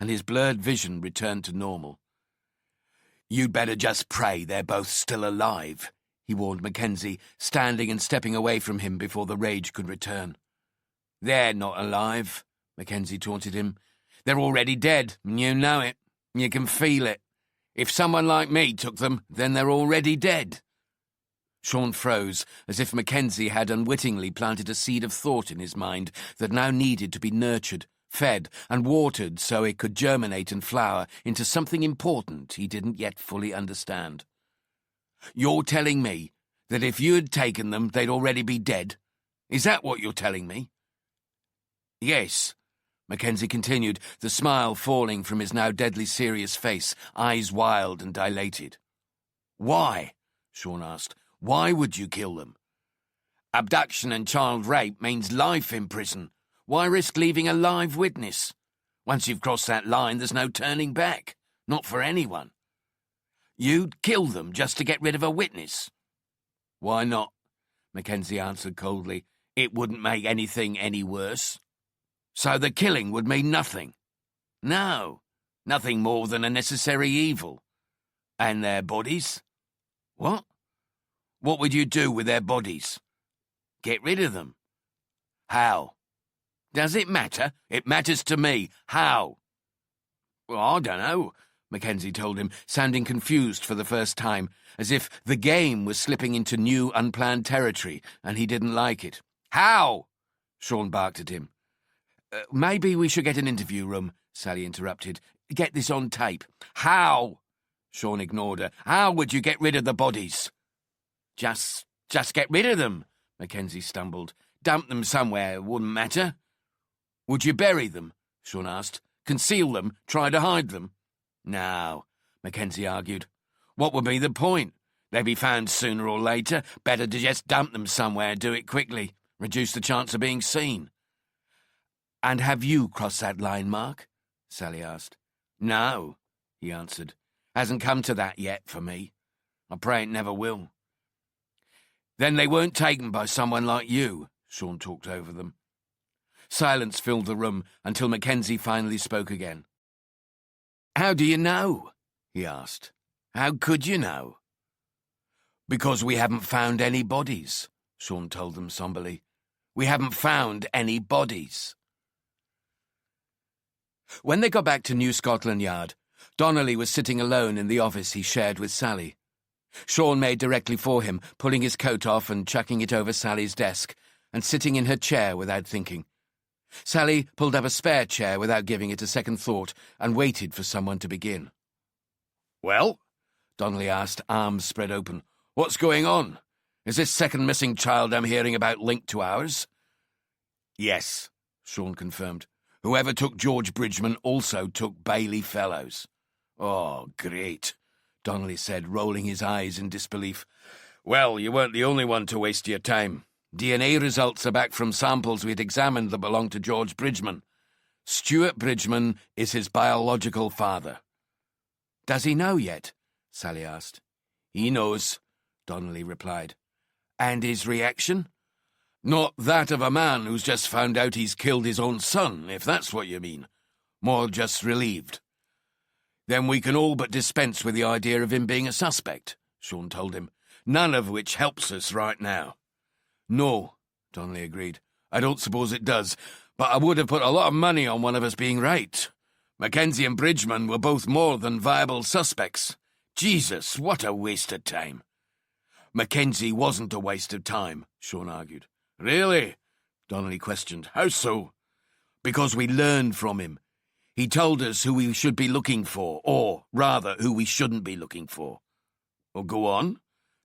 and his blurred vision returned to normal. "You'd better just pray they're both still alive," he warned Mackenzie, standing and stepping away from him before the rage could return. "They're not alive," Mackenzie taunted him. "They're already dead, and you know it. You can feel it. If someone like me took them, then they're already dead." Sean froze, as if Mackenzie had unwittingly planted a seed of thought in his mind that now needed to be nurtured, fed, and watered so it could germinate and flower into something important he didn't yet fully understand. "You're telling me that if you had taken them, they'd already be dead? Is that what you're telling me?" "Yes," Mackenzie continued, the smile falling from his now deadly serious face, eyes wild and dilated. "Why?" Sean asked. "Why would you kill them?" "Abduction and child rape means life in prison. Why risk leaving a live witness? Once you've crossed that line, there's no turning back. Not for anyone. You'd kill them just to get rid of a witness?" "Why not?" Mackenzie answered coldly. "It wouldn't make anything any worse." "So the killing would mean nothing?" "No, nothing more than a necessary evil." "And their bodies?" "What?" "What would you do with their bodies?" "Get rid of them." "How?" "Does it matter? It matters to me. How?" "Well, I don't know," Mackenzie told him, sounding confused for the first time, as if the game was slipping into new, unplanned territory, and he didn't like it. "How?" Sean barked at him. Maybe we should get an interview room," Sally interrupted. "Get this on tape." "How?" Sean ignored her. "How would you get rid of the bodies?" Just get rid of them," Mackenzie stumbled. "Dump them somewhere, wouldn't matter." "Would you bury them?" Sean asked. "Conceal them? Try to hide them?" "No," Mackenzie argued. "What would be the point? They'd be found sooner or later. Better to just dump them somewhere, do it quickly. Reduce the chance of being seen." "And have you crossed that line, Mark?" Sally asked. "No," he answered. "Hasn't come to that yet for me. I pray it never will." "Then they weren't taken by someone like you," Sean talked over them. Silence filled the room until Mackenzie finally spoke again. "How do you know?" he asked. "How could you know?" "Because we haven't found any bodies," Sean told them somberly. "We haven't found any bodies." When they got back to New Scotland Yard, Donnelly was sitting alone in the office he shared with Sally. Sean made directly for him, pulling his coat off and chucking it over Sally's desk, and sitting in her chair without thinking. Sally pulled up a spare chair without giving it a second thought and waited for someone to begin. "Well?" Donnelly asked, arms spread open. "What's going on? Is this second missing child I'm hearing about linked to ours?" "Yes," Sean confirmed. "Whoever took George Bridgeman also took Bailey Fellows." "Oh, great," Donnelly said, rolling his eyes in disbelief. "Well, you weren't the only one to waste your time. DNA results are back from samples we'd examined that belonged to George Bridgeman. Stuart Bridgeman is his biological father." "Does he know yet?" Sally asked. "He knows," Donnelly replied. "And his reaction?" "Not that of a man who's just found out he's killed his own son, if that's what you mean. More just relieved." "Then we can all but dispense with the idea of him being a suspect," Sean told him. "None of which helps us right now." "No," Donnelly agreed. "I don't suppose it does, but I would have put a lot of money on one of us being right. Mackenzie and Bridgeman were both more than viable suspects. Jesus, what a waste of time." "Mackenzie wasn't a waste of time," Sean argued. "Really?" Donnelly questioned. "How so?" "Because we learned from him. He told us who we should be looking for, or, rather, who we shouldn't be looking for." "Well, go on,"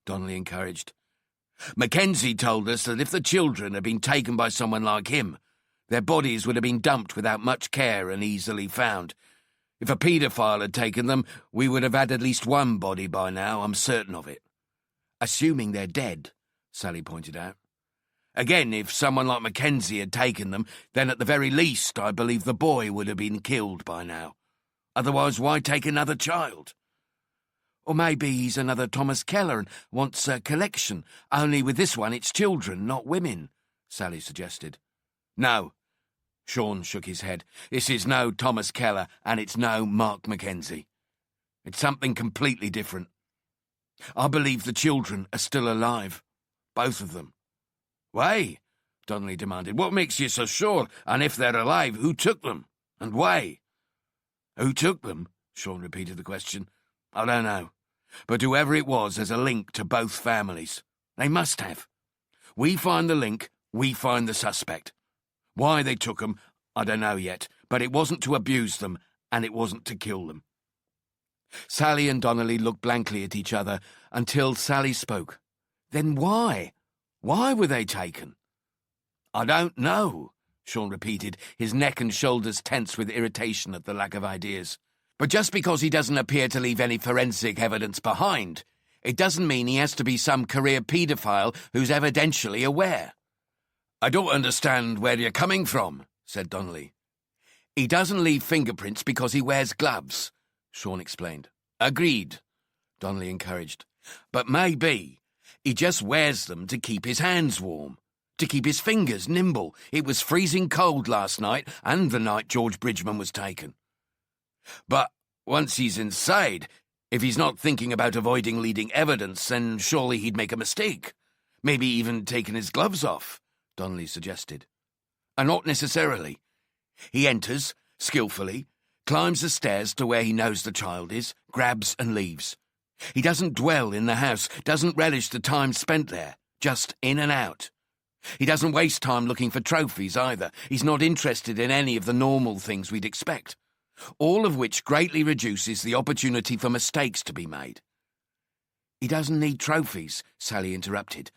Donnelly encouraged. "Mackenzie told us that if the children had been taken by someone like him, their bodies would have been dumped without much care and easily found. If a paedophile had taken them, we would have had at least one body by now, I'm certain of it." "Assuming they're dead," Sally pointed out. "Again, if someone like Mackenzie had taken them, then at the very least I believe the boy would have been killed by now. Otherwise, why take another child?" "Or maybe he's another Thomas Keller and wants a collection, only with this one it's children, not women," Sally suggested. "No," Sean shook his head. This is no Thomas Keller, and it's no Mark Mackenzie. It's something completely different. I believe the children are still alive. Both of them. Why? Donnelly demanded. What makes you so sure? And if they're alive, who took them? And why? Who took them? Sean repeated the question. I don't know. But whoever it was has a link to both families. They must have. We find the link, we find the suspect. Why they took them, I don't know yet, but it wasn't to abuse them, and it wasn't to kill them. Sally and Donnelly looked blankly at each other until Sally spoke. Then why? Why were they taken? I don't know, Sean repeated, his neck and shoulders tense with irritation at the lack of ideas. But just because he doesn't appear to leave any forensic evidence behind, it doesn't mean he has to be some career paedophile who's evidentially aware. I don't understand where you're coming from, said Donnelly. He doesn't leave fingerprints because he wears gloves, Sean explained. Agreed, Donnelly encouraged. But maybe he just wears them to keep his hands warm, to keep his fingers nimble. It was freezing cold last night and the night George Bridgeman was taken. But once he's inside, if he's not thinking about avoiding leading evidence, then surely he'd make a mistake. Maybe even taking his gloves off, Donnelly suggested. And not necessarily. He enters, skillfully, climbs the stairs to where he knows the child is, grabs and leaves. He doesn't dwell in the house, doesn't relish the time spent there, just in and out. He doesn't waste time looking for trophies either. He's not interested in any of the normal things we'd expect. All of which greatly reduces the opportunity for mistakes to be made. He doesn't need trophies, Sally interrupted.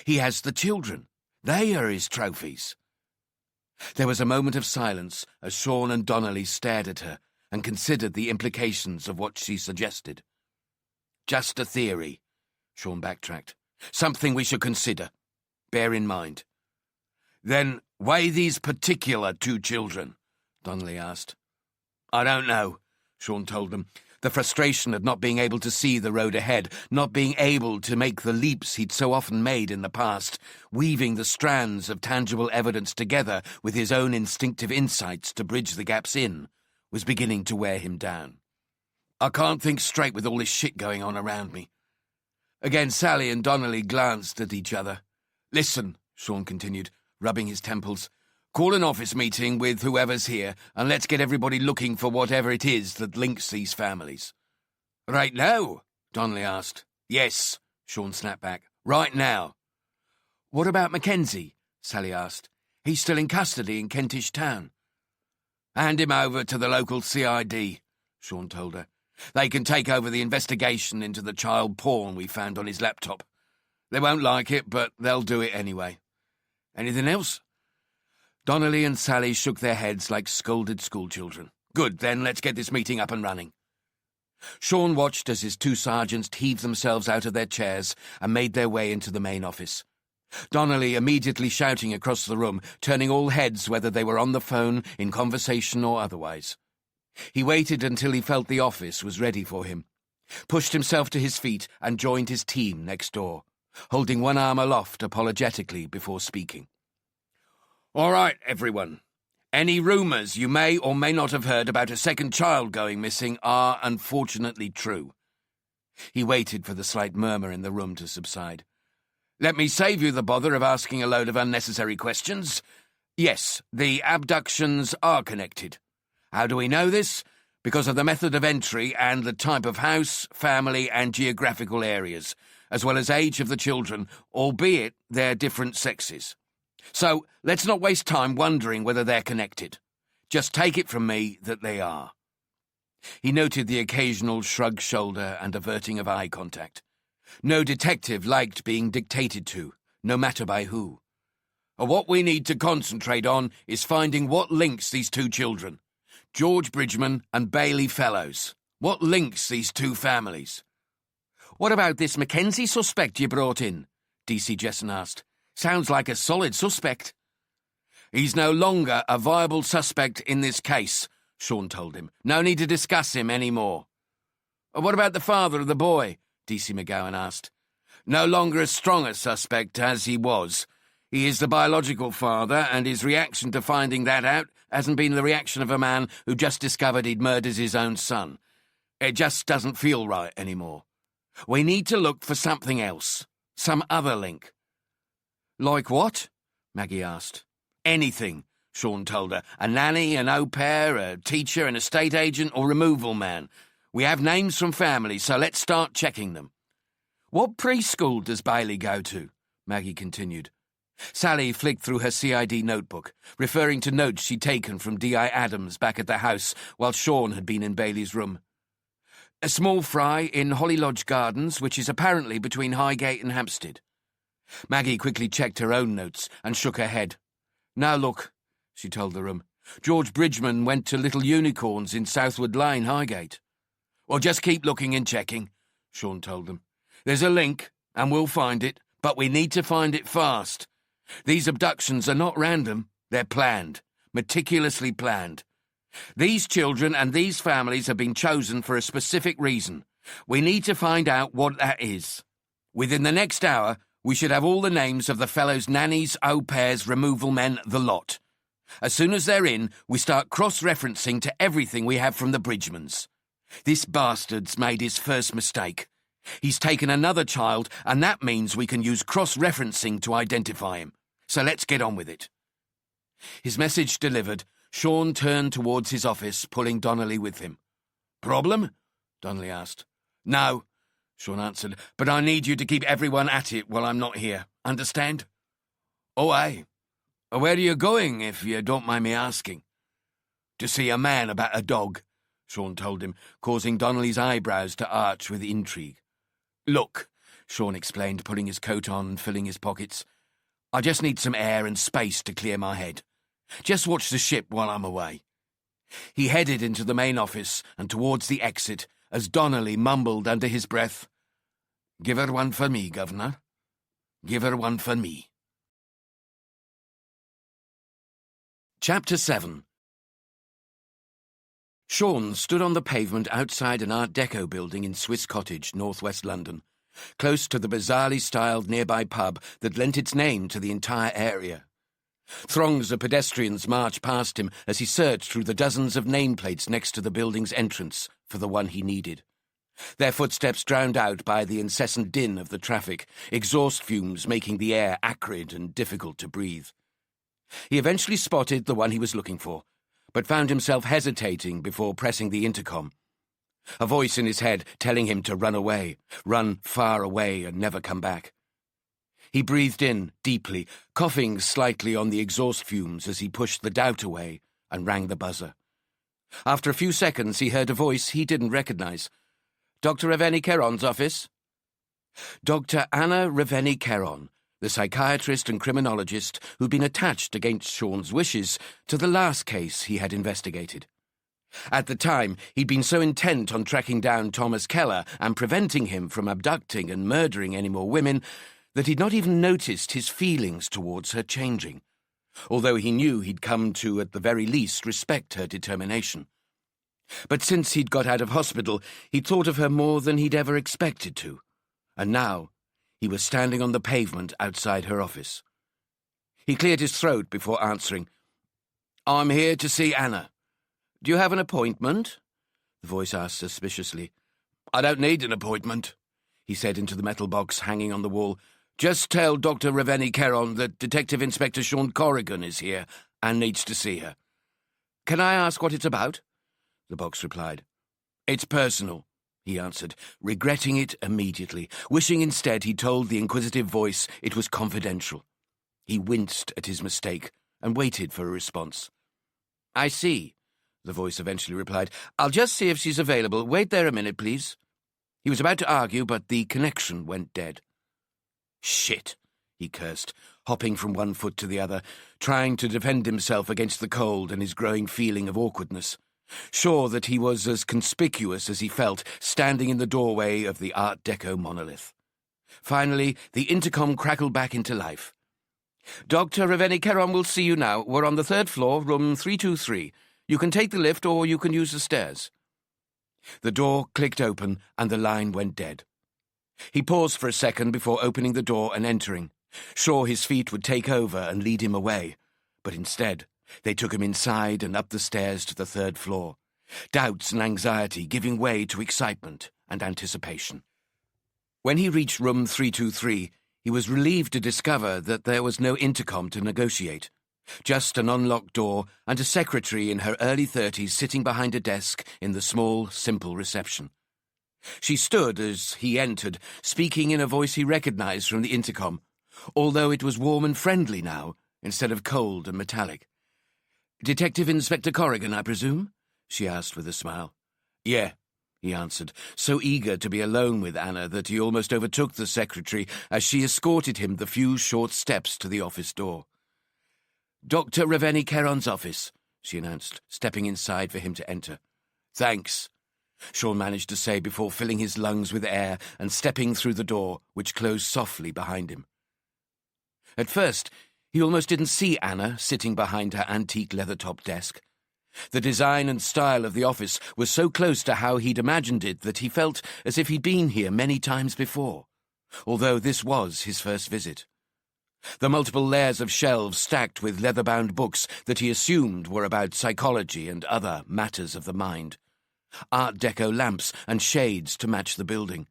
He has the children. They are his trophies. There was a moment of silence as Sean and Donnelly stared at her and considered the implications of what she suggested. Just a theory, Sean backtracked. Something we should consider. Bear in mind. Then why these particular two children? Donnelly asked. I don't know, Sean told them. The frustration of not being able to see the road ahead, not being able to make the leaps he'd so often made in the past, weaving the strands of tangible evidence together with his own instinctive insights to bridge the gaps in, was beginning to wear him down. I can't think straight with all this shit going on around me. Again, Sally and Donnelly glanced at each other. Listen, Sean continued, rubbing his temples. Call an office meeting with whoever's here, and let's get everybody looking for whatever it is that links these families. Right now? Donnelly asked. Yes, Sean snapped back. Right now. What about Mackenzie? Sally asked. He's still in custody in Kentish Town. Hand him over to the local CID, Sean told her. They can take over the investigation into the child porn we found on his laptop. They won't like it, but they'll do it anyway. Anything else? Donnelly and Sally shook their heads like scolded schoolchildren. Good, then let's get this meeting up and running. Sean watched as his two sergeants heaved themselves out of their chairs and made their way into the main office. Donnelly immediately shouting across the room, turning all heads whether they were on the phone, in conversation or otherwise. He waited until he felt the office was ready for him, pushed himself to his feet and joined his team next door, holding one arm aloft apologetically before speaking. All right, everyone. Any rumours you may or may not have heard about a second child going missing are unfortunately true. He waited for the slight murmur in the room to subside. Let me save you the bother of asking a load of unnecessary questions. Yes, the abductions are connected. How do we know this? Because of the method of entry and the type of house, family and geographical areas, as well as age of the children, albeit they're different sexes. So, let's not waste time wondering whether they're connected. Just take it from me that they are. He noted the occasional shrug shoulder and averting of eye contact. No detective liked being dictated to, no matter by who. What we need to concentrate on is finding what links these two children, George Bridgeman and Bailey Fellows. What links these two families? What about this Mackenzie suspect you brought in? DC Jessen asked. Sounds like a solid suspect. He's no longer a viable suspect in this case, Sean told him. No need to discuss him any more. What about the father of the boy? DC McGowan asked. No longer as strong a suspect as he was. He is the biological father, and his reaction to finding that out Hasn't been the reaction of a man who just discovered he'd murdered his own son. It just doesn't feel right anymore. We need to look for something else. Some other link." "Like what?" Maggie asked. "Anything," Sean told her. "A nanny, an au pair, a teacher, an estate agent, or removal man. We have names from families, so let's start checking them." "What preschool does Bailey go to?" Maggie continued. Sally flicked through her CID notebook, referring to notes she'd taken from D.I. Adams back at the house while Sean had been in Bailey's room. "A small fry in Holly Lodge Gardens, which is apparently between Highgate and Hampstead." Maggie quickly checked her own notes and shook her head. "Now look," she told the room. "George Bridgeman went to Little Unicorns in Southwood Lane, Highgate." "Well, just keep looking and checking," Sean told them. "There's a link, and we'll find it, but we need to find it fast. These abductions are not random, they're planned, meticulously planned. These children and these families have been chosen for a specific reason. We need to find out what that is. Within the next hour, we should have all the names of the fellows' nannies, au pairs, removal men, the lot. As soon as they're in, we start cross-referencing to everything we have from the Bridgemans. This bastard's made his first mistake. He's taken another child, and that means we can use cross-referencing to identify him. So let's get on with it." His message delivered, Sean turned towards his office, pulling Donnelly with him. "Problem?" Donnelly asked. "No," Sean answered, "but I need you to keep everyone at it while I'm not here. Understand?" "Oh, aye. Where are you going, if you don't mind me asking?" "To see a man about a dog," Sean told him, causing Donnelly's eyebrows to arch with intrigue. "Look," Sean explained, putting his coat on and filling his pockets, "I just need some air and space to clear my head. Just watch the ship while I'm away." He headed into the main office and towards the exit as Donnelly mumbled under his breath, "Give her one for me, Governor. Give her one for me." Chapter 7. Sean stood on the pavement outside an Art Deco building in Swiss Cottage, northwest London, close to the bizarrely styled nearby pub that lent its name to the entire area. Throngs of pedestrians marched past him as he searched through the dozens of nameplates next to the building's entrance for the one he needed. Their footsteps drowned out by the incessant din of the traffic, exhaust fumes making the air acrid and difficult to breathe. He eventually spotted the one he was looking for, but found himself hesitating before pressing the intercom. A voice in his head telling him to run away, run far away and never come back. He breathed in deeply, coughing slightly on the exhaust fumes as he pushed the doubt away and rang the buzzer. After a few seconds, he heard a voice he didn't recognize. "Dr. Ravenny-Caron's office?" Dr. Anna Ravenny-Caron, the psychiatrist and criminologist who'd been attached against Sean's wishes to the last case he had investigated. At the time, he'd been so intent on tracking down Thomas Keller and preventing him from abducting and murdering any more women that he'd not even noticed his feelings towards her changing, although he knew he'd come to, at the very least, respect her determination. But since he'd got out of hospital, he'd thought of her more than he'd ever expected to, and now he was standing on the pavement outside her office. He cleared his throat before answering. "I'm here to see Anna. Do you have an appointment?" the voice asked suspiciously. "I don't need an appointment," he said into the metal box hanging on the wall. "Just tell Dr. Ravenny-Caron that Detective Inspector Sean Corrigan is here and needs to see her." "Can I ask what it's about?" the box replied. "It's personal," he answered, regretting it immediately, wishing instead he'd told the inquisitive voice it was confidential. He winced at his mistake and waited for a response. "I see," the voice eventually replied. "I'll just see if she's available. Wait there a minute, please." He was about to argue, but the connection went dead. "Shit," he cursed, hopping from one foot to the other, trying to defend himself against the cold and his growing feeling of awkwardness, sure that he was as conspicuous as he felt, standing in the doorway of the Art Deco monolith. Finally, the intercom crackled back into life. "Dr. Ravenny-Caron will see you now. We're on the 3rd floor, room 323. You can take the lift or you can use the stairs." The door clicked open and the line went dead. He paused for a second before opening the door and entering, sure his feet would take over and lead him away, but instead, They took him inside and up the stairs to the 3rd floor, doubts and anxiety giving way to excitement and anticipation. When he reached room 323, he was relieved to discover that there was no intercom to negotiate, just an unlocked door and a secretary in her early 30s sitting behind a desk in the small, simple reception. She stood as he entered, speaking in a voice he recognized from the intercom, although it was warm and friendly now, instead of cold and metallic. "Detective Inspector Corrigan, I presume?" she asked with a smile. "Yeah," he answered, so eager to be alone with Anna that he almost overtook the secretary as she escorted him the few short steps to the office door. "Dr. Raveni Keron's office," she announced, stepping inside for him to enter. "Thanks," Sean managed to say before filling his lungs with air and stepping through the door, which closed softly behind him. At first, he almost didn't see Anna sitting behind her antique leather-topped desk. The design and style of the office was so close to how he'd imagined it that he felt as if he'd been here many times before, although this was his first visit. The multiple layers of shelves stacked with leather-bound books that he assumed were about psychology and other matters of the mind. Art Deco lamps and shades to match the building,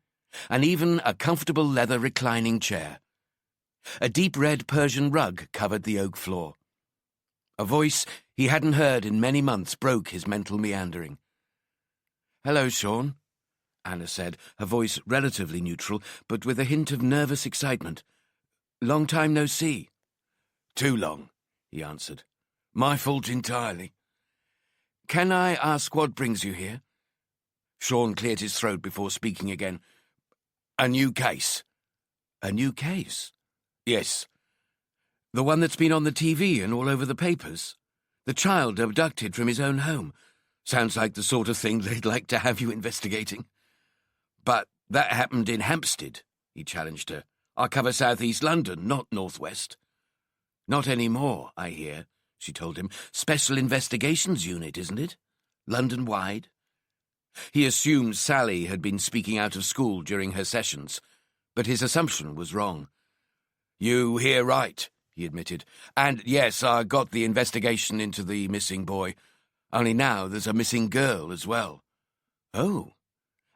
and even a comfortable leather reclining chair. A deep red Persian rug covered the oak floor. A voice he hadn't heard in many months broke his mental meandering. "Hello, Sean," Anna said, her voice relatively neutral, but with a hint of nervous excitement. "Long time no see." "Too long," he answered. "My fault entirely." "Can I ask what brings you here?" Sean cleared his throat before speaking again. "A new case." "A new case?" "Yes." "The one that's been on the TV and all over the papers? The child abducted from his own home? Sounds like the sort of thing they'd like to have you investigating." "But that happened in Hampstead," he challenged her. "I cover south-east London, not north-west." "Not anymore, I hear," she told him. "Special Investigations Unit, isn't it? London-wide?" He assumed Sally had been speaking out of school during her sessions, but his assumption was wrong. "You hear right," he admitted. "And yes, I got the investigation into the missing boy. Only now there's a missing girl as well." "Oh,"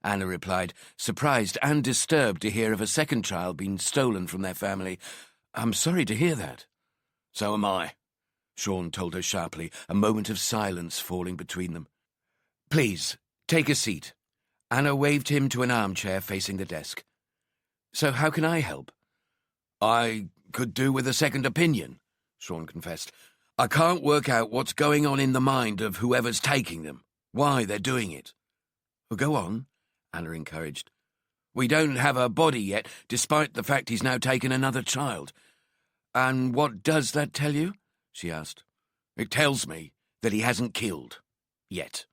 Anna replied, surprised and disturbed to hear of a second child being stolen from their family. "I'm sorry to hear that." "So am I," Sean told her sharply, a moment of silence falling between them. "Please, take a seat." Anna waved him to an armchair facing the desk. "So how can I help?" "I could do with a second opinion," Sean confessed. "I can't work out what's going on in the mind of whoever's taking them, why they're doing it." "Well, go on," Anna encouraged. "We don't have a body yet, despite the fact he's now taken another child." "And what does that tell you?" she asked. "It tells me that he hasn't killed. Yet."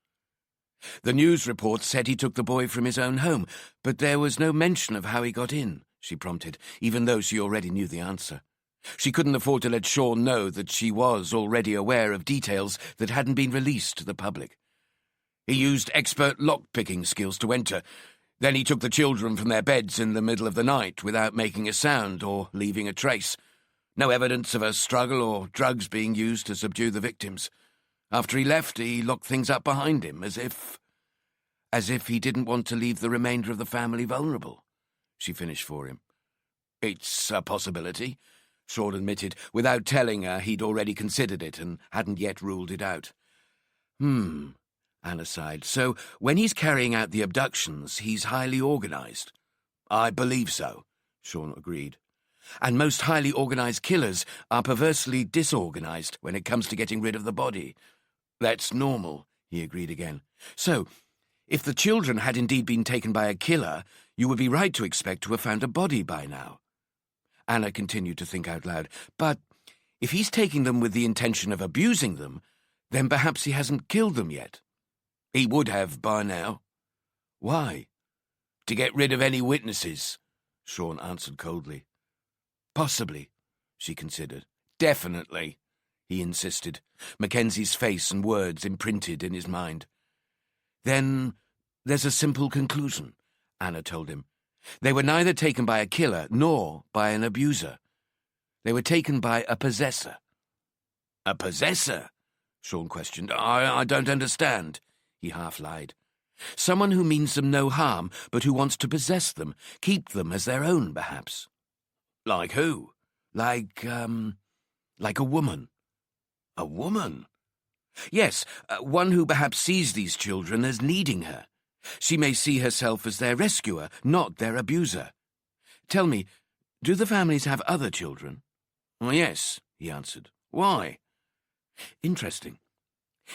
"The news report said he took the boy from his own home, but there was no mention of how he got in," she prompted, even though she already knew the answer. She couldn't afford to let Sean know that she was already aware of details that hadn't been released to the public. "He used expert lock-picking skills to enter. Then he took the children from their beds in the middle of the night without making a sound or leaving a trace. No evidence of a struggle or drugs being used to subdue the victims. After he left, he locked things up behind him, as if he didn't want to leave the remainder of the family vulnerable," she finished for him. "It's a possibility," Sean admitted, without telling her he'd already considered it and hadn't yet ruled it out. Anna sighed. "So when he's carrying out the abductions, he's highly organized?" "I believe so," Sean agreed. "And most highly organized killers are perversely disorganized when it comes to getting rid of the body." "That's normal," he agreed again. "So, if the children had indeed been taken by a killer, you would be right to expect to have found a body by now." Anna continued to think out loud. "But if he's taking them with the intention of abusing them, then perhaps he hasn't killed them yet." "He would have by now." "Why?" "To get rid of any witnesses," Sean answered coldly. "Possibly," she considered. "Definitely," he insisted, Mackenzie's face and words imprinted in his mind. "Then there's a simple conclusion," Anna told him. "They were neither taken by a killer nor by an abuser. They were taken by a possessor." "A possessor?" Sean questioned. I don't understand, he half lied. Someone who means them no harm, but who wants to possess them, keep them as their own, perhaps. Like who? Like a woman. A woman? Yes, one who perhaps sees these children as needing her. She may see herself as their rescuer, not their abuser. Tell me, do the families have other children? Yes, he answered. Why? Interesting.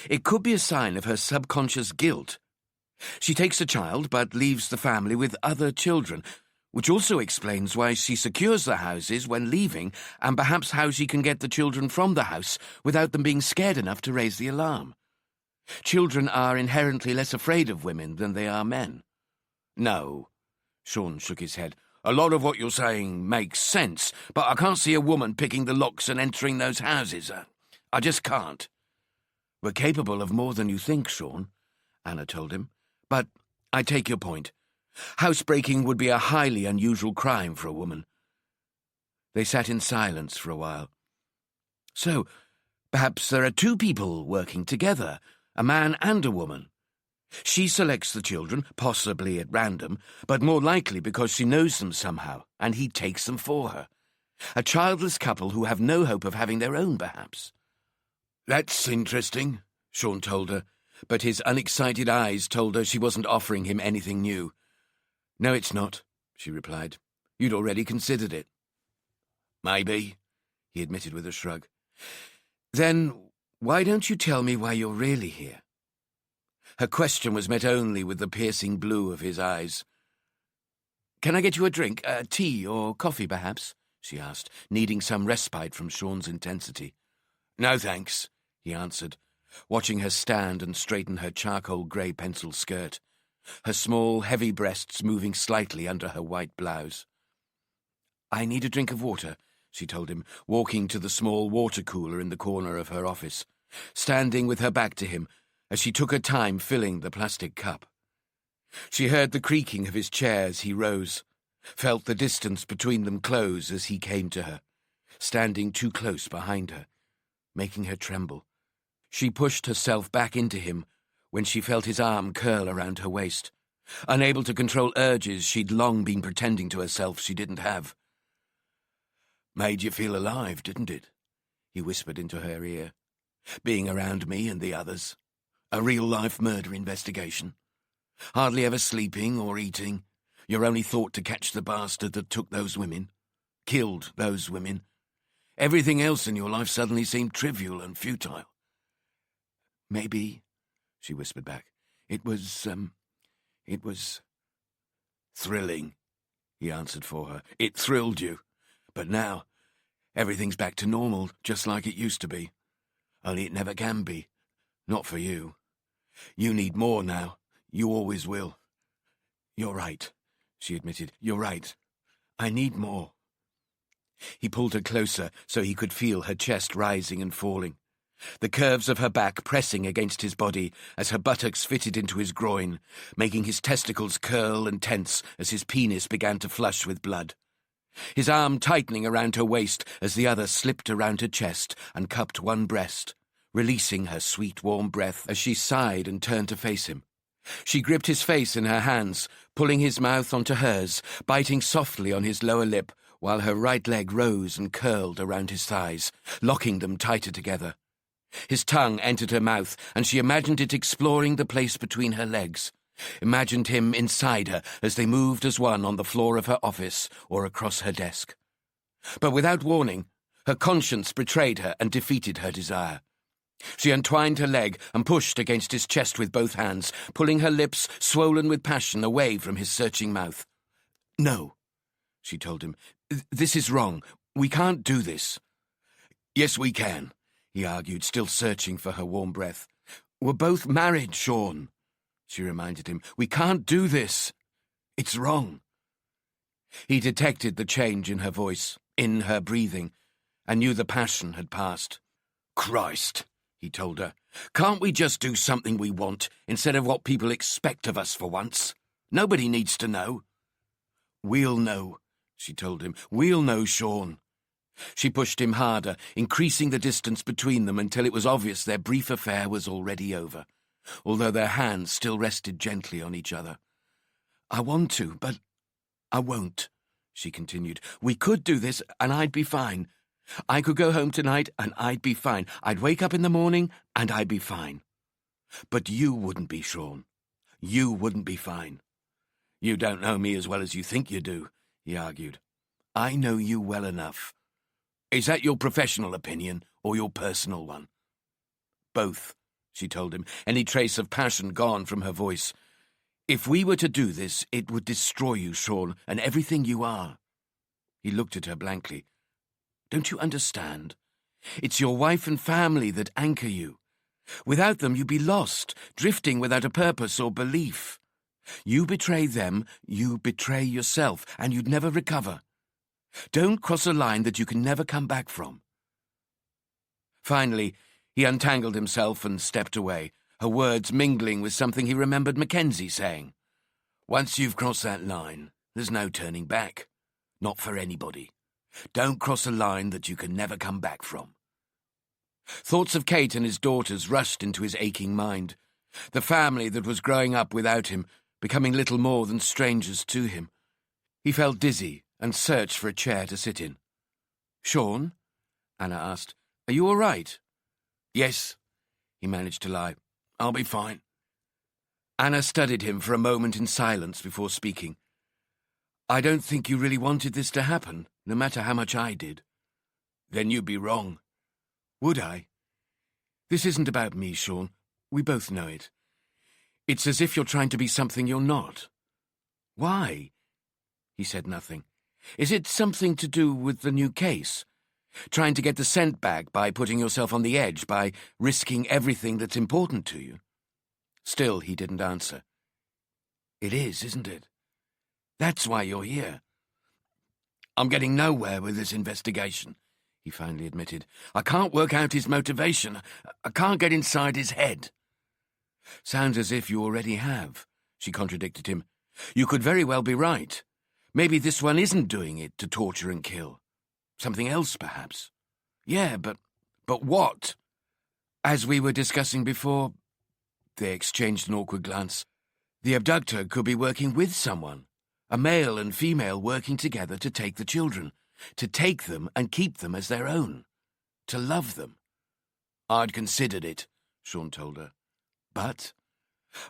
It could be a sign of her subconscious guilt. She takes a child but leaves the family with other children, which also explains why she secures the houses when leaving and perhaps how she can get the children from the house without them being scared enough to raise the alarm. Children are inherently less afraid of women than they are men. No, Sean shook his head. A lot of what you're saying makes sense, but I can't see a woman picking the locks and entering those houses. I just can't. We're capable of more than you think, Sean, Anna told him. But I take your point. Housebreaking would be a highly unusual crime for a woman. They sat in silence for a while. So, perhaps there are two people working together, a man and a woman. She selects the children, possibly at random, but more likely because she knows them somehow, and he takes them for her. A childless couple who have no hope of having their own, perhaps. That's interesting, Sean told her, but his unexcited eyes told her she wasn't offering him anything new. No, it's not, she replied. You'd already considered it. Maybe, he admitted with a shrug. Then why don't you tell me why you're really here? Her question was met only with the piercing blue of his eyes. Can I get you a drink, tea or coffee, perhaps? She asked, needing some respite from Sean's intensity. No, thanks, he answered, watching her stand and straighten her charcoal grey pencil skirt, her small, heavy breasts moving slightly under her white blouse. I need a drink of water, she told him, walking to the small water cooler in the corner of her office, standing with her back to him as she took her time filling the plastic cup. She heard the creaking of his chair as he rose, felt the distance between them close as he came to her, standing too close behind her, making her tremble. She pushed herself back into him when she felt his arm curl around her waist, unable to control urges she'd long been pretending to herself she didn't have. Made you feel alive, didn't it? He whispered into her ear. Being around me and the others. A real-life murder investigation. Hardly ever sleeping or eating. Your only thought to catch the bastard that took those women. Killed those women. Everything else in your life suddenly seemed trivial and futile. Maybe, she whispered back, it was thrilling, he answered for her. It thrilled you. But now, everything's back to normal, just like it used to be. Only it never can be. Not for you. You need more now. You always will. You're right, she admitted. You're right. I need more. He pulled her closer so he could feel her chest rising and falling, the curves of her back pressing against his body as her buttocks fitted into his groin, making his testicles curl and tense as his penis began to flush with blood. His arm tightening around her waist as the other slipped around her chest and cupped one breast, releasing her sweet warm breath as she sighed and turned to face him. She gripped his face in her hands, pulling his mouth onto hers, biting softly on his lower lip, while her right leg rose and curled around his thighs, locking them tighter together. His tongue entered her mouth, and she imagined it exploring the place between her legs, imagined him inside her as they moved as one on the floor of her office or across her desk. But without warning, her conscience betrayed her and defeated her desire. She untwined her leg and pushed against his chest with both hands, pulling her lips, swollen with passion, away from his searching mouth. No, she told him. This is wrong. We can't do this. Yes, we can, he argued, still searching for her warm breath. We're both married, Sean, she reminded him. We can't do this. It's wrong. He detected the change in her voice, in her breathing, and knew the passion had passed. Christ, he told her. Can't we just do something we want instead of what people expect of us for once? Nobody needs to know. We'll know, she told him. We'll know, Sean. She pushed him harder, increasing the distance between them until it was obvious their brief affair was already over, although their hands still rested gently on each other. "I want to, but I won't," she continued. "We could do this, and I'd be fine. I could go home tonight, and I'd be fine. I'd wake up in the morning, and I'd be fine. But you wouldn't be, Sean. You wouldn't be fine." "You don't know me as well as you think you do," he argued. "I know you well enough. Is that your professional opinion or your personal one?" "Both," she told him, any trace of passion gone from her voice. "If we were to do this, it would destroy you, Sean, and everything you are." He looked at her blankly. "Don't you understand? It's your wife and family that anchor you. Without them, you'd be lost, drifting without a purpose or belief. You betray them, you betray yourself, and you'd never recover. Don't cross a line that you can never come back from." Finally, he untangled himself and stepped away, her words mingling with something he remembered Mackenzie saying. "Once you've crossed that line, there's no turning back. Not for anybody. Don't cross a line that you can never come back from." Thoughts of Kate and his daughters rushed into his aching mind. The family that was growing up without him, becoming little more than strangers to him. He felt dizzy and searched for a chair to sit in. "Sean?" Anna asked. "Are you all right?" "Yes," he managed to lie. "I'll be fine." Anna studied him for a moment in silence before speaking. "I don't think you really wanted this to happen, no matter how much I did." "Then you'd be wrong." "Would I?" "This isn't about me, Sean. We both know it. It's as if you're trying to be something you're not." "Why?" He said nothing. "Is it something to do with the new case? Trying to get the scent back by putting yourself on the edge, by risking everything that's important to you?" Still, he didn't answer. "It is, isn't it? That's why you're here." "I'm getting nowhere with this investigation," he finally admitted. "I can't work out his motivation. I can't get inside his head." "Sounds as if you already have," she contradicted him. "You could very well be right. Maybe this one isn't doing it to torture and kill. Something else, perhaps." "Yeah, but what?" "As we were discussing before," they exchanged an awkward glance, "the abductor could be working with someone, a male and female working together to take the children, to take them and keep them as their own, to love them." "I'd considered it," Sean told her.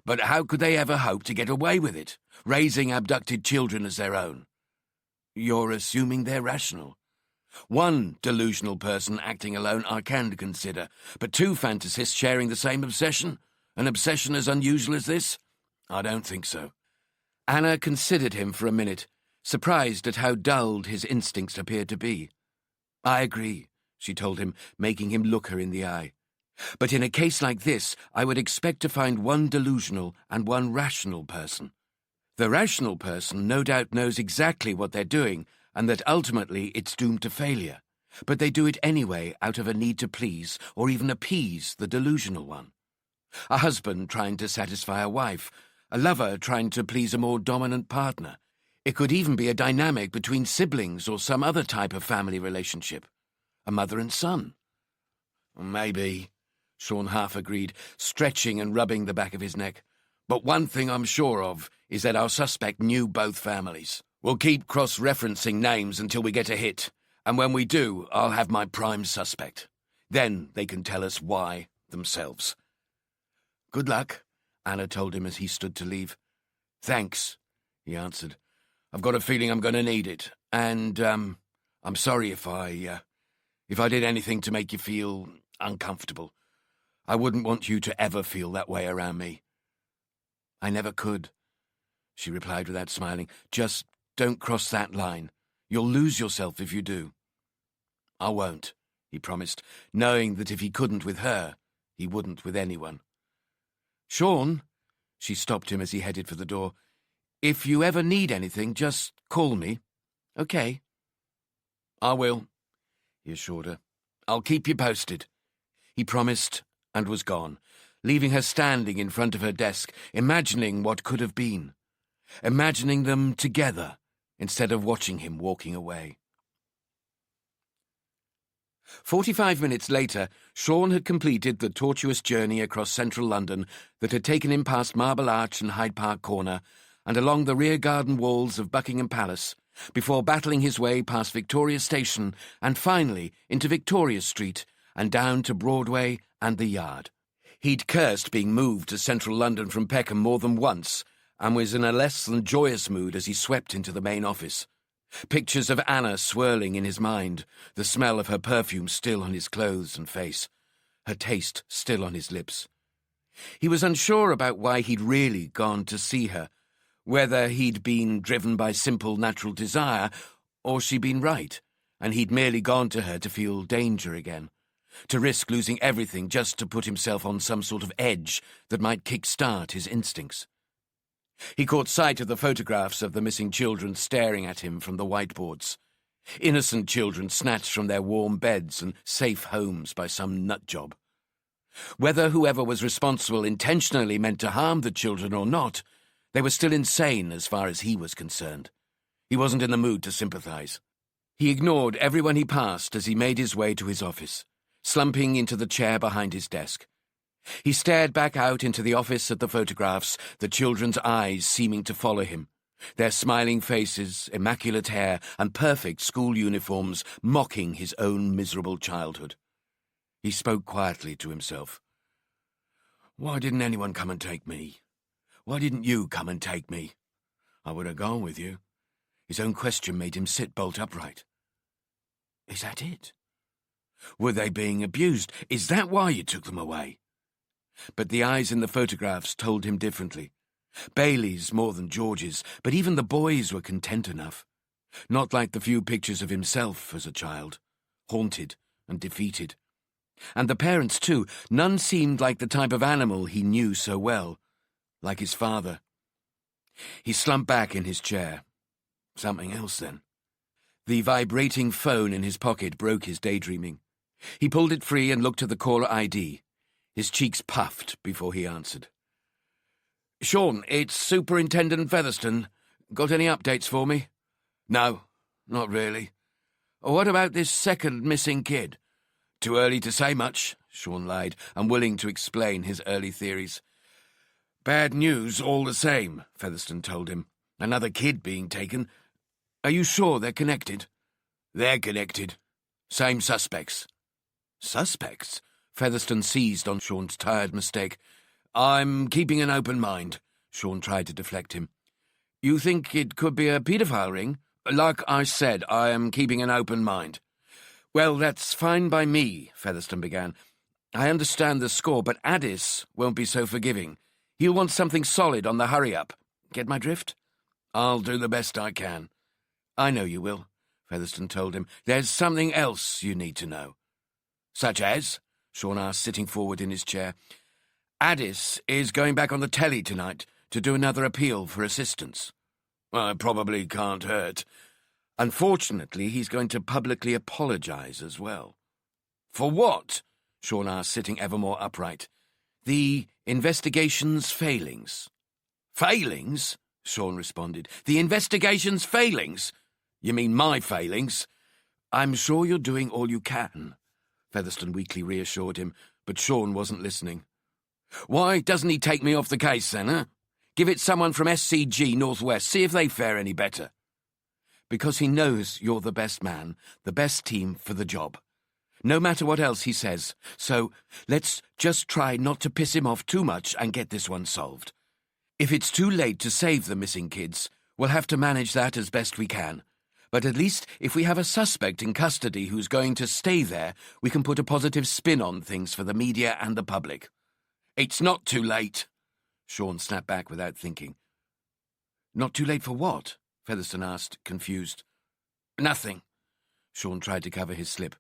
But how could they ever hope to get away with it, raising abducted children as their own?" "You're assuming they're rational. One delusional person acting alone I can consider, but two fantasists sharing the same obsession? An obsession as unusual as this? I don't think so." Anna considered him for a minute, surprised at how dulled his instincts appeared to be. "I agree," she told him, making him look her in the eye. "But in a case like this, I would expect to find one delusional and one rational person. The rational person no doubt knows exactly what they're doing, and that ultimately it's doomed to failure, but they do it anyway out of a need to please or even appease the delusional one. A husband trying to satisfy a wife, a lover trying to please a more dominant partner. It could even be a dynamic between siblings or some other type of family relationship. A mother and son." "Maybe," Sean half agreed, stretching and rubbing the back of his neck. "But one thing I'm sure of is that our suspect knew both families. We'll keep cross-referencing names until we get a hit, and when we do, I'll have my prime suspect. Then they can tell us why themselves." "Good luck," Anna told him as he stood to leave. "Thanks," he answered. "I've got a feeling I'm going to need it, and, I'm sorry if I did anything to make you feel uncomfortable. I wouldn't want you to ever feel that way around me." "I never could," she replied without smiling. "Just don't cross that line. You'll lose yourself if you do." "I won't," he promised, knowing that if he couldn't with her, he wouldn't with anyone. "Sean," she stopped him as he headed for the door, "if you ever need anything, just call me. Okay?" "I will," he assured her. "I'll keep you posted." He promised and was gone, leaving her standing in front of her desk, imagining what could have been, imagining them together instead of watching him walking away. 45 minutes later, Sean had completed the tortuous journey across central London that had taken him past Marble Arch and Hyde Park Corner and along the rear garden walls of Buckingham Palace, before battling his way past Victoria Station and finally into Victoria Street and down to Broadway and the Yard. He'd cursed being moved to central London from Peckham more than once and was in a less than joyous mood as he swept into the main office. Pictures of Anna swirling in his mind, the smell of her perfume still on his clothes and face, her taste still on his lips. He was unsure about why he'd really gone to see her, whether he'd been driven by simple natural desire or she'd been right, and he'd merely gone to her to feel danger again, to risk losing everything just to put himself on some sort of edge that might kick-start his instincts. He caught sight of the photographs of the missing children staring at him from the whiteboards. Innocent children snatched from their warm beds and safe homes by some nutjob. Whether whoever was responsible intentionally meant to harm the children or not, they were still insane as far as he was concerned. He wasn't in the mood to sympathize. He ignored everyone he passed as he made his way to his office, slumping into the chair behind his desk. He stared back out into the office at the photographs, the children's eyes seeming to follow him, their smiling faces, immaculate hair, and perfect school uniforms mocking his own miserable childhood. He spoke quietly to himself. Why didn't anyone come and take me? Why didn't you come and take me? I would have gone with you. His own question made him sit bolt upright. Is that it? Were they being abused? Is that why you took them away? But the eyes in the photographs told him differently. Bailey's more than George's, but even the boys were content enough. Not like the few pictures of himself as a child, haunted and defeated. And the parents, too, none seemed like the type of animal he knew so well, like his father. He slumped back in his chair. Something else, then. The vibrating phone in his pocket broke his daydreaming. He pulled it free and looked at the caller ID. His cheeks puffed before he answered. Sean, it's Superintendent Featherstone. Got any updates for me? No, not really. What about this second missing kid? Too early to say much, Sean lied, unwilling to explain his early theories. Bad news all the same, Featherstone told him. Another kid being taken. Are you sure they're connected? They're connected. Same suspects. Suspects? Featherstone seized on Sean's tired mistake. I'm keeping an open mind, Sean tried to deflect him. You think it could be a paedophile ring? Like I said, I am keeping an open mind. Well, that's fine by me, Featherstone began. I understand the score, but Addis won't be so forgiving. He'll want something solid on the hurry-up. Get my drift? I'll do the best I can. I know you will, Featherstone told him. There's something else you need to know. Such as? Sean asked, sitting forward in his chair. Addis is going back on the telly tonight to do another appeal for assistance. Well, it probably can't hurt. Unfortunately, he's going to publicly apologise as well. For what? Sean asked, sitting ever more upright. The investigation's failings. Failings? Sean responded. The investigation's failings? You mean my failings? I'm sure you're doing all you can, Featherstone weakly reassured him, but Sean wasn't listening. Why doesn't he take me off the case, then, huh? Give it someone from SCG Northwest, see if they fare any better. Because he knows you're the best man, the best team for the job. No matter what else he says, so let's just try not to piss him off too much and get this one solved. If it's too late to save the missing kids, we'll have to manage that as best we can. But at least if we have a suspect in custody who's going to stay there, we can put a positive spin on things for the media and the public. It's not too late, Sean snapped back without thinking. Not too late for what? Featherstone asked, confused. Nothing. Sean tried to cover his slip.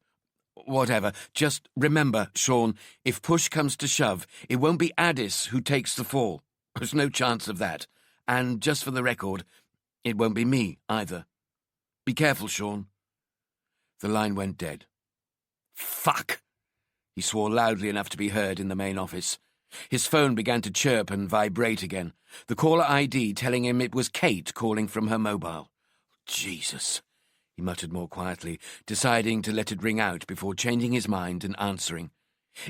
Whatever. Just remember, Sean, if push comes to shove, it won't be Addis who takes the fall. There's no chance of that. And just for the record, it won't be me either. Be careful, Sean. The line went dead. Fuck! He swore loudly enough to be heard in the main office. His phone began to chirp and vibrate again, the caller ID telling him it was Kate calling from her mobile. Jesus, he muttered more quietly, deciding to let it ring out before changing his mind and answering.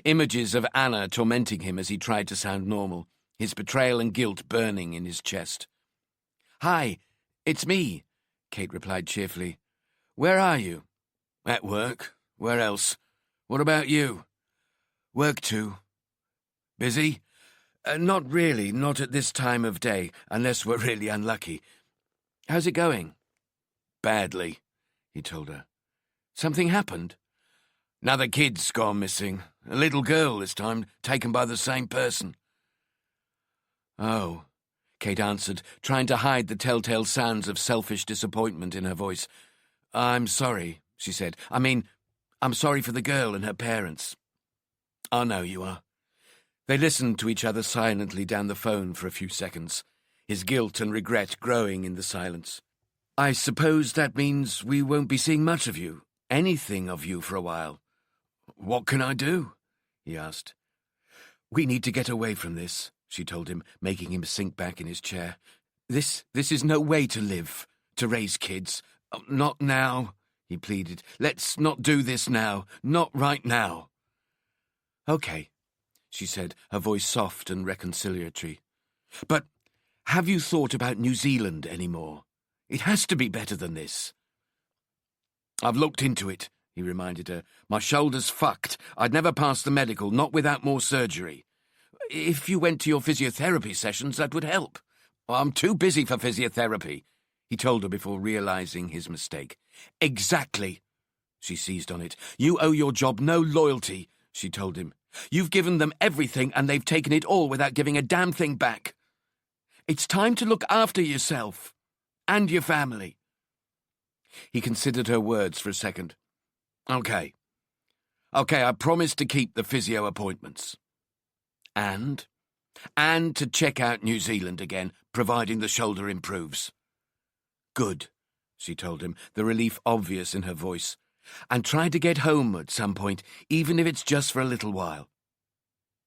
Images of Anna tormenting him as he tried to sound normal, his betrayal and guilt burning in his chest. "Hi, it's me," Kate replied cheerfully. "Where are you?" "At work. Where else? What about you?" "Work too." "Busy?" Not really, not at this time of day, unless we're really unlucky." "How's it going?" "Badly," he told her. "Something happened?" "Another kid's gone missing. A little girl this time, taken by the same person." "Oh," Kate answered, trying to hide the telltale sounds of selfish disappointment in her voice. "I'm sorry," she said. I'm sorry for the girl and her parents." "I know you are." They listened to each other silently down the phone for a few seconds, his guilt and regret growing in the silence. "I suppose that means we won't be seeing much of you, anything of you, for a while." "What can I do?" he asked. "We need to get away from this," she told him, making him sink back in his chair. This is no way to live, to raise kids. Not now," he pleaded. "Let's not do this now. Not right now." "Okay," she said, her voice soft and reconciliatory. "But have you thought about New Zealand any more? It has to be better than this." "I've looked into it," he reminded her. "My shoulder's fucked. I'd never pass the medical, not without more surgery. If you went to your physiotherapy sessions, that would help." "I'm too busy for physiotherapy," he told her before realizing his mistake. "Exactly." She seized on it. "You owe your job no loyalty," she told him. "You've given them everything and they've taken it all without giving a damn thing back. It's time to look after yourself and your family." He considered her words for a second. Okay, I promise to keep the physio appointments. And to check out New Zealand again, providing the shoulder improves." "Good," she told him, the relief obvious in her voice. "And try to get home at some point, even if it's just for a little while."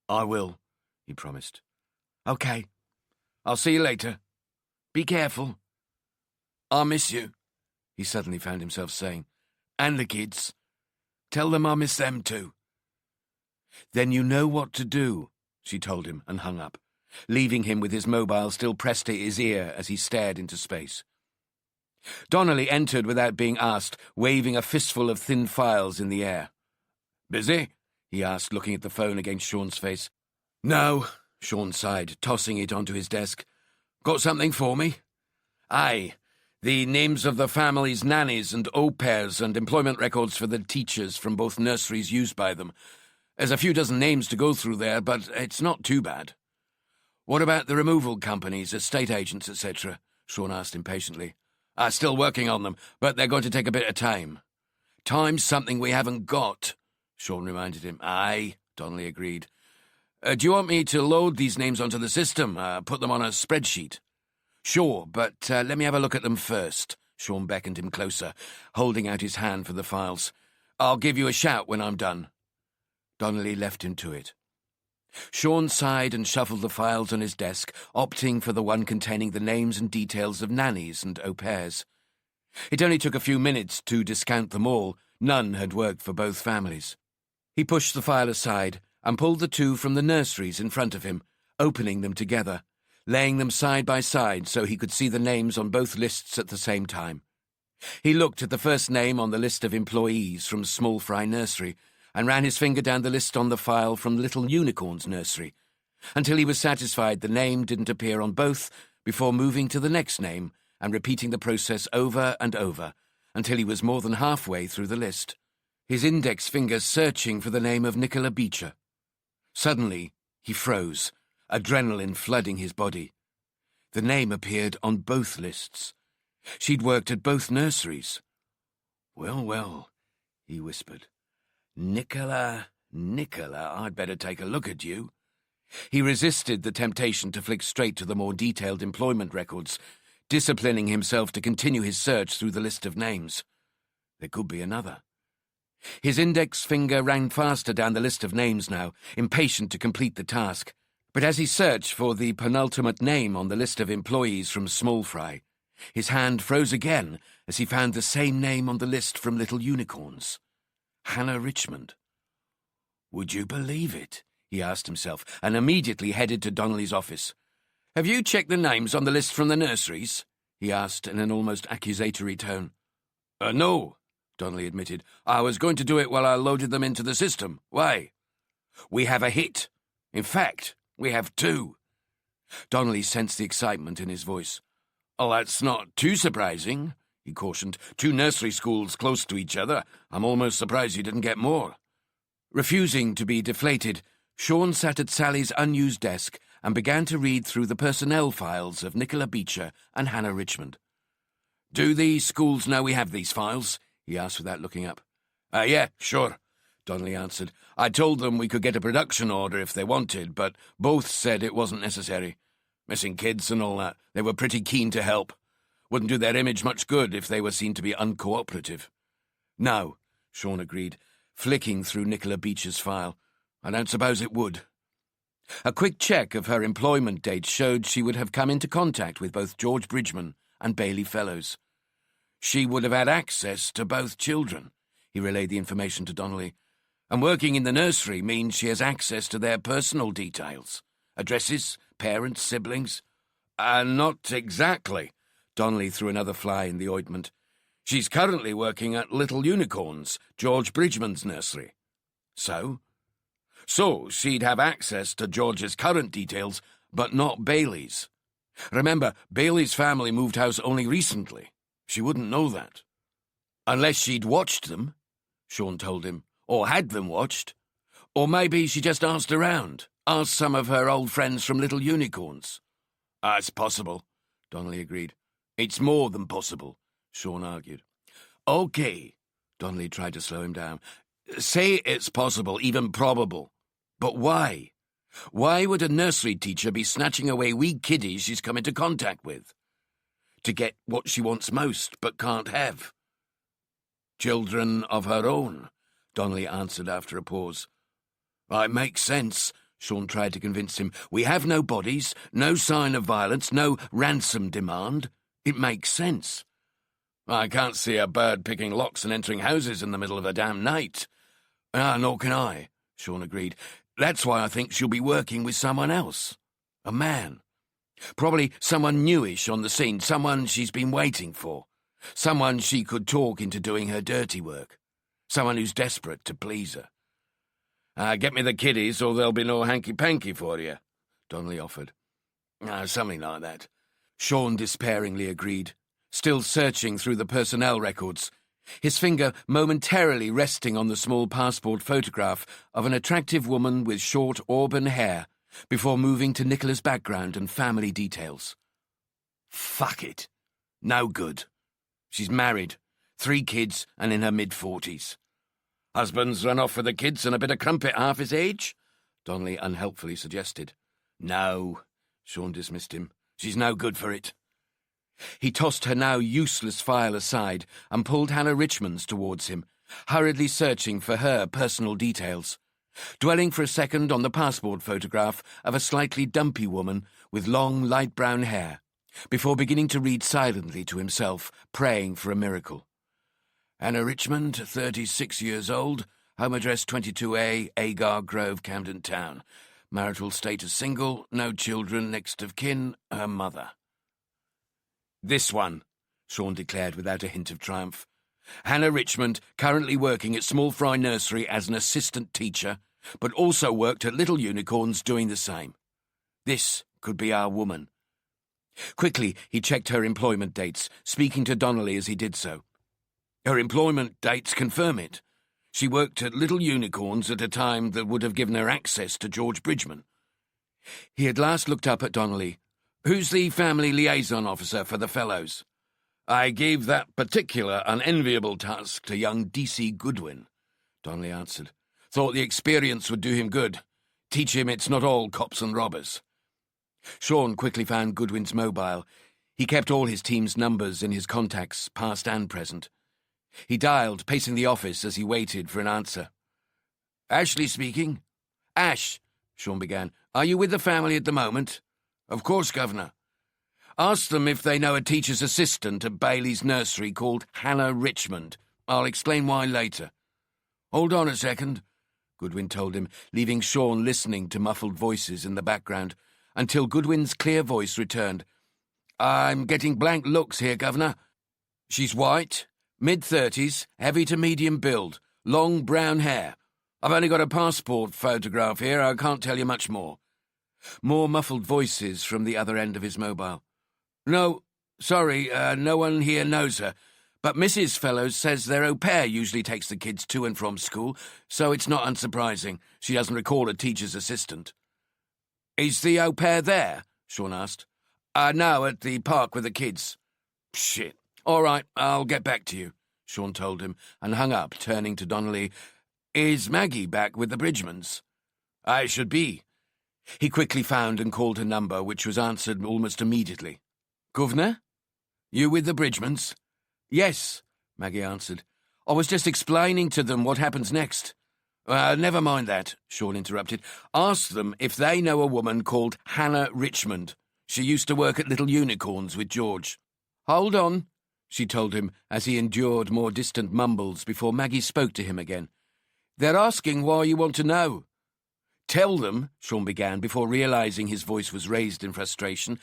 "I will," he promised. "Okay. I'll see you later. Be careful." "I miss you," he suddenly found himself saying. "And the kids. Tell them I miss them too." "Then you know what to do," she told him and hung up, leaving him with his mobile still pressed to his ear as he stared into space. Donnelly entered without being asked, waving a fistful of thin files in the air. "Busy?" he asked, looking at the phone against Sean's face. "No," Sean sighed, tossing it onto his desk. "Got something for me?" "Aye. The names of the family's nannies and au pairs and employment records for the teachers from both nurseries used by them. There's a few dozen names to go through there, but it's not too bad." "What about the removal companies, estate agents, etc.?" Sean asked impatiently. Still working on them, but they're going to take a bit of time." "Time's something we haven't got," Sean reminded him. "Aye," Donnelly agreed. "Do you want me to load these names onto the system, put them on a spreadsheet?" "Sure, but let me have a look at them first." Sean beckoned him closer, holding out his hand for the files. "I'll give you a shout when I'm done." Donnelly left him to it. Sean sighed and shuffled the files on his desk, opting for the one containing the names and details of nannies and au pairs. It only took a few minutes to discount them all. None had worked for both families. He pushed the file aside and pulled the two from the nurseries in front of him, opening them together, laying them side by side so he could see the names on both lists at the same time. He looked at the first name on the list of employees from Small Fry Nursery and ran his finger down the list on the file from Little Unicorn's Nursery, until he was satisfied the name didn't appear on both, before moving to the next name and repeating the process over and over, until he was more than halfway through the list, his index fingers searching for the name of Nicola Beecher. Suddenly, he froze, adrenaline flooding his body. The name appeared on both lists. She'd worked at both nurseries. Well, he whispered. Nicola, I'd better take a look at you." He resisted the temptation to flick straight to the more detailed employment records, disciplining himself to continue his search through the list of names. There could be another. His index finger ran faster down the list of names now, impatient to complete the task. But as he searched for the penultimate name on the list of employees from Small Fry, his hand froze again as he found the same name on the list from Little Unicorns. Hannah Richmond. Would you believe it? He asked himself, and immediately headed to Donnelly's office. Have you checked the names on the list from the nurseries? He asked in an almost accusatory tone. No, Donnelly admitted. I was going to do it while I loaded them into the system. Why? We have a hit. In fact, we have two. Donnelly sensed the excitement in his voice. Oh, that's not too surprising, he cautioned. Two nursery schools close to each other. I'm almost surprised you didn't get more. Refusing to be deflated, Sean sat at Sally's unused desk and began to read through the personnel files of Nicola Beecher and Hannah Richmond. Do these schools know we have these files? He asked without looking up. Yeah, sure, Donnelly answered. I told them we could get a production order if they wanted, but both said it wasn't necessary. Missing kids and all that. They were pretty keen to help. Wouldn't do their image much good if they were seen to be uncooperative. No, Sean agreed, flicking through Nicola Beecher's file. I don't suppose it would. A quick check of her employment dates showed she would have come into contact with both George Bridgeman and Bailey Fellows. She would have had access to both children, he relayed the information to Donnelly. And working in the nursery means she has access to their personal details. Addresses, parents, siblings. Not exactly. Donnelly threw another fly in the ointment. She's currently working at Little Unicorns, George Bridgeman's nursery. So? So she'd have access to George's current details, but not Bailey's. Remember, Bailey's family moved house only recently. She wouldn't know that. Unless she'd watched them, Sean told him, or had them watched. Or maybe she just asked around, asked some of her old friends from Little Unicorns. It's possible, Donnelly agreed. It's more than possible, Sean argued. Okay, Donnelly tried to slow him down. Say it's possible, even probable. But why? Why would a nursery teacher be snatching away wee kiddies she's come into contact with? To get what she wants most, but can't have. Children of her own, Donnelly answered after a pause. It makes sense, Sean tried to convince him. We have no bodies, no sign of violence, no ransom demand. It makes sense. I can't see a bird picking locks and entering houses in the middle of a damn night. Nor can I, Sean agreed. That's why I think she'll be working with someone else. A man. Probably someone newish on the scene, someone she's been waiting for. Someone she could talk into doing her dirty work. Someone who's desperate to please her. Get me the kiddies or there'll be no hanky-panky for you, Donnelly offered. Something like that. Sean despairingly agreed, still searching through the personnel records, his finger momentarily resting on the small passport photograph of an attractive woman with short auburn hair before moving to Nicola's background and family details. Fuck it. No good. She's married, 3 kids, and in her mid-40s. Husband's run off with the kids and a bit of crumpet half his age? Donnelly unhelpfully suggested. No, Sean dismissed him. She's no good for it. He tossed her now useless file aside and pulled Hannah Richmond's towards him, hurriedly searching for her personal details, dwelling for a second on the passport photograph of a slightly dumpy woman with long, light brown hair, before beginning to read silently to himself, praying for a miracle. Hannah Richmond, 36 years old, home address 22A, Agar Grove, Camden Town. Marital status single, no children, next of kin, her mother. This one, Sean declared without a hint of triumph. Hannah Richmond, currently working at Small Fry Nursery as an assistant teacher, but also worked at Little Unicorns doing the same. This could be our woman. Quickly, he checked her employment dates, speaking to Donnelly as he did so. Her employment dates confirm it. She worked at Little Unicorns at a time that would have given her access to George Bridgeman. He had last looked up at Donnelly. Who's the family liaison officer for the Fellows? I gave that particular unenviable task to young D.C. Goodwin, Donnelly answered. Thought the experience would do him good. Teach him it's not all cops and robbers. Sean quickly found Goodwin's mobile. He kept all his team's numbers in his contacts, past and present. He dialed, pacing the office as he waited for an answer. Ashley speaking. Ash, Sean began, are you with the family at the moment? Of course, Governor. Ask them if they know a teacher's assistant at Bailey's nursery called Hannah Richmond. I'll explain why later. Hold on a second, Goodwin told him, leaving Sean listening to muffled voices in the background, until Goodwin's clear voice returned. I'm getting blank looks here, Governor. She's white, mid-30s, heavy to medium build, long brown hair. I've only got a passport photograph here, I can't tell you much more. More muffled voices from the other end of his mobile. No, sorry, no one here knows her, but Mrs. Fellows says their au pair usually takes the kids to and from school, so it's not unsurprising she doesn't recall a teacher's assistant. Is the au pair there? Sean asked. No, at the park with the kids. Shit. All right, I'll get back to you, Sean told him, and hung up, turning to Donnelly. Is Maggie back with the Bridgmans? I should be. He quickly found and called her number, which was answered almost immediately. Governor? You with the Bridgmans? Yes, Maggie answered. I was just explaining to them what happens next. Never mind that, Sean interrupted. Ask them if they know a woman called Hannah Richmond. She used to work at Little Unicorns with George. Hold on, she told him, as he endured more distant mumbles before Maggie spoke to him again. They're asking why you want to know. Tell them, Sean began, before realizing his voice was raised in frustration.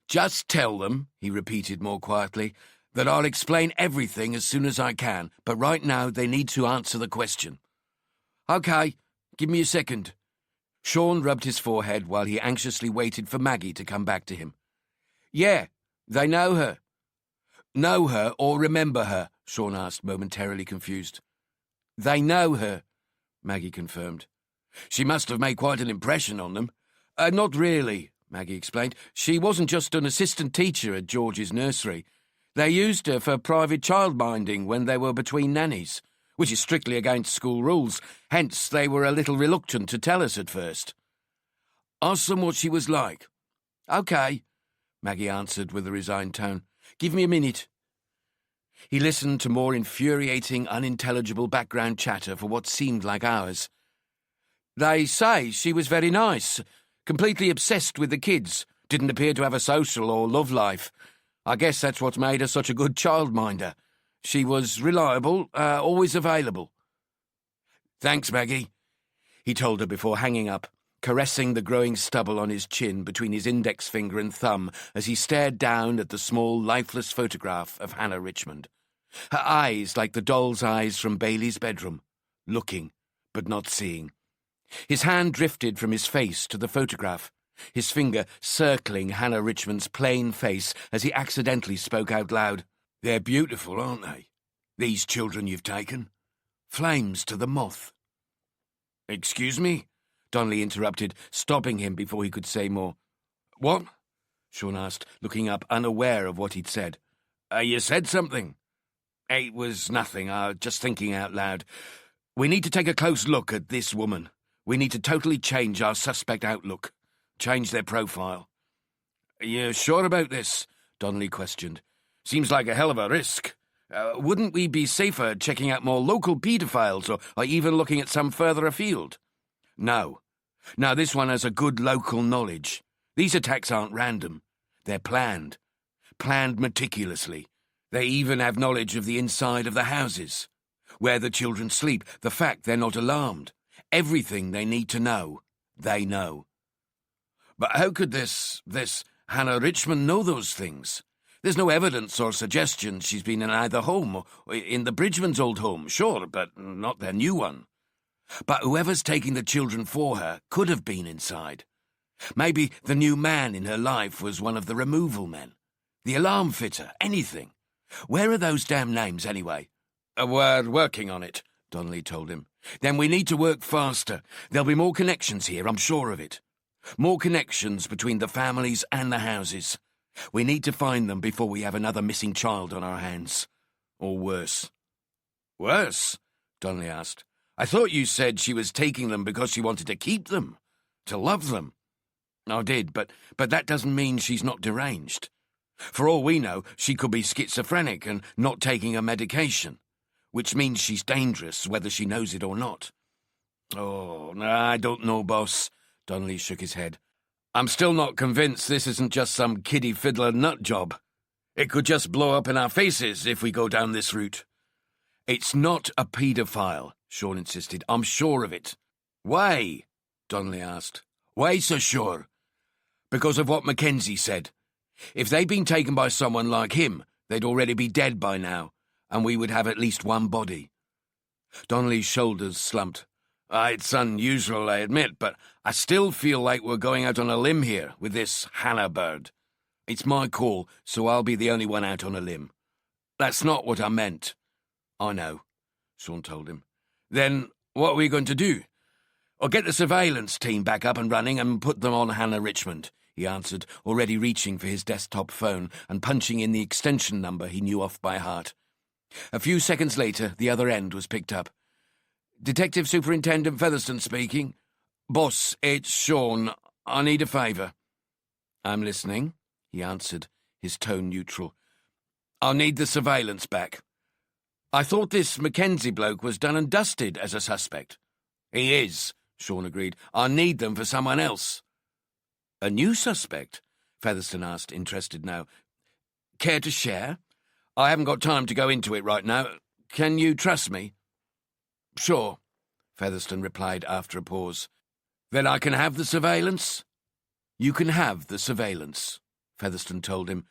Just tell them, he repeated more quietly, that I'll explain everything as soon as I can, but right now they need to answer the question. Okay, give me a second. Sean rubbed his forehead while he anxiously waited for Maggie to come back to him. Yeah, they know her. Know her or remember her? Sean asked, momentarily confused. They know her, Maggie confirmed. She must have made quite an impression on them. Not really, Maggie explained. She wasn't just an assistant teacher at George's nursery. They used her for private childminding when they were between nannies, which is strictly against school rules, hence they were a little reluctant to tell us at first. Ask them what she was like. Okay, Maggie answered with a resigned tone. Give me a minute. He listened to more infuriating, unintelligible background chatter for what seemed like hours. They say she was very nice, completely obsessed with the kids, didn't appear to have a social or love life. I guess that's what's made her such a good childminder. She was reliable, always available. Thanks, Maggie, he told her before hanging up, caressing the growing stubble on his chin between his index finger and thumb as he stared down at the small, lifeless photograph of Hannah Richmond. Her eyes like the doll's eyes from Bailey's bedroom, looking, but not seeing. His hand drifted from his face to the photograph, his finger circling Hannah Richmond's plain face as he accidentally spoke out loud. They're beautiful, aren't they? These children you've taken. Flames to the moth. Excuse me? Donnelly interrupted, stopping him before he could say more. What? Sean asked, looking up, unaware of what he'd said. You said something. It was nothing, just thinking out loud. We need to take a close look at this woman. We need to totally change our suspect outlook. Change their profile. Are you sure about this? Donnelly questioned. Seems like a hell of a risk. Wouldn't we be safer checking out more local paedophiles or even looking at some further afield? No. Now this one has a good local knowledge. These attacks aren't random. They're planned. Planned meticulously. They even have knowledge of the inside of the houses. Where the children sleep, the fact they're not alarmed. Everything they need to know, they know. But how could this Hannah Richmond know those things? There's no evidence or suggestion she's been in either home or in the Bridgman's old home, sure, but not their new one. But whoever's taking the children for her could have been inside. Maybe the new man in her life was one of the removal men. The alarm fitter, anything. Where are those damn names, anyway? We're working on it, Donnelly told him. Then we need to work faster. There'll be more connections here, I'm sure of it. More connections between the families and the houses. We need to find them before we have another missing child on our hands. Or worse. Worse? Donnelly asked. I thought you said she was taking them because she wanted to keep them, to love them. I did, but that doesn't mean she's not deranged. For all we know, she could be schizophrenic and not taking her medication, which means she's dangerous whether she knows it or not. Oh, I don't know, boss. Donnelly shook his head. I'm still not convinced this isn't just some kiddie fiddler nut job. It could just blow up in our faces if we go down this route. It's not a paedophile, Sean insisted. I'm sure of it. Why? Donnelly asked. Why so sure? Because of what Mackenzie said. If they'd been taken by someone like him, they'd already be dead by now, and we would have at least one body. Donnelly's shoulders slumped. It's unusual, I admit, but I still feel like we're going out on a limb here with this Hannah bird. It's my call, so I'll be the only one out on a limb. That's not what I meant. I know, Sean told him. Then what are we going to do? I'll get the surveillance team back up and running and put them on Hannah Richmond, he answered, already reaching for his desktop phone and punching in the extension number he knew off by heart. A few seconds later, the other end was picked up. Detective Superintendent Featherstone speaking. Boss, it's Sean. I need a favour. I'm listening, he answered, his tone neutral. I'll need the surveillance back. I thought this Mackenzie bloke was done and dusted as a suspect. He is, Sean agreed. I need them for someone else. A new suspect? Featherstone asked, interested now. Care to share? I haven't got time to go into it right now. Can you trust me? Sure, Featherstone replied after a pause. Then I can have the surveillance? You can have the surveillance, Featherstone told him,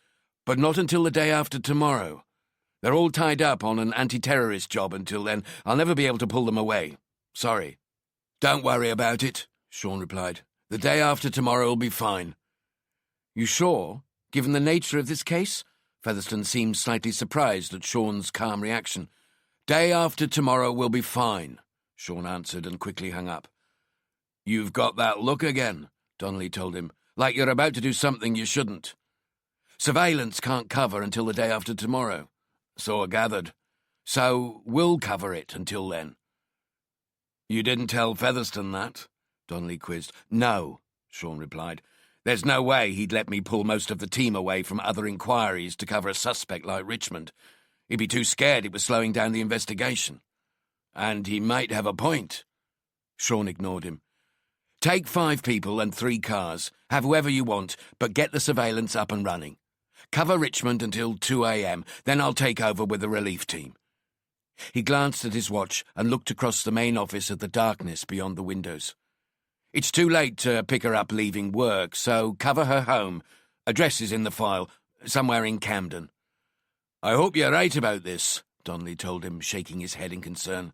but not until the day after tomorrow. They're all tied up on an anti-terrorist job until then. I'll never be able to pull them away. Sorry. Don't worry about it, Sean replied. The day after tomorrow will be fine. You sure, given the nature of this case? Featherstone seemed slightly surprised at Sean's calm reaction. Day after tomorrow will be fine, Sean answered and quickly hung up. You've got that look again, Donnelly told him, like you're about to do something you shouldn't. Surveillance can't cover until the day after tomorrow. So I gathered. So we'll cover it until then. You didn't tell Featherstone that? Donnelly quizzed. No, Sean replied. There's no way he'd let me pull most of the team away from other inquiries to cover a suspect like Richmond. He'd be too scared it was slowing down the investigation. And he might have a point. Sean ignored him. Take 5 people and 3 cars. Have whoever you want, but get the surveillance up and running. Cover Richmond until 2 a.m., then I'll take over with the relief team. He glanced at his watch and looked across the main office at the darkness beyond the windows. It's too late to pick her up leaving work, so cover her home. Address is in the file, somewhere in Camden. I hope you're right about this, Donnelly told him, shaking his head in concern.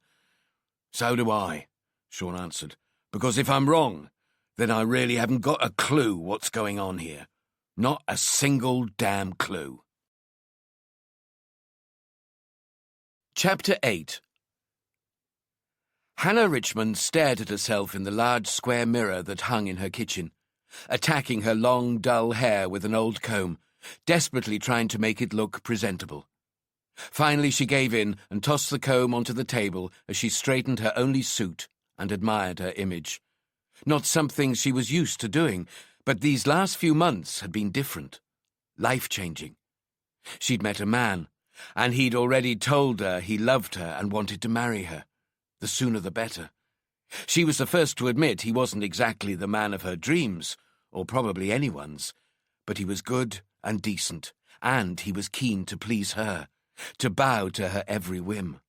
So do I, Sean answered, because if I'm wrong, then I really haven't got a clue what's going on here. Not a single damn clue. Chapter 8. Hannah Richmond stared at herself in the large square mirror that hung in her kitchen, attacking her long, dull hair with an old comb, desperately trying to make it look presentable. Finally she gave in and tossed the comb onto the table as she straightened her only suit and admired her image. Not something she was used to doing, but these last few months had been different, life-changing. She'd met a man, and he'd already told her he loved her and wanted to marry her. The sooner the better. She was the first to admit he wasn't exactly the man of her dreams, or probably anyone's, but he was good and decent, and he was keen to please her, to bow to her every whim.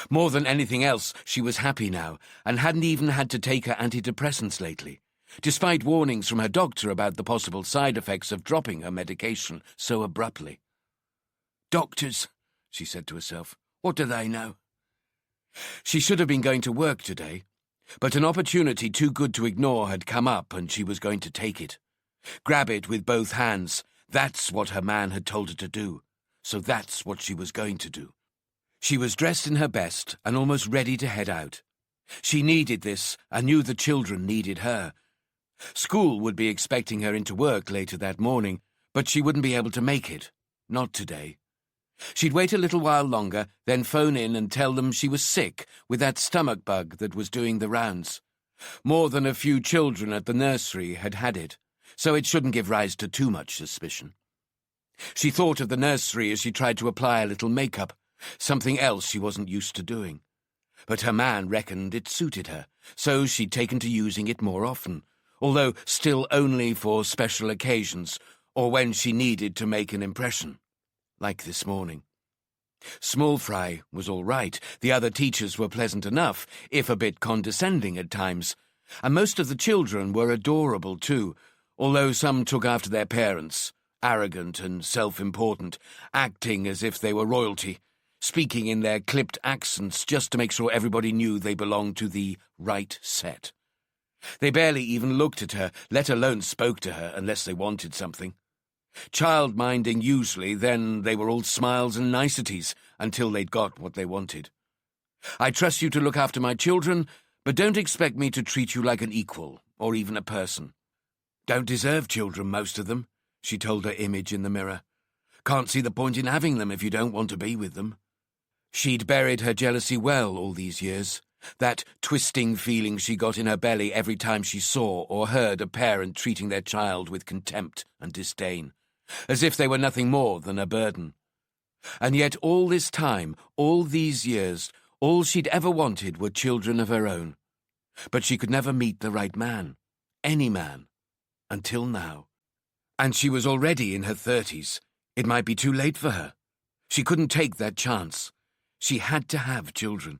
More than anything else, she was happy now, and hadn't even had to take her antidepressants lately, despite warnings from her doctor about the possible side effects of dropping her medication so abruptly. Doctors, she said to herself, what do they know? She should have been going to work today, but an opportunity too good to ignore had come up and she was going to take it. Grab it with both hands. That's what her man had told her to do, so that's what she was going to do. She was dressed in her best and almost ready to head out. She needed this and knew the children needed her. School would be expecting her into work later that morning, but she wouldn't be able to make it. Not today. She'd wait a little while longer, then phone in and tell them she was sick with that stomach bug that was doing the rounds. More than a few children at the nursery had had it, so it shouldn't give rise to too much suspicion. She thought of the nursery as she tried to apply a little makeup, something else she wasn't used to doing. But her man reckoned it suited her, so she'd taken to using it more often, although still only for special occasions or when she needed to make an impression, like this morning. Small fry was all right. The other teachers were pleasant enough, if a bit condescending at times, and most of the children were adorable too, although some took after their parents, arrogant and self-important, acting as if they were royalty, speaking in their clipped accents just to make sure everybody knew they belonged to the right set. They barely even looked at her, let alone spoke to her, unless they wanted something. Child-minding usually, then they were all smiles and niceties until they'd got what they wanted. I trust you to look after my children, but don't expect me to treat you like an equal, or even a person. Don't deserve children, most of them, she told her image in the mirror. Can't see the point in having them if you don't want to be with them. She'd buried her jealousy well all these years, that twisting feeling she got in her belly every time she saw or heard a parent treating their child with contempt and disdain, as if they were nothing more than a burden. And yet all this time, all these years, all she'd ever wanted were children of her own. But she could never meet the right man, any man, until now. And she was already in her 30s. It might be too late for her. She couldn't take that chance. She had to have children.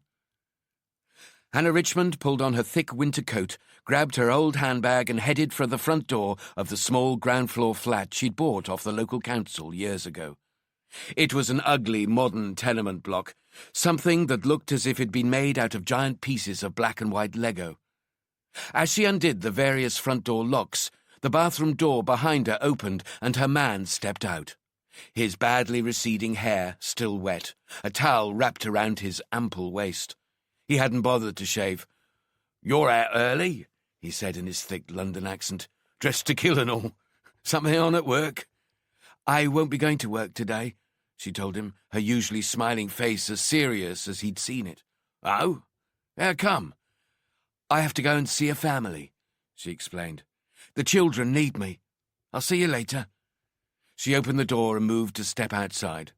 Hannah Richmond pulled on her thick winter coat, grabbed her old handbag and headed for the front door of the small ground-floor flat she'd bought off the local council years ago. It was an ugly, modern tenement block, something that looked as if it'd been made out of giant pieces of black and white Lego. As she undid the various front door locks, the bathroom door behind her opened and her man stepped out. His badly receding hair still wet, a towel wrapped around his ample waist. He hadn't bothered to shave. "You're out early," he said in his thick London accent. "Dressed to kill and all. Something on at work?" "I won't be going to work today," she told him, her usually smiling face as serious as he'd seen it. "Oh? How come?" "I have to go and see a family," she explained. "The children need me. I'll see you later." She opened the door and moved to step outside.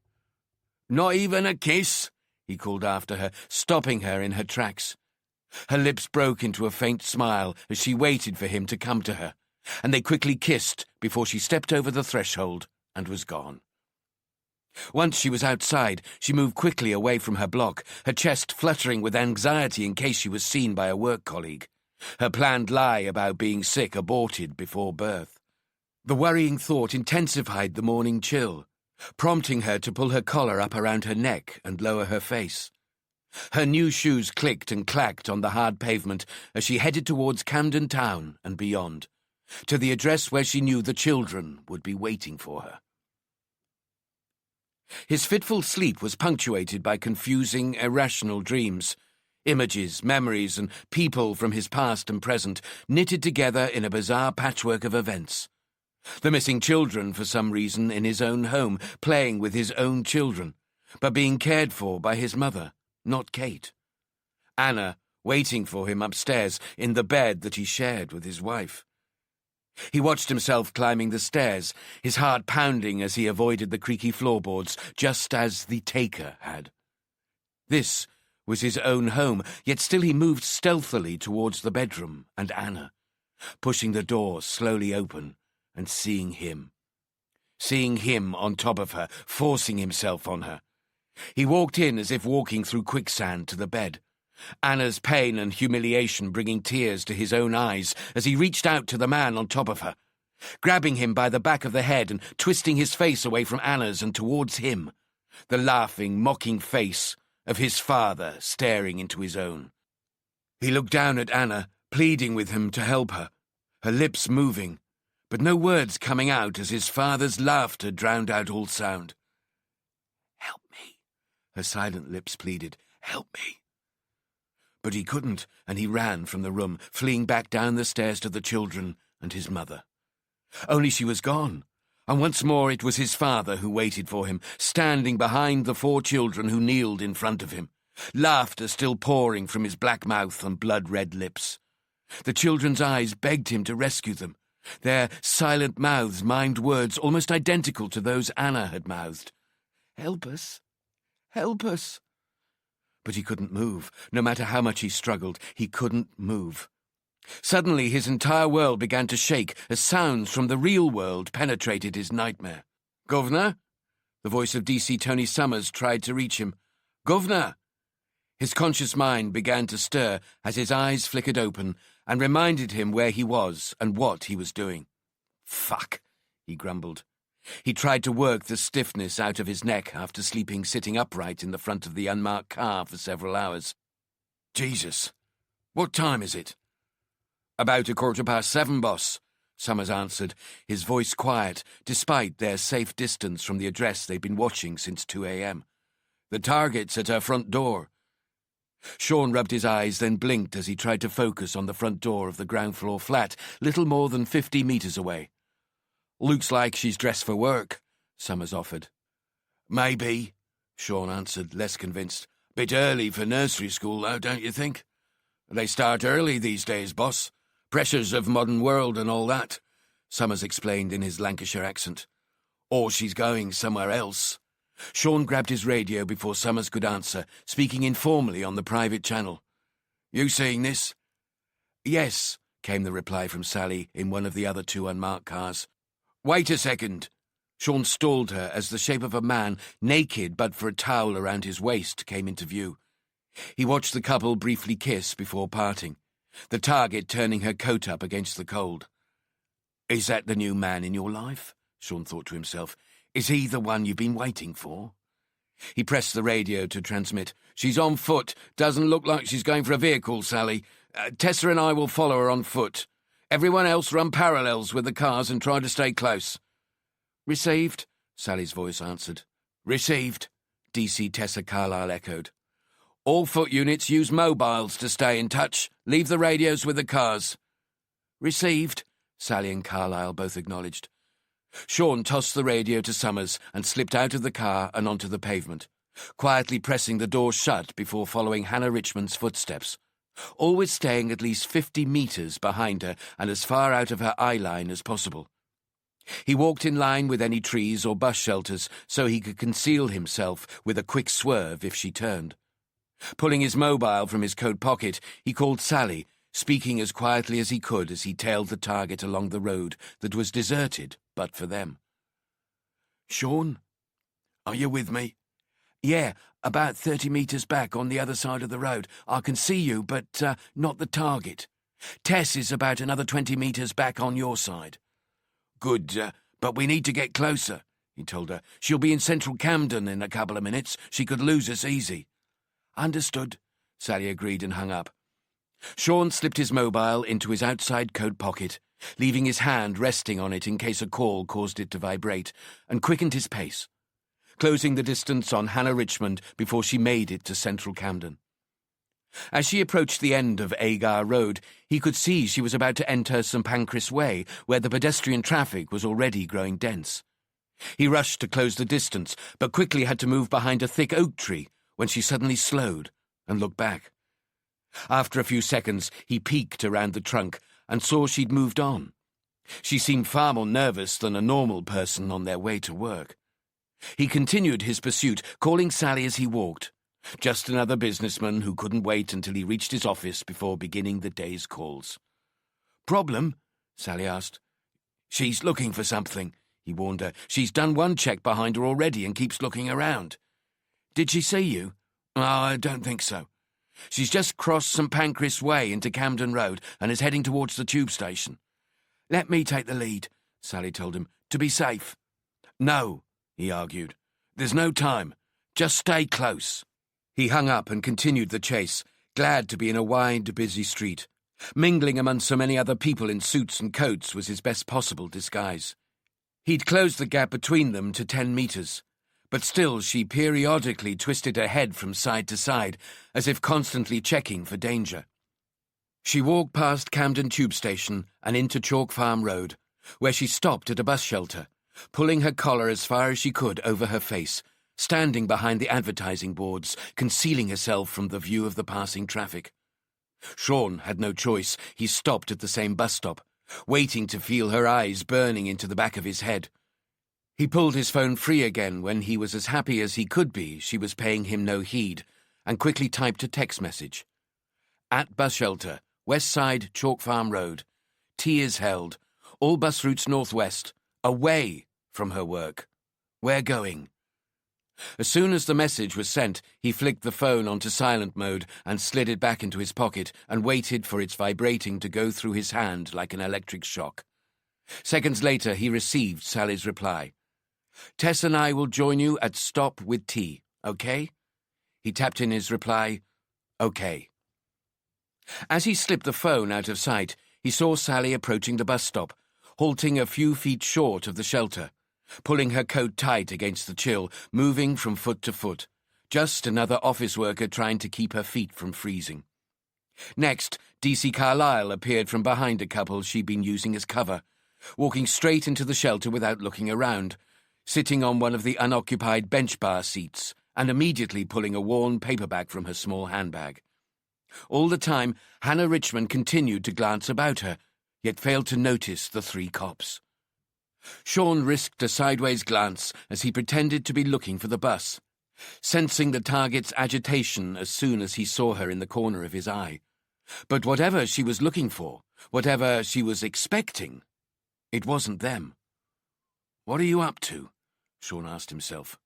"Not even a kiss?" he called after her, stopping her in her tracks. Her lips broke into a faint smile as she waited for him to come to her, and they quickly kissed before she stepped over the threshold and was gone. Once she was outside, she moved quickly away from her block, her chest fluttering with anxiety in case she was seen by a work colleague. Her planned lie about being sick aborted before birth. The worrying thought intensified the morning chill, prompting her to pull her collar up around her neck and lower her face. Her new shoes clicked and clacked on the hard pavement as she headed towards Camden Town and beyond, to the address where she knew the children would be waiting for her. His fitful sleep was punctuated by confusing, irrational dreams, images, memories, and people from his past and present, knitted together in a bizarre patchwork of events. The missing children, for some reason, in his own home, playing with his own children, but being cared for by his mother, not Kate. Anna, waiting for him upstairs in the bed that he shared with his wife. He watched himself climbing the stairs, his heart pounding as he avoided the creaky floorboards, just as the taker had. This was his own home, yet still he moved stealthily towards the bedroom and Anna, pushing the door slowly open and seeing him on top of her, forcing himself on her. He walked in as if walking through quicksand to the bed, Anna's pain and humiliation bringing tears to his own eyes as he reached out to the man on top of her, grabbing him by the back of the head and twisting his face away from Anna's and towards him, the laughing, mocking face of his father staring into his own. He looked down at Anna, pleading with him to help her, her lips moving, but no words coming out as his father's laughter drowned out all sound. "Help me," her silent lips pleaded. "Help me." But he couldn't, and he ran from the room, fleeing back down the stairs to the children and his mother. Only she was gone, and once more it was his father who waited for him, standing behind the 4 children who kneeled in front of him, laughter still pouring from his black mouth and blood-red lips. The children's eyes begged him to rescue them. Their silent mouths mimed words almost identical to those Anna had mouthed. "Help us! Help us!" But he couldn't move. No matter how much he struggled, he couldn't move. Suddenly his entire world began to shake as sounds from the real world penetrated his nightmare. "Governor?" The voice of DC Tony Summers tried to reach him. "Governor!" His conscious mind began to stir as his eyes flickered open and reminded him where he was and what he was doing. "Fuck," he grumbled. He tried to work the stiffness out of his neck after sleeping sitting upright in the front of the unmarked car for several hours. "Jesus, what time is it?" "About 7:15, boss," Summers answered, his voice quiet, despite their safe distance from the address they'd been watching since 2 a.m. "The target's at her front door." Sean rubbed his eyes, then blinked as he tried to focus on the front door of the ground-floor flat, little more than 50 meters away. "Looks like she's dressed for work," Summers offered. "Maybe," Sean answered, less convinced. "Bit early for nursery school, though, don't you think?" "They start early these days, boss. Pressures of modern world and all that," Summers explained in his Lancashire accent. "Or she's going somewhere else." Sean grabbed his radio before Summers could answer, speaking informally on the private channel. "You seeing this?" "Yes," came the reply from Sally in one of the other 2 unmarked cars. "Wait a second." Sean stalled her as the shape of a man, naked but for a towel around his waist, came into view. He watched the couple briefly kiss before parting, the target turning her coat up against the cold. "Is that the new man in your life?" Sean thought to himself. "Is he the one you've been waiting for?" He pressed the radio to transmit. "She's on foot. Doesn't look like she's going for a vehicle, Sally. Tessa and I will follow her on foot. Everyone else run parallels with the cars and try to stay close." "Received," Sally's voice answered. "Received," DC Tessa Carlyle echoed. "All foot units use mobiles to stay in touch. Leave the radios with the cars." "Received," Sally and Carlyle both acknowledged. Sean tossed the radio to Summers and slipped out of the car and onto the pavement, quietly pressing the door shut before following Hannah Richmond's footsteps, always staying at least 50 meters behind her and as far out of her eye line as possible. He walked in line with any trees or bus shelters so he could conceal himself with a quick swerve if she turned. Pulling his mobile from his coat pocket, he called Sally, speaking as quietly as he could as he tailed the target along the road that was deserted but for them. "Sean? Are you with me?" "Yeah, about 30 meters back on the other side of the road. I can see you, but not the target. Tess is about another 20 meters back on your side." "Good, but we need to get closer," he told her. "She'll be in central Camden in a couple of minutes. She could lose us easy." "Understood," Sally agreed and hung up. Sean slipped his mobile into his outside coat pocket, leaving his hand resting on it in case a call caused it to vibrate, and quickened his pace, closing the distance on Hannah Richmond before she made it to central Camden. As she approached the end of Agar Road, he could see she was about to enter St Pancras Way, where the pedestrian traffic was already growing dense. He rushed to close the distance, but quickly had to move behind a thick oak tree when she suddenly slowed and looked back. After a few seconds, he peeked around the trunk and saw she'd moved on. She seemed far more nervous than a normal person on their way to work. He continued his pursuit, calling Sally as he walked. Just another businessman who couldn't wait until he reached his office before beginning the day's calls. "Problem?" Sally asked. "She's looking for something," he warned her. "She's done one check behind her already and keeps looking around." "Did she see you?" "Oh, I don't think so. She's just crossed St Pancras Way into Camden Road and is heading towards the tube station." "Let me take the lead," Sally told him, "to be safe." "No," he argued. "There's no time. Just stay close." He hung up and continued the chase, glad to be in a wide, busy street. Mingling among so many other people in suits and coats was his best possible disguise. He'd closed the gap between them to 10 meters, but still she periodically twisted her head from side to side, as if constantly checking for danger. She walked past Camden Tube Station and into Chalk Farm Road, where she stopped at a bus shelter, pulling her collar as far as she could over her face, standing behind the advertising boards, concealing herself from the view of the passing traffic. Sean had no choice. He stopped at the same bus stop, waiting to feel her eyes burning into the back of his head. He pulled his phone free again when he was as happy as he could be she was paying him no heed, and quickly typed a text message. "At bus shelter, West Side, Chalk Farm Road. T is held. All bus routes northwest. Away from her work. We're going. As soon as the message was sent, he flicked the phone onto silent mode and slid it back into his pocket and waited for its vibrating to go through his hand like an electric shock. Seconds later, he received Sally's reply. Tess and I will join you at Stop with T, okay? He tapped in his reply, okay. As he slipped the phone out of sight, he saw Sally approaching the bus stop, halting a few feet short of the shelter, pulling her coat tight against the chill, moving from foot to foot. Just another office worker trying to keep her feet from freezing. Next, D.C. Carlyle appeared from behind a couple she'd been using as cover, walking straight into the shelter without looking around, sitting on one of the unoccupied bench bar seats and immediately pulling a worn paperback from her small handbag. All the time, Hannah Richmond continued to glance about her, yet failed to notice the three cops. Sean risked a sideways glance as he pretended to be looking for the bus, sensing the target's agitation as soon as he saw her in the corner of his eye. But whatever she was looking for, whatever she was expecting, it wasn't them. "What are you up to?" Sean asked himself.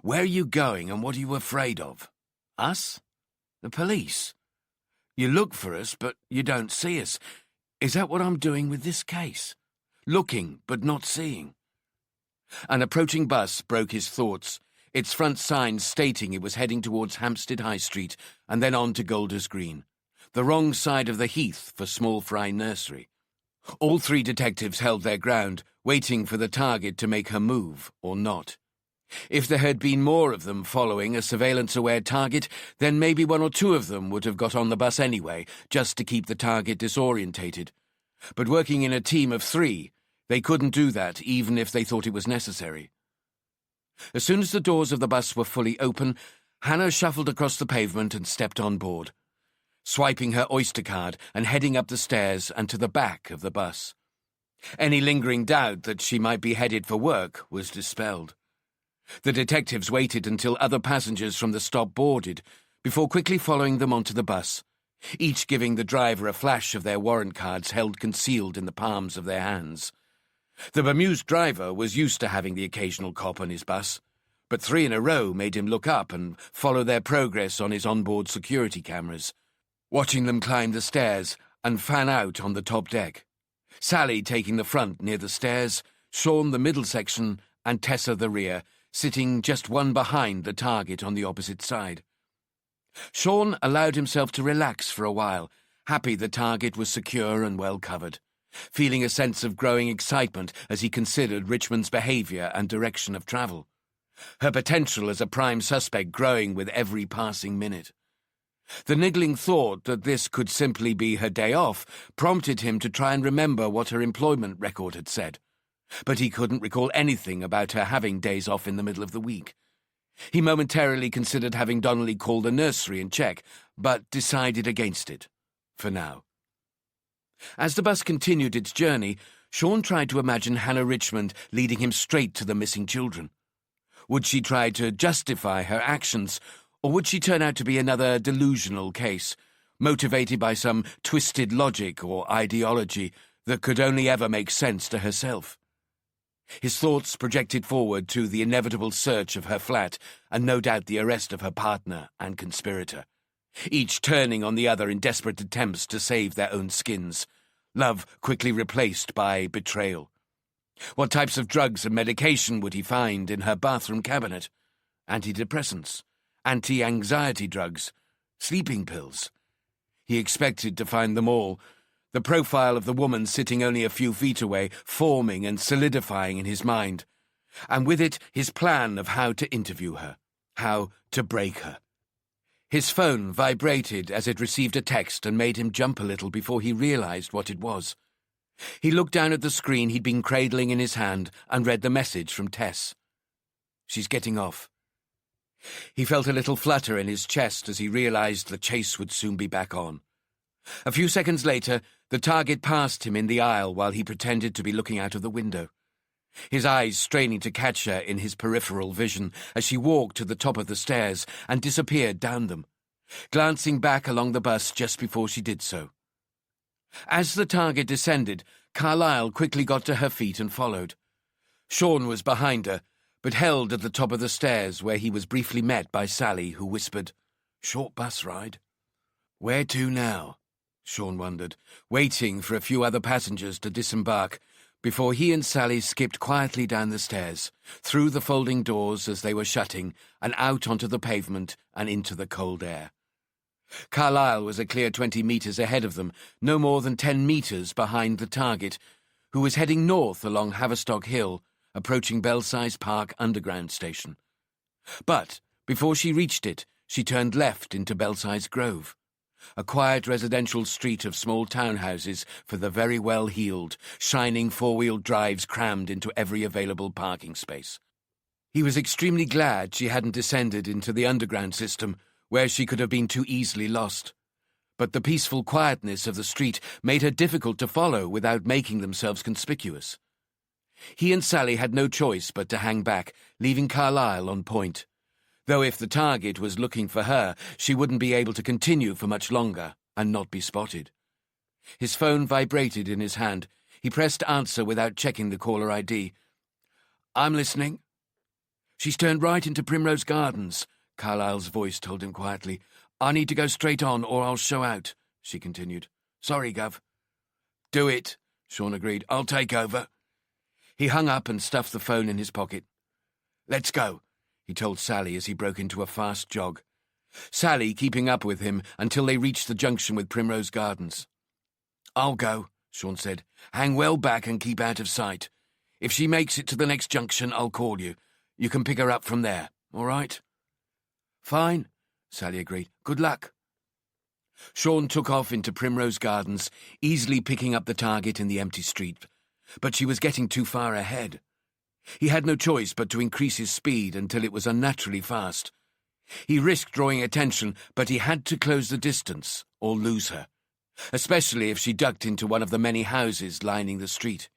"Where are you going and what are you afraid of? Us? The police? You look for us, but you don't see us. Is that what I'm doing with this case? Looking, but not seeing?" An approaching bus broke his thoughts, its front sign stating it was heading towards Hampstead High Street and then on to Golders Green, the wrong side of the heath for Small Fry Nursery. All three detectives held their ground, waiting for the target to make her move or not. If there had been more of them following a surveillance-aware target, then maybe one or two of them would have got on the bus anyway, just to keep the target disorientated. But working in a team of three, they couldn't do that even if they thought it was necessary. As soon as the doors of the bus were fully open, Hannah shuffled across the pavement and stepped on board, swiping her Oyster card and heading up the stairs and to the back of the bus. Any lingering doubt that she might be headed for work was dispelled. The detectives waited until other passengers from the stop boarded, before quickly following them onto the bus, each giving the driver a flash of their warrant cards held concealed in the palms of their hands. The bemused driver was used to having the occasional cop on his bus, but 3 in a row made him look up and follow their progress on his onboard security cameras, watching them climb the stairs and fan out on the top deck. Sally taking the front near the stairs, Sean the middle section, and Tessa the rear, sitting just one behind the target on the opposite side. Sean allowed himself to relax for a while, happy the target was secure and well covered, feeling a sense of growing excitement as he considered Richmond's behaviour and direction of travel, her potential as a prime suspect growing with every passing minute. The niggling thought that this could simply be her day off prompted him to try and remember what her employment record had said, but he couldn't recall anything about her having days off in the middle of the week. He momentarily considered having Donnelly call the nursery and check, but decided against it, for now. As the bus continued its journey, Sean tried to imagine Hannah Richmond leading him straight to the missing children. Would she try to justify her actions, or would she turn out to be another delusional case, motivated by some twisted logic or ideology that could only ever make sense to herself? His thoughts projected forward to the inevitable search of her flat and no doubt the arrest of her partner and conspirator, each turning on the other in desperate attempts to save their own skins, love quickly replaced by betrayal. What types of drugs and medication would he find in her bathroom cabinet? Antidepressants, anti-anxiety drugs, sleeping pills. He expected to find them all, the profile of the woman sitting only a few feet away forming and solidifying in his mind, and with it his plan of how to interview her, how to break her. His phone vibrated as it received a text and made him jump a little before he realized what it was. He looked down at the screen he'd been cradling in his hand and read the message from Tess. "She's getting off." He felt a little flutter in his chest as he realized the chase would soon be back on. A few seconds later, the target passed him in the aisle while he pretended to be looking out of the window, his eyes straining to catch her in his peripheral vision as she walked to the top of the stairs and disappeared down them, glancing back along the bus just before she did so. As the target descended, Carlyle quickly got to her feet and followed. Sean was behind her, but held at the top of the stairs where he was briefly met by Sally, who whispered, "Short bus ride." "Where to now?" Sean wondered, waiting for a few other passengers to disembark before he and Sally skipped quietly down the stairs, through the folding doors as they were shutting, and out onto the pavement and into the cold air. Carlyle was a clear 20 metres ahead of them, no more than 10 metres behind the target, who was heading north along Haverstock Hill, approaching Belsize Park Underground Station. But before she reached it, she turned left into Belsize Grove, a quiet residential street of small townhouses for the very well-heeled, shining four-wheel drives crammed into every available parking space. He was extremely glad she hadn't descended into the underground system, where she could have been too easily lost. But the peaceful quietness of the street made her difficult to follow without making themselves conspicuous. He and Sally had no choice but to hang back, leaving Carlyle on point. Though if the target was looking for her, she wouldn't be able to continue for much longer and not be spotted. His phone vibrated in his hand. He pressed answer without checking the caller ID. "I'm listening." "She's turned right into Primrose Gardens," Carlyle's voice told him quietly. "I need to go straight on or I'll show out," she continued. "Sorry, Gov." "Do it," Sean agreed. "I'll take over." He hung up and stuffed the phone in his pocket. "Let's go," he told Sally as he broke into a fast jog. Sally keeping up with him until they reached the junction with Primrose Gardens. "I'll go," Sean said. "Hang well back and keep out of sight. If she makes it to the next junction, I'll call you. You can pick her up from there, all right?" "Fine," Sally agreed. "Good luck." Sean took off into Primrose Gardens, easily picking up the target in the empty street, but she was getting too far ahead. He had no choice but to increase his speed until it was unnaturally fast. He risked drawing attention, but he had to close the distance or lose her, especially if she ducked into one of the many houses lining the street.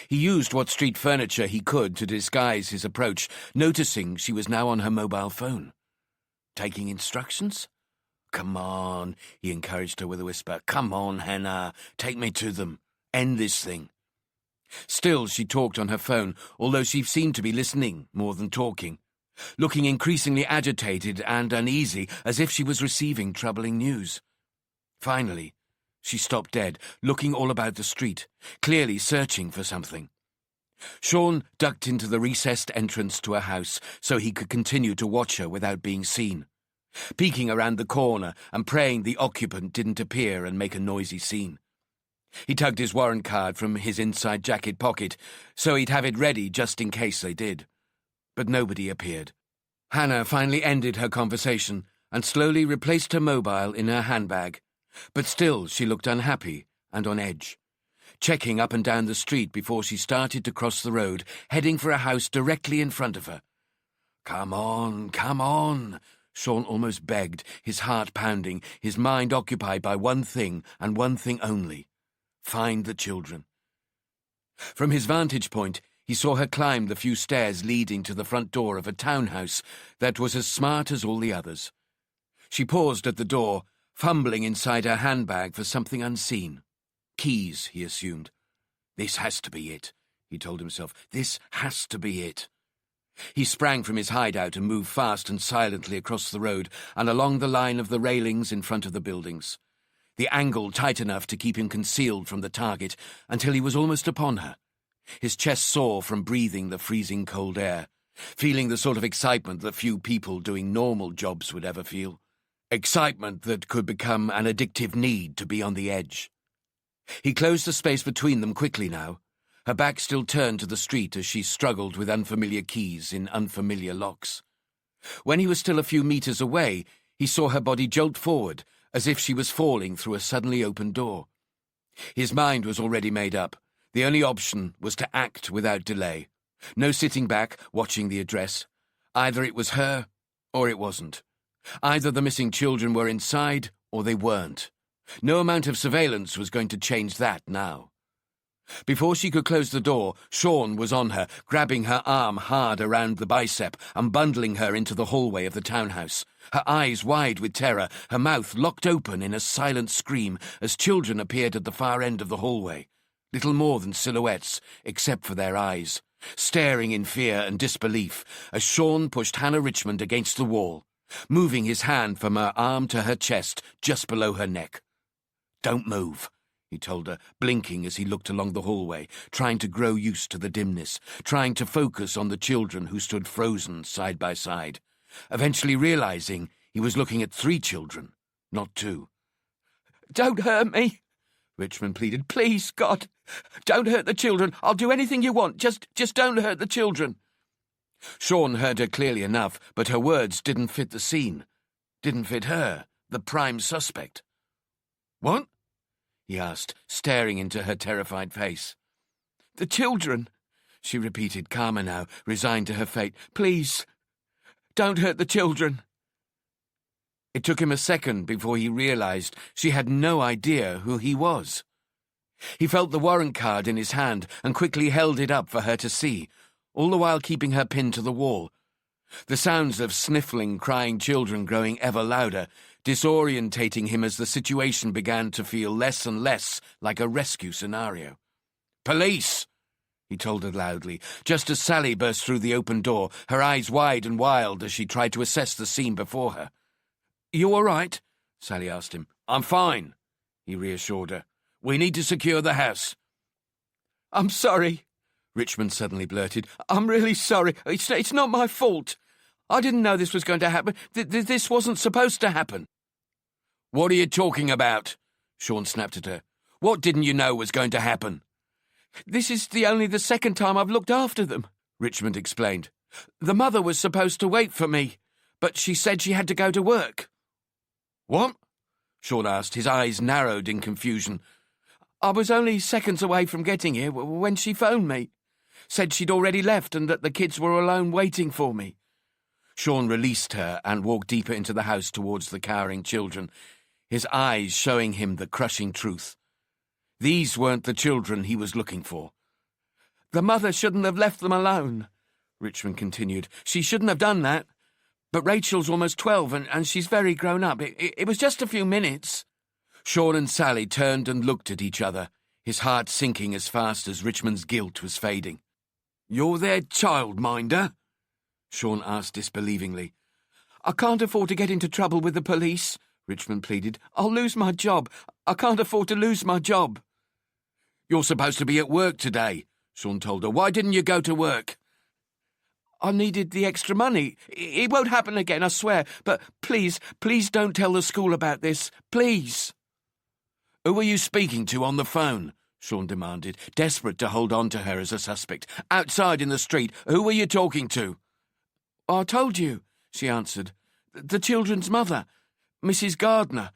He used what street furniture he could to disguise his approach, noticing she was now on her mobile phone. "Taking instructions?" "Come on," he encouraged her with a whisper. "Come on, Hannah. Take me to them. End this thing." Still, she talked on her phone, although she seemed to be listening more than talking, looking increasingly agitated and uneasy, as if she was receiving troubling news. Finally, she stopped dead, looking all about the street, clearly searching for something. Sean ducked into the recessed entrance to a house so he could continue to watch her without being seen, peeking around the corner and praying the occupant didn't appear and make a noisy scene. He tugged his warrant card from his inside jacket pocket so he'd have it ready just in case they did. But nobody appeared. Hannah finally ended her conversation and slowly replaced her mobile in her handbag, but still she looked unhappy and on edge, checking up and down the street before she started to cross the road, heading for a house directly in front of her. Come on," Sean almost begged, his heart pounding, his mind occupied by one thing and one thing only: find the children. From his vantage point, he saw her climb the few stairs leading to the front door of a townhouse that was as smart as all the others. She paused at the door, fumbling inside her handbag for something unseen. Keys, he assumed. "This has to be it," he told himself. "This has to be it." He sprang from his hideout and moved fast and silently across the road and along the line of the railings in front of the buildings, the angle tight enough to keep him concealed from the target until he was almost upon her, his chest sore from breathing the freezing cold air, feeling the sort of excitement that few people doing normal jobs would ever feel. Excitement that could become an addictive need to be on the edge. He closed the space between them quickly now, her back still turned to the street as she struggled with unfamiliar keys in unfamiliar locks. When he was still a few meters away, he saw her body jolt forward, as if she was falling through a suddenly opened door. His mind was already made up. The only option was to act without delay. No sitting back, watching the address. Either it was her, or it wasn't. Either the missing children were inside, or they weren't. No amount of surveillance was going to change that now. Before she could close the door, Sean was on her, grabbing her arm hard around the bicep and bundling her into the hallway of the townhouse. Her eyes wide with terror, her mouth locked open in a silent scream as children appeared at the far end of the hallway, little more than silhouettes, except for their eyes, staring in fear and disbelief as Sean pushed Hannah Richmond against the wall, moving his hand from her arm to her chest, just below her neck. "Don't move," he told her, blinking as he looked along the hallway, trying to grow used to the dimness, trying to focus on the children who stood frozen side by side, eventually realizing he was looking at 3 children, not 2. "Don't hurt me," Richmond pleaded. "Please, God, don't hurt the children. I'll do anything you want. Just don't hurt the children." Sean heard her clearly enough, but her words didn't fit the scene, didn't fit her, the prime suspect. "What?" he asked, staring into her terrified face. "The children," she repeated, calmer now, resigned to her fate. "Please, don't hurt the children." It took him a second before he realized she had no idea who he was. He felt the warrant card in his hand and quickly held it up for her to see, all the while keeping her pinned to the wall. The sounds of sniffling, crying children growing ever louder, disorientating him as the situation began to feel less and less like a rescue scenario. "Police!" he told her loudly, just as Sally burst through the open door, her eyes wide and wild as she tried to assess the scene before her. "You all right?" Sally asked him. "I'm fine," he reassured her. "We need to secure the house." "I'm sorry," Richmond suddenly blurted. "I'm really sorry. It's not my fault. I didn't know this was going to happen. This wasn't supposed to happen." "What are you talking about?" Sean snapped at her. "What didn't you know was going to happen?" "This is only the second time I've looked after them," Richmond explained. "The mother was supposed to wait for me, but she said she had to go to work." "What?" Sean asked, his eyes narrowed in confusion. "I was only seconds away from getting here when she phoned me. Said she'd already left and that the kids were alone waiting for me." Sean released her and walked deeper into the house towards the cowering children, his eyes showing him the crushing truth. These weren't the children he was looking for. "The mother shouldn't have left them alone," Richmond continued. "She shouldn't have done that. But Rachel's almost 12 and she's very grown up. It was just a few minutes." Sean and Sally turned and looked at each other, his heart sinking as fast as Richmond's guilt was fading. "You're their childminder?" Sean asked disbelievingly. "I can't afford to get into trouble with the police," Richmond pleaded. "I'll lose my job. I can't afford to lose my job." "You're supposed to be at work today," Sean told her. "Why didn't you go to work?" "I needed the extra money. It won't happen again, I swear. But please don't tell the school about this. Please." "Who were you speaking to on the phone?" Sean demanded, desperate to hold on to her as a suspect. "Outside in the street, who were you talking to?" "I told you," she answered. "The children's mother, Mrs. Gardner.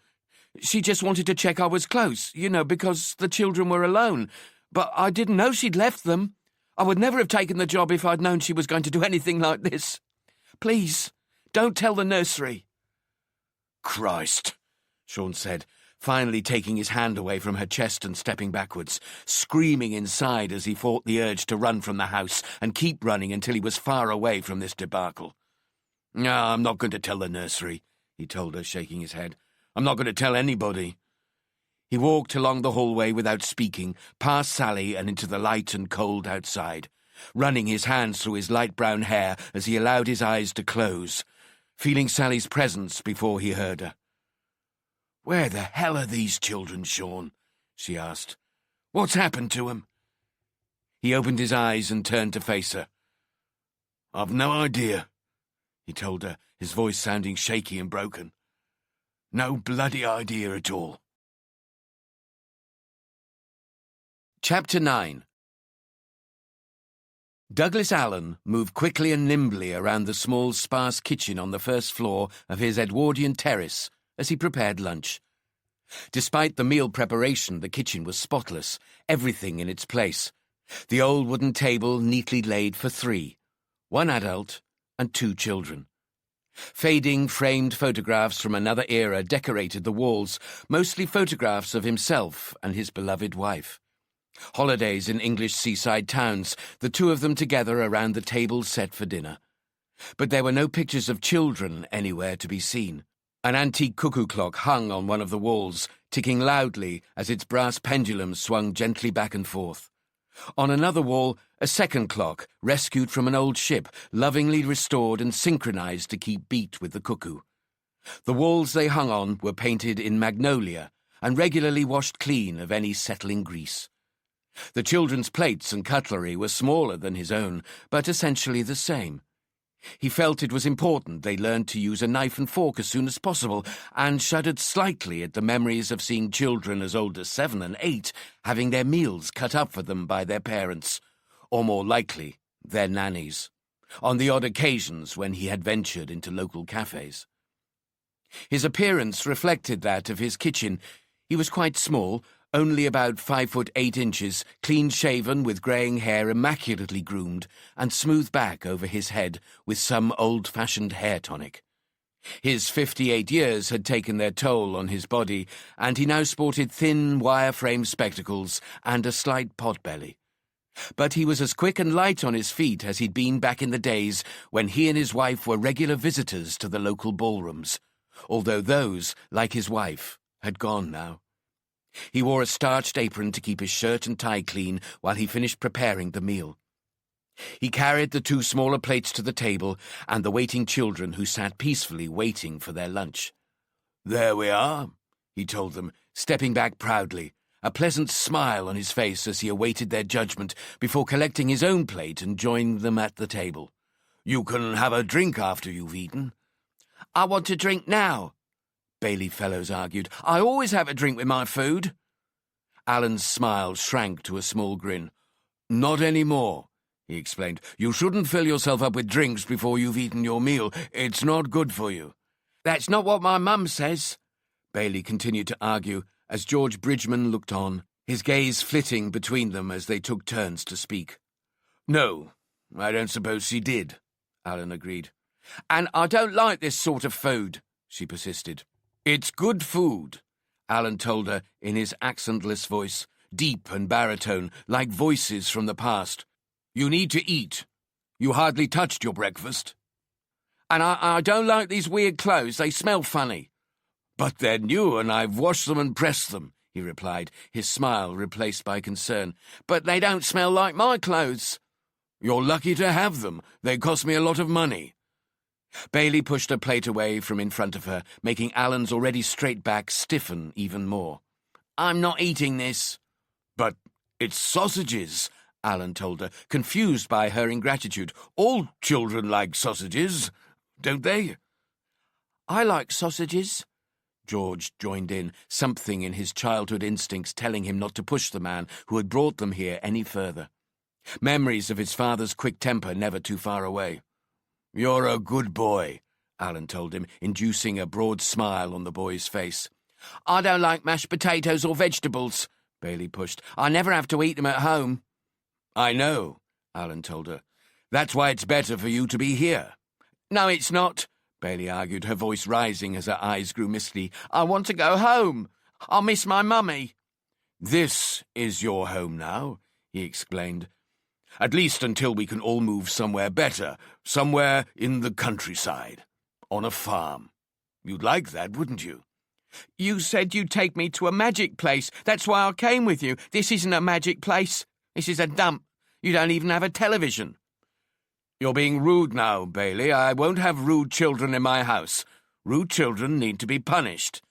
She just wanted to check I was close, because the children were alone. But I didn't know she'd left them. I would never have taken the job if I'd known she was going to do anything like this. Please, don't tell the nursery." "Christ," Sean said, finally taking his hand away from her chest and stepping backwards, screaming inside as he fought the urge to run from the house and keep running until he was far away from this debacle. "No, I'm not going to tell the nursery," he told her, shaking his head. "I'm not going to tell anybody." He walked along the hallway without speaking, past Sally and into the light and cold outside, running his hands through his light brown hair as he allowed his eyes to close, feeling Sally's presence before he heard her. "Where the hell are these children, Sean?" she asked. "What's happened to them?" He opened his eyes and turned to face her. "I've no idea," he told her, his voice sounding shaky and broken. "No bloody idea at all." Chapter 9. Douglas Allen moved quickly and nimbly around the small, sparse kitchen on the first floor of his Edwardian terrace as he prepared lunch. Despite the meal preparation, the kitchen was spotless, everything in its place. The old wooden table neatly laid for 3, 1 adult and 2 children. Fading, framed photographs from another era decorated the walls, mostly photographs of himself and his beloved wife. Holidays in English seaside towns, the two of them together around the table set for dinner. But there were no pictures of children anywhere to be seen. An antique cuckoo clock hung on one of the walls, ticking loudly as its brass pendulum swung gently back and forth. On another wall, a second clock, rescued from an old ship, lovingly restored and synchronized to keep beat with the cuckoo. The walls they hung on were painted in magnolia and regularly washed clean of any settling grease. The children's plates and cutlery were smaller than his own, but essentially the same. He felt it was important they learned to use a knife and fork as soon as possible, and shuddered slightly at the memories of seeing children as old as 7 and 8 having their meals cut up for them by their parents, or more likely, their nannies, on the odd occasions when he had ventured into local cafes. His appearance reflected that of his kitchen. He was quite small, only about 5'8", clean-shaven with greying hair immaculately groomed, and smoothed back over his head with some old-fashioned hair tonic. His 58 years had taken their toll on his body, and he now sported thin, wire-frame spectacles and a slight pot-belly. But he was as quick and light on his feet as he'd been back in the days when he and his wife were regular visitors to the local ballrooms, although those, like his wife, had gone now. He wore a starched apron to keep his shirt and tie clean while he finished preparing the meal. He carried the 2 smaller plates to the table and the waiting children who sat peacefully waiting for their lunch. "There we are," he told them, stepping back proudly, a pleasant smile on his face as he awaited their judgment before collecting his own plate and joining them at the table. "You can have a drink after you've eaten." "I want to drink now," Bailey Fellows argued. "I always have a drink with my food." Alan's smile shrank to a small grin. "Not anymore," he explained. "You shouldn't fill yourself up with drinks before you've eaten your meal. It's not good for you." "That's not what my mum says," Bailey continued to argue as George Bridgeman looked on, his gaze flitting between them as they took turns to speak. "No, I don't suppose she did," Alan agreed. "And I don't like this sort of food," she persisted. "It's good food," Alan told her in his accentless voice, deep and baritone, like voices from the past. "You need to eat. You hardly touched your breakfast." "And I don't like these weird clothes. They smell funny." "But they're new, and I've washed them and pressed them," he replied, his smile replaced by concern. "But they don't smell like my clothes." "You're lucky to have them. They cost me a lot of money." Bailey pushed a plate away from in front of her, making Alan's already straight back stiffen even more. "I'm not eating this." "But it's sausages," Alan told her, confused by her ingratitude. "All children like sausages, don't they?" "I like sausages," George joined in, something in his childhood instincts telling him not to push the man who had brought them here any further. Memories of his father's quick temper never too far away. "You're a good boy," Alan told him, inducing a broad smile on the boy's face. "I don't like mashed potatoes or vegetables," Bailey pushed. "I never have to eat them at home." "I know," Alan told her. "That's why it's better for you to be here." "No, it's not," Bailey argued, her voice rising as her eyes grew misty. "I want to go home. I'll miss my mummy." "This is your home now," he explained. "At least until we can all move somewhere better, somewhere in the countryside, on a farm. You'd like that, wouldn't you?" "You said you'd take me to a magic place. That's why I came with you. This isn't a magic place. This is a dump. You don't even have a television." "You're being rude now, Bailey. I won't have rude children in my house. Rude children need to be punished."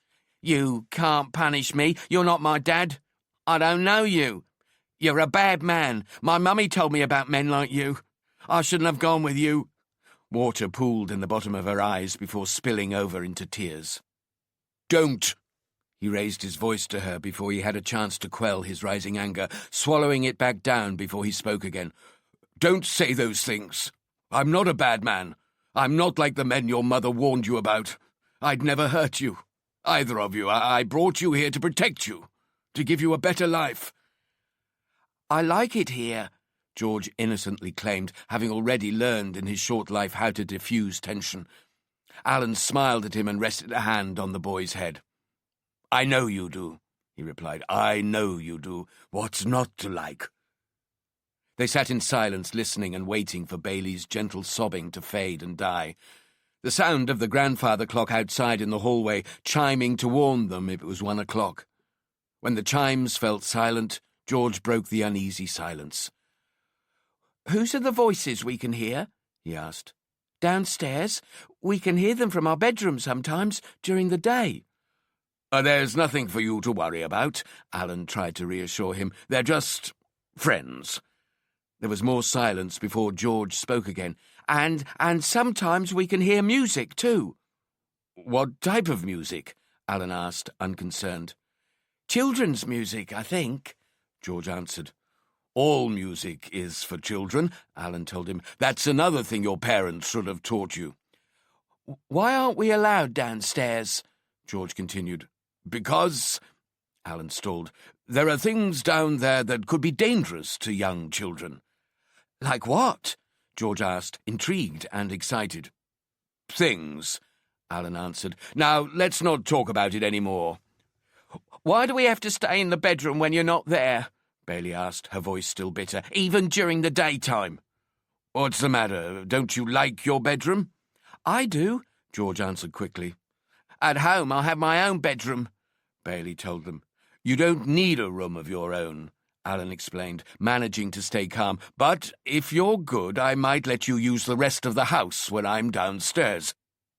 "You can't punish me. You're not my dad. I don't know you. You're a bad man. My mummy told me about men like you. I shouldn't have gone with you." Water pooled in the bottom of her eyes before spilling over into tears. "Don't!" He raised his voice to her before he had a chance to quell his rising anger, swallowing it back down before he spoke again. "Don't say those things. I'm not a bad man. I'm not like the men your mother warned you about. I'd never hurt you. Either of you. I brought you here to protect you, to give you a better life." "I like it here," George innocently claimed, having already learned in his short life how to diffuse tension. Alan smiled at him and rested a hand on the boy's head. "I know you do," he replied. "I know you do. What's not to like?" They sat in silence, listening and waiting for Bailey's gentle sobbing to fade and die. The sound of the grandfather clock outside in the hallway chiming to warn them it was 1 o'clock. When the chimes fell silent, George broke the uneasy silence. "Whose are the voices we can hear?" he asked. "Downstairs? We can hear them from our bedroom sometimes during the day." There's nothing for you to worry about," Alan tried to reassure him. "They're just friends." There was more silence before George spoke again. And sometimes we can hear music, too." "What type of music?" Alan asked, unconcerned. "Children's music, I think," George answered. "All music is for children," Alan told him. "That's another thing your parents should have taught you." "Why aren't we allowed downstairs?" George continued. "Because," Alan stalled, "there are things down there that could be dangerous to young children." "Like what?" George asked, intrigued and excited. "Things," Alan answered. "Now, let's not talk about it any more." "Why do we have to stay in the bedroom when you're not there?" Bailey asked, her voice still bitter, "even during the daytime." "What's the matter? Don't you like your bedroom?" "I do," George answered quickly. "At home I'll have my own bedroom," Bailey told them. "You don't need a room of your own," Alan explained, managing to stay calm. "But if you're good, I might let you use the rest of the house when I'm downstairs.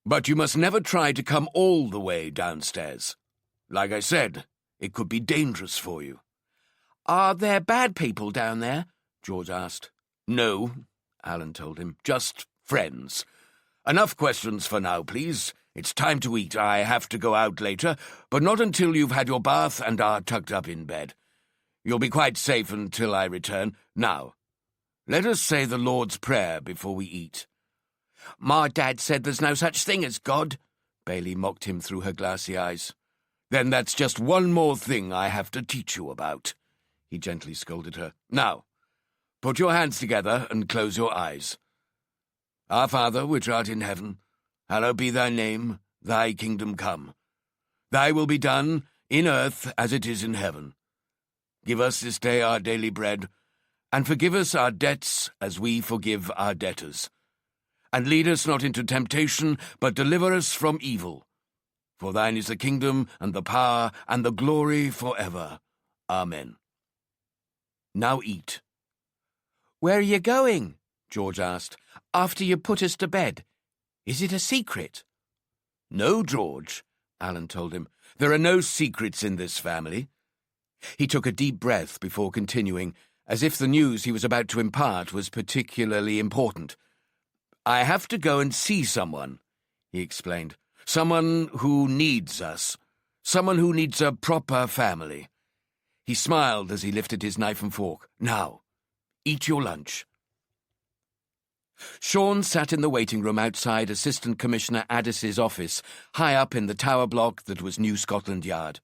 But you must never try to come all the way downstairs. Like I said, it could be dangerous for you." "Are there bad people down there?" George asked. "No," Alan told him. "Just friends. Enough questions for now, please. It's time to eat. I have to go out later, but not until you've had your bath and are tucked up in bed. You'll be quite safe until I return. Now, let us say the Lord's Prayer before we eat." "My dad said there's no such thing as God," Bailey mocked him through her glassy eyes. "Then that's just one more thing I have to teach you about," he gently scolded her. "Now, put your hands together and close your eyes. Our Father, which art in heaven, hallowed be thy name, thy kingdom come. Thy will be done, in earth as it is in heaven. Give us this day our daily bread, and forgive us our debts as we forgive our debtors. And lead us not into temptation, but deliver us from evil. For thine is the kingdom, and the power, and the glory forever. Amen. Now eat." "Where are you going?" George asked. "After you put us to bed. Is it a secret?" "No, George," Alan told him. "There are no secrets in this family." He took a deep breath before continuing, as if the news he was about to impart was particularly important. "I have to go and see someone," he explained. "Someone who needs us. Someone who needs a proper family." He smiled as he lifted his knife and fork. "Now, eat your lunch." Sean sat in the waiting room outside Assistant Commissioner Addis's office, high up in the tower block that was New Scotland Yard.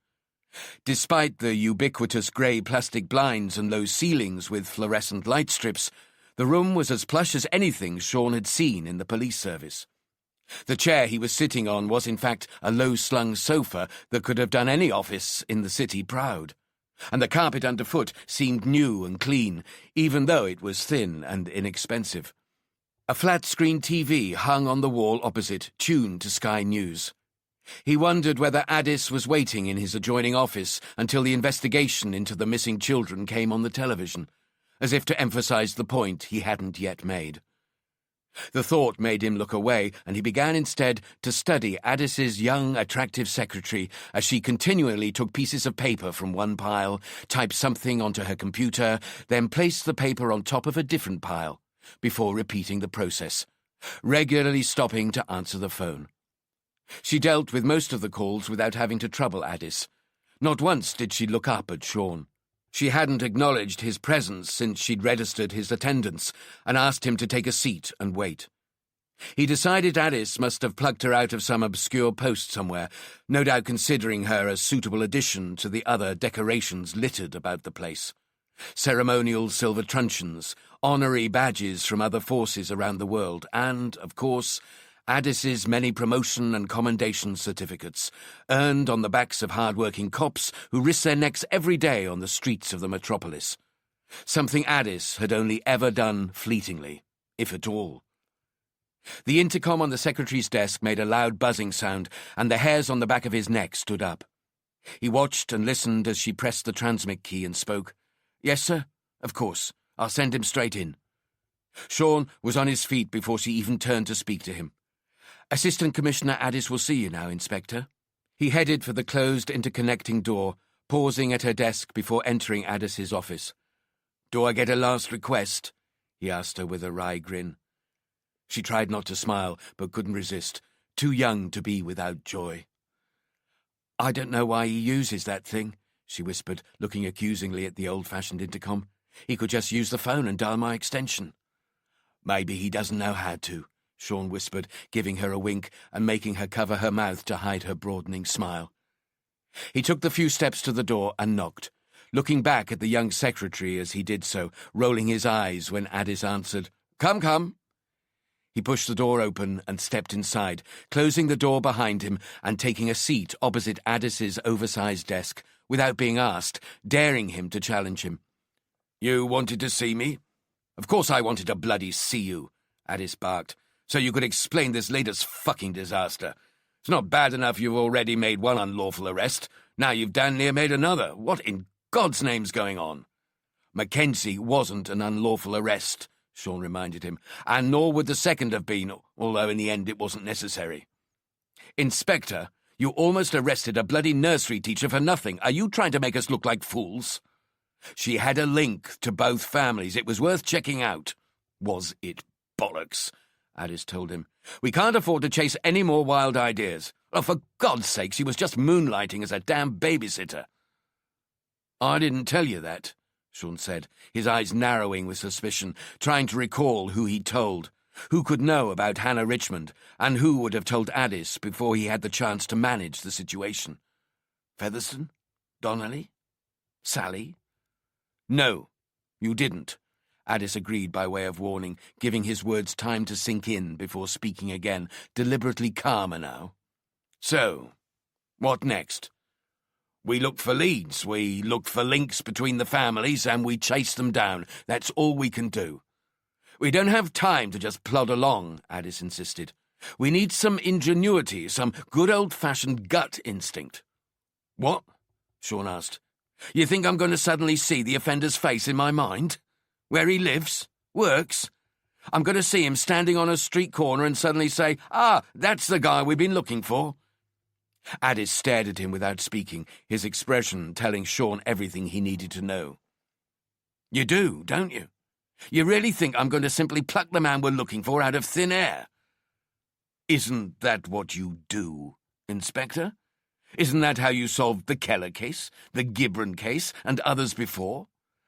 Despite the ubiquitous grey plastic blinds and low ceilings with fluorescent light strips, the room was as plush as anything Sean had seen in the police service. The chair he was sitting on was in fact a low-slung sofa that could have done any office in the city proud, and the carpet underfoot seemed new and clean, even though it was thin and inexpensive. A flat-screen TV hung on the wall opposite, tuned to Sky News. He wondered whether Addis was waiting in his adjoining office until the investigation into the missing children came on the television, as if to emphasize the point he hadn't yet made. The thought made him look away, and he began instead to study Addis's young, attractive secretary as she continually took pieces of paper from one pile, typed something onto her computer, then placed the paper on top of a different pile, before repeating the process, regularly stopping to answer the phone. She dealt with most of the calls without having to trouble Addis. Not once did she look up at Sean. She hadn't acknowledged his presence since she'd registered his attendance and asked him to take a seat and wait. He decided Addis must have plucked her out of some obscure post somewhere, no doubt considering her a suitable addition to the other decorations littered about the place. Ceremonial silver truncheons, honorary badges from other forces around the world, and, of course, Addis's many promotion and commendation certificates, earned on the backs of hard-working cops who risk their necks every day on the streets of the metropolis. Something Addis had only ever done fleetingly, if at all. The intercom on the secretary's desk made a loud buzzing sound, and the hairs on the back of his neck stood up. He watched and listened as she pressed the transmit key and spoke. "Yes, sir? Of course. I'll send him straight in." Sean was on his feet before she even turned to speak to him. "Assistant Commissioner Addis will see you now, Inspector." He headed for the closed interconnecting door, pausing at her desk before entering Addis's office. "Do I get a last request?" he asked her with a wry grin. She tried not to smile, but couldn't resist, too young to be without joy. "I don't know why he uses that thing," she whispered, looking accusingly at the old-fashioned intercom. "He could just use the phone and dial my extension." "Maybe he doesn't know how to," Sean whispered, giving her a wink and making her cover her mouth to hide her broadening smile. He took the few steps to the door and knocked, looking back at the young secretary as he did so, rolling his eyes when Addis answered, "Come, come." He pushed the door open and stepped inside, closing the door behind him and taking a seat opposite Addis's oversized desk, without being asked, daring him to challenge him. "You wanted to see me?" "Of course I wanted to bloody see you," Addis barked, "so you could explain this latest fucking disaster. It's not bad enough you've already made one unlawful arrest. Now you've damn near made another. What in God's name's going on?" "Mackenzie wasn't an unlawful arrest," Sean reminded him, "and nor would the second have been, although in the end it wasn't necessary." "Inspector, you almost arrested a bloody nursery teacher for nothing. Are you trying to make us look like fools?" "She had a link to both families. It was worth checking out." "Was it bollocks?" Addis told him. "We can't afford to chase any more wild ideas. Oh, for God's sake, she was just moonlighting as a damn babysitter." "I didn't tell you that," Sean said, his eyes narrowing with suspicion, trying to recall who he'd told, who could know about Hannah Richmond, and who would have told Addis before he had the chance to manage the situation. Featherston? Donnelly? Sally? "No, you didn't," Addis agreed by way of warning, giving his words time to sink in before speaking again, deliberately calmer now. "So, what next?" "We look for leads, we look for links between the families, and we chase them down. That's all we can do." "We don't have time to just plod along," Addis insisted. "We need some ingenuity, some good old-fashioned gut instinct." "What?" Sean asked. "You think I'm going to suddenly see the offender's face in my mind? Where he lives? Works? I'm going to see him standing on a street corner and suddenly say, 'Ah, that's the guy we've been looking for'?" Addis stared at him without speaking, his expression telling Sean everything he needed to know. "You do, don't you? You really think I'm going to simply pluck the man we're looking for out of thin air?" "Isn't that what you do, Inspector? Isn't that how you solved the Keller case, the Gibran case, and others before?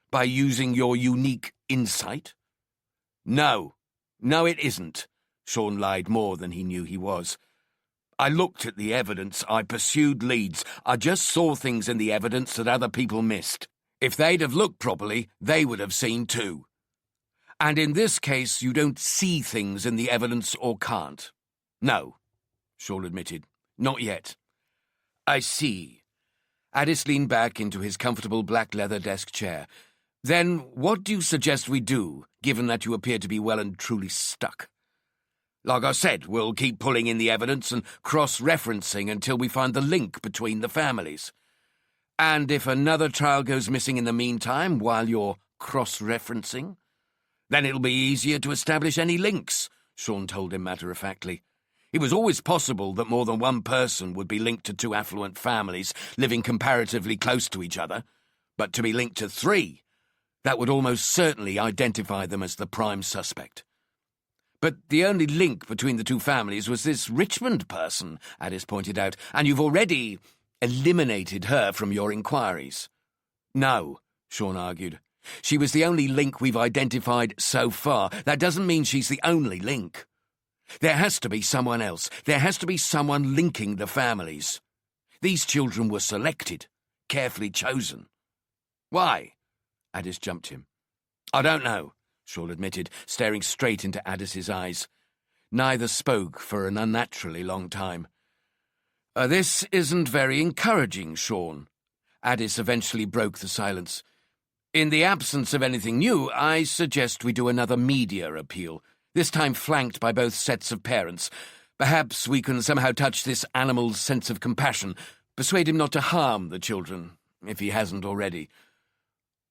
By using your unique insight?" No, it isn't," Sean lied more than he knew he was. "I looked at the evidence, I pursued leads, I just saw things in the evidence that other people missed. If they'd have looked properly, they would have seen too. And in this case, you don't see things in the evidence or can't." "No," Sean admitted, "not yet." "I see." Addis leaned back into his comfortable black leather desk chair. "Then what do you suggest we do, given that you appear to be well and truly stuck?" "Like I said, we'll keep pulling in the evidence and cross-referencing until we find the link between the families. And if another child goes missing in the meantime while you're cross-referencing, then it'll be easier to establish any links," Sean told him matter-of-factly. It was always possible that more than one person would be linked to two affluent families living comparatively close to each other, but to be linked to three, that would almost certainly identify them as the prime suspect. "But the only link between the two families was this Richmond person," Addis pointed out, "and you've already eliminated her from your inquiries." "No," Sean argued. "She was the only link we've identified so far. That doesn't mean she's the only link. There has to be someone else. There has to be someone linking the families. These children were selected, carefully chosen." "Why?" Addis jumped him. "I don't know," Sean admitted, staring straight into Addis's eyes. Neither spoke for an unnaturally long time. This isn't very encouraging, Sean. Addis eventually broke the silence. In the absence of anything new, I suggest we do another media appeal, this time flanked by both sets of parents. Perhaps we can somehow touch this animal's sense of compassion, persuade him not to harm the children, if he hasn't already.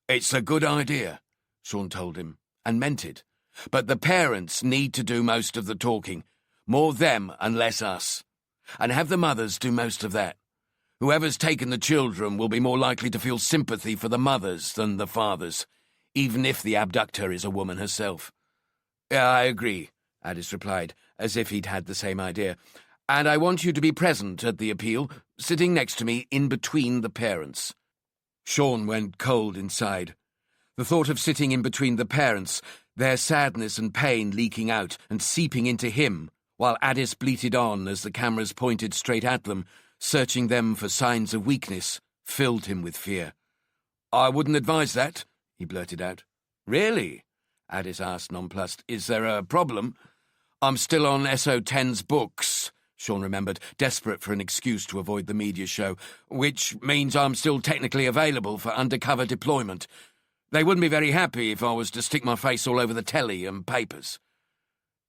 It's a good idea, Sean told him, and meant it. But the parents need to do most of the talking. More them and less us. And have the mothers do most of that. Whoever's taken the children will be more likely to feel sympathy for the mothers than the fathers, even if the abductor is a woman herself. Yeah, I agree, Addis replied, as if he'd had the same idea. And I want you to be present at the appeal, sitting next to me in between the parents. Sean went cold inside. The thought of sitting in between the parents, their sadness and pain leaking out and seeping into him, while Addis bleated on as the cameras pointed straight at them, searching them for signs of weakness, filled him with fear. I wouldn't advise that, he blurted out. Really? Addis asked, nonplussed. Is there a problem? I'm still on SO10's books, Sean remembered, desperate for an excuse to avoid the media show, which means I'm still technically available for undercover deployment. They wouldn't be very happy if I was to stick my face all over the telly and papers.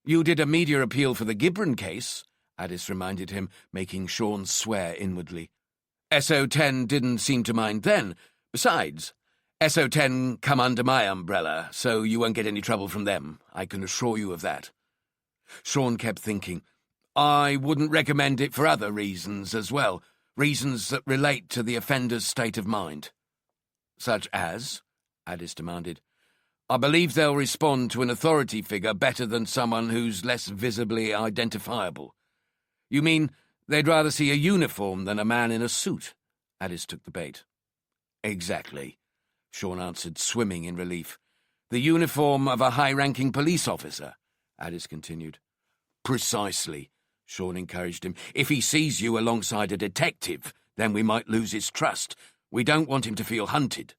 You did a media appeal for the Gibran case, Addis reminded him, making Sean swear inwardly. SO10 didn't seem to mind then. Besides, SO10 come under my umbrella, so you won't get any trouble from them. I can assure you of that. Sean kept thinking, I wouldn't recommend it for other reasons as well, reasons that relate to the offender's state of mind. Such as? Addis demanded. I believe they'll respond to an authority figure better than someone who's less visibly identifiable. You mean they'd rather see a uniform than a man in a suit? Addis took the bait. Exactly, Sean answered, swimming in relief. The uniform of a high-ranking police officer, Addis continued. Precisely, Sean encouraged him. If he sees you alongside a detective, then we might lose his trust. We don't want him to feel hunted.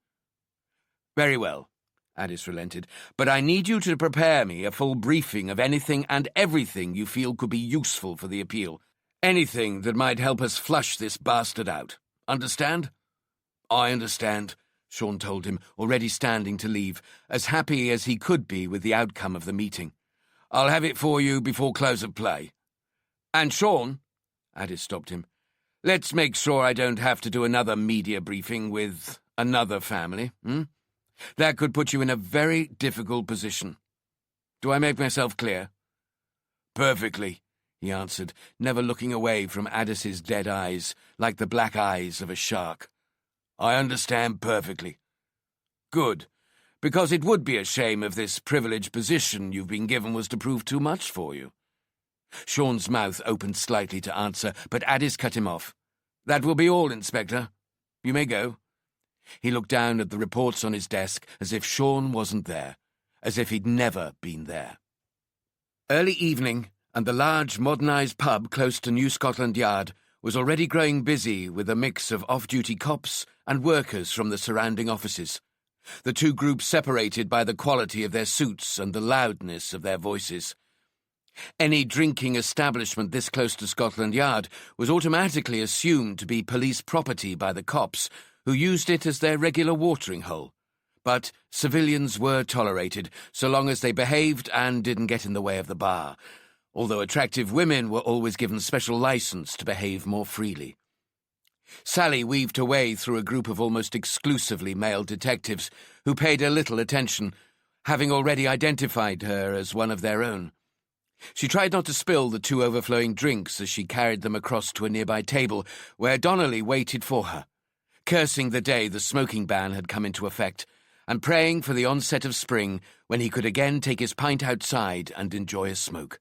Very well, Addis relented, but I need you to prepare me a full briefing of anything and everything you feel could be useful for the appeal. Anything that might help us flush this bastard out. Understand? I understand, Sean told him, already standing to leave, as happy as he could be with the outcome of the meeting. I'll have it for you before close of play. And Sean, Addis stopped him, let's make sure I don't have to do another media briefing with another family, That could put you in a very difficult position. Do I make myself clear? Perfectly, he answered, never looking away from Addis's dead eyes, like the black eyes of a shark. I understand perfectly. Good, because it would be a shame if this privileged position you've been given was to prove too much for you. Sean's mouth opened slightly to answer, but Addis cut him off. That will be all, Inspector. You may go. He looked down at the reports on his desk as if Sean wasn't there, as if he'd never been there. Early evening, and the large, modernised pub close to New Scotland Yard was already growing busy with a mix of off-duty cops and workers from the surrounding offices, the two groups separated by the quality of their suits and the loudness of their voices. Any drinking establishment this close to Scotland Yard was automatically assumed to be police property by the cops, who used it as their regular watering hole. But civilians were tolerated, so long as they behaved and didn't get in the way of the bar, although attractive women were always given special license to behave more freely. Sally weaved her way through a group of almost exclusively male detectives who paid her little attention, having already identified her as one of their own. She tried not to spill the two overflowing drinks as she carried them across to a nearby table where Donnelly waited for her, cursing the day the smoking ban had come into effect, and praying for the onset of spring when he could again take his pint outside and enjoy a smoke.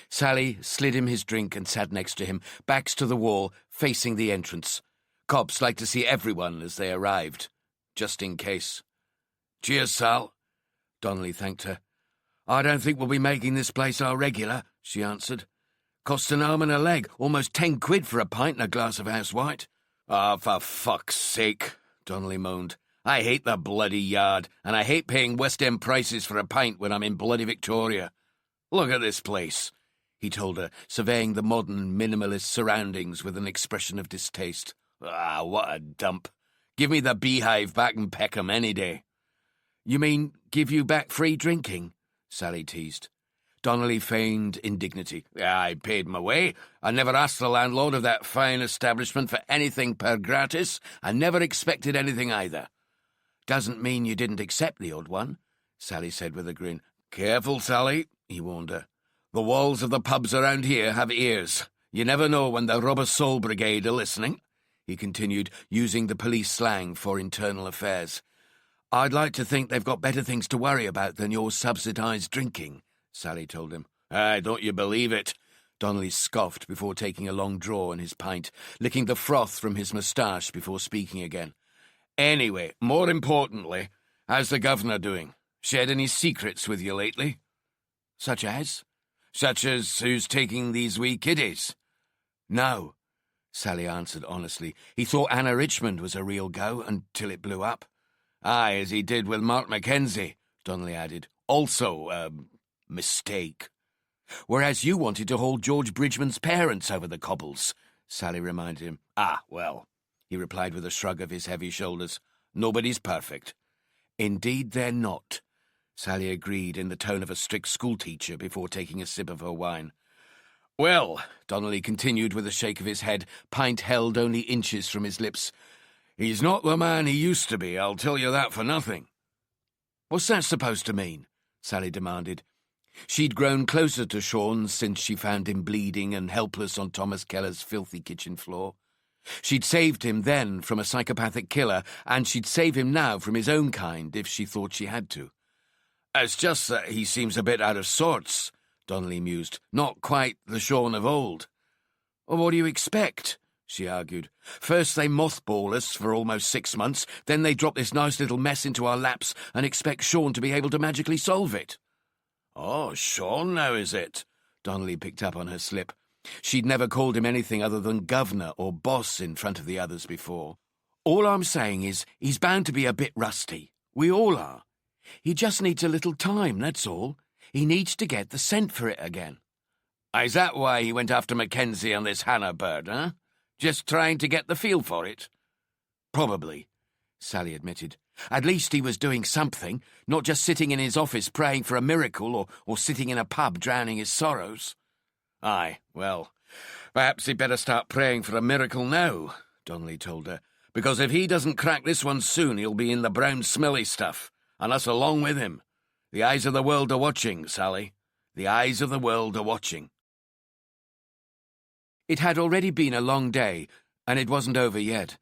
Sally slid him his drink and sat next to him, backs to the wall, facing the entrance. Cops like to see everyone as they arrived, just in case. Cheers, Sal, Donnelly thanked her. I don't think we'll be making this place our regular, she answered. Cost an arm and a leg, almost 10 quid for a pint and a glass of house white. Ah, for fuck's sake, Donnelly moaned. I hate the bloody Yard, and I hate paying West End prices for a pint when I'm in bloody Victoria. Look at this place, he told her, surveying the modern, minimalist surroundings with an expression of distaste. Ah, what a dump. Give me the beehive back in Peckham any day. You mean give you back free drinking? Sally teased. Donnelly feigned indignity. I paid my way. I never asked the landlord of that fine establishment for anything per gratis. I never expected anything either. Doesn't mean you didn't accept the odd one, Sally said with a grin. Careful, Sally, he warned her. The walls of the pubs around here have ears. You never know when the Rubber Soul Brigade are listening, he continued, using the police slang for internal affairs. I'd like to think they've got better things to worry about than your subsidised drinking, Sally told him. Don't you believe it? Donnelly scoffed before taking a long draw on his pint, licking the froth from his moustache before speaking again. Anyway, more importantly, how's the governor doing? Shared any secrets with you lately? Such as? Such as who's taking these wee kiddies? No, Sally answered honestly. He thought Anna Richmond was a real go until it blew up. Aye, as he did with Mark Mackenzie, Donnelly added. Also, mistake. Whereas you wanted to hold George Bridgeman's parents over the cobbles, Sally reminded him. Ah, well, he replied with a shrug of his heavy shoulders. Nobody's perfect. Indeed they're not, Sally agreed in the tone of a strict schoolteacher before taking a sip of her wine. Well, Donnelly continued with a shake of his head, pint held only inches from his lips, he's not the man he used to be, I'll tell you that for nothing. What's that supposed to mean? Sally demanded. She'd grown closer to Sean since she found him bleeding and helpless on Thomas Keller's filthy kitchen floor. She'd saved him then from a psychopathic killer, and she'd save him now from his own kind if she thought she had to. It's just that he seems a bit out of sorts, Donnelly mused. Not quite the Sean of old. Well, what do you expect? She argued. First they mothball us for almost 6 months, then they drop this nice little mess into our laps and expect Sean to be able to magically solve it. Oh, Sean now, is it? Donnelly picked up on her slip. She'd never called him anything other than governor or boss in front of the others before. All I'm saying is he's bound to be a bit rusty. We all are. He just needs a little time, that's all. He needs to get the scent for it again. Is that why he went after Mackenzie on this Hannah bird, huh? Just trying to get the feel for it? Probably, Sally admitted. At least he was doing something, not just sitting in his office praying for a miracle or sitting in a pub drowning his sorrows. Aye, well, perhaps he'd better start praying for a miracle now, Donnelly told her, because if he doesn't crack this one soon, he'll be in the brown smelly stuff, and us along with him. The eyes of the world are watching, Sally. The eyes of the world are watching. It had already been a long day, and it wasn't over yet.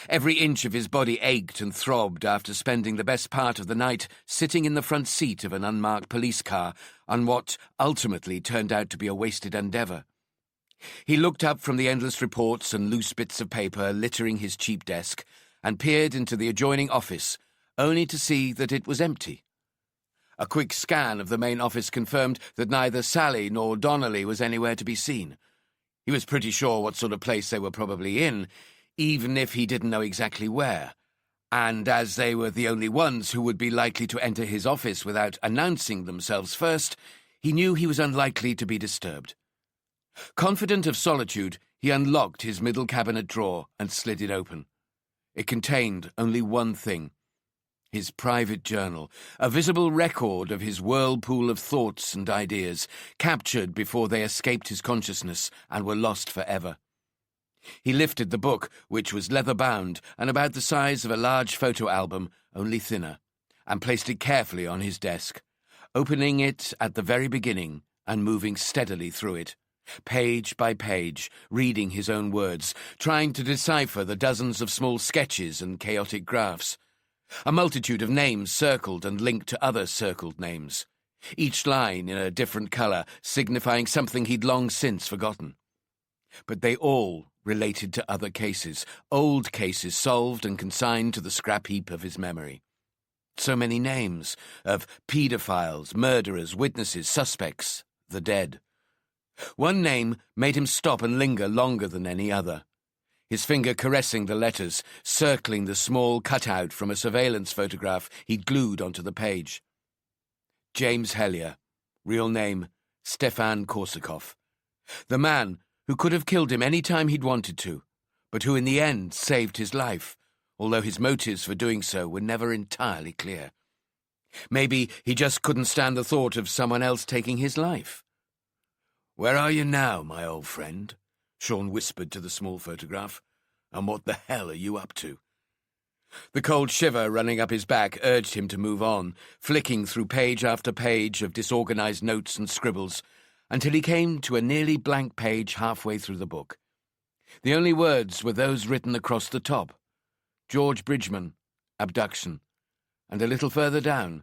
Every inch of his body ached and throbbed after spending the best part of the night sitting in the front seat of an unmarked police car on what ultimately turned out to be a wasted endeavour. He looked up from the endless reports and loose bits of paper littering his cheap desk and peered into the adjoining office, only to see that it was empty. A quick scan of the main office confirmed that neither Sally nor Donnelly was anywhere to be seen. He was pretty sure what sort of place they were probably in, even if he didn't know exactly where, and as they were the only ones who would be likely to enter his office without announcing themselves first, he knew he was unlikely to be disturbed. Confident of solitude, he unlocked his middle cabinet drawer and slid it open. It contained only one thing: his private journal, a visible record of his whirlpool of thoughts and ideas, captured before they escaped his consciousness and were lost forever. He lifted the book, which was leather-bound and about the size of a large photo album, only thinner, and placed it carefully on his desk, opening it at the very beginning and moving steadily through it, page by page, reading his own words, trying to decipher the dozens of small sketches and chaotic graphs. A multitude of names circled and linked to other circled names, each line in a different colour, signifying something he'd long since forgotten. But they all related to other cases, old cases solved and consigned to the scrap heap of his memory. So many names of paedophiles, murderers, witnesses, suspects, the dead. One name made him stop and linger longer than any other, his finger caressing the letters, circling the small cutout from a surveillance photograph he'd glued onto the page. James Hellier, real name Stefan Korsakov. The man who could have killed him any time he'd wanted to, but who in the end saved his life, although his motives for doing so were never entirely clear. Maybe he just couldn't stand the thought of someone else taking his life. "Where are you now, my old friend?" Sean whispered to the small photograph. "And what the hell are you up to?" The cold shiver running up his back urged him to move on, flicking through page after page of disorganized notes and scribbles, until he came to a nearly blank page halfway through the book. The only words were those written across the top: George Bridgeman, abduction, and a little further down,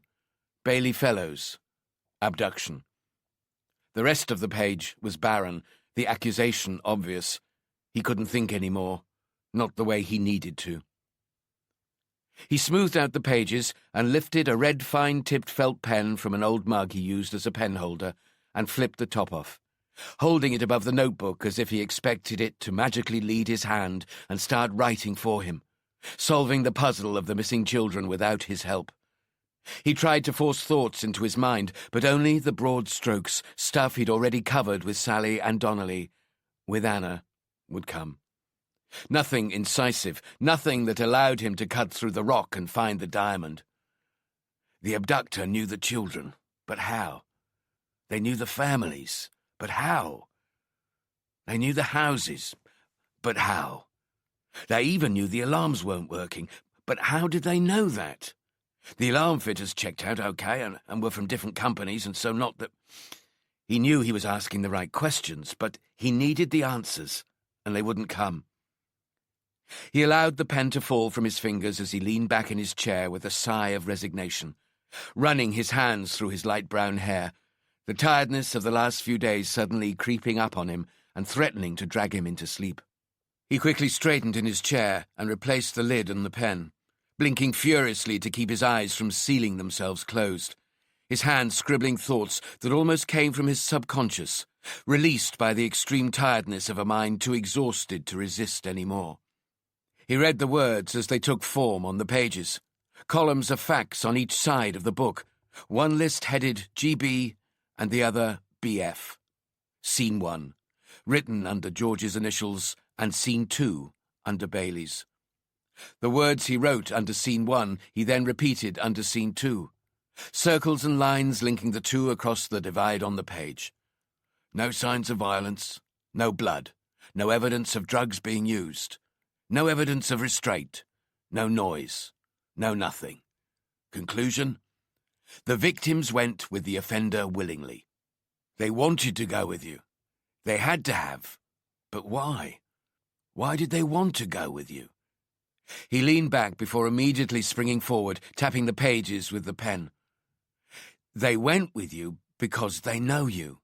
Bailey Fellows, abduction. The rest of the page was barren, the accusation obvious. He couldn't think any more, not the way he needed to. He smoothed out the pages and lifted a red fine-tipped felt pen from an old mug he used as a pen holder and flipped the top off, holding it above the notebook as if he expected it to magically lead his hand and start writing for him, solving the puzzle of the missing children without his help. He tried to force thoughts into his mind, but only the broad strokes, stuff he'd already covered with Sally and Donnelly, with Anna, would come. Nothing incisive, nothing that allowed him to cut through the rock and find the diamond. The abductor knew the children, but how? They knew the families, but how? They knew the houses, but how? They even knew the alarms weren't working, but how did they know that? The alarm fitters checked out okay and were from different companies, and so not that... He knew he was asking the right questions, but he needed the answers, and they wouldn't come. He allowed the pen to fall from his fingers as he leaned back in his chair with a sigh of resignation, running his hands through his light brown hair, the tiredness of the last few days suddenly creeping up on him and threatening to drag him into sleep. He quickly straightened in his chair and replaced the lid on the pen, blinking furiously to keep his eyes from sealing themselves closed, his hands scribbling thoughts that almost came from his subconscious, released by the extreme tiredness of a mind too exhausted to resist any more. He read the words as they took form on the pages, columns of facts on each side of the book, one list headed GB and the other BF. Scene 1, written under George's initials, and Scene 2, under Bailey's. The words he wrote under Scene 1 he then repeated under Scene 2, circles and lines linking the two across the divide on the page. No signs of violence, no blood, no evidence of drugs being used, no evidence of restraint, no noise, no nothing. Conclusion? The victims went with the offender willingly. They wanted to go with you. They had to have. But why? Why did they want to go with you? He leaned back before immediately springing forward, tapping the pages with the pen. They went with you because they know you.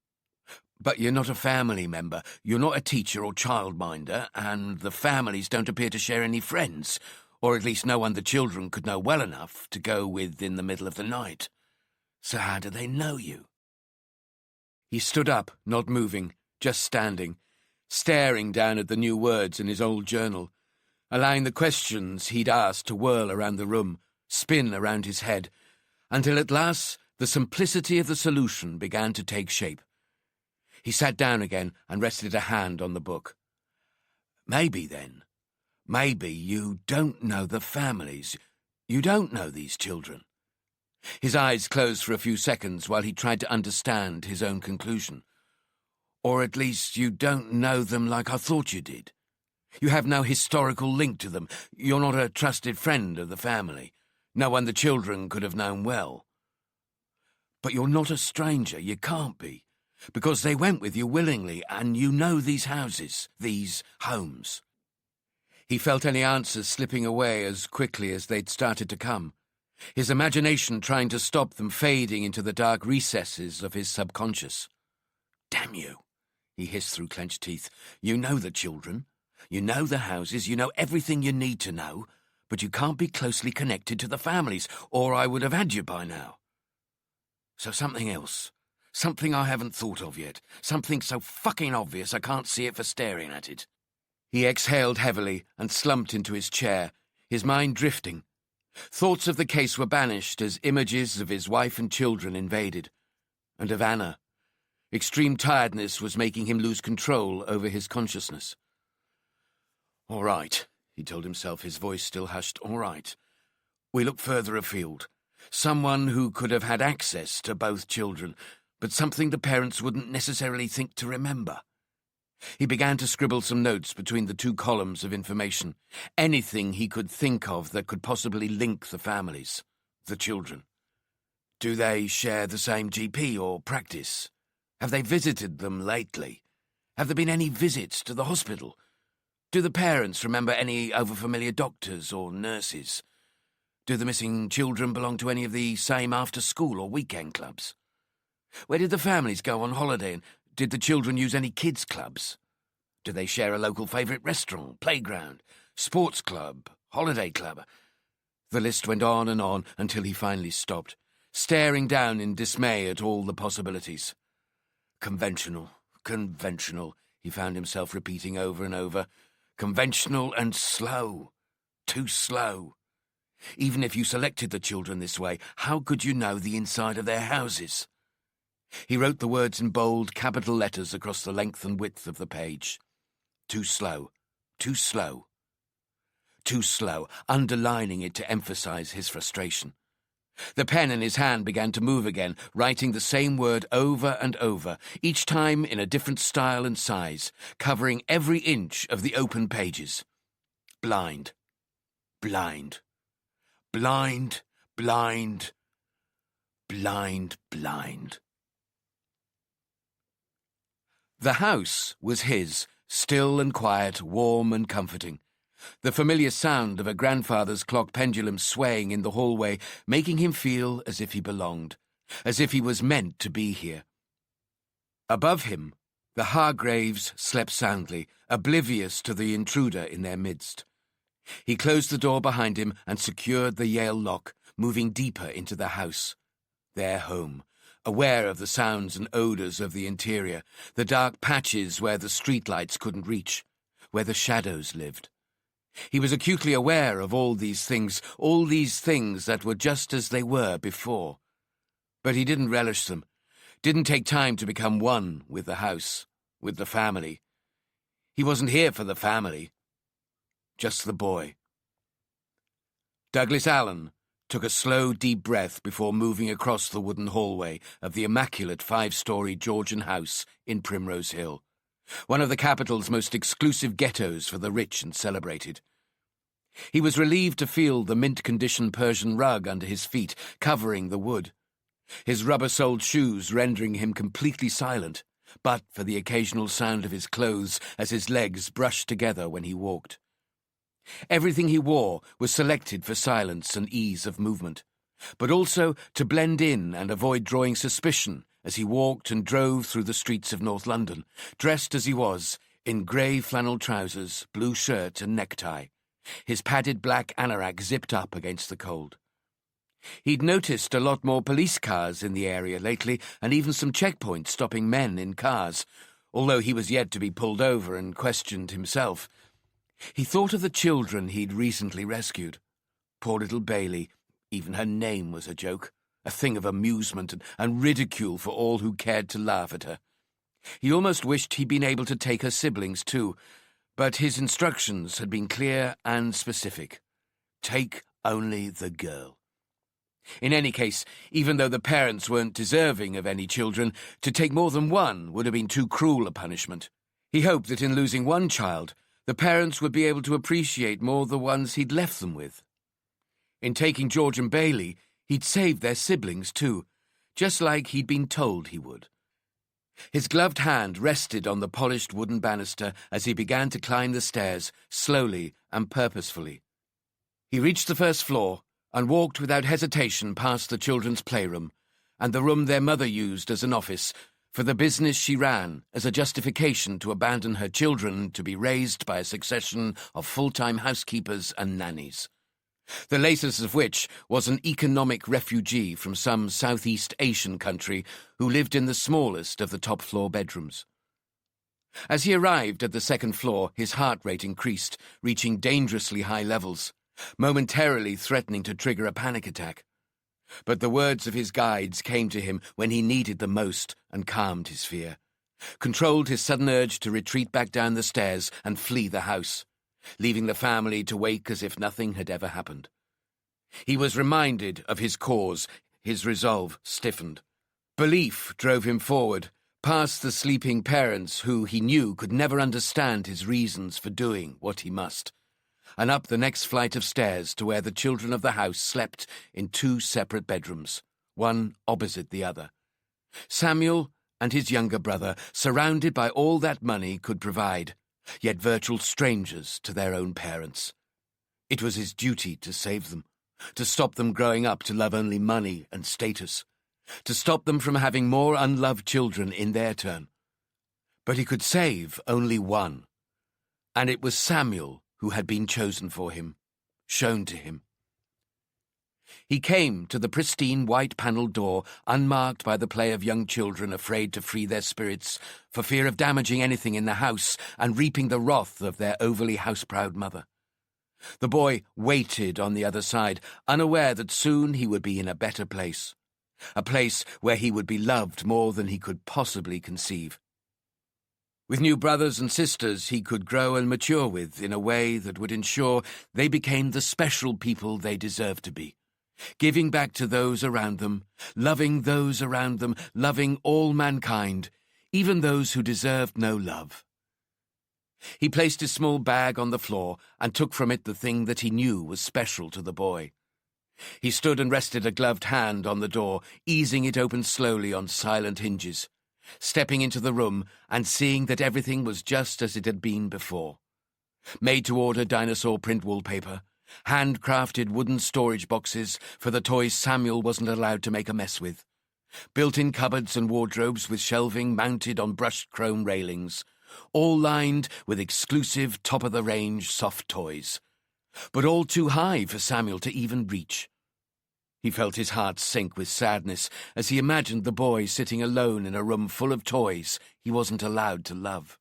But you're not a family member, you're not a teacher or childminder, and the families don't appear to share any friends, or at least no one the children could know well enough to go with in the middle of the night. So how do they know you? He stood up, not moving, just standing, staring down at the new words in his old journal, allowing the questions he'd asked to whirl around the room, spin around his head, until at last the simplicity of the solution began to take shape. He sat down again and rested a hand on the book. Maybe you don't know the families. You don't know these children. His eyes closed for a few seconds while he tried to understand his own conclusion. Or at least you don't know them like I thought you did. You have no historical link to them. You're not a trusted friend of the family. No one the children could have known well. But you're not a stranger, you can't be, because they went with you willingly, and you know these houses, these homes. He felt any answers slipping away as quickly as they'd started to come, his imagination trying to stop them fading into the dark recesses of his subconscious. "Damn you," he hissed through clenched teeth. "You know the children. You know the houses, you know everything you need to know, but you can't be closely connected to the families, or I would have had you by now. So something else, something I haven't thought of yet, something so fucking obvious I can't see it for staring at it." He exhaled heavily and slumped into his chair, his mind drifting. Thoughts of the case were banished as images of his wife and children invaded, and of Anna. Extreme tiredness was making him lose control over his consciousness. "All right," he told himself, his voice still hushed. "All right. We look further afield. Someone who could have had access to both children, but something the parents wouldn't necessarily think to remember." He began to scribble some notes between the two columns of information, anything he could think of that could possibly link the families, the children. Do they share the same GP or practice? Have they visited them lately? Have there been any visits to the hospital? Do the parents remember any overfamiliar doctors or nurses? Do the missing children belong to any of the same after-school or weekend clubs? Where did the families go on holiday, and did the children use any kids' clubs? Do they share a local favourite restaurant, playground, sports club, holiday club? The list went on until he finally stopped, staring down in dismay at all the possibilities. Conventional, he found himself repeating over and over. Conventional and slow. Too slow. Even if you selected the children this way, how could you know the inside of their houses? He wrote the words in bold, capital letters across the length and width of the page. Too slow, too slow, too slow, underlining it to emphasize his frustration. The pen in his hand began to move again, writing the same word over and over, each time in a different style and size, covering every inch of the open pages. Blind, blind, blind, blind, blind, blind. The house was his, still and quiet, warm and comforting. The familiar sound of a grandfather's clock pendulum swaying in the hallway, making him feel as if he belonged, as if he was meant to be here. Above him, the Hargraves slept soundly, oblivious to the intruder in their midst. He closed the door behind him and secured the Yale lock, moving deeper into the house. Their home, aware of the sounds and odours of the interior, the dark patches where the streetlights couldn't reach, where the shadows lived. He was acutely aware of all these things that were just as they were before. But he didn't relish them, didn't take time to become one with the house, with the family. He wasn't here for the family, just the boy. Douglas Allen took a slow, deep breath before moving across the wooden hallway of the immaculate 5-story Georgian house in Primrose Hill, one of the capital's most exclusive ghettos for the rich and celebrated. He was relieved to feel the mint-condition Persian rug under his feet, covering the wood, his rubber-soled shoes rendering him completely silent, but for the occasional sound of his clothes as his legs brushed together when he walked. Everything he wore was selected for silence and ease of movement, but also to blend in and avoid drawing suspicion as he walked and drove through the streets of North London, dressed as he was, in grey flannel trousers, blue shirt and necktie, his padded black anorak zipped up against the cold. He'd noticed a lot more police cars in the area lately, and even some checkpoints stopping men in cars, although he was yet to be pulled over and questioned himself. He thought of the children he'd recently rescued. Poor little Bailey, even her name was a joke, a thing of amusement and ridicule for all who cared to laugh at her. He almost wished he'd been able to take her siblings too, but his instructions had been clear and specific. Take only the girl. In any case, even though the parents weren't deserving of any children, to take more than one would have been too cruel a punishment. He hoped that in losing one child, the parents would be able to appreciate more the ones he'd left them with. In taking George and Bailey, he'd saved their siblings too, just like he'd been told he would. His gloved hand rested on the polished wooden banister as he began to climb the stairs, slowly and purposefully. He reached the first floor and walked without hesitation past the children's playroom and the room their mother used as an office for the business she ran as a justification to abandon her children to be raised by a succession of full-time housekeepers and nannies, the latest of which was an economic refugee from some Southeast Asian country who lived in the smallest of the top-floor bedrooms. As he arrived at the second floor, his heart rate increased, reaching dangerously high levels, momentarily threatening to trigger a panic attack. But the words of his guides came to him when he needed them most and calmed his fear, controlled his sudden urge to retreat back down the stairs and flee the house, leaving the family to wake as if nothing had ever happened. He was reminded of his cause, his resolve stiffened. Belief drove him forward, past the sleeping parents who he knew could never understand his reasons for doing what he must, and up the next flight of stairs to where the children of the house slept in 2 separate bedrooms, one opposite the other. Samuel and his younger brother, surrounded by all that money could provide, yet virtual strangers to their own parents. It was his duty to save them, to stop them growing up to love only money and status, to stop them from having more unloved children in their turn. But he could save only one, and it was Samuel who had been chosen for him, shown to him. He came to the pristine white-panelled door, unmarked by the play of young children afraid to free their spirits for fear of damaging anything in the house and reaping the wrath of their overly house-proud mother. The boy waited on the other side, unaware that soon he would be in a better place, a place where he would be loved more than he could possibly conceive. With new brothers and sisters he could grow and mature with in a way that would ensure they became the special people they deserved to be, giving back to those around them, loving those around them, loving all mankind, even those who deserved no love. He placed his small bag on the floor and took from it the thing that he knew was special to the boy. He stood and rested a gloved hand on the door, easing it open slowly on silent hinges, stepping into the room and seeing that everything was just as it had been before. Made-to-order dinosaur print wallpaper, handcrafted wooden storage boxes for the toys Samuel wasn't allowed to make a mess with, built-in cupboards and wardrobes with shelving mounted on brushed chrome railings, all lined with exclusive top-of-the-range soft toys, but all too high for Samuel to even reach. He felt his heart sink with sadness as he imagined the boy sitting alone in a room full of toys he wasn't allowed to love.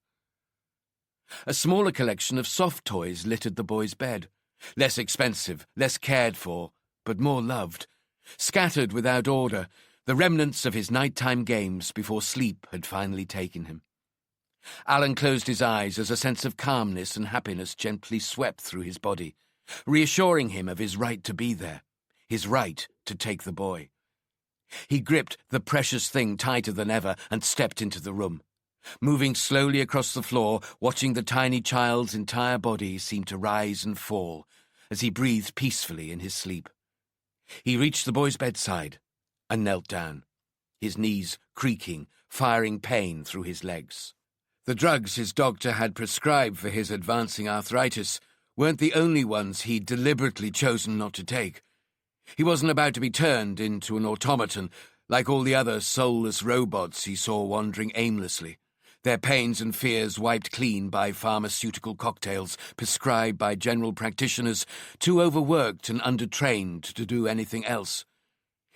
A smaller collection of soft toys littered the boy's bed, less expensive, less cared for, but more loved, scattered without order, the remnants of his nighttime games before sleep had finally taken him. Alan closed his eyes as a sense of calmness and happiness gently swept through his body, reassuring him of his right to be there, his right to take the boy. He gripped the precious thing tighter than ever and stepped into the room, moving slowly across the floor, watching the tiny child's entire body seem to rise and fall as he breathed peacefully in his sleep. He reached the boy's bedside and knelt down, his knees creaking, firing pain through his legs. The drugs his doctor had prescribed for his advancing arthritis weren't the only ones he'd deliberately chosen not to take. He wasn't about to be turned into an automaton like all the other soulless robots he saw wandering aimlessly, their pains and fears wiped clean by pharmaceutical cocktails prescribed by general practitioners too overworked and undertrained to do anything else.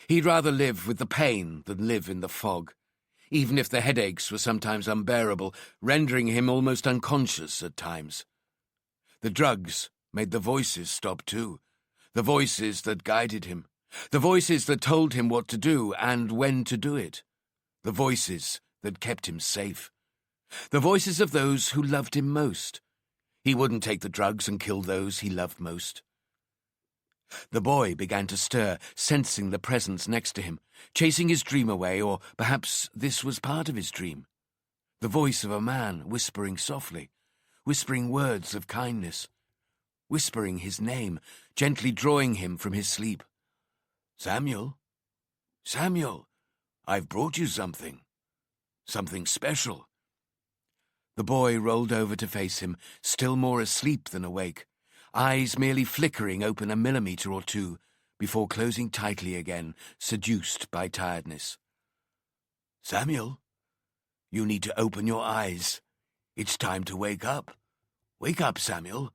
He'd rather live with the pain than live in the fog, even if the headaches were sometimes unbearable, rendering him almost unconscious at times. The drugs made the voices stop too, the voices that guided him, the voices that told him what to do and when to do it, the voices that kept him safe, the voices of those who loved him most. He wouldn't take the drugs and kill those he loved most. The boy began to stir, sensing the presence next to him, chasing his dream away, or perhaps this was part of his dream. The voice of a man whispering softly, whispering words of kindness, whispering his name, gently drawing him from his sleep. "Samuel, Samuel, I've brought you something. Something special." The boy rolled over to face him, still more asleep than awake, eyes merely flickering open a millimetre or two before closing tightly again, seduced by tiredness. "Samuel, you need to open your eyes. It's time to wake up. Wake up, Samuel.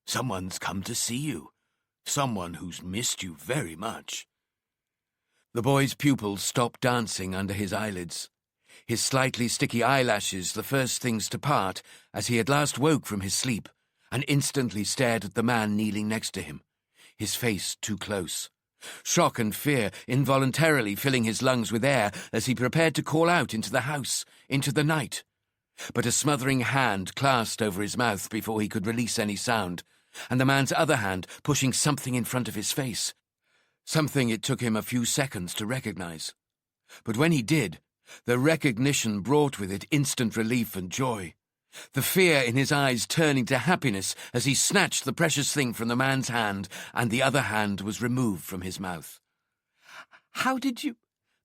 Someone's come to see you. Someone who's missed you very much." The boy's pupils stopped dancing under his eyelids, his slightly sticky eyelashes the first things to part as he at last woke from his sleep and instantly stared at the man kneeling next to him, his face too close, shock and fear involuntarily filling his lungs with air as he prepared to call out into the house, into the night. But a smothering hand clasped over his mouth before he could release any sound, and the man's other hand pushing something in front of his face. Something it took him a few seconds to recognize. But when he did, the recognition brought with it instant relief and joy. The fear in his eyes turning to happiness as he snatched the precious thing from the man's hand, and the other hand was removed from his mouth. "How did you—"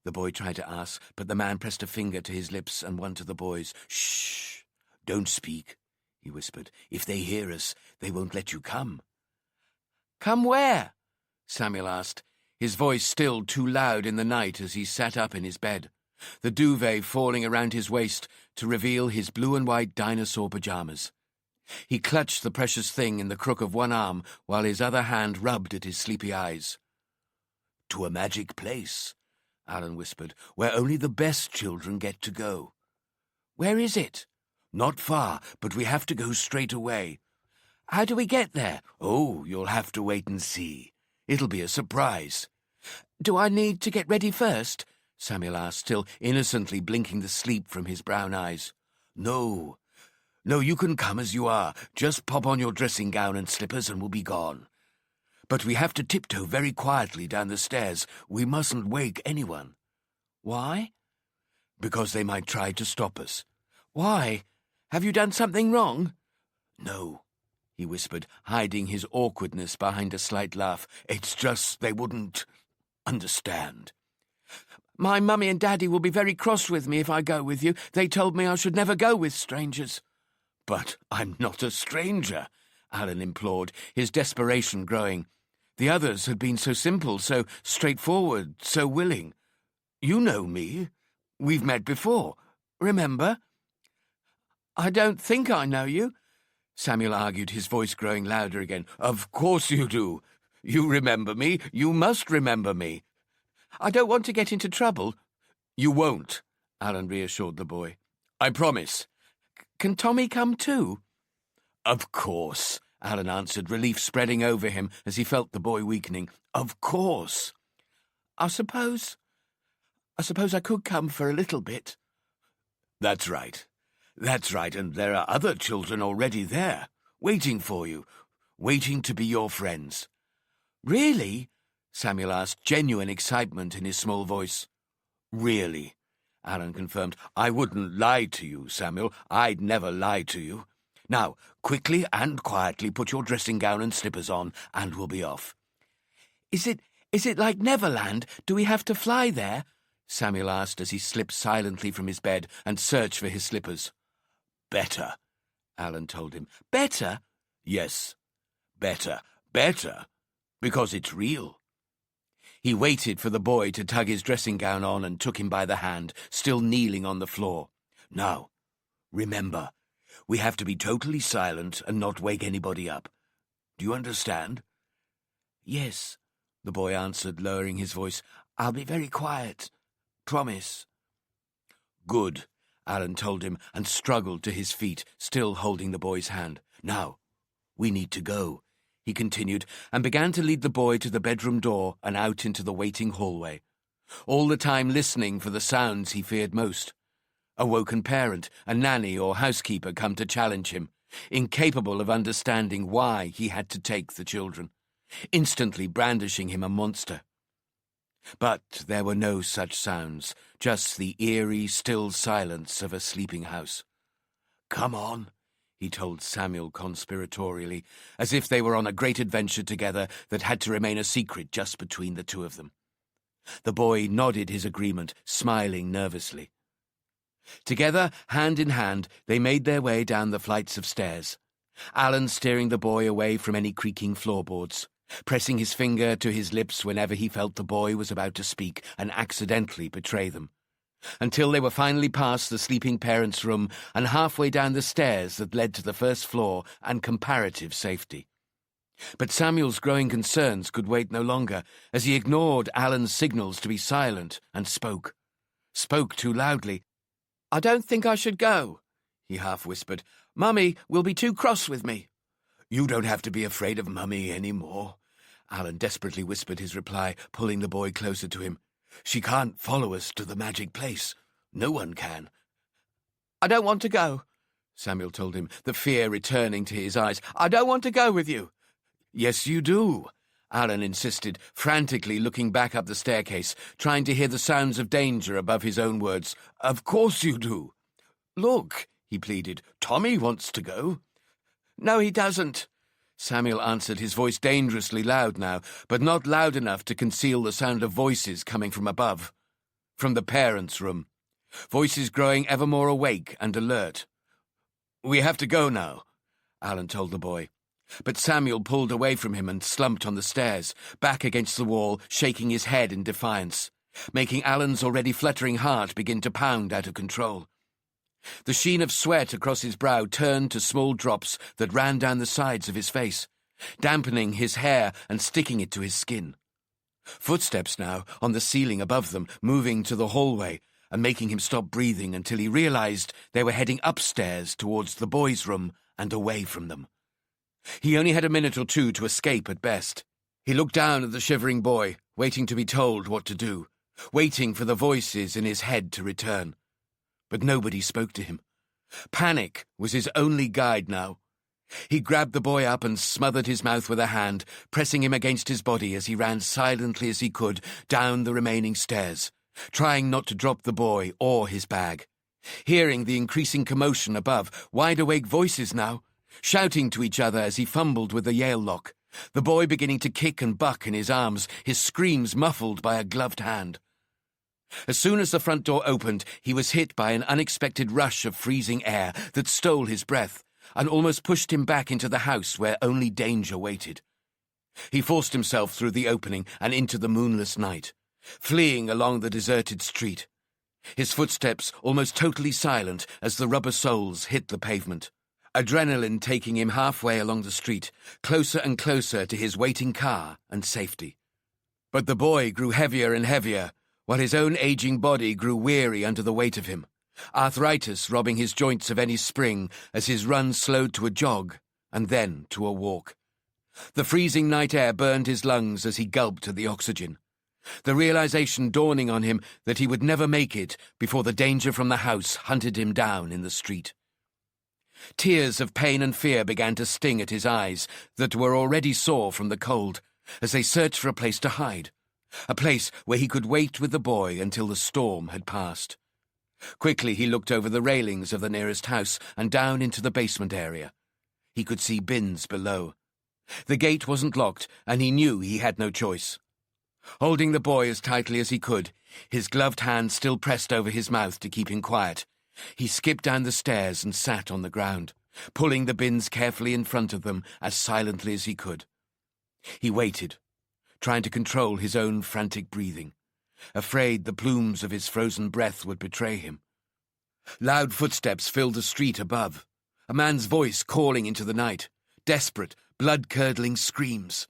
the boy tried to ask, but the man pressed a finger to his lips and one to the boy's. "Shh! Don't speak," he whispered. "If they hear us, they won't let you come." "Come where?" Samuel asked, his voice still too loud in the night as he sat up in his bed, the duvet falling around his waist to reveal his blue and white dinosaur pajamas. He clutched the precious thing in the crook of one arm while his other hand rubbed at his sleepy eyes. "To a magic place," Alan whispered, "where only the best children get to go." "Where is it?" "Not far, but we have to go straight away." "How do we get there?" "Oh, you'll have to wait and see. It'll be a surprise." "Do I need to get ready first?" Samuel asked, still innocently blinking the sleep from his brown eyes. No, you can come as you are. Just pop on your dressing gown and slippers and we'll be gone. But we have to tiptoe very quietly down the stairs. We mustn't wake anyone." "Why?" "Because they might try to stop us." "Why? Have you done something wrong?" "No," he whispered, hiding his awkwardness behind a slight laugh. "It's just they wouldn't understand." "My mummy and daddy will be very cross with me if I go with you. They told me I should never go with strangers." "But I'm not a stranger," Alan implored, his desperation growing. The others had been so simple, so straightforward, so willing. "You know me. We've met before. Remember?" "I don't think I know you," Samuel argued, his voice growing louder again. "Of course you do. You remember me. You must remember me." "I don't want to get into trouble." "You won't," Alan reassured the boy. "I promise." "Can Tommy come too?" "Of course," Alan answered, relief spreading over him as he felt the boy weakening. "Of course." I suppose I could come for a little bit." That's right, and there are other children already there, waiting for you, waiting to be your friends." "Really?" Samuel asked, genuine excitement in his small voice. "Really," Alan confirmed. "I wouldn't lie to you, Samuel. I'd never lie to you. Now, quickly and quietly put your dressing gown and slippers on, and we'll be off." Is it like Neverland? Do we have to fly there?" Samuel asked as he slipped silently from his bed and searched for his slippers. "Better," Alan told him. "Better?" "Yes, better, because it's real." He waited for the boy to tug his dressing gown on and took him by the hand, still kneeling on the floor. "Now, remember, we have to be totally silent and not wake anybody up. Do you understand?" "Yes," the boy answered, lowering his voice. "I'll be very quiet. Promise." "Good," Alan told him, and struggled to his feet, still holding the boy's hand. "Now, we need to go," he continued, and began to lead the boy to the bedroom door and out into the waiting hallway, all the time listening for the sounds he feared most. A woken parent, a nanny or housekeeper come to challenge him, incapable of understanding why he had to take the children, instantly brandishing him a monster. But there were no such sounds, just the eerie, still silence of a sleeping house. "Come on," he told Samuel conspiratorially, as if they were on a great adventure together that had to remain a secret just between the two of them. The boy nodded his agreement, smiling nervously. Together, hand in hand, they made their way down the flights of stairs, Alan steering the boy away from any creaking floorboards, pressing his finger to his lips whenever he felt the boy was about to speak and accidentally betray them, until they were finally past the sleeping parents' room and halfway down the stairs that led to the first floor and comparative safety. But Samuel's growing concerns could wait no longer, as he ignored Alan's signals to be silent and spoke too loudly. "I don't think I should go," he half-whispered. "Mummy will be too cross with me." "You don't have to be afraid of Mummy any more," Alan desperately whispered his reply, pulling the boy closer to him. "She can't follow us to the magic place. No one can." "I don't want to go," Samuel told him, the fear returning to his eyes. "I don't want to go with you." "Yes, you do," Alan insisted, frantically looking back up the staircase, trying to hear the sounds of danger above his own words. "Of course you do. Look," he pleaded, "Tommy wants to go." "No, he doesn't," Samuel answered, his voice dangerously loud now, but not loud enough to conceal the sound of voices coming from above. From the parents' room. Voices growing ever more awake and alert. "We have to go now," Alan told the boy. But Samuel pulled away from him and slumped on the stairs, back against the wall, shaking his head in defiance, making Alan's already fluttering heart begin to pound out of control. The sheen of sweat across his brow turned to small drops that ran down the sides of his face, dampening his hair and sticking it to his skin. Footsteps now, on the ceiling above them, moving to the hallway and making him stop breathing until he realized they were heading upstairs towards the boys' room and away from them. He only had a minute or two to escape at best. He looked down at the shivering boy, waiting to be told what to do, waiting for the voices in his head to return. But nobody spoke to him. Panic was his only guide now. He grabbed the boy up and smothered his mouth with a hand, pressing him against his body as he ran silently as he could down the remaining stairs, trying not to drop the boy or his bag. Hearing the increasing commotion above, wide-awake voices now, shouting to each other as he fumbled with the Yale lock, the boy beginning to kick and buck in his arms, his screams muffled by a gloved hand. As soon as the front door opened, he was hit by an unexpected rush of freezing air that stole his breath and almost pushed him back into the house where only danger waited. He forced himself through the opening and into the moonless night, fleeing along the deserted street, his footsteps almost totally silent as the rubber soles hit the pavement, adrenaline taking him halfway along the street, closer and closer to his waiting car and safety. But the boy grew heavier and heavier, while his own aging body grew weary under the weight of him, arthritis robbing his joints of any spring as his run slowed to a jog and then to a walk. The freezing night air burned his lungs as he gulped at the oxygen, the realization dawning on him that he would never make it before the danger from the house hunted him down in the street. Tears of pain and fear began to sting at his eyes that were already sore from the cold as they searched for a place to hide. A place where he could wait with the boy until the storm had passed. Quickly he looked over the railings of the nearest house and down into the basement area. He could see bins below. The gate wasn't locked, and he knew he had no choice. Holding the boy as tightly as he could, his gloved hand still pressed over his mouth to keep him quiet, he skipped down the stairs and sat on the ground, pulling the bins carefully in front of them as silently as he could. He waited, trying to control his own frantic breathing, afraid the plumes of his frozen breath would betray him. Loud footsteps filled the street above, a man's voice calling into the night, desperate, blood-curdling screams.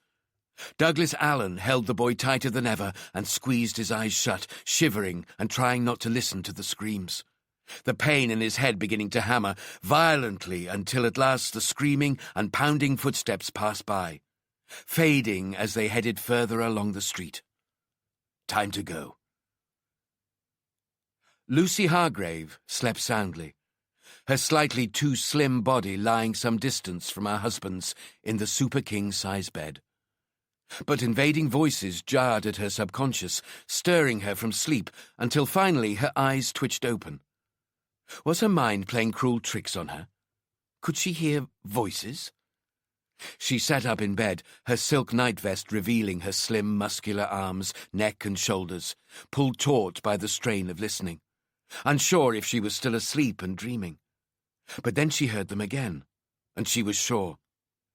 Douglas Allen held the boy tighter than ever and squeezed his eyes shut, shivering and trying not to listen to the screams. The pain in his head beginning to hammer violently until at last the screaming and pounding footsteps passed by, fading as they headed further along the street. Time to go. Lucy Hargrave slept soundly, her slightly too slim body lying some distance from her husband's in the super king-size bed. But invading voices jarred at her subconscious, stirring her from sleep until finally her eyes twitched open. Was her mind playing cruel tricks on her? Could she hear voices? She sat up in bed, her silk night vest revealing her slim, muscular arms, neck and shoulders, pulled taut by the strain of listening, unsure if she was still asleep and dreaming. But then she heard them again, and she was sure.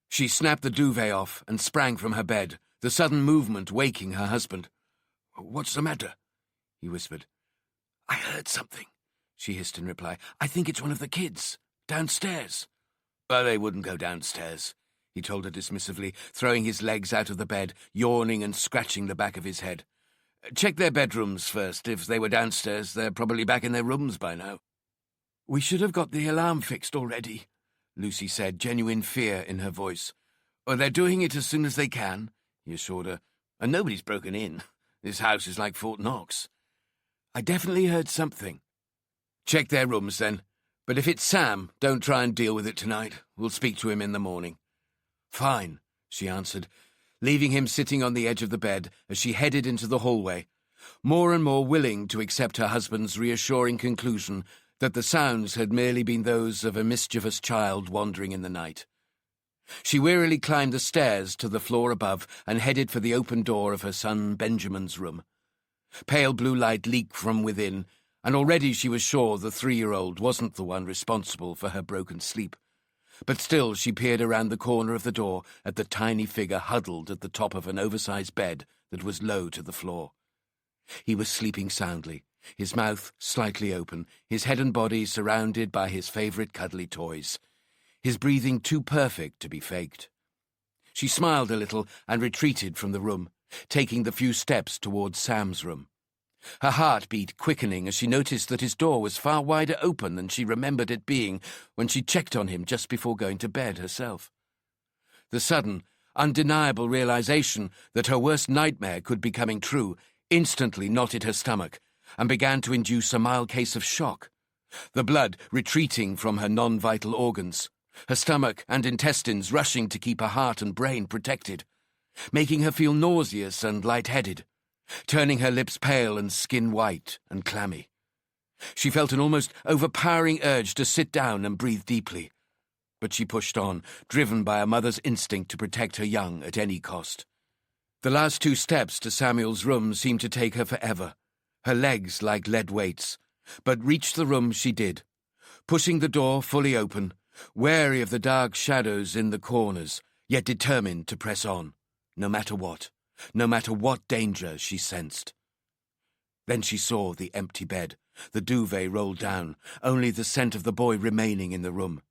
She snapped the duvet off and sprang from her bed, the sudden movement waking her husband. "What's the matter?" he whispered. "I heard something," she hissed in reply. "I think it's one of the kids, downstairs." "Well, they wouldn't go downstairs," he told her dismissively, throwing his legs out of the bed, yawning and scratching the back of his head. "Check their bedrooms first. If they were downstairs, they're probably back in their rooms by now." "We should have got the alarm fixed already," Lucy said, genuine fear in her voice. "Well, they're doing it as soon as they can," he assured her. "And nobody's broken in. This house is like Fort Knox. I definitely heard something." "Check their rooms, then. But if it's Sam, don't try and deal with it tonight. We'll speak to him in the morning." "Fine," she answered, leaving him sitting on the edge of the bed as she headed into the hallway, more and more willing to accept her husband's reassuring conclusion that the sounds had merely been those of a mischievous child wandering in the night. She wearily climbed the stairs to the floor above and headed for the open door of her son Benjamin's room. Pale blue light leaked from within, and already she was sure the 3-year-old wasn't the one responsible for her broken sleep. But still she peered around the corner of the door at the tiny figure huddled at the top of an oversized bed that was low to the floor. He was sleeping soundly, his mouth slightly open, his head and body surrounded by his favorite cuddly toys, his breathing too perfect to be faked. She smiled a little and retreated from the room, taking the few steps towards Sam's room. Her heart beat quickening as she noticed that his door was far wider open than she remembered it being when she checked on him just before going to bed herself. The sudden, undeniable realization that her worst nightmare could be coming true instantly knotted her stomach and began to induce a mild case of shock, the blood retreating from her non-vital organs, her stomach and intestines rushing to keep her heart and brain protected, making her feel nauseous and lightheaded, turning her lips pale and skin white and clammy. She felt an almost overpowering urge to sit down and breathe deeply, but she pushed on, driven by a mother's instinct to protect her young at any cost. The last 2 steps to Samuel's room seemed to take her forever, her legs like lead weights, but reach the room she did, pushing the door fully open, wary of the dark shadows in the corners, yet determined to press on, no matter what danger she sensed. Then she saw the empty bed, the duvet rolled down, only the scent of the boy remaining in the room.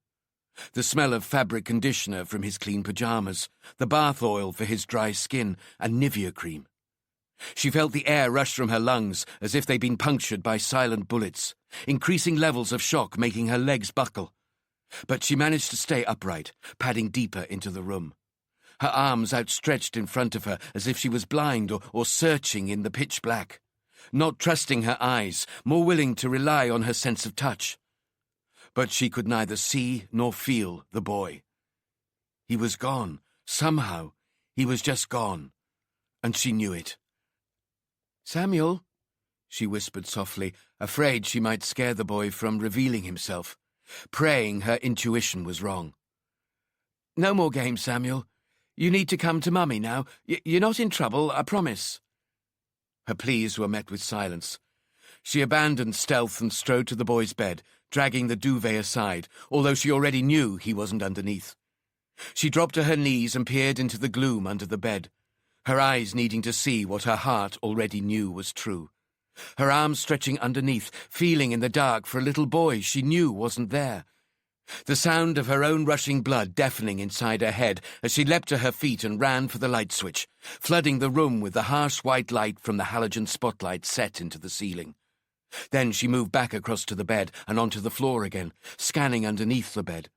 The smell of fabric conditioner from his clean pajamas, the bath oil for his dry skin, and Nivea cream. She felt the air rush from her lungs as if they'd been punctured by silent bullets, increasing levels of shock making her legs buckle. But she managed to stay upright, padding deeper into the room, her arms outstretched in front of her as if she was blind or searching in the pitch black, not trusting her eyes, more willing to rely on her sense of touch. But she could neither see nor feel the boy. He was gone. Somehow, he was just gone, and she knew it. "Samuel," she whispered softly, afraid she might scare the boy from revealing himself, praying her intuition was wrong. "No more games, Samuel. You need to come to Mummy now. You're not in trouble, I promise." Her pleas were met with silence. She abandoned stealth and strode to the boy's bed, dragging the duvet aside, although she already knew he wasn't underneath. She dropped to her knees and peered into the gloom under the bed, her eyes needing to see what her heart already knew was true. Her arms stretching underneath, feeling in the dark for a little boy she knew wasn't there. The sound of her own rushing blood deafening inside her head as she leapt to her feet and ran for the light switch, flooding the room with the harsh white light from the halogen spotlight set into the ceiling. Then she moved back across to the bed and onto the floor again, scanning underneath the bed,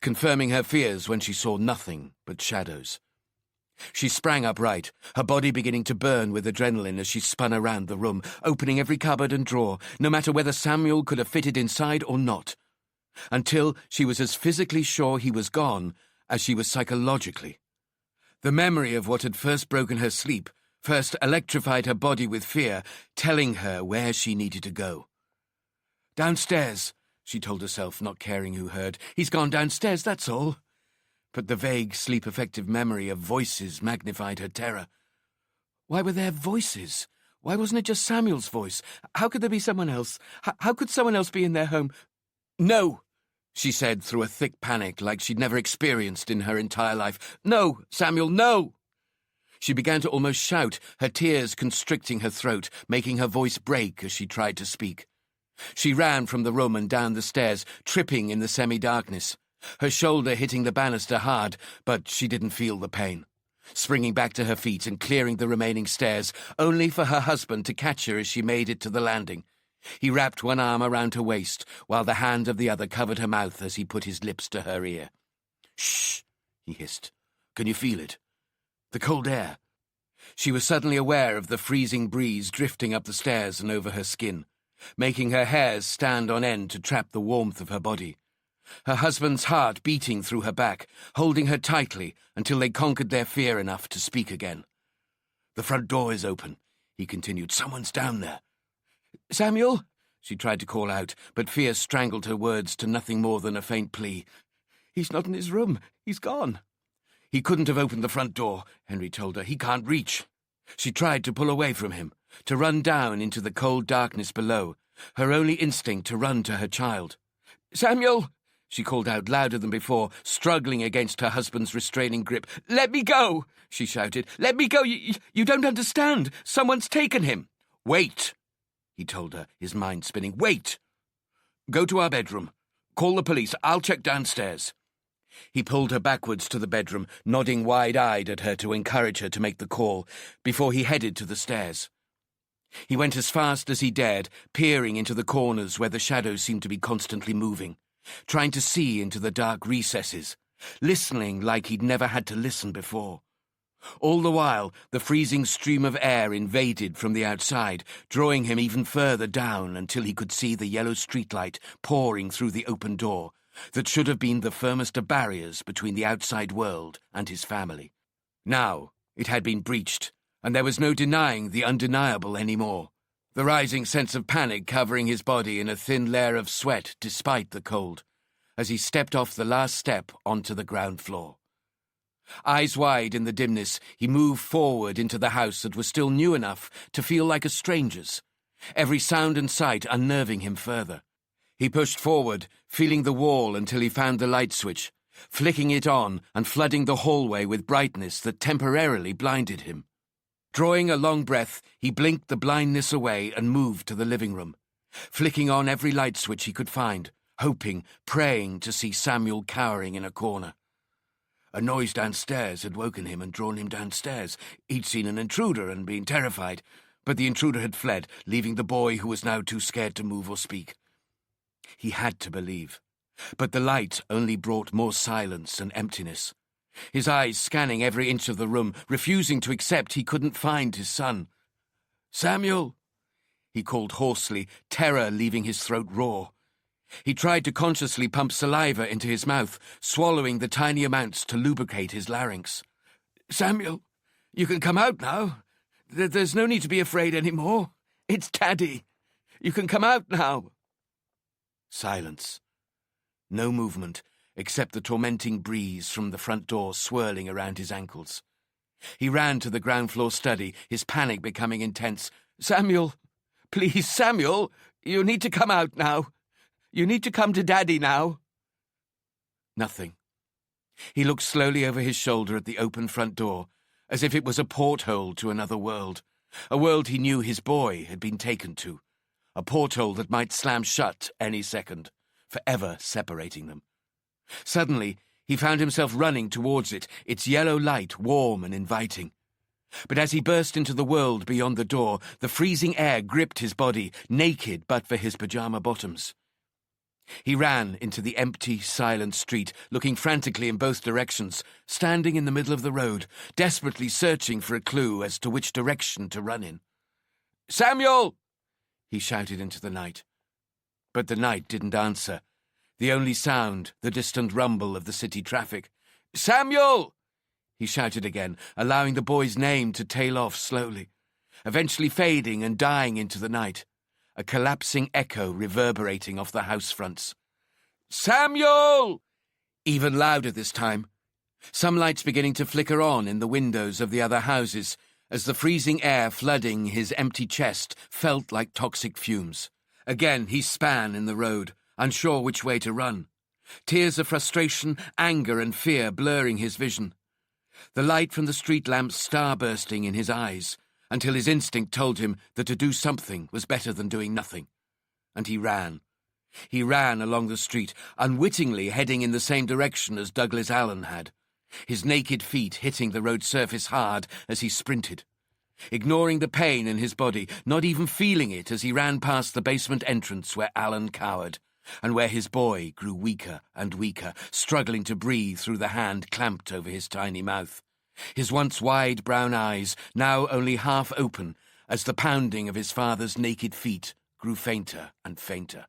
confirming her fears when she saw nothing but shadows. She sprang upright, her body beginning to burn with adrenaline as she spun around the room, opening every cupboard and drawer, no matter whether Samuel could have fitted inside or not, until she was as physically sure he was gone as she was psychologically. The memory of what had first broken her sleep, first electrified her body with fear, telling her where she needed to go. "Downstairs," she told herself, not caring who heard. "He's gone downstairs, that's all." But the vague, sleep-effective memory of voices magnified her terror. Why were there voices? Why wasn't it just Samuel's voice? How could there be someone else? How could someone else be in their home? "No," she said through a thick panic like she'd never experienced in her entire life. "No, Samuel, no!" She began to almost shout, her tears constricting her throat, making her voice break as she tried to speak. She ran from the room and down the stairs, tripping in the semi-darkness, her shoulder hitting the banister hard, but she didn't feel the pain. Springing back to her feet and clearing the remaining stairs, only for her husband to catch her as she made it to the landing. He wrapped one arm around her waist, while the hand of the other covered her mouth as he put his lips to her ear. "Shh," he hissed. "Can you feel it? The cold air. She was suddenly aware of the freezing breeze drifting up the stairs and over her skin, making her hairs stand on end to trap the warmth of her body. Her husband's heart beating through her back, holding her tightly until they conquered their fear enough to speak again. "The front door is open," he continued. "Someone's down there." "Samuel?" She tried to call out, but fear strangled her words to nothing more than a faint plea. "He's not in his room. He's gone." "He couldn't have opened the front door," Henry told her. "He can't reach." She tried to pull away from him, to run down into the cold darkness below, her only instinct to run to her child. "Samuel!" she called out louder than before, struggling against her husband's restraining grip. "Let me go!" she shouted. "Let me go! You don't understand! Someone's taken him!" "Wait!" he told her, his mind spinning. "Wait! Go to our bedroom. Call the police. I'll check downstairs." He pulled her backwards to the bedroom, nodding wide-eyed at her to encourage her to make the call, before he headed to the stairs. He went as fast as he dared, peering into the corners where the shadows seemed to be constantly moving, trying to see into the dark recesses, listening like he'd never had to listen before. All the while, the freezing stream of air invaded from the outside, drawing him even further down until he could see the yellow streetlight pouring through the open door that should have been the firmest of barriers between the outside world and his family. Now it had been breached, and there was no denying the undeniable anymore, the rising sense of panic covering his body in a thin layer of sweat despite the cold, as he stepped off the last step onto the ground floor. Eyes wide in the dimness, he moved forward into the house that was still new enough to feel like a stranger's, every sound and sight unnerving him further. He pushed forward, feeling the wall until he found the light switch, flicking it on and flooding the hallway with brightness that temporarily blinded him. Drawing a long breath, he blinked the blindness away and moved to the living room, flicking on every light switch he could find, hoping, praying to see Samuel cowering in a corner. A noise downstairs had woken him and drawn him downstairs. He'd seen an intruder and been terrified, but the intruder had fled, leaving the boy who was now too scared to move or speak. He had to believe, but the light only brought more silence and emptiness. His eyes scanning every inch of the room, refusing to accept he couldn't find his son. "Samuel!" he called hoarsely, terror leaving his throat raw. He tried to consciously pump saliva into his mouth, swallowing the tiny amounts to lubricate his larynx. "Samuel, you can come out now. There's no need to be afraid anymore. It's Daddy. You can come out now." Silence. No movement, except the tormenting breeze from the front door swirling around his ankles. He ran to the ground-floor study, his panic becoming intense. "Samuel! Please, Samuel! You need to come out now. You need to come to Daddy now." Nothing. He looked slowly over his shoulder at the open front door, as if it was a porthole to another world, a world he knew his boy had been taken to, a porthole that might slam shut any second, forever separating them. Suddenly, he found himself running towards it, its yellow light warm and inviting. But as he burst into the world beyond the door, the freezing air gripped his body, naked but for his pyjama bottoms. He ran into the empty, silent street, looking frantically in both directions, standing in the middle of the road, desperately searching for a clue as to which direction to run in. "Samuel!" he shouted into the night. But the night didn't answer. The only sound, the distant rumble of the city traffic. "Samuel!" he shouted again, allowing the boy's name to tail off slowly, eventually fading and dying into the night, a collapsing echo reverberating off the house fronts. "Samuel!" Even louder this time. Some lights beginning to flicker on in the windows of the other houses, as the freezing air flooding his empty chest felt like toxic fumes. Again he span in the road, unsure which way to run. Tears of frustration, anger and fear blurring his vision. The light from the street lamps starbursting in his eyes, until his instinct told him that to do something was better than doing nothing. And he ran. He ran along the street, unwittingly heading in the same direction as Douglas Allen had, his naked feet hitting the road surface hard as he sprinted, ignoring the pain in his body, not even feeling it as he ran past the basement entrance where Allen cowered, and where his boy grew weaker and weaker, struggling to breathe through the hand clamped over his tiny mouth, his once wide brown eyes now only half open as the pounding of his father's naked feet grew fainter and fainter,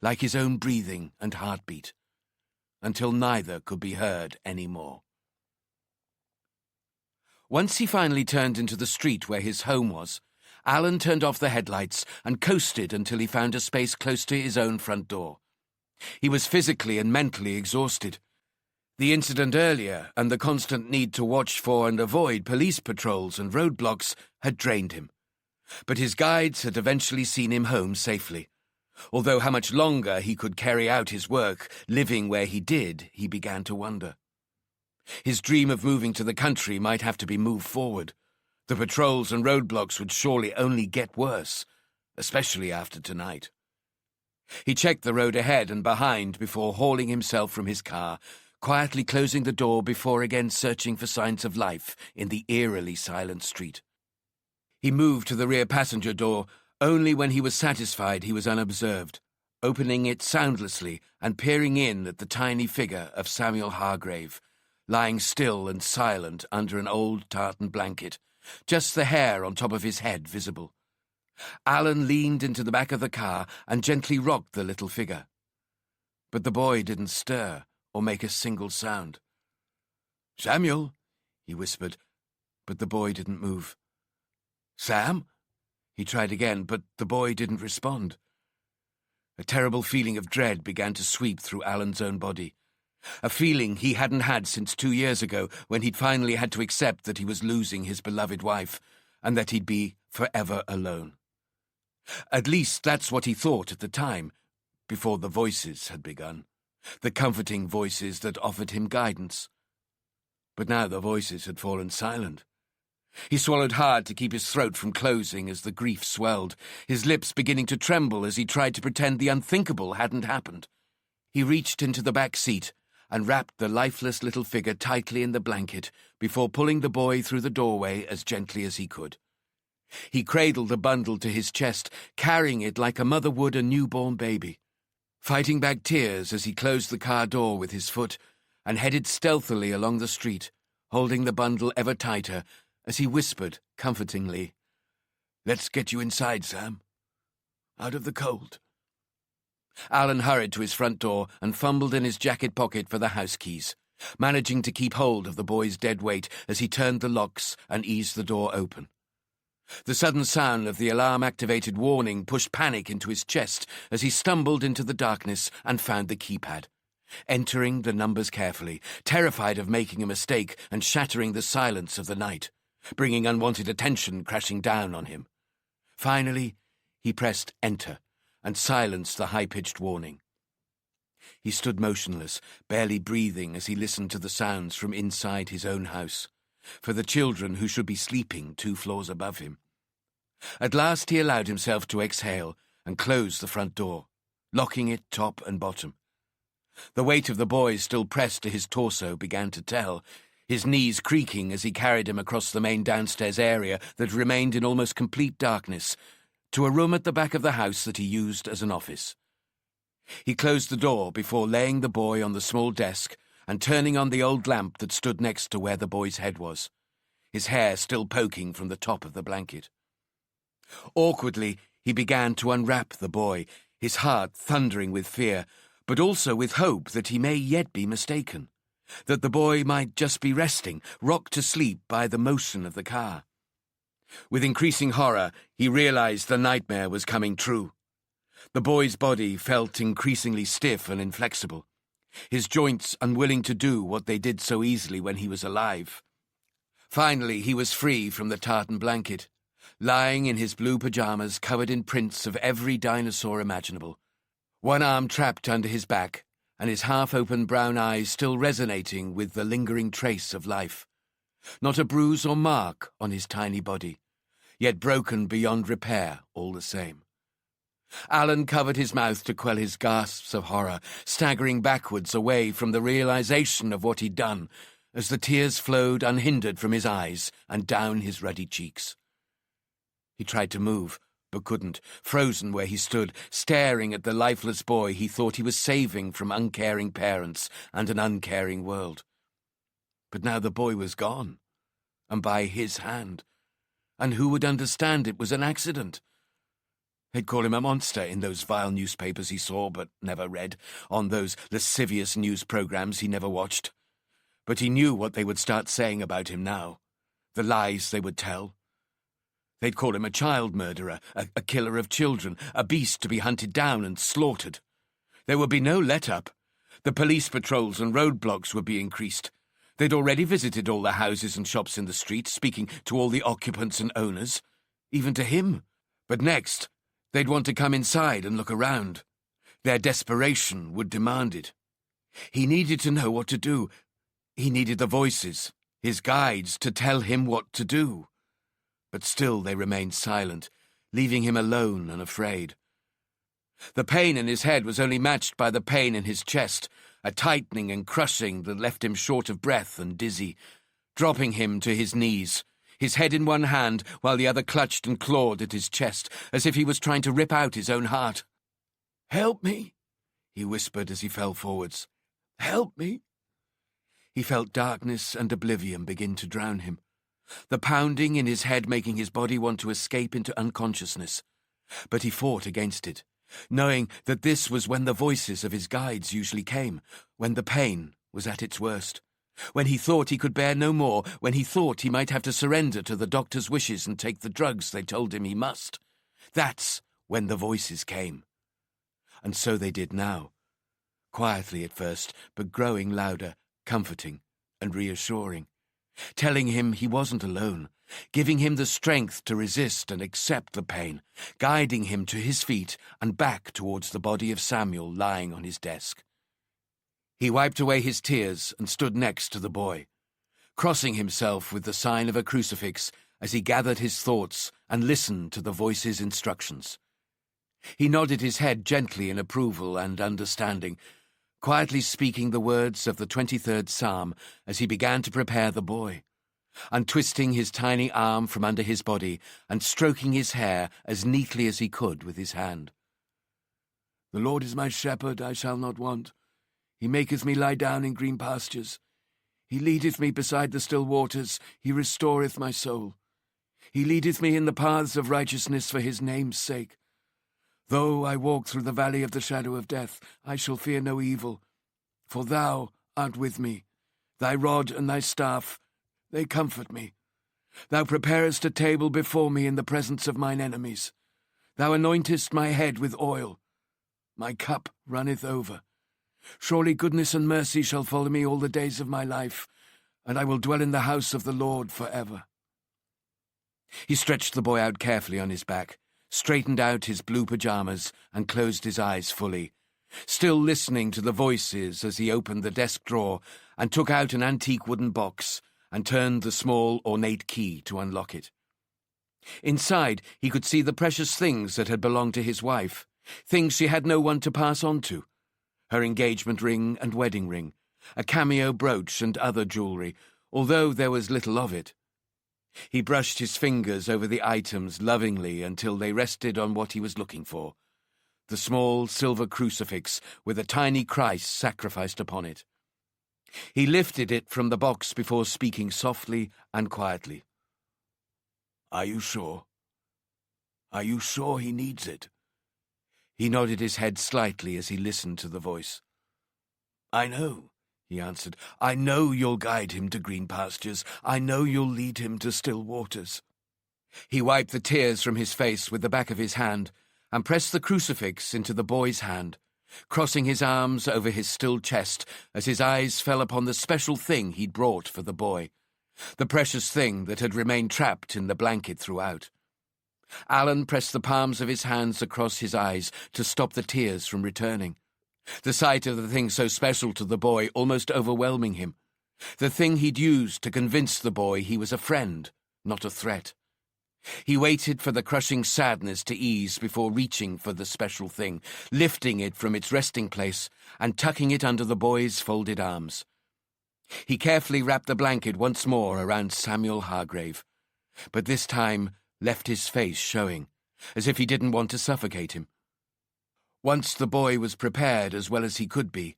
like his own breathing and heartbeat, until neither could be heard any more. Once he finally turned into the street where his home was, Alan turned off the headlights and coasted until he found a space close to his own front door. He was physically and mentally exhausted. The incident earlier and the constant need to watch for and avoid police patrols and roadblocks had drained him. But his guides had eventually seen him home safely. Although how much longer he could carry out his work, living where he did, he began to wonder. His dream of moving to the country might have to be moved forward. The patrols and roadblocks would surely only get worse, especially after tonight. He checked the road ahead and behind before hauling himself from his car, quietly closing the door before again searching for signs of life in the eerily silent street. He moved to the rear passenger door only when he was satisfied he was unobserved, opening it soundlessly and peering in at the tiny figure of Samuel Hargrave, lying still and silent under an old tartan blanket, just the hair on top of his head visible. Alan leaned into the back of the car and gently rocked the little figure. But the boy didn't stir or make a single sound. "Samuel," he whispered, but the boy didn't move. "Sam?" He tried again, but the boy didn't respond. A terrible feeling of dread began to sweep through Alan's own body, a feeling he hadn't had since 2 years ago when he'd finally had to accept that he was losing his beloved wife and that he'd be forever alone. At least that's what he thought at the time, before the voices had begun, the comforting voices that offered him guidance. But now the voices had fallen silent. He swallowed hard to keep his throat from closing as the grief swelled, his lips beginning to tremble as he tried to pretend the unthinkable hadn't happened. He reached into the back seat and wrapped the lifeless little figure tightly in the blanket before pulling the boy through the doorway as gently as he could. He cradled the bundle to his chest, carrying it like a mother would a newborn baby, fighting back tears as he closed the car door with his foot and headed stealthily along the street, holding the bundle ever tighter as he whispered comfortingly, "Let's get you inside, Sam. Out of the cold." Alan hurried to his front door and fumbled in his jacket pocket for the house keys, managing to keep hold of the boy's dead weight as he turned the locks and eased the door open. The sudden sound of the alarm-activated warning pushed panic into his chest as he stumbled into the darkness and found the keypad, entering the numbers carefully, terrified of making a mistake and shattering the silence of the night, bringing unwanted attention crashing down on him. Finally, he pressed enter and silenced the high-pitched warning. He stood motionless, barely breathing as he listened to the sounds from inside his own house, for the children who should be sleeping 2 floors above him. At last he allowed himself to exhale and close the front door, locking it top and bottom. The weight of the boy still pressed to his torso began to tell, his knees creaking as he carried him across the main downstairs area that remained in almost complete darkness, to a room at the back of the house that he used as an office. He closed the door before laying the boy on the small desk and turning on the old lamp that stood next to where the boy's head was, his hair still poking from the top of the blanket. Awkwardly, he began to unwrap the boy, his heart thundering with fear, but also with hope that he may yet be mistaken, that the boy might just be resting, rocked to sleep by the motion of the car. With increasing horror, he realized the nightmare was coming true. The boy's body felt increasingly stiff and inflexible, his joints unwilling to do what they did so easily when he was alive. Finally, he was free from the tartan blanket, lying in his blue pajamas covered in prints of every dinosaur imaginable, one arm trapped under his back and his half-open brown eyes still resonating with the lingering trace of life. Not a bruise or mark on his tiny body, yet broken beyond repair all the same. Alan covered his mouth to quell his gasps of horror, staggering backwards away from the realization of what he'd done, as the tears flowed unhindered from his eyes and down his ruddy cheeks. He tried to move, but couldn't, frozen where he stood, staring at the lifeless boy he thought he was saving from uncaring parents and an uncaring world. But now the boy was gone, and by his hand. And who would understand it was an accident? They'd call him a monster in those vile newspapers he saw but never read, on those lascivious news programs he never watched. But he knew what they would start saying about him now, the lies they would tell. They'd call him a child murderer, a killer of children, a beast to be hunted down and slaughtered. There would be no let-up. The police patrols and roadblocks would be increased. They'd already visited all the houses and shops in the street, speaking to all the occupants and owners, even to him. But next, they'd want to come inside and look around. Their desperation would demand it. He needed to know what to do. He needed the voices, his guides, to tell him what to do. But still they remained silent, leaving him alone and afraid. The pain in his head was only matched by the pain in his chest, a tightening and crushing that left him short of breath and dizzy, dropping him to his knees, his head in one hand while the other clutched and clawed at his chest, as if he was trying to rip out his own heart. "Help me," he whispered as he fell forwards. "Help me." He felt darkness and oblivion begin to drown him, the pounding in his head making his body want to escape into unconsciousness. But he fought against it, knowing that this was when the voices of his guides usually came, when the pain was at its worst, when he thought he could bear no more, when he thought he might have to surrender to the doctor's wishes and take the drugs they told him he must. That's when the voices came. And so they did now, quietly at first, but growing louder, comforting and reassuring, telling him he wasn't alone, giving him the strength to resist and accept the pain, guiding him to his feet and back towards the body of Samuel lying on his desk. He wiped away his tears and stood next to the boy, crossing himself with the sign of a crucifix as he gathered his thoughts and listened to the voice's instructions. He nodded his head gently in approval and understanding, quietly speaking the words of the 23rd Psalm as he began to prepare the boy, untwisting his tiny arm from under his body and stroking his hair as neatly as he could with his hand. "The Lord is my shepherd, I shall not want. He maketh me lie down in green pastures. He leadeth me beside the still waters. He restoreth my soul. He leadeth me in the paths of righteousness for his name's sake. Though I walk through the valley of the shadow of death, I shall fear no evil, for thou art with me. Thy rod and thy staff, they comfort me. Thou preparest a table before me in the presence of mine enemies. Thou anointest my head with oil. My cup runneth over. Surely goodness and mercy shall follow me all the days of my life, and I will dwell in the house of the Lord forever." He stretched the boy out carefully on his back, straightened out his blue pajamas, and closed his eyes fully, still listening to the voices as he opened the desk drawer and took out an antique wooden box and turned the small, ornate key to unlock it. Inside, he could see the precious things that had belonged to his wife, things she had no one to pass on to. Her engagement ring and wedding ring, a cameo brooch and other jewellery, although there was little of it. He brushed his fingers over the items lovingly until they rested on what he was looking for, the small silver crucifix with a tiny Christ sacrificed upon it. He lifted it from the box before speaking softly and quietly. "Are you sure? Are you sure he needs it?" He nodded his head slightly as he listened to the voice. "I know," he answered. "I know you'll guide him to green pastures. I know you'll lead him to still waters." He wiped the tears from his face with the back of his hand and pressed the crucifix into the boy's hand, crossing his arms over his still chest as his eyes fell upon the special thing he'd brought for the boy, the precious thing that had remained trapped in the blanket throughout. Alan pressed the palms of his hands across his eyes to stop the tears from returning, the sight of the thing so special to the boy almost overwhelming him, the thing he'd used to convince the boy he was a friend, not a threat. He waited for the crushing sadness to ease before reaching for the special thing, lifting it from its resting place and tucking it under the boy's folded arms. He carefully wrapped the blanket once more around Samuel Hargrave, but this time left his face showing, as if he didn't want to suffocate him. Once the boy was prepared as well as he could be,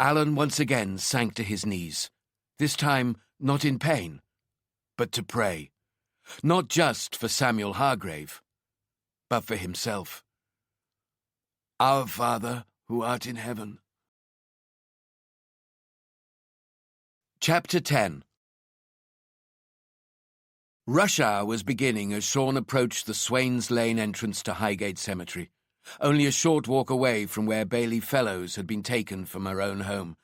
Alan once again sank to his knees, this time not in pain, but to pray, not just for Samuel Hargrave, but for himself. Our Father, who art in heaven. Chapter 10. Rush hour was beginning as Sean approached the Swains Lane entrance to Highgate Cemetery, only a short walk away from where Bailey Fellows had been taken from her own home.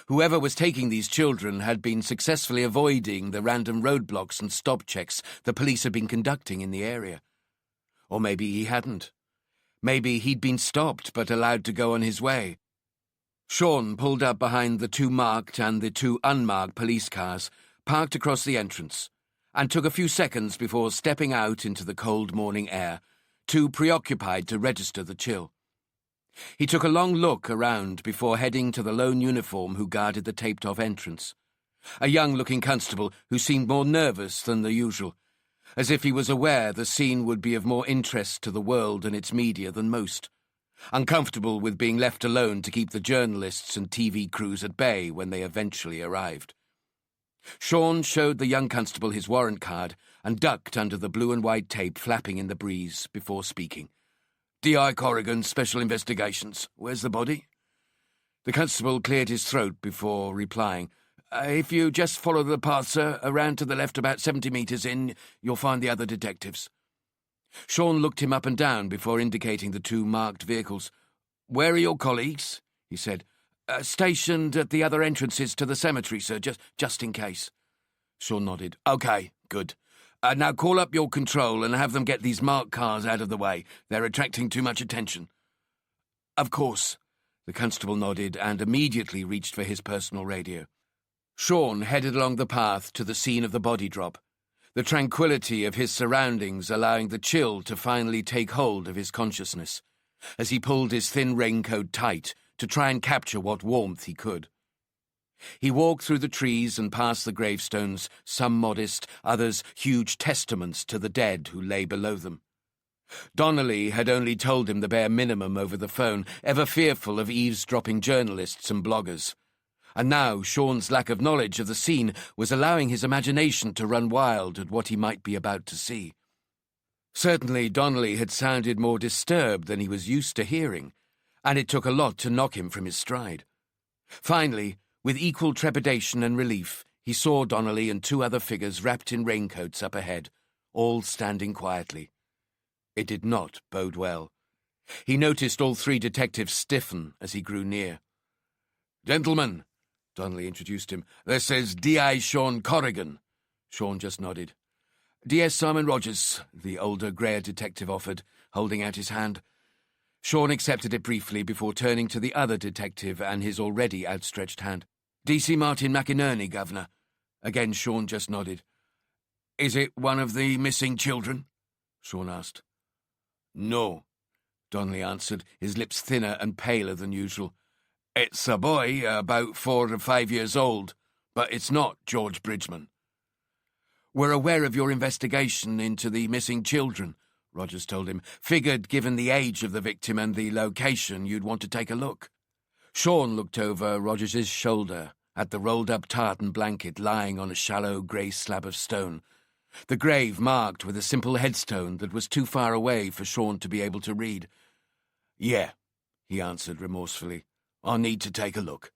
Whoever was taking these children had been successfully avoiding the random roadblocks and stop checks the police had been conducting in the area. Or maybe he hadn't. Maybe he'd been stopped but allowed to go on his way. Sean pulled up behind the 2 marked and the 2 unmarked police cars, parked across the entrance, and took a few seconds before stepping out into the cold morning air, too preoccupied to register the chill. He took a long look around before heading to the lone uniform who guarded the taped-off entrance, a young-looking constable who seemed more nervous than the usual, as if he was aware the scene would be of more interest to the world and its media than most, uncomfortable with being left alone to keep the journalists and TV crews at bay when they eventually arrived. Sean showed the young constable his warrant card and ducked under the blue and white tape flapping in the breeze before speaking. D.I. Corrigan, Special Investigations. Where's the body? The constable cleared his throat before replying. If you just follow the path, sir, around to the left about 70 metres in, you'll find the other detectives. Sean looked him up and down before indicating the 2 marked vehicles. Where are your colleagues? He said. Stationed at the other entrances to the cemetery, sir, just in case. Sean nodded. OK, good. Now call up your control and have them get these marked cars out of the way. They're attracting too much attention. Of course. The constable nodded and immediately reached for his personal radio. Sean headed along the path to the scene of the body drop, the tranquility of his surroundings allowing the chill to finally take hold of his consciousness, as he pulled his thin raincoat tight to try and capture what warmth he could. He walked through the trees and past the gravestones, some modest, others huge testaments to the dead who lay below them. Donnelly had only told him the bare minimum over the phone, ever fearful of eavesdropping journalists and bloggers. And now Sean's lack of knowledge of the scene was allowing his imagination to run wild at what he might be about to see. Certainly Donnelly had sounded more disturbed than he was used to hearing, and it took a lot to knock him from his stride. Finally, with equal trepidation and relief, he saw Donnelly and 2 other figures wrapped in raincoats up ahead, all standing quietly. It did not bode well. He noticed all 3 detectives stiffen as he grew near. Gentlemen, Donnelly introduced him, this is D.I. Sean Corrigan. Sean just nodded. D.S. Simon Rogers, the older, greyer detective offered, holding out his hand. Sean accepted it briefly before turning to the other detective and his already outstretched hand. D.C. Martin McInerney, Governor. Again, Sean just nodded. Is it one of the missing children? Sean asked. No, Donnelly answered, his lips thinner and paler than usual. It's a boy, about 4 or 5 years old, but it's not George Bridgeman. We're aware of your investigation into the missing children, Rogers told him. Figured, given the age of the victim and the location, you'd want to take a look. Sean looked over Rogers's shoulder at the rolled-up tartan blanket lying on a shallow grey slab of stone, the grave marked with a simple headstone that was too far away for Sean to be able to read. Yeah, he answered remorsefully. I'll need to take a look.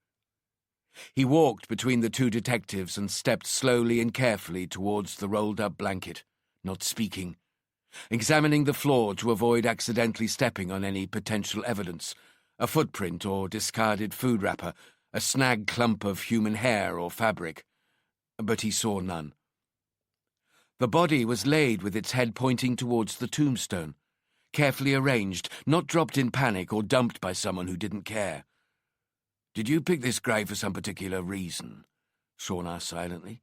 He walked between the 2 detectives and stepped slowly and carefully towards the rolled-up blanket, not speaking, examining the floor to avoid accidentally stepping on any potential evidence, a footprint or discarded food wrapper, a snagged clump of human hair or fabric. But he saw none. The body was laid with its head pointing towards the tombstone, carefully arranged, not dropped in panic or dumped by someone who didn't care. Did you pick this grave for some particular reason? Sean asked silently.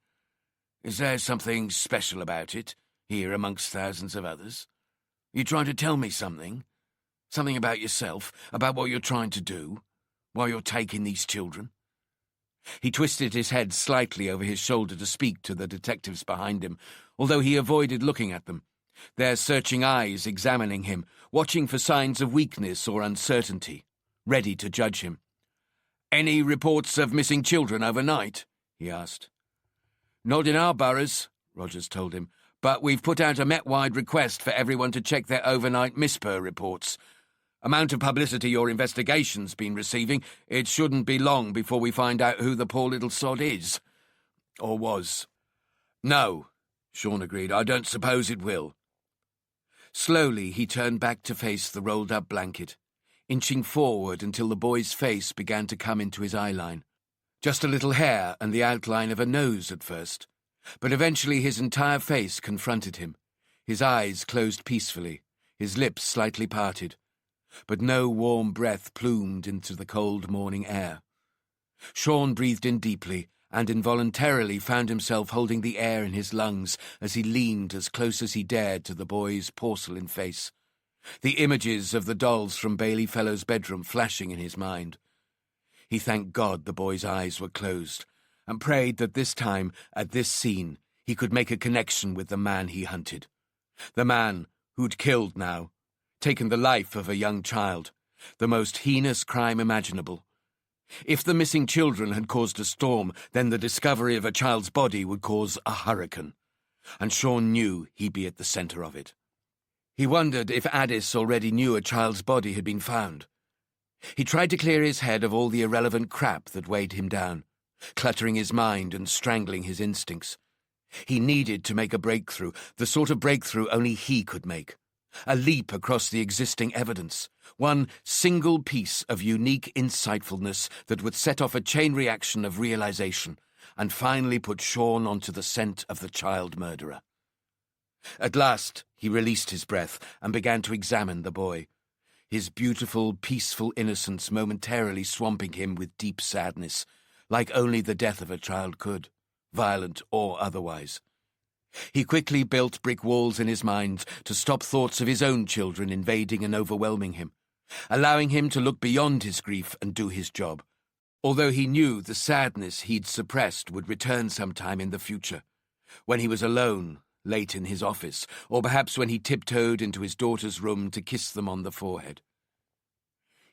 Is there something special about it, here amongst thousands of others? You trying to tell me something? Something about yourself, about what you're trying to do, while you're taking these children? He twisted his head slightly over his shoulder to speak to the detectives behind him, although he avoided looking at them, their searching eyes examining him, watching for signs of weakness or uncertainty, ready to judge him. Any reports of missing children overnight? He asked. Not in our boroughs, Rogers told him, "but we've put out a Met-wide request for everyone to check their overnight MISPER reports. Amount of publicity your investigation's been receiving, it shouldn't be long before we find out who the poor little sod is. Or was." "No," Sean agreed. "I don't suppose it will." Slowly he turned back to face the rolled-up blanket, inching forward until the boy's face began to come into his eyeline. Just a little hair and the outline of a nose at first, but eventually his entire face confronted him, his eyes closed peacefully, his lips slightly parted, but no warm breath plumed into the cold morning air. Sean breathed in deeply and involuntarily found himself holding the air in his lungs as he leaned as close as he dared to the boy's porcelain face, the images of the dolls from Bailey Fellow's bedroom flashing in his mind. He thanked God the boy's eyes were closed, and prayed that this time, at this scene, he could make a connection with the man he hunted. The man who'd killed now, taken the life of a young child, the most heinous crime imaginable. If the missing children had caused a storm, then the discovery of a child's body would cause a hurricane, and Sean knew he'd be at the centre of it. He wondered if Addis already knew a child's body had been found. He tried to clear his head of all the irrelevant crap that weighed him down, cluttering his mind and strangling his instincts. He needed to make a breakthrough, the sort of breakthrough only he could make. A leap across the existing evidence, one single piece of unique insightfulness that would set off a chain reaction of realization and finally put Sean onto the scent of the child murderer. At last, he released his breath and began to examine the boy, his beautiful, peaceful innocence momentarily swamping him with deep sadness, like only the death of a child could, violent or otherwise. He quickly built brick walls in his mind to stop thoughts of his own children invading and overwhelming him, allowing him to look beyond his grief and do his job, although he knew the sadness he'd suppressed would return sometime in the future, when he was alone, late in his office, or perhaps when he tiptoed into his daughter's room to kiss them on the forehead.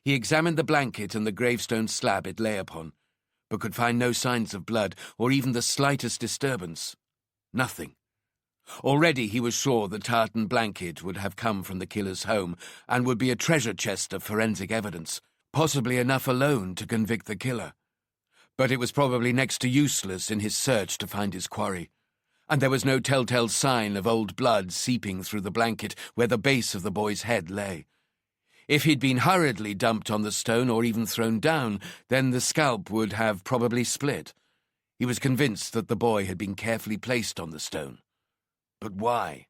He examined the blanket and the gravestone slab it lay upon, but could find no signs of blood or even the slightest disturbance. Nothing. Already he was sure the tartan blanket would have come from the killer's home and would be a treasure chest of forensic evidence, possibly enough alone to convict the killer. But it was probably next to useless in his search to find his quarry, and there was no telltale sign of old blood seeping through the blanket where the base of the boy's head lay. If he'd been hurriedly dumped on the stone or even thrown down, then the scalp would have probably split. He was convinced that the boy had been carefully placed on the stone. But why?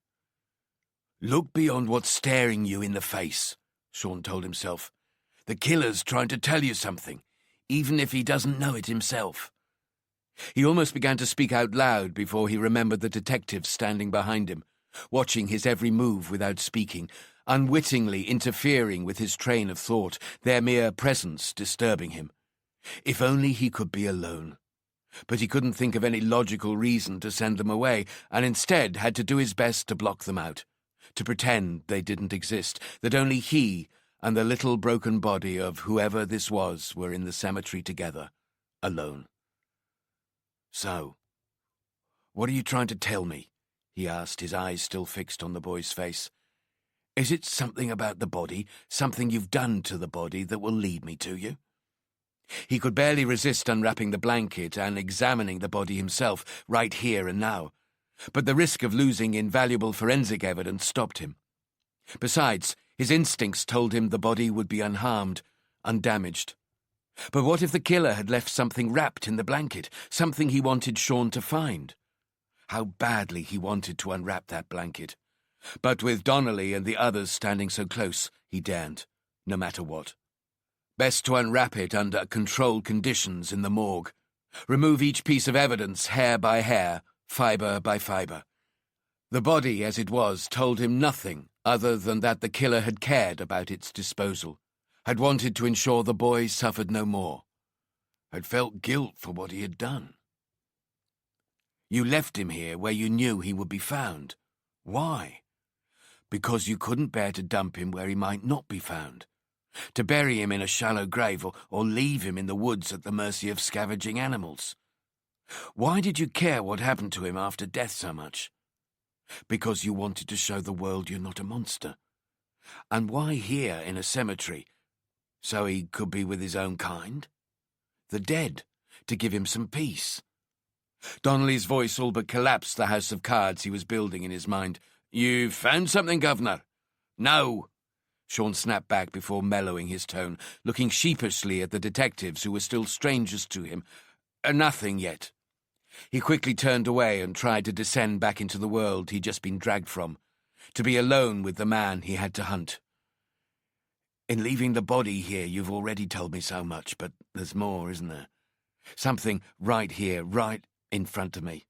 "Look beyond what's staring you in the face," Sean told himself. "The killer's trying to tell you something, even if he doesn't know it himself." He almost began to speak out loud before he remembered the detectives standing behind him, watching his every move without speaking, unwittingly interfering with his train of thought, their mere presence disturbing him. If only he could be alone. But he couldn't think of any logical reason to send them away, and instead had to do his best to block them out, to pretend they didn't exist, that only he and the little broken body of whoever this was were in the cemetery together, alone. "So, what are you trying to tell me?" he asked, his eyes still fixed on the boy's face. "Is it something about the body, something you've done to the body that will lead me to you?" He could barely resist unwrapping the blanket and examining the body himself, right here and now, but the risk of losing invaluable forensic evidence stopped him. Besides, his instincts told him the body would be unharmed, undamaged. But what if the killer had left something wrapped in the blanket, something he wanted Sean to find? How badly he wanted to unwrap that blanket. But with Donnelly and the others standing so close, he daren't, no matter what. Best to unwrap it under controlled conditions in the morgue. Remove each piece of evidence hair by hair, fibre by fibre. The body, as it was, told him nothing other than that the killer had cared about its disposal, had wanted to ensure the boy suffered no more, had felt guilt for what he had done. "You left him here where you knew he would be found. Why?" "Because you couldn't bear to dump him where he might not be found. To bury him in a shallow grave or leave him in the woods at the mercy of scavenging animals. Why did you care what happened to him after death so much? Because you wanted to show the world you're not a monster. And why here in a cemetery? So he could be with his own kind? The dead, to give him some peace. Donnelly's voice all but collapsed the house of cards he was building in his mind. "You've found something, Governor?" "No," Sean snapped back before mellowing his tone, looking sheepishly at the detectives who were still strangers to him. "Nothing yet." He quickly turned away and tried to descend back into the world he'd just been dragged from, to be alone with the man he had to hunt. "In leaving the body here, you've already told me so much, but there's more, isn't there? Something right here, right in front of me.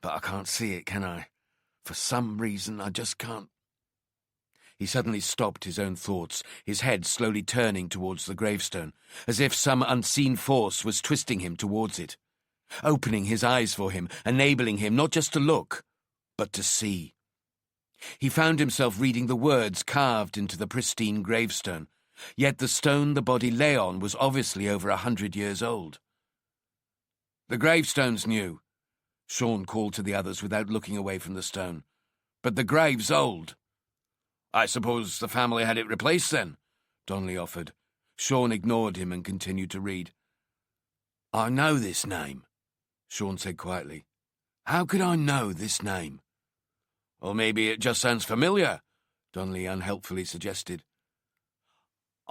But I can't see it, can I? For some reason, I just can't." He suddenly stopped his own thoughts, his head slowly turning towards the gravestone, as if some unseen force was twisting him towards it, opening his eyes for him, enabling him not just to look, but to see. He found himself reading the words carved into the pristine gravestone, yet the stone the body lay on was obviously over 100 years old. "The gravestone's new," Sean called to the others without looking away from the stone. "But the grave's old." "I suppose the family had it replaced then," Donnelly offered. Sean ignored him and continued to read. "I know this name," Sean said quietly. "How could I know this name?" "Well, maybe it just sounds familiar," Donnelly unhelpfully suggested.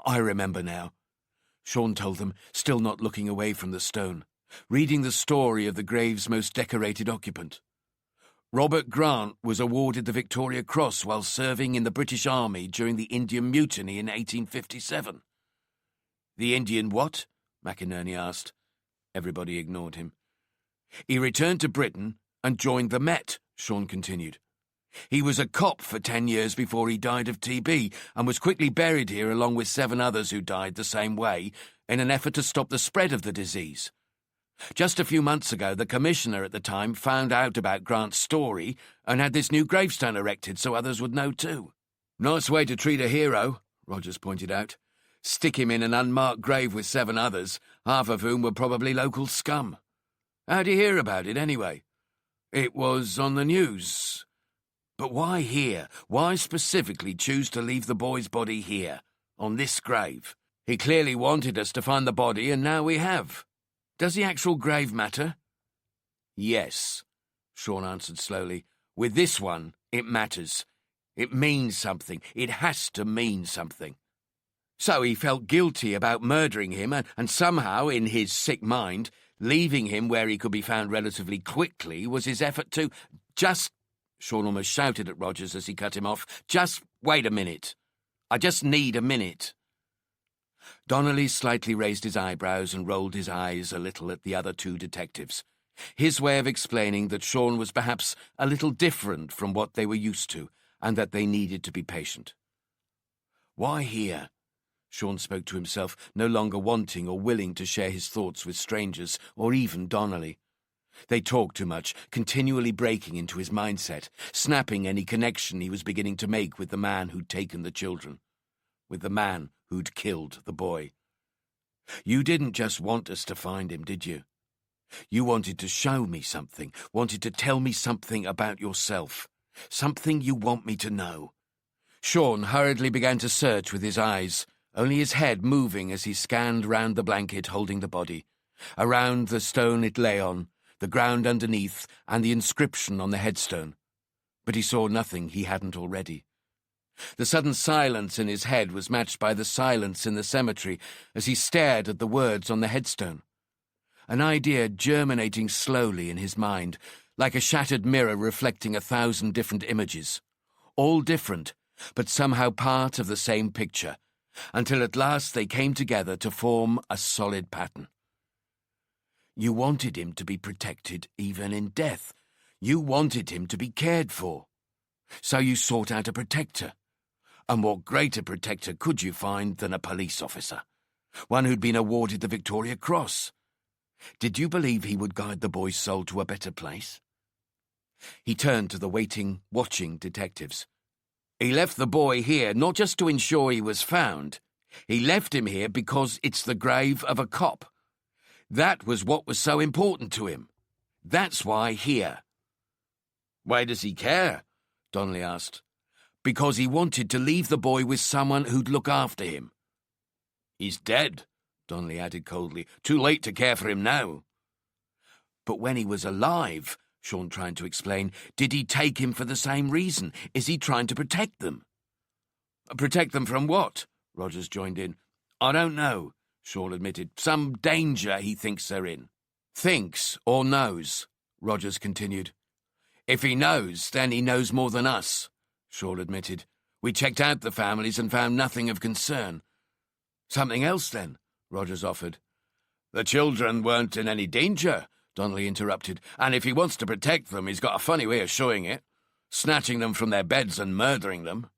"I remember now," Sean told them, still not looking away from the stone, reading the story of the grave's most decorated occupant. "Robert Grant was awarded the Victoria Cross while serving in the British Army during the Indian Mutiny in 1857. "The Indian what?" McInerney asked. Everybody ignored him. "He returned to Britain and joined the Met," Sean continued. "He was a cop for 10 years before he died of TB and was quickly buried here along with 7 others who died the same way in an effort to stop the spread of the disease. Just a few months ago, the commissioner at the time found out about Grant's story and had this new gravestone erected so others would know too." "Nice way to treat a hero," Rogers pointed out. "Stick him in an unmarked grave with 7 others, half of whom were probably local scum. How'd you hear about it, anyway?" "It was on the news." "But why here? Why specifically choose to leave the boy's body here, on this grave? He clearly wanted us to find the body, and now we have. Does the actual grave matter?" "Yes," Sean answered slowly. "With this one, it matters. It means something. It has to mean something." So he felt guilty about murdering him, and somehow, in his sick mind, leaving him where he could be found relatively quickly was his effort to just... Sean almost shouted at Rogers as he cut him off. "Just wait a minute. I just need a minute." Donnelly slightly raised his eyebrows and rolled his eyes a little at the other 2 detectives, his way of explaining that Sean was perhaps a little different from what they were used to, and that they needed to be patient. "Why here?" Sean spoke to himself, no longer wanting or willing to share his thoughts with strangers, or even Donnelly. They talked too much, continually breaking into his mindset, snapping any connection he was beginning to make with the man who'd taken the children, with the man who'd killed the boy. "You didn't just want us to find him, did you? You wanted to show me something, wanted to tell me something about yourself, something you want me to know." Sean hurriedly began to search with his eyes, only his head moving as he scanned round the blanket holding the body, around the stone it lay on, the ground underneath, and the inscription on the headstone. But he saw nothing he hadn't already. The sudden silence in his head was matched by the silence in the cemetery as he stared at the words on the headstone. An idea germinating slowly in his mind, like a shattered mirror reflecting 1,000 different images. All different, but somehow part of the same picture, until at last they came together to form a solid pattern. You wanted him to be protected even in death. You wanted him to be cared for. So you sought out a protector. And what greater protector could you find than a police officer? One who'd been awarded the Victoria Cross. Did you believe he would guide the boy's soul to a better place? He turned to the waiting, watching detectives. "He left the boy here not just to ensure he was found. He left him here because it's the grave of a cop. That was what was so important to him. That's why here. Why does he care? Donnelly asked. Because he wanted to leave the boy with someone who'd look after him. He's dead, Donnelly added coldly. Too late to care for him now. But when he was alive, Sean tried to explain, did he take him for the same reason? Is he trying to protect them? Protect them from what? Rogers joined in. I don't know, Sean admitted. Some danger he thinks they're in. Thinks or knows, Rogers continued. If he knows, then he knows more than us, Sean admitted. We checked out the families and found nothing of concern. Something else, then, Rogers offered. The children weren't in any danger, Donnelly interrupted, and if he wants to protect them, he's got a funny way of showing it, snatching them from their beds and murdering them.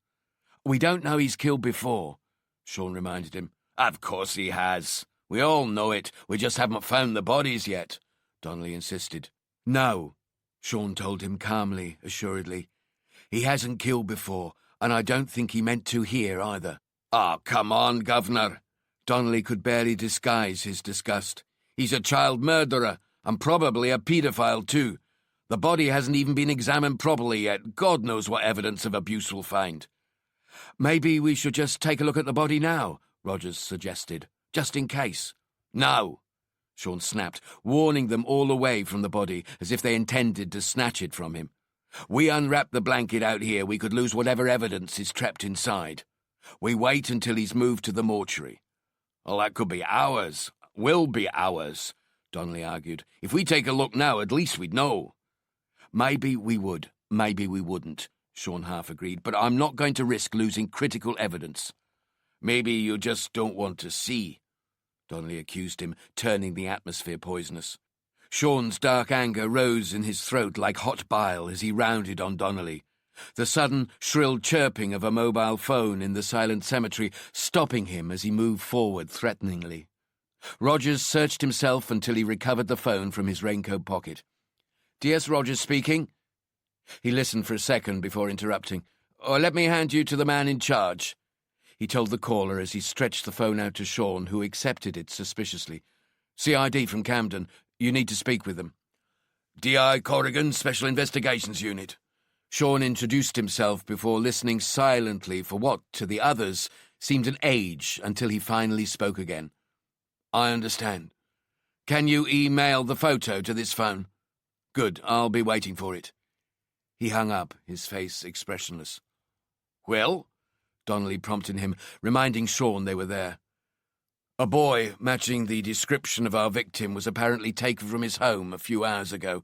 We don't know he's killed before, Sean reminded him. Of course he has. We all know it. We just haven't found the bodies yet, Donnelly insisted. No, Sean told him calmly, assuredly. He hasn't killed before, and I don't think he meant to here either. Oh, come on, Governor. Donnelly could barely disguise his disgust. He's a child murderer, and probably a paedophile too. The body hasn't even been examined properly yet. God knows what evidence of abuse we'll find. Maybe we should just take a look at the body now, Rogers suggested, just in case. No, Sean snapped, warning them all away from the body, as if they intended to snatch it from him. We unwrap the blanket out here, we could lose whatever evidence is trapped inside. We wait until he's moved to the mortuary. Well, that could be hours. Will be hours, Donnelly argued. If we take a look now, at least we'd know. Maybe we would, maybe we wouldn't, Sean half agreed, but I'm not going to risk losing critical evidence. Maybe you just don't want to see, Donnelly accused him, turning the atmosphere poisonous. Sean's dark anger rose in his throat like hot bile as he rounded on Donnelly, the sudden, shrill chirping of a mobile phone in the silent cemetery stopping him as he moved forward threateningly. Rogers searched himself until he recovered the phone from his raincoat pocket. DS Rogers speaking. He listened for a second before interrupting. Let me hand you to the man in charge, he told the caller as he stretched the phone out to Sean, who accepted it suspiciously. CID from Camden. You need to speak with them. D.I. Corrigan, Special Investigations Unit. Sean introduced himself before listening silently for what, to the others, seemed an age until he finally spoke again. I understand. Can you email the photo to this phone? Good, I'll be waiting for it. He hung up, his face expressionless. Well? Donnelly prompted him, reminding Sean they were there. A boy matching the description of our victim was apparently taken from his home a few hours ago,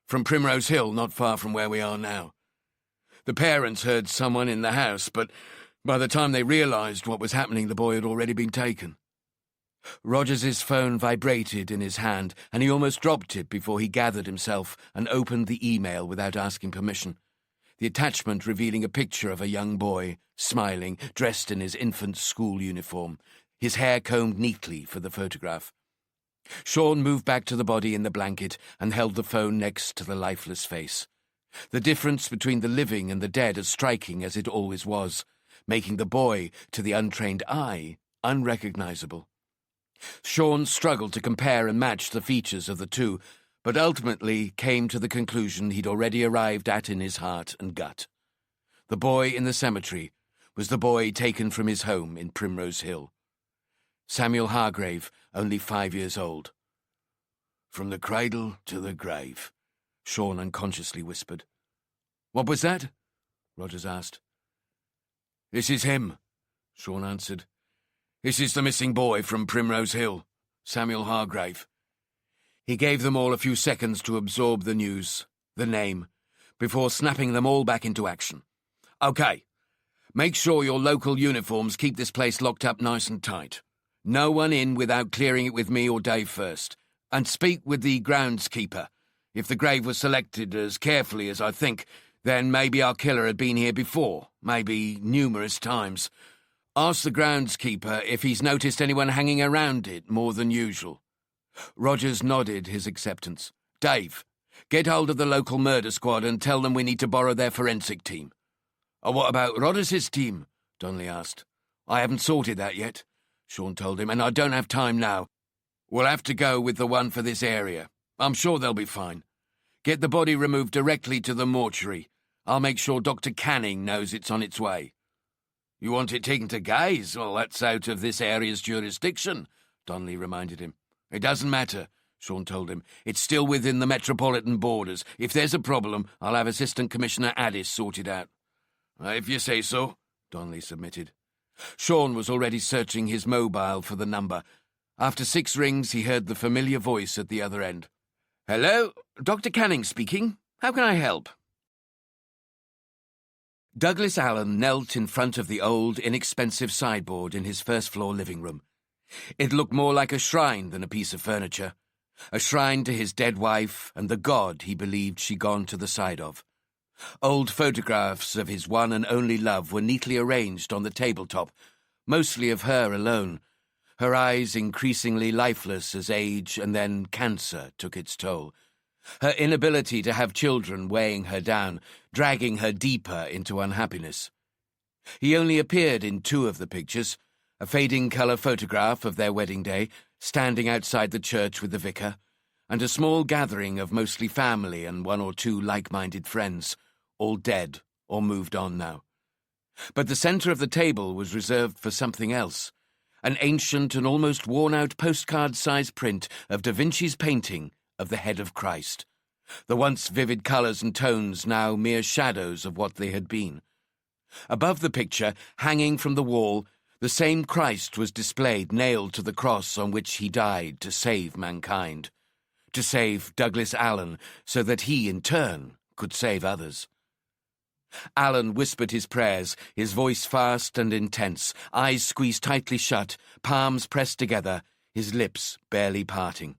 from Primrose Hill, not far from where we are now. The parents heard someone in the house, but by the time they realized what was happening, the boy had already been taken. Rogers's phone vibrated in his hand, and he almost dropped it before he gathered himself and opened the email without asking permission. The attachment revealing a picture of a young boy, smiling, dressed in his infant school uniform, his hair combed neatly for the photograph. Sean moved back to the body in the blanket and held the phone next to the lifeless face. The difference between the living and the dead as striking as it always was, making the boy, to the untrained eye, unrecognizable. Sean struggled to compare and match the features of the two, but ultimately came to the conclusion he'd already arrived at in his heart and gut. The boy in the cemetery was the boy taken from his home in Primrose Hill. Samuel Hargrave, only 5 years old. From the cradle to the grave, Sean unconsciously whispered. What was that? Rogers asked. This is him, Sean answered. This is the missing boy from Primrose Hill, Samuel Hargrave. He gave them all a few seconds to absorb the news, the name, before snapping them all back into action. Okay, make sure your local uniforms keep this place locked up nice and tight. No one in without clearing it with me or Dave first. And speak with the groundskeeper. If the grave was selected as carefully as I think, then maybe our killer had been here before, maybe numerous times. Ask the groundskeeper if he's noticed anyone hanging around it more than usual. Rogers nodded his acceptance. Dave, get hold of the local murder squad and tell them we need to borrow their forensic team. What about Rogers' team? Donnelly asked. I haven't sorted that yet, Sean told him, and I don't have time now. We'll have to go with the one for this area. I'm sure they'll be fine. Get the body removed directly to the mortuary. I'll make sure Dr. Canning knows it's on its way. You want it taken to Guy's? Well, that's out of this area's jurisdiction, Donnelly reminded him. It doesn't matter, Sean told him. It's still within the metropolitan borders. If there's a problem, I'll have Assistant Commissioner Addis sort it out. If you say so, Donnelly submitted. Sean was already searching his mobile for the number. After 6 rings, he heard the familiar voice at the other end. Hello, Dr. Canning speaking. How can I help? Douglas Allen knelt in front of the old, inexpensive sideboard in his first-floor living room. It looked more like a shrine than a piece of furniture. A shrine to his dead wife and the god he believed she'd gone to the side of. Old photographs of his one and only love were neatly arranged on the tabletop, mostly of her alone, her eyes increasingly lifeless as age and then cancer took its toll. Her inability to have children weighing her down, dragging her deeper into unhappiness. He only appeared in 2 of the pictures, a fading colour photograph of their wedding day, standing outside the church with the vicar, and a small gathering of mostly family and 1 or 2 like-minded friends, all dead or moved on now. But the centre of the table was reserved for something else, an ancient and almost worn-out postcard-sized print of Da Vinci's painting of the head of Christ, the once vivid colours and tones now mere shadows of what they had been. Above the picture, hanging from the wall, the same Christ was displayed nailed to the cross on which he died to save mankind, to save Douglas Allen so that he, in turn, could save others. Allen whispered his prayers, his voice fast and intense, eyes squeezed tightly shut, palms pressed together, his lips barely parting.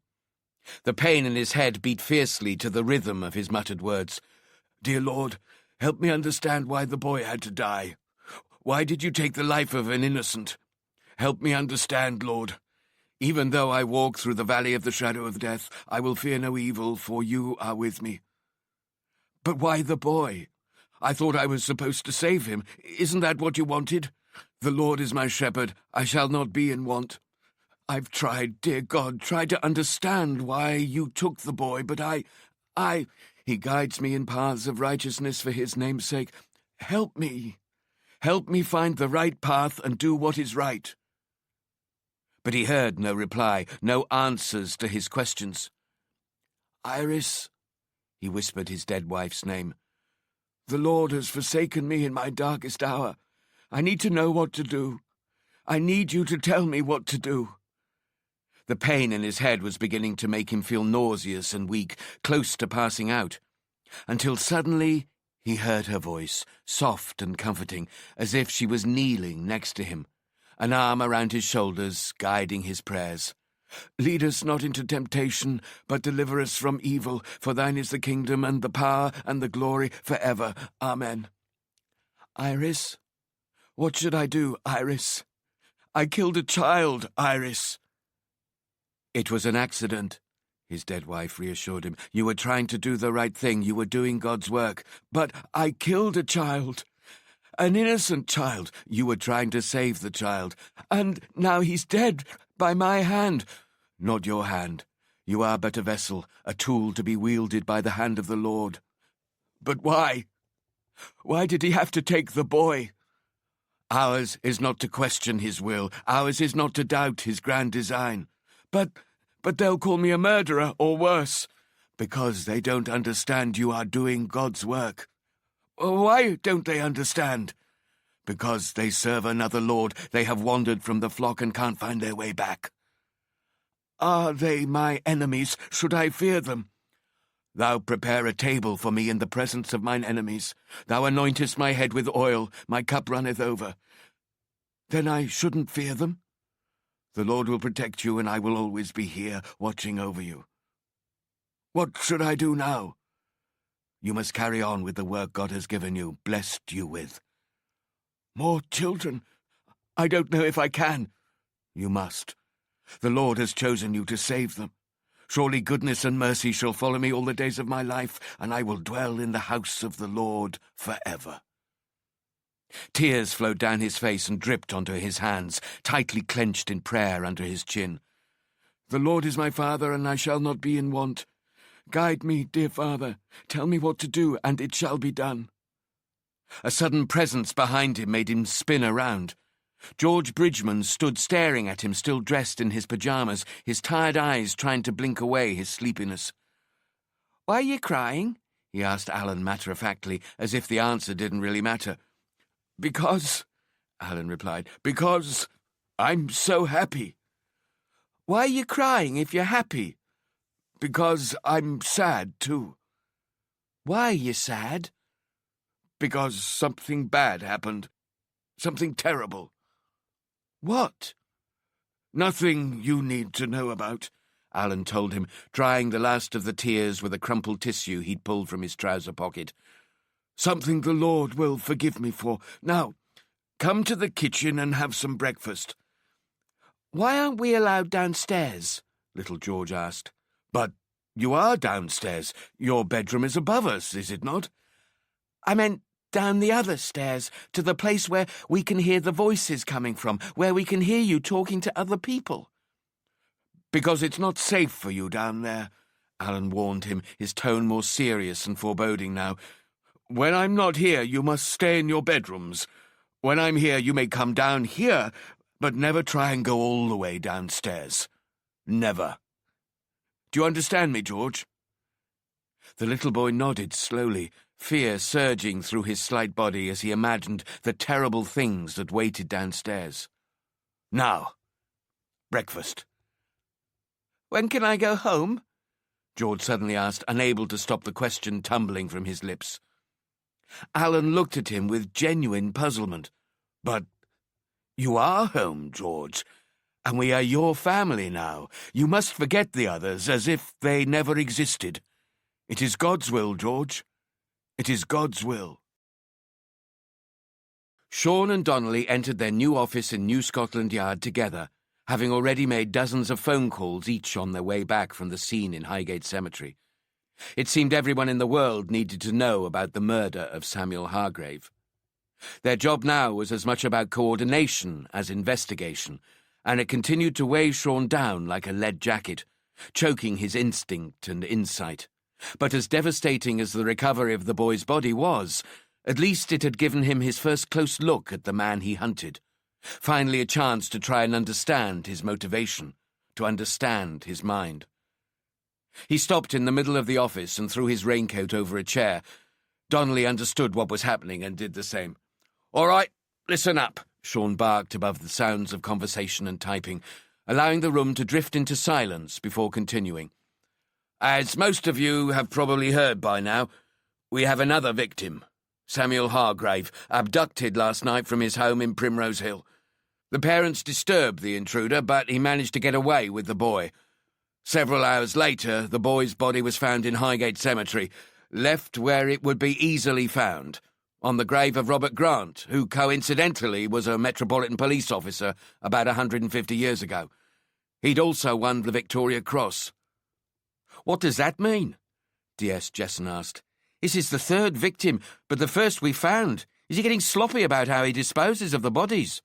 The pain in his head beat fiercely to the rhythm of his muttered words. "Dear Lord, help me understand why the boy had to die. Why did you take the life of an innocent? Help me understand, Lord. Even though I walk through the valley of the shadow of death, I will fear no evil, for you are with me." "But why the boy? I thought I was supposed to save him. Isn't that what you wanted? The Lord is my shepherd. I shall not be in want. I've tried, dear God, tried to understand why you took the boy, but He guides me in paths of righteousness for his name's sake. Help me. Help me find the right path and do what is right." But he heard no reply, no answers to his questions. "Iris," he whispered his dead wife's name. "The Lord has forsaken me in my darkest hour. I need to know what to do. I need you to tell me what to do." The pain in his head was beginning to make him feel nauseous and weak, close to passing out, until suddenly he heard her voice, soft and comforting, as if she was kneeling next to him, an arm around his shoulders, guiding his prayers. "Lead us not into temptation, but deliver us from evil, for thine is the kingdom and the power and the glory forever. Amen." "Iris? What should I do, Iris? I killed a child, Iris." "It was an accident," his dead wife reassured him. "You were trying to do the right thing. You were doing God's work." "But I killed a child. An innocent child." "You were trying to save the child." "And now he's dead, by my hand." "Not your hand. You are but a vessel, a tool to be wielded by the hand of the Lord." "But why? Why did he have to take the boy?" "Ours is not to question his will. Ours is not to doubt his grand design." But they'll call me a murderer, or worse." "Because they don't understand you are doing God's work." "Why don't they understand?" "Because they serve another Lord. They have wandered from the flock and can't find their way back." "Are they my enemies? Should I fear them?" "Thou prepare a table for me in the presence of mine enemies. Thou anointest my head with oil, my cup runneth over." "Then I shouldn't fear them?" "The Lord will protect you, and I will always be here, watching over you." "What should I do now?" "You must carry on with the work God has given you, blessed you with." "More children? I don't know if I can." "You must. The Lord has chosen you to save them. Surely goodness and mercy shall follow me all the days of my life, and I will dwell in the house of the Lord forever." Tears flowed down his face and dripped onto his hands, tightly clenched in prayer under his chin. The Lord is my father, and I shall not be in want. Guide me, dear father. Tell me what to do, and it shall be done." A sudden presence behind him made him spin around. George Bridgeman stood staring at him, still dressed in his pyjamas, his tired eyes trying to blink away his sleepiness. "Why are you crying?" he asked Alan matter-of-factly, as if the answer didn't really matter. "Because," Alan replied, "because I'm so happy." "Why are you crying if you're happy?" "Because I'm sad, too." "Why are you sad?" "Because something bad happened. Something terrible." "What?" "Nothing you need to know about," Alan told him, drying the last of the tears with a crumpled tissue he'd pulled from his trouser pocket. "Something the Lord will forgive me for. Now, come to the kitchen and have some breakfast." "Why aren't we allowed downstairs?" little George asked. "But you are downstairs. Your bedroom is above us, is it not?" "I meant down the other stairs, to the place where we can hear the voices coming from, where we can hear you talking to other people." "Because it's not safe for you down there," Alan warned him, his tone more serious and foreboding now. "When I'm not here, you must stay in your bedrooms. When I'm here, you may come down here, but never try and go all the way downstairs. Never. Do you understand me, George?" The little boy nodded slowly, fear surging through his slight body as he imagined the terrible things that waited downstairs. "Now, breakfast." "When can I go home?" George suddenly asked, unable to stop the question tumbling from his lips. Alan looked at him with genuine puzzlement. "But you are home, George, and we are your family now. You must forget the others as if they never existed. It is God's will, George. It is God's will." Sean and Donnelly entered their new office in New Scotland Yard together, having already made dozens of phone calls each on their way back from the scene in Highgate Cemetery. It seemed everyone in the world needed to know about the murder of Samuel Hargrave. Their job now was as much about coordination as investigation, and it continued to weigh Sean down like a lead jacket, choking his instinct and insight. But as devastating as the recovery of the boy's body was, at least it had given him his first close look at the man he hunted. Finally a chance to try and understand his motivation, to understand his mind. He stopped in the middle of the office and threw his raincoat over a chair. Donnelly understood what was happening and did the same. "All right, listen up," Sean barked above the sounds of conversation and typing, allowing the room to drift into silence before continuing. "As most of you have probably heard by now, we have another victim, Samuel Hargrave, abducted last night from his home in Primrose Hill. The parents disturbed the intruder, but he managed to get away with the boy. Several hours later, the boy's body was found in Highgate Cemetery, left where it would be easily found, on the grave of Robert Grant, who coincidentally was a Metropolitan Police officer about 150 years ago. He'd also won the Victoria Cross." "What does that mean?" DS Jesson asked. "This is the third victim, but the first we found. Is he getting sloppy about how he disposes of the bodies?"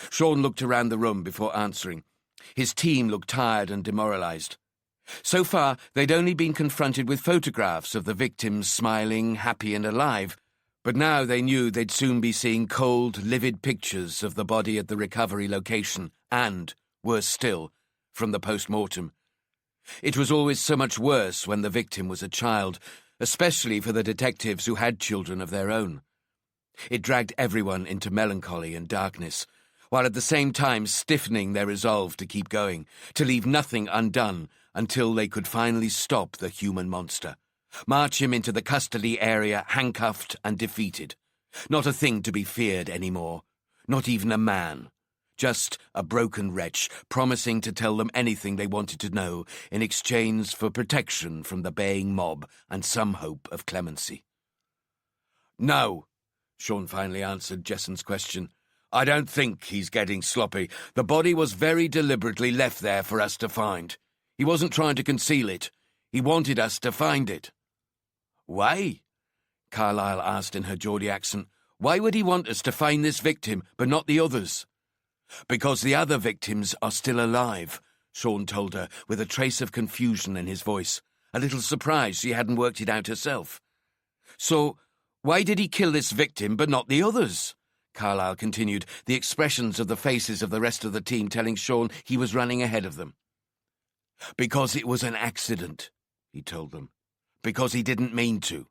Sean looked around the room before answering. His team looked tired and demoralised. So far, they'd only been confronted with photographs of the victims smiling, happy and alive, but now they knew they'd soon be seeing cold, livid pictures of the body at the recovery location and, worse still, from the post-mortem. It was always so much worse when the victim was a child, especially for the detectives who had children of their own. It dragged everyone into melancholy and darkness, while at the same time stiffening their resolve to keep going, to leave nothing undone until they could finally stop the human monster, march him into the custody area handcuffed and defeated. Not a thing to be feared anymore, not even a man. Just a broken wretch promising to tell them anything they wanted to know in exchange for protection from the baying mob and some hope of clemency. "No," Sean finally answered Jesson's question. "I don't think he's getting sloppy. The body was very deliberately left there for us to find. He wasn't trying to conceal it. He wanted us to find it." "Why?" Carlyle asked in her Geordie accent. "Why would he want us to find this victim, but not the others?" "Because the other victims are still alive," Sean told her, with a trace of confusion in his voice, a little surprised she hadn't worked it out herself. So, why did he kill this victim but not the others? Carlyle continued, the expressions of the faces of the rest of the team telling Sean he was running ahead of them. Because it was an accident, he told them. Because he didn't mean to.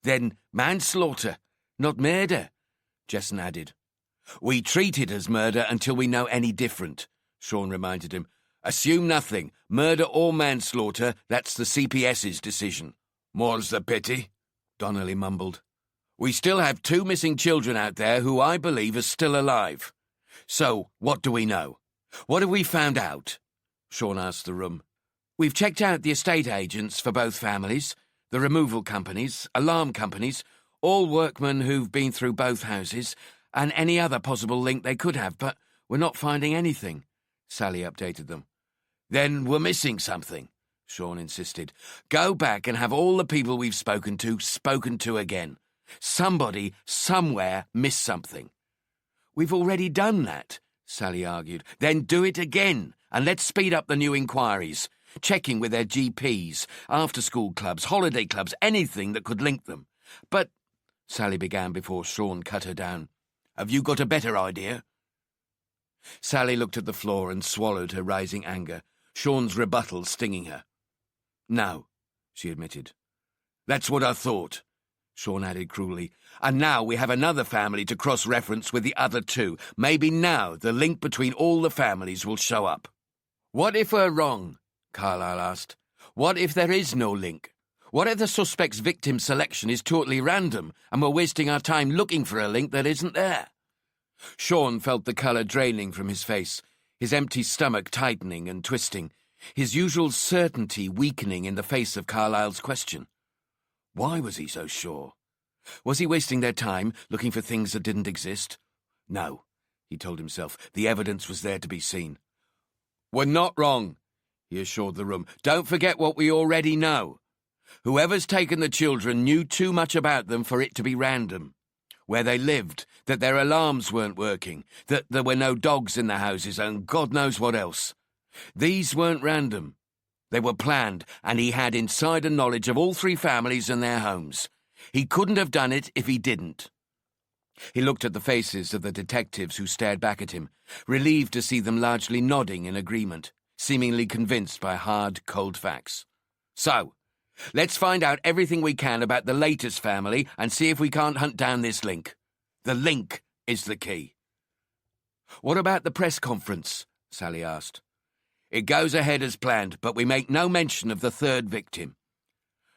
Then manslaughter, not murder, Jesson added. We treat it as murder until we know any different, Sean reminded him. Assume nothing. Murder or manslaughter, that's the CPS's decision. More's the pity, Donnelly mumbled. We still have 2 missing children out there who I believe are still alive. So, what do we know? What have we found out? Sean asked the room. We've checked out the estate agents for both families, the removal companies, alarm companies, all workmen who've been through both houses, and any other possible link they could have, but we're not finding anything, Sally updated them. Then we're missing something, Sean insisted. Go back and have all the people we've spoken to again. Somebody, somewhere, missed something. We've already done that, Sally argued. Then do it again, and let's speed up the new inquiries, checking with their GPs, after-school clubs, holiday clubs, anything that could link them. But, Sally began before Sean cut her down. Have you got a better idea? Sally looked at the floor and swallowed her rising anger, Sean's rebuttal stinging her. No, she admitted. That's what I thought, Sean added cruelly. And now we have another family to cross-reference with the other 2. Maybe now the link between all the families will show up. What if we're wrong? Carlyle asked. What if there is no link? What if the suspect's victim selection is totally random and we're wasting our time looking for a link that isn't there? Sean felt the colour draining from his face, his empty stomach tightening and twisting, his usual certainty weakening in the face of Carlyle's question. Why was he so sure? Was he wasting their time looking for things that didn't exist? No, he told himself. The evidence was there to be seen. We're not wrong, he assured the room. Don't forget what we already know. Whoever's taken the children knew too much about them for it to be random. Where they lived, that their alarms weren't working, that there were no dogs in the houses, and God knows what else. These weren't random. They were planned, and he had insider knowledge of all 3 families and their homes. He couldn't have done it if he didn't. He looked at the faces of the detectives who stared back at him, relieved to see them largely nodding in agreement, seemingly convinced by hard, cold facts. So, let's find out everything we can about the latest family and see if we can't hunt down this link. The link is the key. What about the press conference? Sally asked. It goes ahead as planned, but we make no mention of the 3rd victim.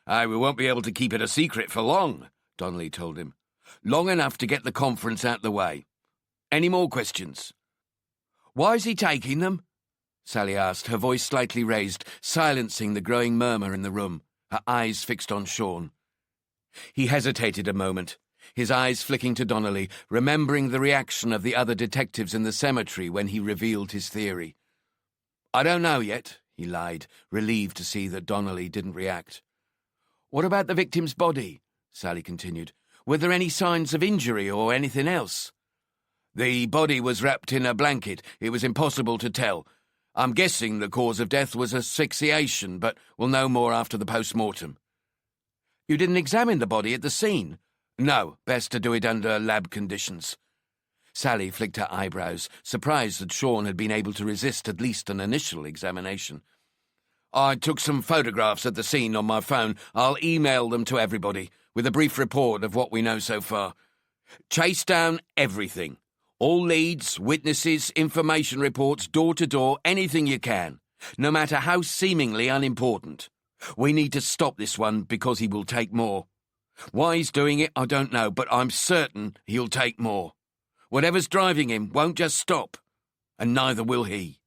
Aye, we won't be able to keep it a secret for long, Donnelly told him. Long enough to get the conference out the way. Any more questions? Why is he taking them? Sally asked, her voice slightly raised, silencing the growing murmur in the room, her eyes fixed on Sean. He hesitated a moment, his eyes flicking to Donnelly, remembering the reaction of the other detectives in the cemetery when he revealed his theory. I don't know yet, he lied, relieved to see that Donnelly didn't react. What about the victim's body? Sally continued. Were there any signs of injury or anything else? The body was wrapped in a blanket. It was impossible to tell. I'm guessing the cause of death was asphyxiation, but we'll know more after the post-mortem. You didn't examine the body at the scene? No, best to do it under lab conditions. Sally flicked her eyebrows, surprised that Sean had been able to resist at least an initial examination. I took some photographs at the scene on my phone. I'll email them to everybody, with a brief report of what we know so far. Chase down everything. All leads, witnesses, information reports, door to door, anything you can, no matter how seemingly unimportant. We need to stop this one because he will take more. Why he's doing it, I don't know, but I'm certain he'll take more. Whatever's driving him won't just stop, and neither will he.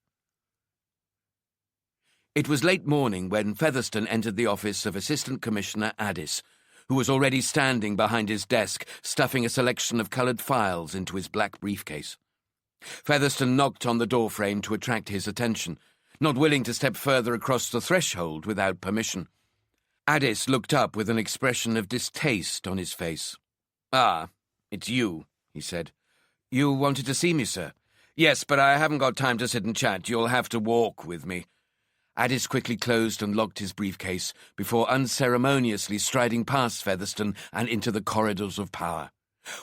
It was late morning when Featherstone entered the office of Assistant Commissioner Addis, who was already standing behind his desk, stuffing a selection of coloured files into his black briefcase. Featherstone knocked on the doorframe to attract his attention, not willing to step further across the threshold without permission. Addis looked up with an expression of distaste on his face. Ah, it's you, he said. You wanted to see me, sir. Yes, but I haven't got time to sit and chat. You'll have to walk with me. Addis quickly closed and locked his briefcase before unceremoniously striding past Featherstone and into the corridors of power.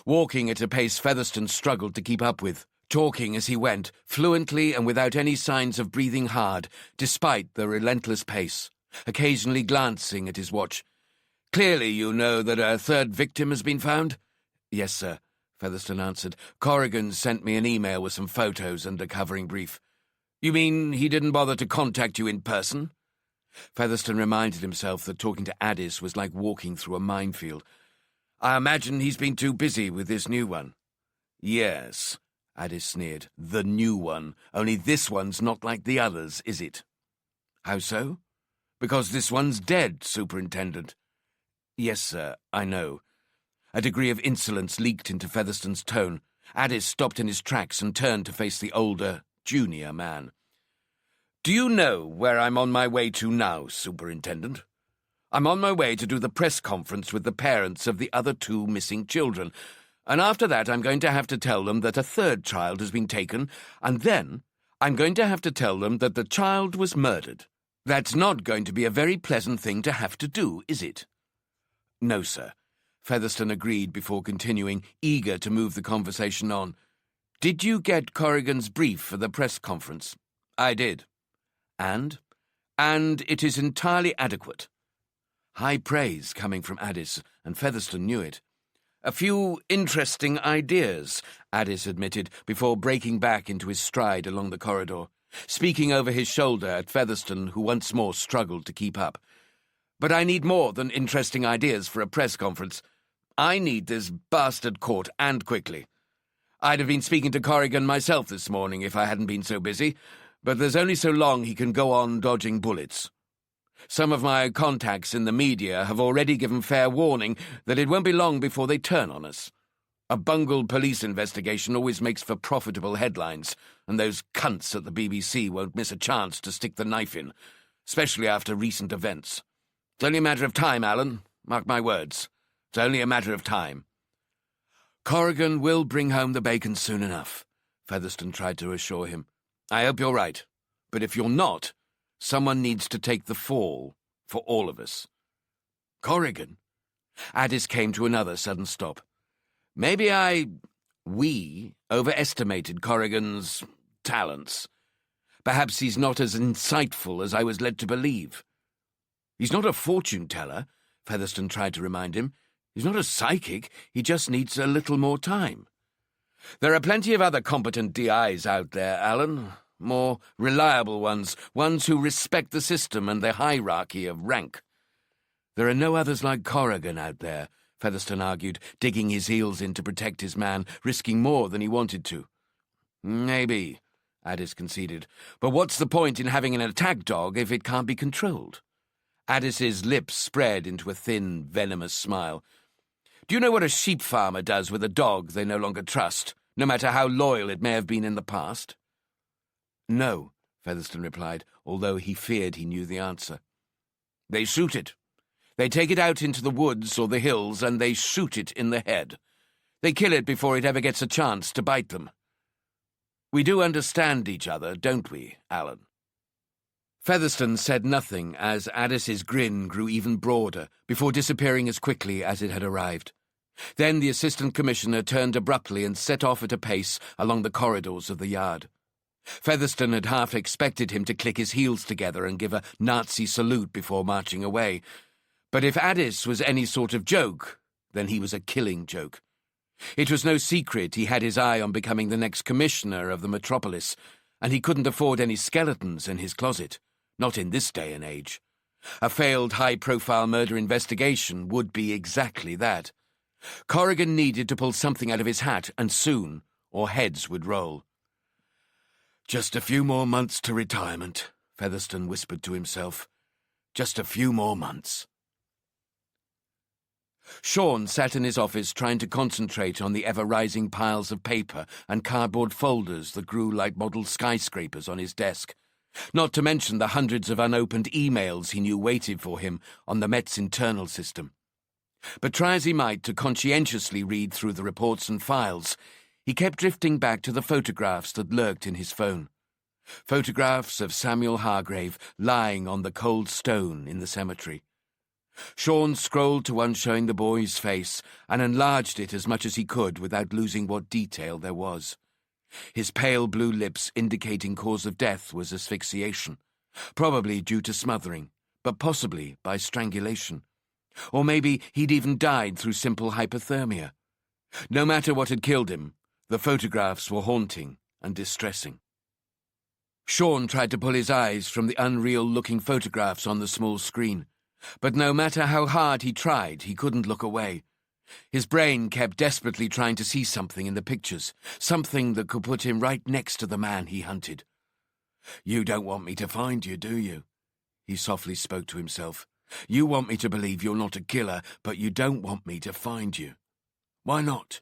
Walking at a pace Featherstone struggled to keep up with, talking as he went, fluently and without any signs of breathing hard, despite the relentless pace, occasionally glancing at his watch. "Clearly you know that a third victim has been found?" "Yes, sir," Featherstone answered. "Corrigan sent me an email with some photos and a covering brief." "You mean he didn't bother to contact you in person?" Featherstone reminded himself that talking to Addis was like walking through a minefield. "I imagine he's been too busy with this new one." "Yes," Addis sneered. "The new one. Only this one's not like the others, is it?" "How so?" "Because this one's dead, Superintendent." "Yes, sir, I know." A degree of insolence leaked into Featherstone's tone. Addis stopped in his tracks and turned to face the older, junior man. "Do you know where I'm on my way to now, Superintendent? I'm on my way to do the press conference with the parents of the other 2 missing children, and after that I'm going to have to tell them that a third child has been taken, and then I'm going to have to tell them that the child was murdered. That's not going to be a very pleasant thing to have to do, is it?" "No, sir," Featherstone agreed before continuing, eager to move the conversation on. "Did you get Corrigan's brief for the press conference?" "I did." "And?" "And it is entirely adequate." High praise coming from Addis, and Featherstone knew it. "A few interesting ideas," Addis admitted, before breaking back into his stride along the corridor, speaking over his shoulder at Featherstone, who once more struggled to keep up. "But I need more than interesting ideas for a press conference. I need this bastard caught, and quickly. I'd have been speaking to Corrigan myself this morning if I hadn't been so busy, but there's only so long he can go on dodging bullets. Some of my contacts in the media have already given fair warning that it won't be long before they turn on us. A bungled police investigation always makes for profitable headlines, and those cunts at the BBC won't miss a chance to stick the knife in, especially after recent events. It's only a matter of time, Alan. Mark my words. It's only a matter of time." "Corrigan will bring home the bacon soon enough," Featherstone tried to assure him. "I hope you're right. But if you're not, someone needs to take the fall for all of us." "Corrigan?" Addis came to another sudden stop. "Maybe we overestimated Corrigan's talents. Perhaps he's not as insightful as I was led to believe." "He's not a fortune-teller," Featherstone tried to remind him. "He's not a psychic. He just needs a little more time. There are plenty of other competent DIs out there, Alan. More reliable ones who respect the system and the hierarchy of rank." "There are no others like Corrigan out there," Featherstone argued, digging his heels in to protect his man, risking more than he wanted to. "Maybe," Addis conceded. "But what's the point in having an attack dog if it can't be controlled?" Addis's lips spread into a thin, venomous smile. "Do you know what a sheep farmer does with a dog they no longer trust, no matter how loyal it may have been in the past?" "No," Featherstone replied, although he feared he knew the answer. "They shoot it. They take it out into the woods or the hills, and they shoot it in the head. They kill it before it ever gets a chance to bite them. We do understand each other, don't we, Alan?" Featherstone said nothing as Addis's grin grew even broader, before disappearing as quickly as it had arrived. Then the Assistant Commissioner turned abruptly and set off at a pace along the corridors of the yard. Featherstone had half expected him to click his heels together and give a Nazi salute before marching away. But if Addis was any sort of joke, then he was a killing joke. It was no secret he had his eye on becoming the next commissioner of the metropolis, and he couldn't afford any skeletons in his closet. Not in this day and age. A failed high-profile murder investigation would be exactly that. Corrigan needed to pull something out of his hat, and soon, or heads would roll. "Just a few more months to retirement," Featherstone whispered to himself. "Just a few more months." Sean sat in his office trying to concentrate on the ever-rising piles of paper and cardboard folders that grew like model skyscrapers on his desk. Not to mention the hundreds of unopened emails he knew waited for him on the Met's internal system. But try as he might to conscientiously read through the reports and files, He kept drifting back to the photographs that lurked in his phone. Photographs of Samuel Hargrave lying on the cold stone in the cemetery. Sean scrolled to one showing the boy's face and enlarged it as much as he could without losing what detail there was. His pale blue lips indicating cause of death was asphyxiation, probably due to smothering, but possibly by strangulation. Or maybe he'd even died through simple hypothermia. No matter what had killed him, the photographs were haunting and distressing. Sean tried to pull his eyes from the unreal-looking photographs on the small screen, but no matter how hard he tried, he couldn't look away. His brain kept desperately trying to see something in the pictures, something that could put him right next to the man he hunted. "You don't want me to find you, do you?" he softly spoke to himself. "You want me to believe you're not a killer, but you don't want me to find you. Why not?"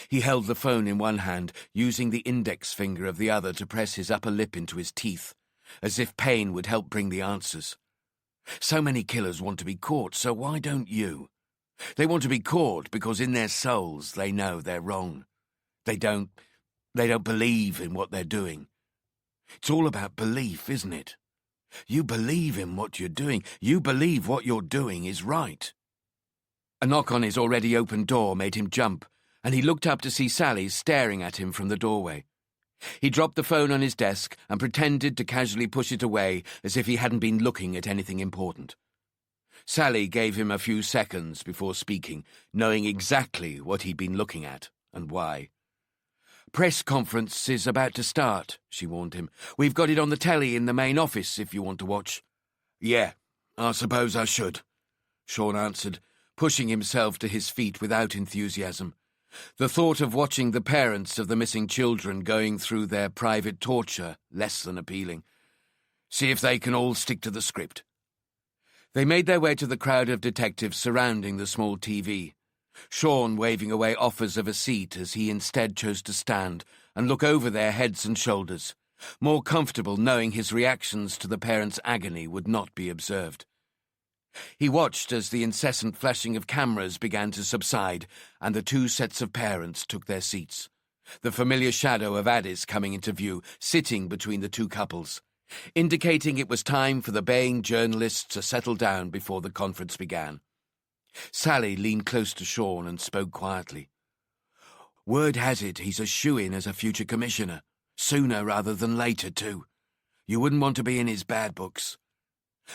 He held the phone in one hand, using the index finger of the other to press his upper lip into his teeth, as if pain would help bring the answers. So many killers want to be caught, so why don't you? They want to be caught because in their souls they know they're wrong. They don't believe in what they're doing. It's all about belief, isn't it? You believe in what you're doing. You believe what you're doing is right. A knock on his already open door made him jump, and he looked up to see Sally staring at him from the doorway. He dropped the phone on his desk and pretended to casually push it away as if he hadn't been looking at anything important. Sally gave him a few seconds before speaking, knowing exactly what he'd been looking at and why. "Press conference is about to start," she warned him. "We've got it on the telly in the main office if you want to watch." "Yeah, I suppose I should," Sean answered, pushing himself to his feet without enthusiasm. The thought of watching the parents of the missing children going through their private torture less than appealing. See if they can all stick to the script. They made their way to the crowd of detectives surrounding the small TV, Sean waving away offers of a seat as he instead chose to stand and look over their heads and shoulders, more comfortable knowing his reactions to the parents' agony would not be observed. He watched as the incessant flashing of cameras began to subside and the two sets of parents took their seats, the familiar shadow of Addis coming into view, sitting between the two couples, indicating it was time for the baying journalists to settle down before the conference began. Sally leaned close to Sean and spoke quietly. "Word has it he's a shoo-in as a future commissioner, sooner rather than later, too. You wouldn't want to be in his bad books."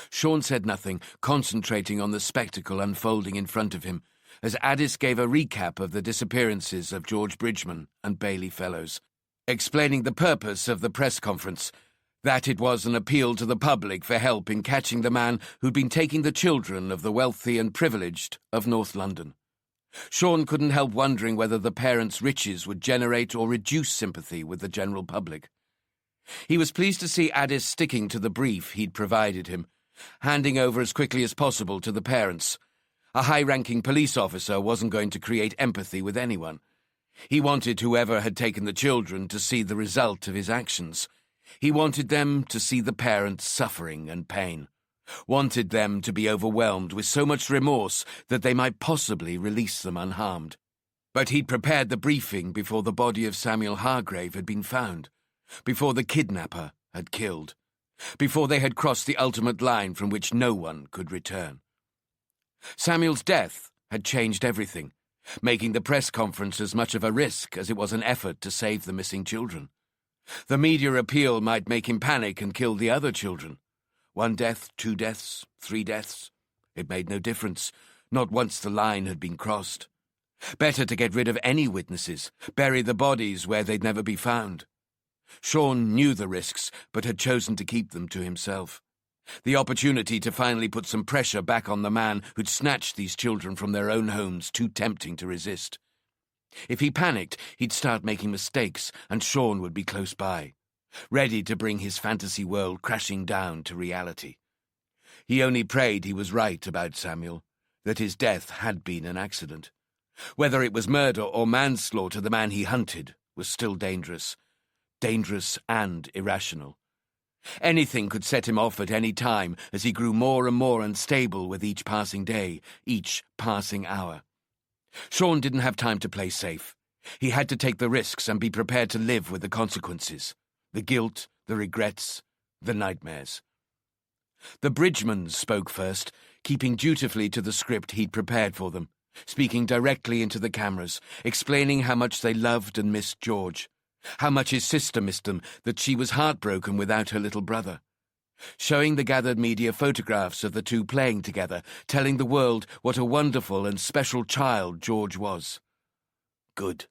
Sean said nothing, concentrating on the spectacle unfolding in front of him, as Addis gave a recap of the disappearances of George Bridgeman and Bailey Fellows, explaining the purpose of the press conference, that it was an appeal to the public for help in catching the man who'd been taking the children of the wealthy and privileged of North London. Sean couldn't help wondering whether the parents' riches would generate or reduce sympathy with the general public. He was pleased to see Addis sticking to the brief he'd provided him, handing over as quickly as possible to the parents. A high-ranking police officer wasn't going to create empathy with anyone. He wanted whoever had taken the children to see the result of his actions. He wanted them to see the parents' suffering and pain, wanted them to be overwhelmed with so much remorse that they might possibly release them unharmed. But he'd prepared the briefing before the body of Samuel Hargrave had been found, before the kidnapper had killed, before they had crossed the ultimate line from which no one could return. Samuel's death had changed everything, making the press conference as much of a risk as it was an effort to save the missing children. The media appeal might make him panic and kill the other children. 1 death, 2 deaths, 3 deaths. It made no difference, not once the line had been crossed. Better to get rid of any witnesses, bury the bodies where they'd never be found. Sean knew the risks, but had chosen to keep them to himself. The opportunity to finally put some pressure back on the man who'd snatched these children from their own homes too tempting to resist. If he panicked, he'd start making mistakes, and Sean would be close by, ready to bring his fantasy world crashing down to reality. He only prayed he was right about Samuel, that his death had been an accident. Whether it was murder or manslaughter, the man he hunted was still dangerous and irrational. Anything could set him off at any time as he grew more and more unstable with each passing day, each passing hour. Sean didn't have time to play safe. He had to take the risks and be prepared to live with the consequences, the guilt, the regrets, the nightmares. The Bridgemans spoke first, keeping dutifully to the script he'd prepared for them, speaking directly into the cameras, explaining how much they loved and missed George, how much his sister missed them, that she was heartbroken without her little brother. Showing the gathered media photographs of the two playing together, telling the world what a wonderful and special child George was. "Good,"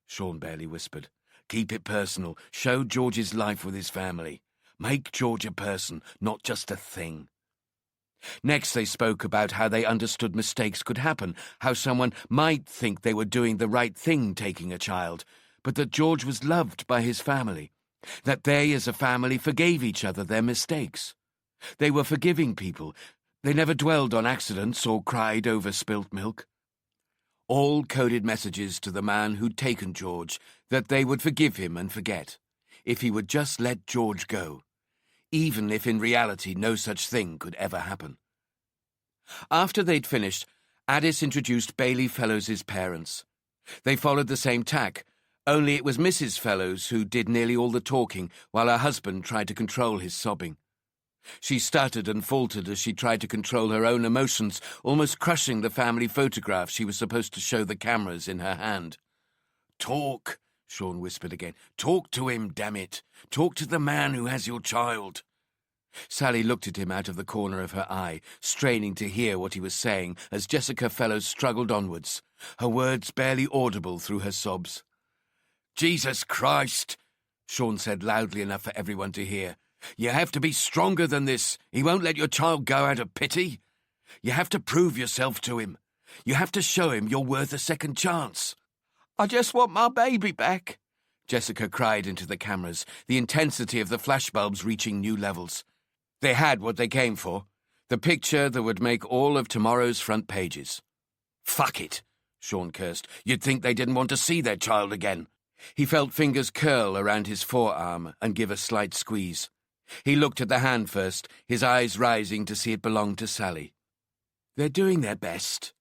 Sean barely whispered. "Keep it personal. Show George's life with his family. Make George a person, not just a thing." Next they spoke about how they understood mistakes could happen, how someone might think they were doing the right thing taking a child, but that George was loved by his family, that they as a family forgave each other their mistakes. They were forgiving people. They never dwelled on accidents or cried over spilt milk. All coded messages to the man who'd taken George, that they would forgive him and forget, if he would just let George go, even if in reality no such thing could ever happen. After they'd finished, Addis introduced Bailey Fellows' parents. They followed the same tack, only it was Mrs. Fellows who did nearly all the talking while her husband tried to control his sobbing. She stuttered and faltered as she tried to control her own emotions, almost crushing the family photograph she was supposed to show the cameras in her hand. "Talk," Sean whispered again. "Talk to him, damn it. Talk to the man who has your child." Sally looked at him out of the corner of her eye, straining to hear what he was saying as Jessica Fellows struggled onwards, her words barely audible through her sobs. "Jesus Christ," Sean said loudly enough for everyone to hear. "You have to be stronger than this. He won't let your child go out of pity. You have to prove yourself to him. You have to show him you're worth a second chance." "I just want my baby back," Jessica cried into the cameras, the intensity of the flashbulbs reaching new levels. They had what they came for, the picture that would make all of tomorrow's front pages. "Fuck it," Sean cursed. "You'd think they didn't want to see their child again." He felt fingers curl around his forearm and give a slight squeeze. He looked at the hand first, his eyes rising to see it belonged to Sally. "They're doing their best,"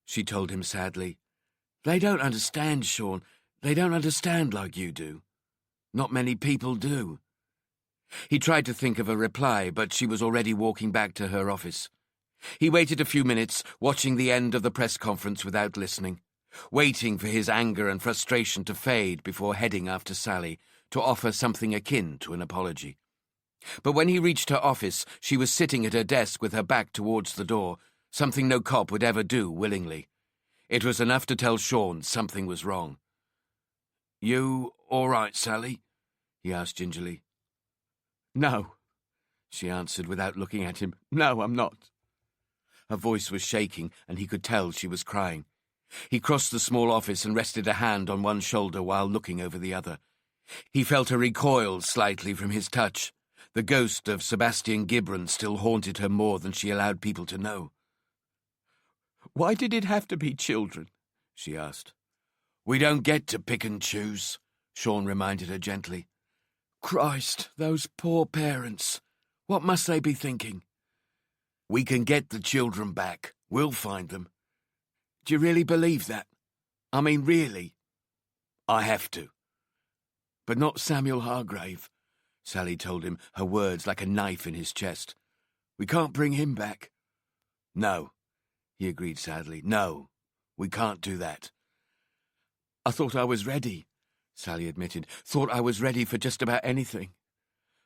she told him sadly. "They don't understand, Sean. They don't understand like you do. Not many people do." He tried to think of a reply, but she was already walking back to her office. He waited a few minutes, watching the end of the press conference without listening, waiting for his anger and frustration to fade before heading after Sally, to offer something akin to an apology. But when he reached her office, she was sitting at her desk with her back towards the door, something no cop would ever do willingly. It was enough to tell Sean something was wrong. "You all right, Sally?" he asked gingerly. "No," she answered without looking at him. "No, I'm not." Her voice was shaking, and he could tell she was crying. He crossed the small office and rested a hand on one shoulder while looking over the other. He felt her recoil slightly from his touch. The ghost of Sebastian Gibran still haunted her more than she allowed people to know. "Why did it have to be children?" she asked. "We don't get to pick and choose," Sean reminded her gently. "Christ, those poor parents. What must they be thinking?" "We can get the children back. We'll find them." "Do you really believe that? I mean, really?" "I have to." "But not Samuel Hargrave," Sally told him, her words like a knife in his chest. "We can't bring him back." "No," he agreed sadly. "No, we can't do that." "I thought I was ready," Sally admitted. "Thought I was ready for just about anything.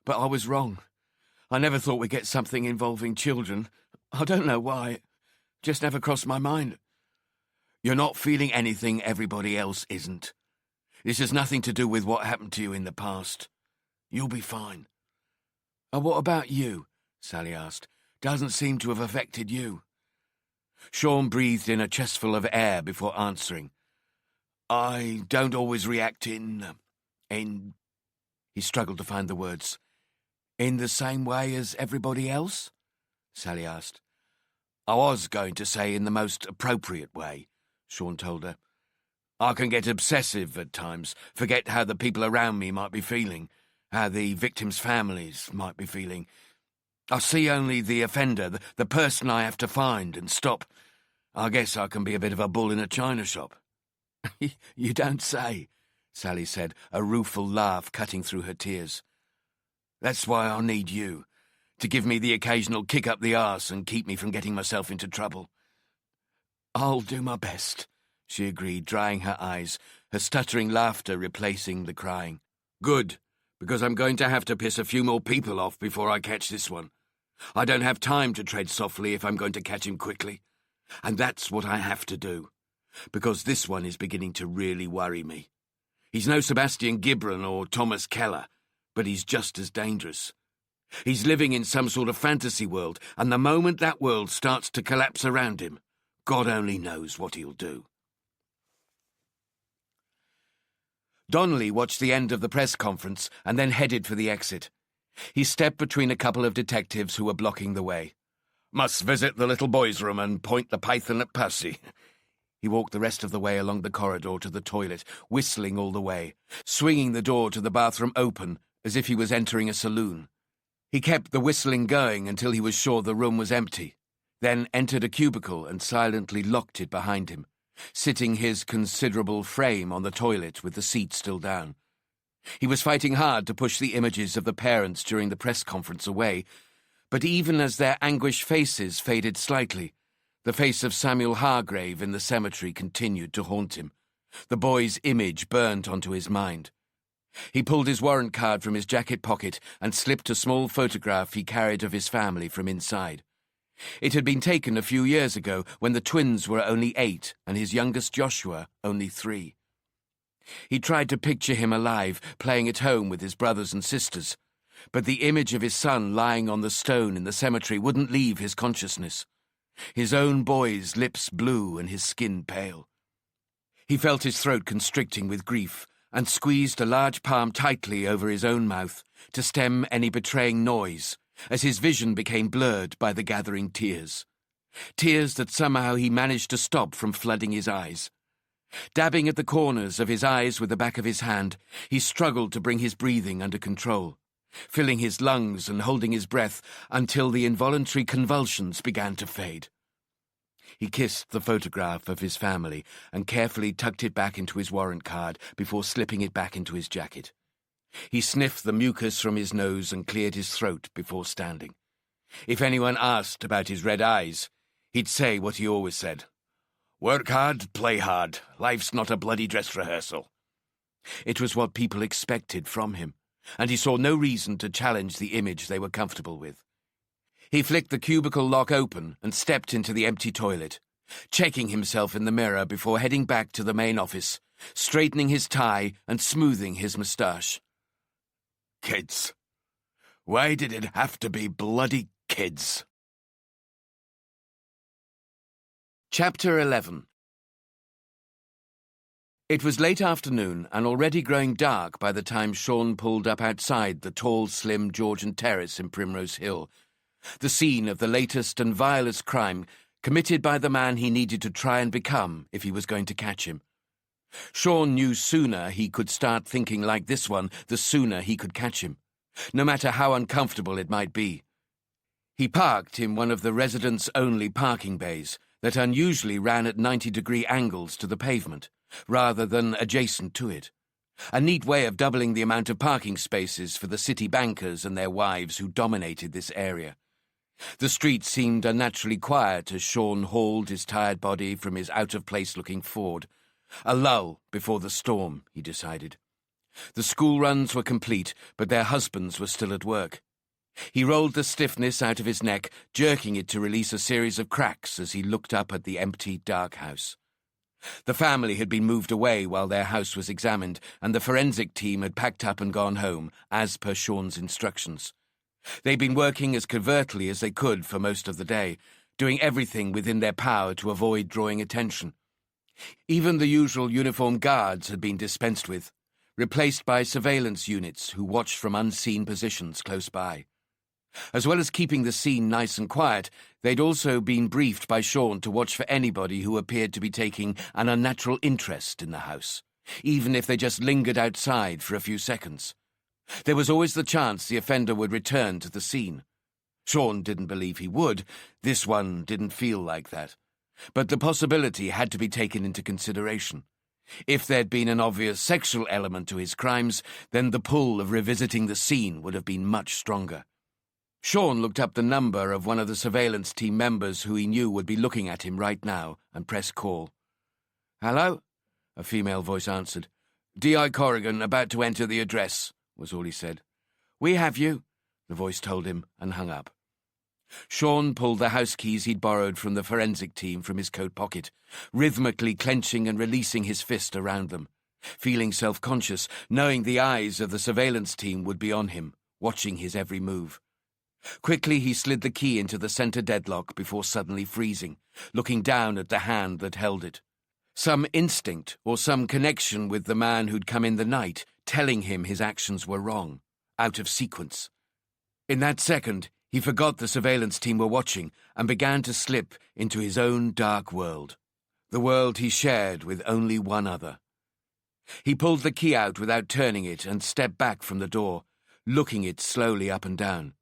But I was wrong. I never thought we'd get something involving children. I don't know why. It just never crossed my mind." "You're not feeling anything everybody else isn't. This has nothing to do with what happened to you in the past. You'll be fine." "What about you?" Sally asked. "Doesn't seem to have affected you." Sean breathed in a chestful of air before answering. "I don't always react in... He struggled to find the words. "In the same way as everybody else?" Sally asked. "I was going to say in the most appropriate way," Sean told her. "I can get obsessive at times, forget how the people around me might be feeling, how the victims' families might be feeling. I see only the offender, the person I have to find and stop. I guess I can be a bit of a bull in a china shop." You don't say, Sally said, a rueful laugh cutting through her tears. That's why I need you, to give me the occasional kick up the arse and keep me from getting myself into trouble. I'll do my best, she agreed, drying her eyes, her stuttering laughter replacing the crying. Good, because I'm going to have to piss a few more people off before I catch this one. I don't have time to tread softly if I'm going to catch him quickly. And that's what I have to do, because this one is beginning to really worry me. He's no Sebastian Gibran or Thomas Keller, but he's just as dangerous. He's living in some sort of fantasy world, and the moment that world starts to collapse around him, God only knows what he'll do. Donnelly watched the end of the press conference and then headed for the exit. He stepped between a couple of detectives who were blocking the way. Must visit the little boys' room and point the python at Percy. He walked the rest of the way along the corridor to the toilet, whistling all the way, swinging the door to the bathroom open as if he was entering a saloon. He kept the whistling going until he was sure the room was empty, then entered a cubicle and silently locked it behind him, sitting his considerable frame on the toilet with the seat still down. He was fighting hard to push the images of the parents during the press conference away, but even as their anguished faces faded slightly, the face of Samuel Hargrave in the cemetery continued to haunt him. The boy's image burnt onto his mind. He pulled his warrant card from his jacket pocket and slipped a small photograph he carried of his family from inside. It had been taken a few years ago when the twins were only 8 and his youngest Joshua only 3. He tried to picture him alive, playing at home with his brothers and sisters, but the image of his son lying on the stone in the cemetery wouldn't leave his consciousness. His own boy's lips blue and his skin pale. He felt his throat constricting with grief and squeezed a large palm tightly over his own mouth to stem any betraying noise as his vision became blurred by the gathering tears. Tears that somehow he managed to stop from flooding his eyes. Dabbing at the corners of his eyes with the back of his hand, he struggled to bring his breathing under control, filling his lungs and holding his breath until the involuntary convulsions began to fade. He kissed the photograph of his family and carefully tucked it back into his warrant card before slipping it back into his jacket. He sniffed the mucus from his nose and cleared his throat before standing. If anyone asked about his red eyes, he'd say what he always said. Work hard, play hard. Life's not a bloody dress rehearsal. It was what people expected from him, and he saw no reason to challenge the image they were comfortable with. He flicked the cubicle lock open and stepped into the empty toilet, checking himself in the mirror before heading back to the main office, straightening his tie and smoothing his moustache. Kids. Why did it have to be bloody kids? Chapter 11. It was late afternoon and already growing dark by the time Sean pulled up outside the tall, slim Georgian terrace in Primrose Hill, the scene of the latest and vilest crime committed by the man he needed to try and become if he was going to catch him. Sean knew sooner he could start thinking like this one, the sooner he could catch him, no matter how uncomfortable it might be. He parked in one of the residents-only parking bays that unusually ran at 90-degree angles to the pavement, rather than adjacent to it. A neat way of doubling the amount of parking spaces for the city bankers and their wives who dominated this area. The street seemed unnaturally quiet as Sean hauled his tired body from his out-of-place-looking Ford. A lull before the storm, he decided. The school runs were complete, but their husbands were still at work. He rolled the stiffness out of his neck, jerking it to release a series of cracks as he looked up at the empty, dark house. The family had been moved away while their house was examined, and the forensic team had packed up and gone home, as per Sean's instructions. They'd been working as covertly as they could for most of the day, doing everything within their power to avoid drawing attention. Even the usual uniformed guards had been dispensed with, replaced by surveillance units who watched from unseen positions close by. As well as keeping the scene nice and quiet, they'd also been briefed by Sean to watch for anybody who appeared to be taking an unnatural interest in the house, even if they just lingered outside for a few seconds. There was always the chance the offender would return to the scene. Sean didn't believe he would. This one didn't feel like that. But the possibility had to be taken into consideration. If there'd been an obvious sexual element to his crimes, then the pull of revisiting the scene would have been much stronger. Sean looked up the number of one of the surveillance team members who he knew would be looking at him right now and pressed call. "Hello?" a female voice answered. "D.I. Corrigan, about to enter the address," was all he said. "We have you," the voice told him, and hung up. Sean pulled the house keys he'd borrowed from the forensic team from his coat pocket, rhythmically clenching and releasing his fist around them, feeling self-conscious, knowing the eyes of the surveillance team would be on him, watching his every move. Quickly he slid the key into the center deadlock before suddenly freezing, looking down at the hand that held it. Some instinct or some connection with the man who'd come in the night, telling him his actions were wrong, out of sequence. In that second, he forgot the surveillance team were watching and began to slip into his own dark world, the world he shared with only one other. He pulled the key out without turning it and stepped back from the door, looking it slowly up and down.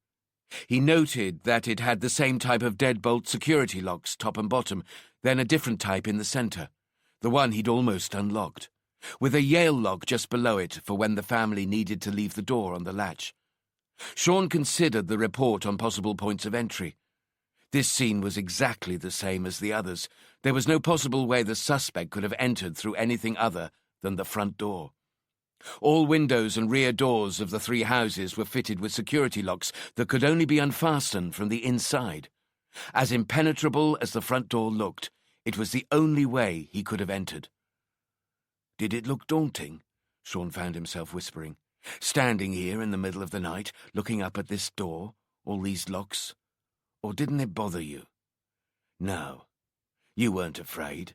He noted that it had the same type of deadbolt security locks, top and bottom, then a different type in the center, the one he'd almost unlocked, with a Yale lock just below it for when the family needed to leave the door on the latch. Sean considered the report on possible points of entry. This scene was exactly the same as the others. There was no possible way the suspect could have entered through anything other than the front door. All windows and rear doors of the three houses were fitted with security locks that could only be unfastened from the inside. As impenetrable as the front door looked, it was the only way he could have entered. "Did it look daunting?" Sean found himself whispering. "Standing here in the middle of the night, looking up at this door, all these locks? Or didn't it bother you? No, you weren't afraid.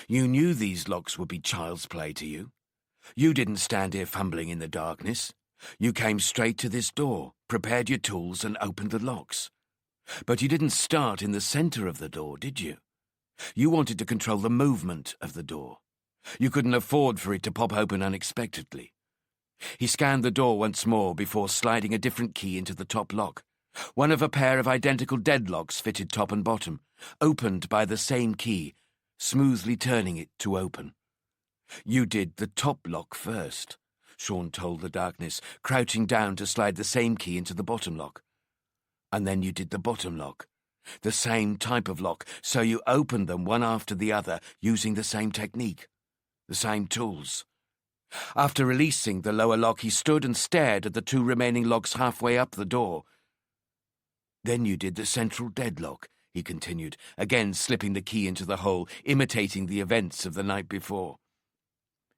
You knew these locks would be child's play to you. You didn't stand here fumbling in the darkness. You came straight to this door, prepared your tools, and opened the locks. But you didn't start in the center of the door, did you? You wanted to control the movement of the door. You couldn't afford for it to pop open unexpectedly." He scanned the door once more before sliding a different key into the top lock, one of a pair of identical deadlocks fitted top and bottom, opened by the same key, smoothly turning it to open. "You did the top lock first," Sean told the darkness, crouching down to slide the same key into the bottom lock. "And then you did the bottom lock, the same type of lock, so you opened them one after the other using the same technique, the same tools." After releasing the lower lock, he stood and stared at the two remaining locks halfway up the door. "Then you did the central deadlock," he continued, again slipping the key into the hole, imitating the events of the night before.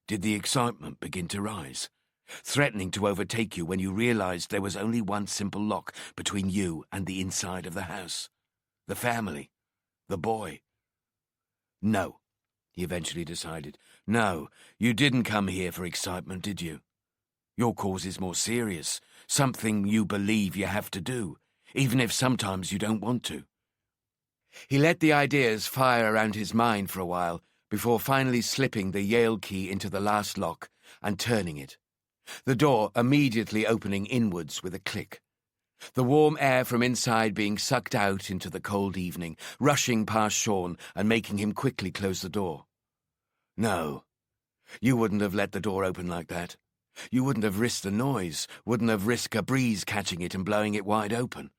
"Did the excitement begin to rise, threatening to overtake you when you realized there was only one simple lock between you and the inside of the house? The family? The boy?" "No," he eventually decided. "No, you didn't come here for excitement, did you? Your cause is more serious, something you believe you have to do, even if sometimes you don't want to." He let the ideas fire around his mind for a while, before finally slipping the Yale key into the last lock and turning it, the door immediately opening inwards with a click. The warm air from inside being sucked out into the cold evening, rushing past Sean and making him quickly close the door. "No, you wouldn't have let the door open like that. You wouldn't have risked the noise, wouldn't have risked a breeze catching it and blowing it wide open."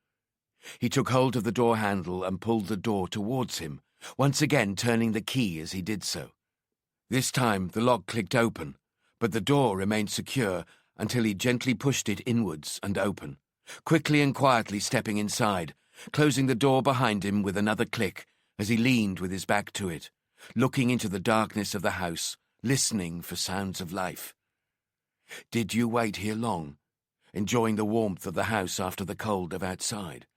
He took hold of the door handle and pulled the door towards him, once again turning the key as he did so. This time the lock clicked open, but the door remained secure until he gently pushed it inwards and open, quickly and quietly stepping inside, closing the door behind him with another click as he leaned with his back to it, looking into the darkness of the house, listening for sounds of life. "Did you wait here long, enjoying the warmth of the house after the cold of outside?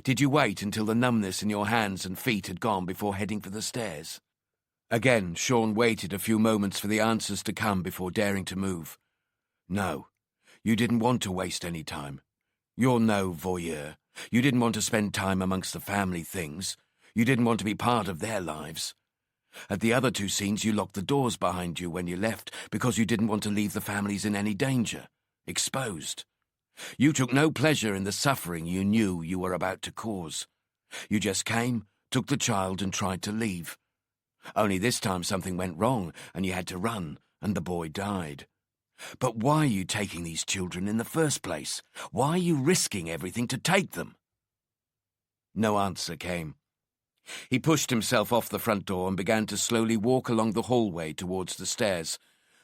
Did you wait until the numbness in your hands and feet had gone before heading for the stairs?" Again, Sean waited a few moments for the answers to come before daring to move. "No, you didn't want to waste any time. You're no voyeur. You didn't want to spend time amongst the family things. You didn't want to be part of their lives. At the other two scenes, you locked the doors behind you when you left because you didn't want to leave the families in any danger, exposed. You took no pleasure in the suffering you knew you were about to cause. You just came, took the child, and tried to leave. Only this time something went wrong, and you had to run, and the boy died. But why are you taking these children in the first place? Why are you risking everything to take them?" No answer came. He pushed himself off the front door and began to slowly walk along the hallway towards the stairs,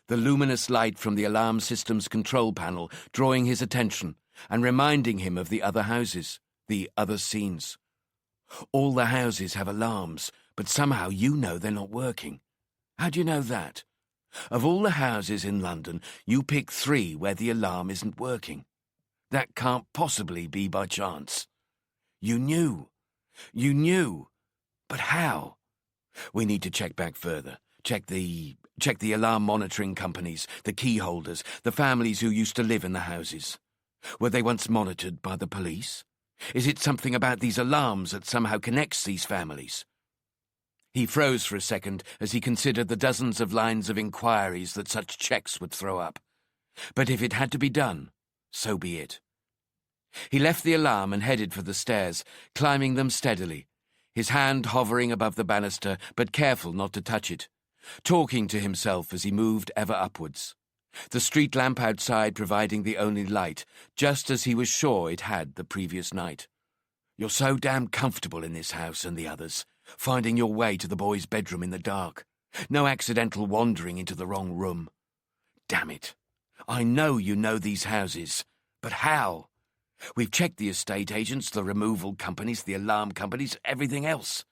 the luminous light from the alarm system's control panel drawing his attention and reminding him of the other houses, the other scenes. All the houses have alarms, but somehow you know they're not working. How do you know that? Of all the houses in London, you pick 3 where the alarm isn't working. That can't possibly be by chance. You knew. You knew. But how? We need to check back further. Check the alarm monitoring companies, the key holders, the families who used to live in the houses. Were they once monitored by the police? Is it something about these alarms that somehow connects these families? He froze for a second as he considered the dozens of lines of inquiries that such checks would throw up. But if it had to be done, so be it. He left the alarm and headed for the stairs, climbing them steadily, his hand hovering above the banister but careful not to touch it, talking to himself as he moved ever upwards, the street lamp outside providing the only light, just as he was sure it had the previous night. You're so damn comfortable in this house and the others, finding your way to the boy's bedroom in the dark. No accidental wandering into the wrong room. Damn it. I know you know these houses, but how? We've checked the estate agents, the removal companies, the alarm companies, everything else.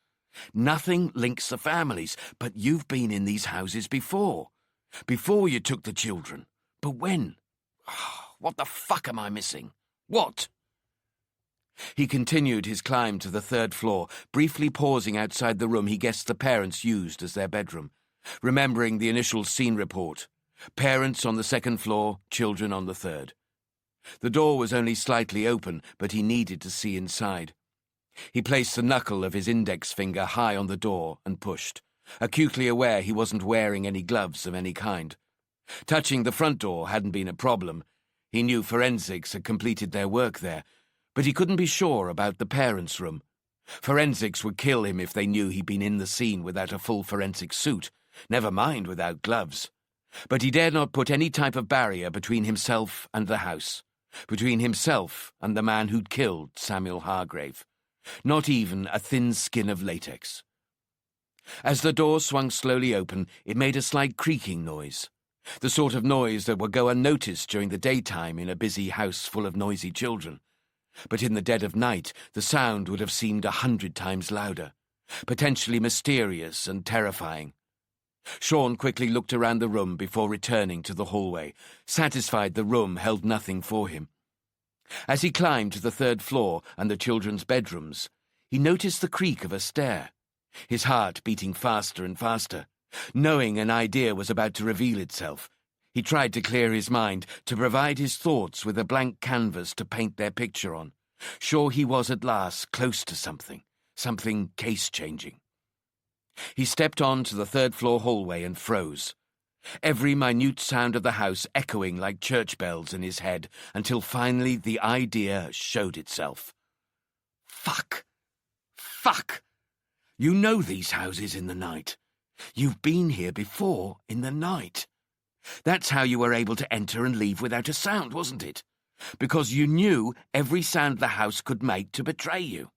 Nothing links the families, but you've been in these houses before. Before you took the children. But when? What the fuck am I missing? What? He continued his climb to the 3rd floor, briefly pausing outside the room he guessed the parents used as their bedroom, remembering the initial scene report. Parents on the 2nd floor, children on the 3rd. The door was only slightly open, but he needed to see inside. He placed the knuckle of his index finger high on the door and pushed, acutely aware he wasn't wearing any gloves of any kind. Touching the front door hadn't been a problem. He knew forensics had completed their work there, but he couldn't be sure about the parents' room. Forensics would kill him if they knew he'd been in the scene without a full forensic suit, never mind without gloves. But he dared not put any type of barrier between himself and the house, between himself and the man who'd killed Samuel Hargrave. Not even a thin skin of latex. As the door swung slowly open, it made a slight creaking noise, the sort of noise that would go unnoticed during the daytime in a busy house full of noisy children. But in the dead of night, the sound would have seemed 100 times louder, potentially mysterious and terrifying. Sean quickly looked around the room before returning to the hallway, satisfied the room held nothing for him. As he climbed to the 3rd floor and the children's bedrooms, he noticed the creak of a stair, his heart beating faster and faster. Knowing an idea was about to reveal itself, he tried to clear his mind, to provide his thoughts with a blank canvas to paint their picture on, sure he was at last close to something case-changing. He stepped on to the 3rd floor hallway and froze, every minute sound of the house echoing like church bells in his head, until finally the idea showed itself. Fuck! Fuck! You know these houses in the night. You've been here before in the night. That's how you were able to enter and leave without a sound, wasn't it? Because you knew every sound the house could make to betray you.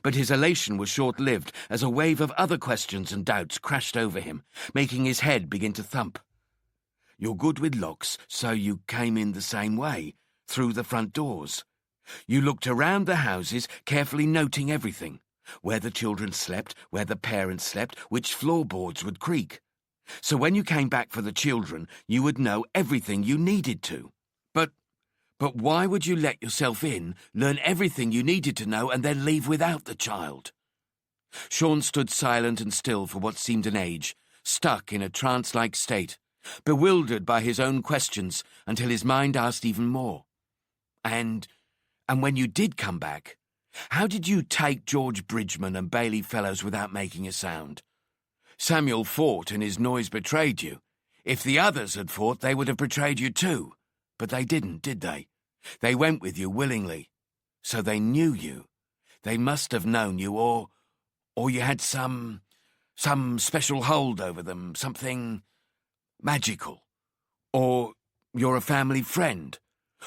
But his elation was short-lived as a wave of other questions and doubts crashed over him, making his head begin to thump. You're good with locks, so you came in the same way, through the front doors. You looked around the houses, carefully noting everything. Where the children slept, where the parents slept, which floorboards would creak. So when you came back for the children, you would know everything you needed to. But why would you let yourself in, learn everything you needed to know, and then leave without the child? Sean stood silent and still for what seemed an age, stuck in a trance-like state, bewildered by his own questions until his mind asked even more. And when you did come back, how did you take George Bridgeman and Bailey Fellows without making a sound? Samuel fought and his noise betrayed you. If the others had fought, they would have betrayed you too. But they didn't, did they? They went with you willingly. So they knew you. They must have known you, or you had some Some special hold over them, something magical. Or you're a family friend.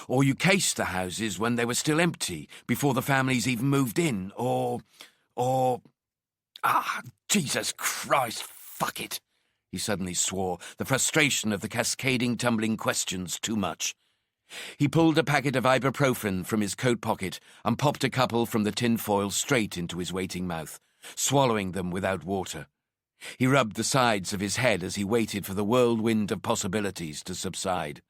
Or you cased the houses when they were still empty, before the families even moved in. Jesus Christ, fuck it. He suddenly swore, the frustration of the cascading, tumbling questions too much. He pulled a packet of ibuprofen from his coat pocket and popped a couple from the tin foil straight into his waiting mouth, swallowing them without water. He rubbed the sides of his head as he waited for the whirlwind of possibilities to subside.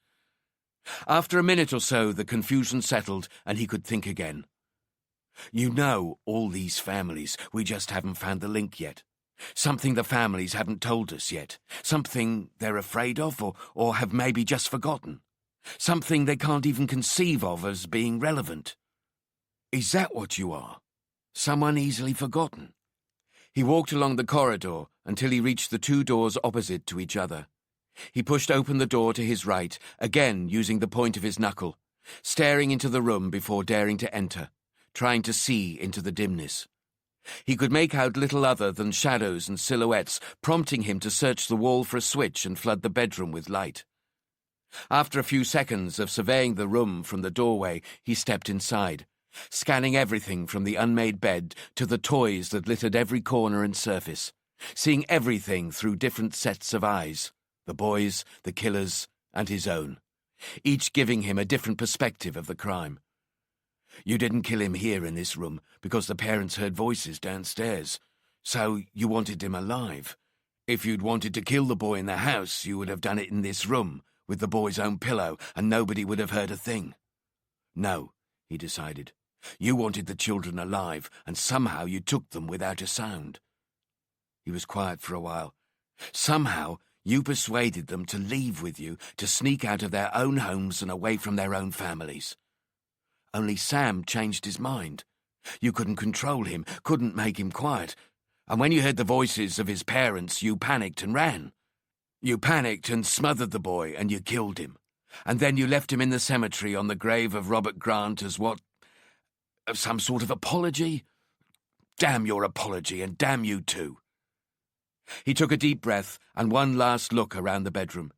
After a minute or so, the confusion settled and he could think again. You know all these families, we just haven't found the link yet. Something the families haven't told us yet. Something they're afraid of or have maybe just forgotten. Something they can't even conceive of as being relevant. Is that what you are? Someone easily forgotten? He walked along the corridor until he reached the two doors opposite to each other. He pushed open the door to his right, again using the point of his knuckle, staring into the room before daring to enter, trying to see into the dimness. He could make out little other than shadows and silhouettes, prompting him to search the wall for a switch and flood the bedroom with light. After a few seconds of surveying the room from the doorway, he stepped inside, scanning everything from the unmade bed to the toys that littered every corner and surface, seeing everything through different sets of eyes, the boys, the killers, and his own, each giving him a different perspective of the crime. You didn't kill him here in this room because the parents heard voices downstairs, so you wanted him alive. If you'd wanted to kill the boy in the house, you would have done it in this room, with the boy's own pillow, and nobody would have heard a thing. No, he decided. You wanted the children alive, and somehow you took them without a sound. He was quiet for a while. Somehow you persuaded them to leave with you, to sneak out of their own homes and away from their own families. Only Sam changed his mind. You couldn't control him, couldn't make him quiet, and when you heard the voices of his parents, you panicked and ran. You panicked and smothered the boy, and you killed him. And then you left him in the cemetery on the grave of Robert Grant as what? Some sort of apology? Damn your apology, and damn you too. He took a deep breath and one last look around the bedroom.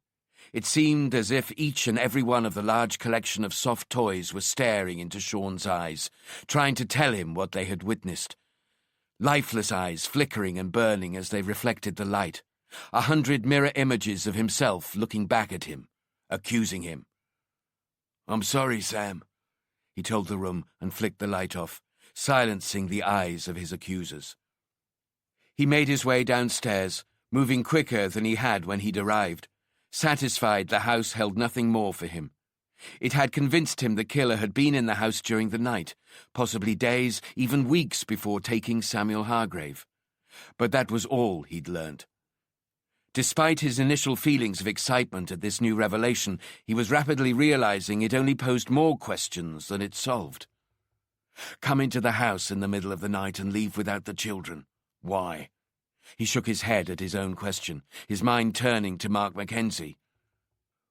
It seemed as if each and every one of the large collection of soft toys was staring into Sean's eyes, trying to tell him what they had witnessed. Lifeless eyes flickering and burning as they reflected the light. 100 mirror images of himself looking back at him, accusing him. I'm sorry, Sam, he told the room and flicked the light off, silencing the eyes of his accusers. He made his way downstairs, moving quicker than he had when he'd arrived, satisfied the house held nothing more for him. It had convinced him the killer had been in the house during the night, possibly days, even weeks before taking Samuel Hargrave. But that was all he'd learned. Despite his initial feelings of excitement at this new revelation, he was rapidly realizing it only posed more questions than it solved. Come into the house in the middle of the night and leave without the children. Why? He shook his head at his own question, his mind turning to Mark Mackenzie.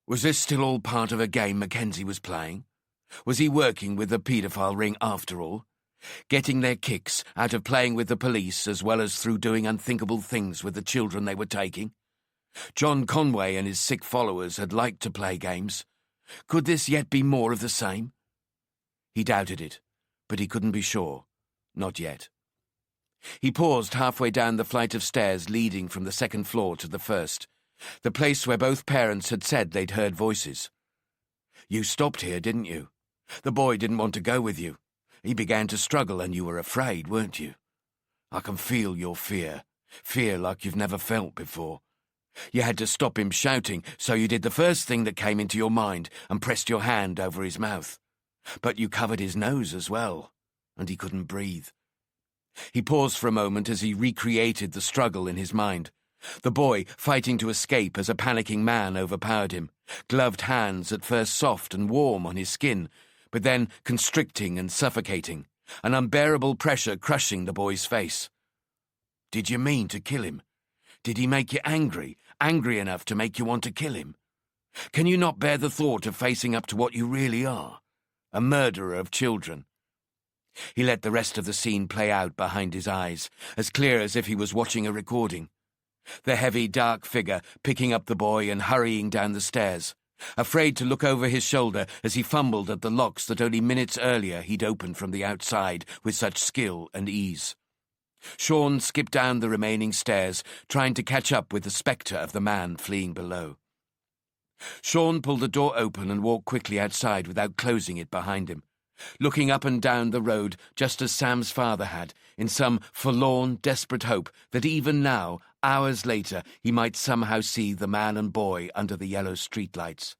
Was this still all part of a game Mackenzie was playing? Was he working with the paedophile ring after all? Getting their kicks out of playing with the police as well as through doing unthinkable things with the children they were taking? John Conway and his sick followers had liked to play games. Could this yet be more of the same? He doubted it, but he couldn't be sure. Not yet. He paused halfway down the flight of stairs leading from the second floor to the first, the place where both parents had said they'd heard voices. You stopped here, didn't you? The boy didn't want to go with you. He began to struggle and you were afraid, weren't you? I can feel your fear like you've never felt before. You had to stop him shouting, so you did the first thing that came into your mind and pressed your hand over his mouth. But you covered his nose as well, and he couldn't breathe. He paused for a moment as he recreated the struggle in his mind. The boy fighting to escape as a panicking man overpowered him, gloved hands at first soft and warm on his skin, but then constricting and suffocating, an unbearable pressure crushing the boy's face. Did you mean to kill him? Did he make you angry enough to make you want to kill him? Can you not bear the thought of facing up to what you really are? A murderer of children. He let the rest of the scene play out behind his eyes, as clear as if he was watching a recording. the heavy, dark figure picking up the boy and hurrying down the stairs, afraid to look over his shoulder as he fumbled at the locks that only minutes earlier he'd opened from the outside with such skill and ease. Sean skipped down the remaining stairs, trying to catch up with the spectre of the man fleeing below. Sean pulled the door open and walked quickly outside without closing it behind him, looking up and down the road just as Sam's father had, in some forlorn, desperate hope that even now, hours later, he might somehow see the man and boy under the yellow streetlights.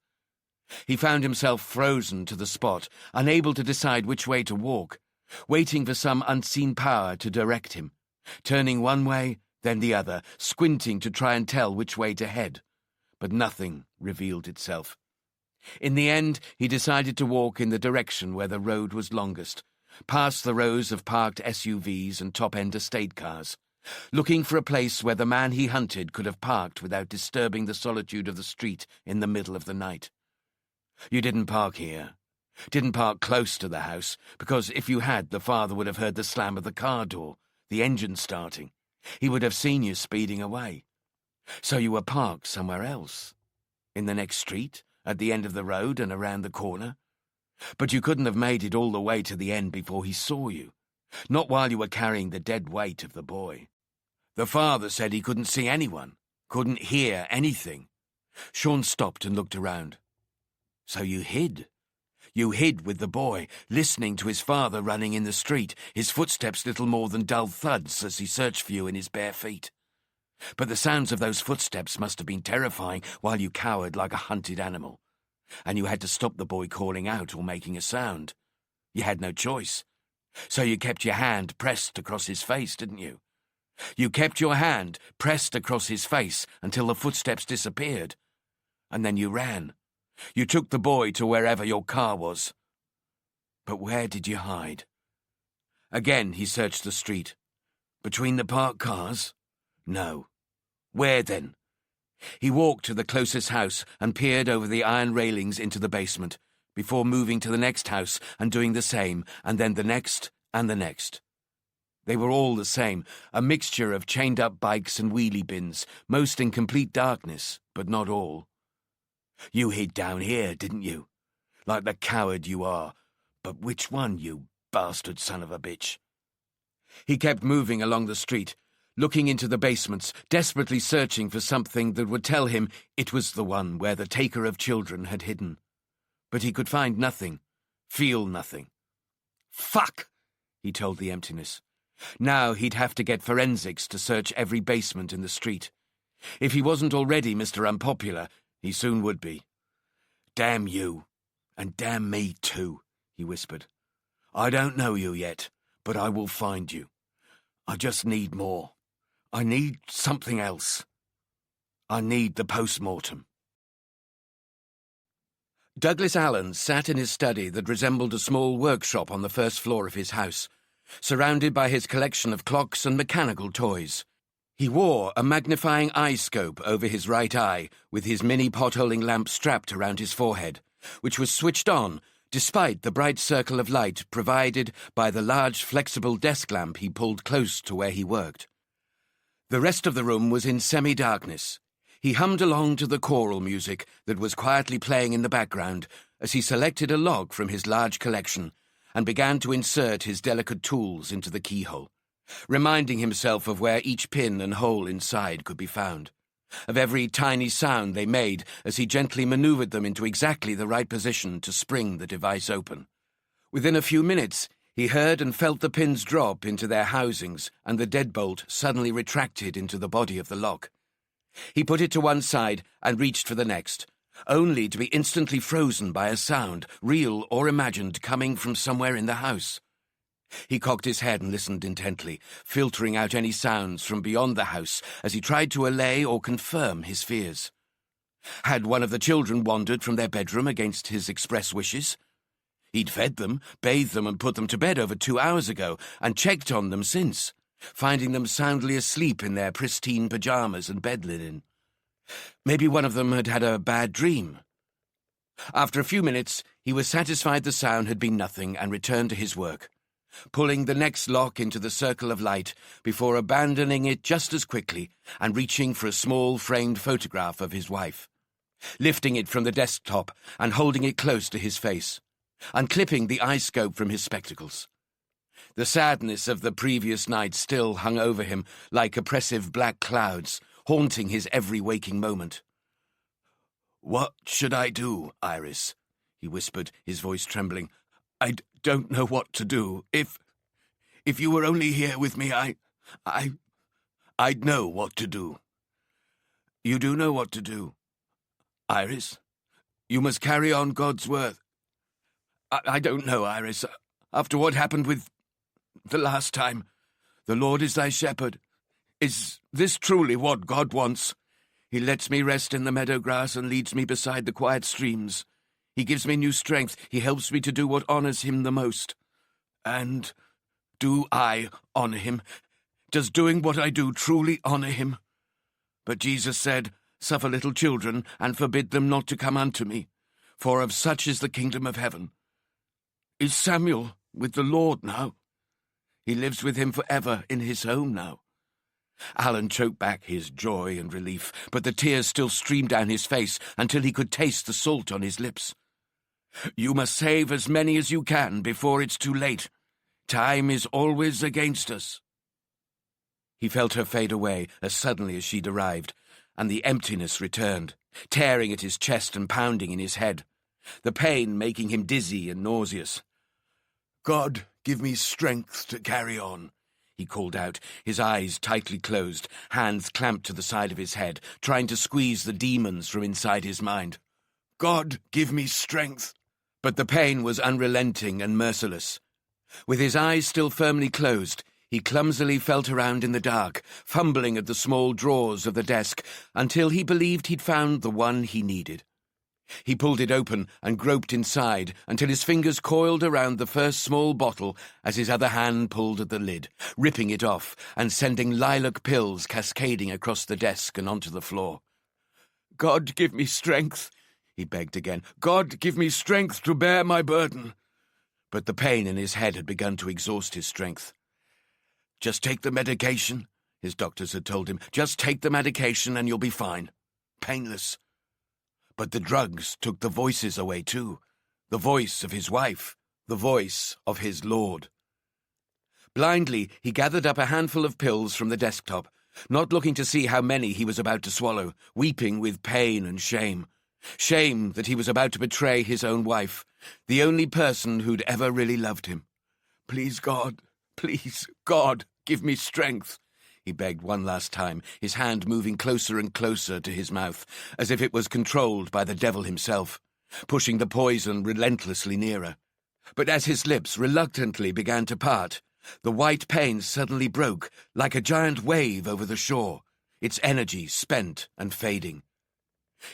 He found himself frozen to the spot, unable to decide which way to walk, waiting for some unseen power to direct him, turning one way, then the other, squinting to try and tell which way to head. But nothing revealed itself. In the end, he decided to walk in the direction where the road was longest, past the rows of parked SUVs and top-end estate cars, looking for a place where the man he hunted could have parked without disturbing the solitude of the street in the middle of the night. You didn't park here. Didn't park close to the house, because if you had, the father would have heard the slam of the car door, the engine starting. He would have seen you speeding away. So you were parked somewhere else. In the next street, at the end of the road and around the corner. But you couldn't have made it all the way to the end before he saw you. Not while you were carrying the dead weight of the boy. The father said he couldn't see anyone, couldn't hear anything. Sean stopped and looked around. So you hid. You hid with the boy, listening to his father running in the street, his footsteps little more than dull thuds as he searched for you in his bare feet. But the sounds of those footsteps must have been terrifying while you cowered like a hunted animal. And you had to stop the boy calling out or making a sound. You had no choice. So you kept your hand pressed across his face, didn't you? You kept your hand pressed across his face until the footsteps disappeared. And then you ran. You took the boy to wherever your car was. But where did you hide? Again he searched the street. Between the parked cars? No. Where then? He walked to the closest house and peered over the iron railings into the basement, before moving to the next house and doing the same, and then the next and the next. They were all the same, a mixture of chained-up bikes and wheelie bins, most in complete darkness, but not all. You hid down here, didn't you? Like the coward you are. But which one, you bastard son of a bitch? He kept moving along the street, looking into the basements, desperately searching for something that would tell him it was the one where the taker of children had hidden. But he could find nothing, feel nothing. Fuck, he told the emptiness. Now he'd have to get forensics to search every basement in the street. If he wasn't already Mr. Unpopular, he soon would be. Damn you, and damn me too, he whispered. I don't know you yet, but I will find you. I just need more. I need something else. I need the post-mortem. Douglas Allen sat in his study that resembled a small workshop on the first floor of his house, surrounded by his collection of clocks and mechanical toys. He wore a magnifying eye scope over his right eye, with his mini potholing lamp strapped around his forehead, which was switched on despite the bright circle of light provided by the large flexible desk lamp he pulled close to where he worked. The rest of the room was in semi-darkness. He hummed along to the choral music that was quietly playing in the background as he selected a log from his large collection and began to insert his delicate tools into the keyhole, reminding himself of where each pin and hole inside could be found, of every tiny sound they made as he gently maneuvered them into exactly the right position to spring the device open. Within a few minutes, he heard and felt the pins drop into their housings and the deadbolt suddenly retracted into the body of the lock. He put it to one side and reached for the next, only to be instantly frozen by a sound, real or imagined, coming from somewhere in the house. He cocked his head and listened intently, filtering out any sounds from beyond the house as he tried to allay or confirm his fears. Had one of the children wandered from their bedroom against his express wishes? He'd fed them, bathed them and put them to bed over 2 hours ago, and checked on them since, finding them soundly asleep in their pristine pyjamas and bed linen. Maybe one of them had had a bad dream. After a few minutes, he was satisfied the sound had been nothing and returned to his work. pulling the next lock into the circle of light before abandoning it just as quickly and reaching for a small framed photograph of his wife, lifting it from the desktop and holding it close to his face, unclipping the eye scope from his spectacles. The sadness of the previous night still hung over him like oppressive black clouds, haunting his every waking moment. "What should I do, Iris?" he whispered, his voice trembling. "I don't know what to do. If you were only here with me, I'd know what to do." "You do know what to do, Iris. You must carry on God's word." I don't know, Iris. After what happened with the last time, the Lord is thy shepherd. Is this truly what God wants? He lets me rest in the meadow grass and leads me beside the quiet streams. He gives me new strength. He helps me to do what honors him the most. And do I honor him? Does doing what I do truly honor him? But Jesus said, "Suffer little children, and forbid them not to come unto me, for of such is the kingdom of heaven." Is Samuel with the Lord now? He lives with him forever in his home now. Alan choked back his joy and relief, but the tears still streamed down his face until he could taste the salt on his lips. "You must save as many as you can before it's too late. Time is always against us." He felt her fade away as suddenly as she'd arrived, and the emptiness returned, tearing at his chest and pounding in his head, the pain making him dizzy and nauseous. "God, give me strength to carry on," he called out, his eyes tightly closed, hands clamped to the side of his head, trying to squeeze the demons from inside his mind. "God, give me strength." But the pain was unrelenting and merciless. With his eyes still firmly closed, he clumsily felt around in the dark, fumbling at the small drawers of the desk until he believed he'd found the one he needed. He pulled it open and groped inside until his fingers coiled around the first small bottle as his other hand pulled at the lid, ripping it off and sending lilac pills cascading across the desk and onto the floor. "God, give me strength," he begged again. "God, give me strength to bear my burden." But the pain in his head had begun to exhaust his strength. "Just take the medication," his doctors had told him. "Just take the medication and you'll be fine. Painless." But the drugs took the voices away too. The voice of his wife, the voice of his Lord. Blindly, he gathered up a handful of pills from the desktop, not looking to see how many he was about to swallow, weeping with pain and shame. Shame that he was about to betray his own wife, the only person who'd ever really loved him. Please, God, give me strength," he begged one last time, his hand moving closer and closer to his mouth, as if it was controlled by the devil himself, pushing the poison relentlessly nearer. But as his lips reluctantly began to part, the white pain suddenly broke like a giant wave over the shore, its energy spent and fading.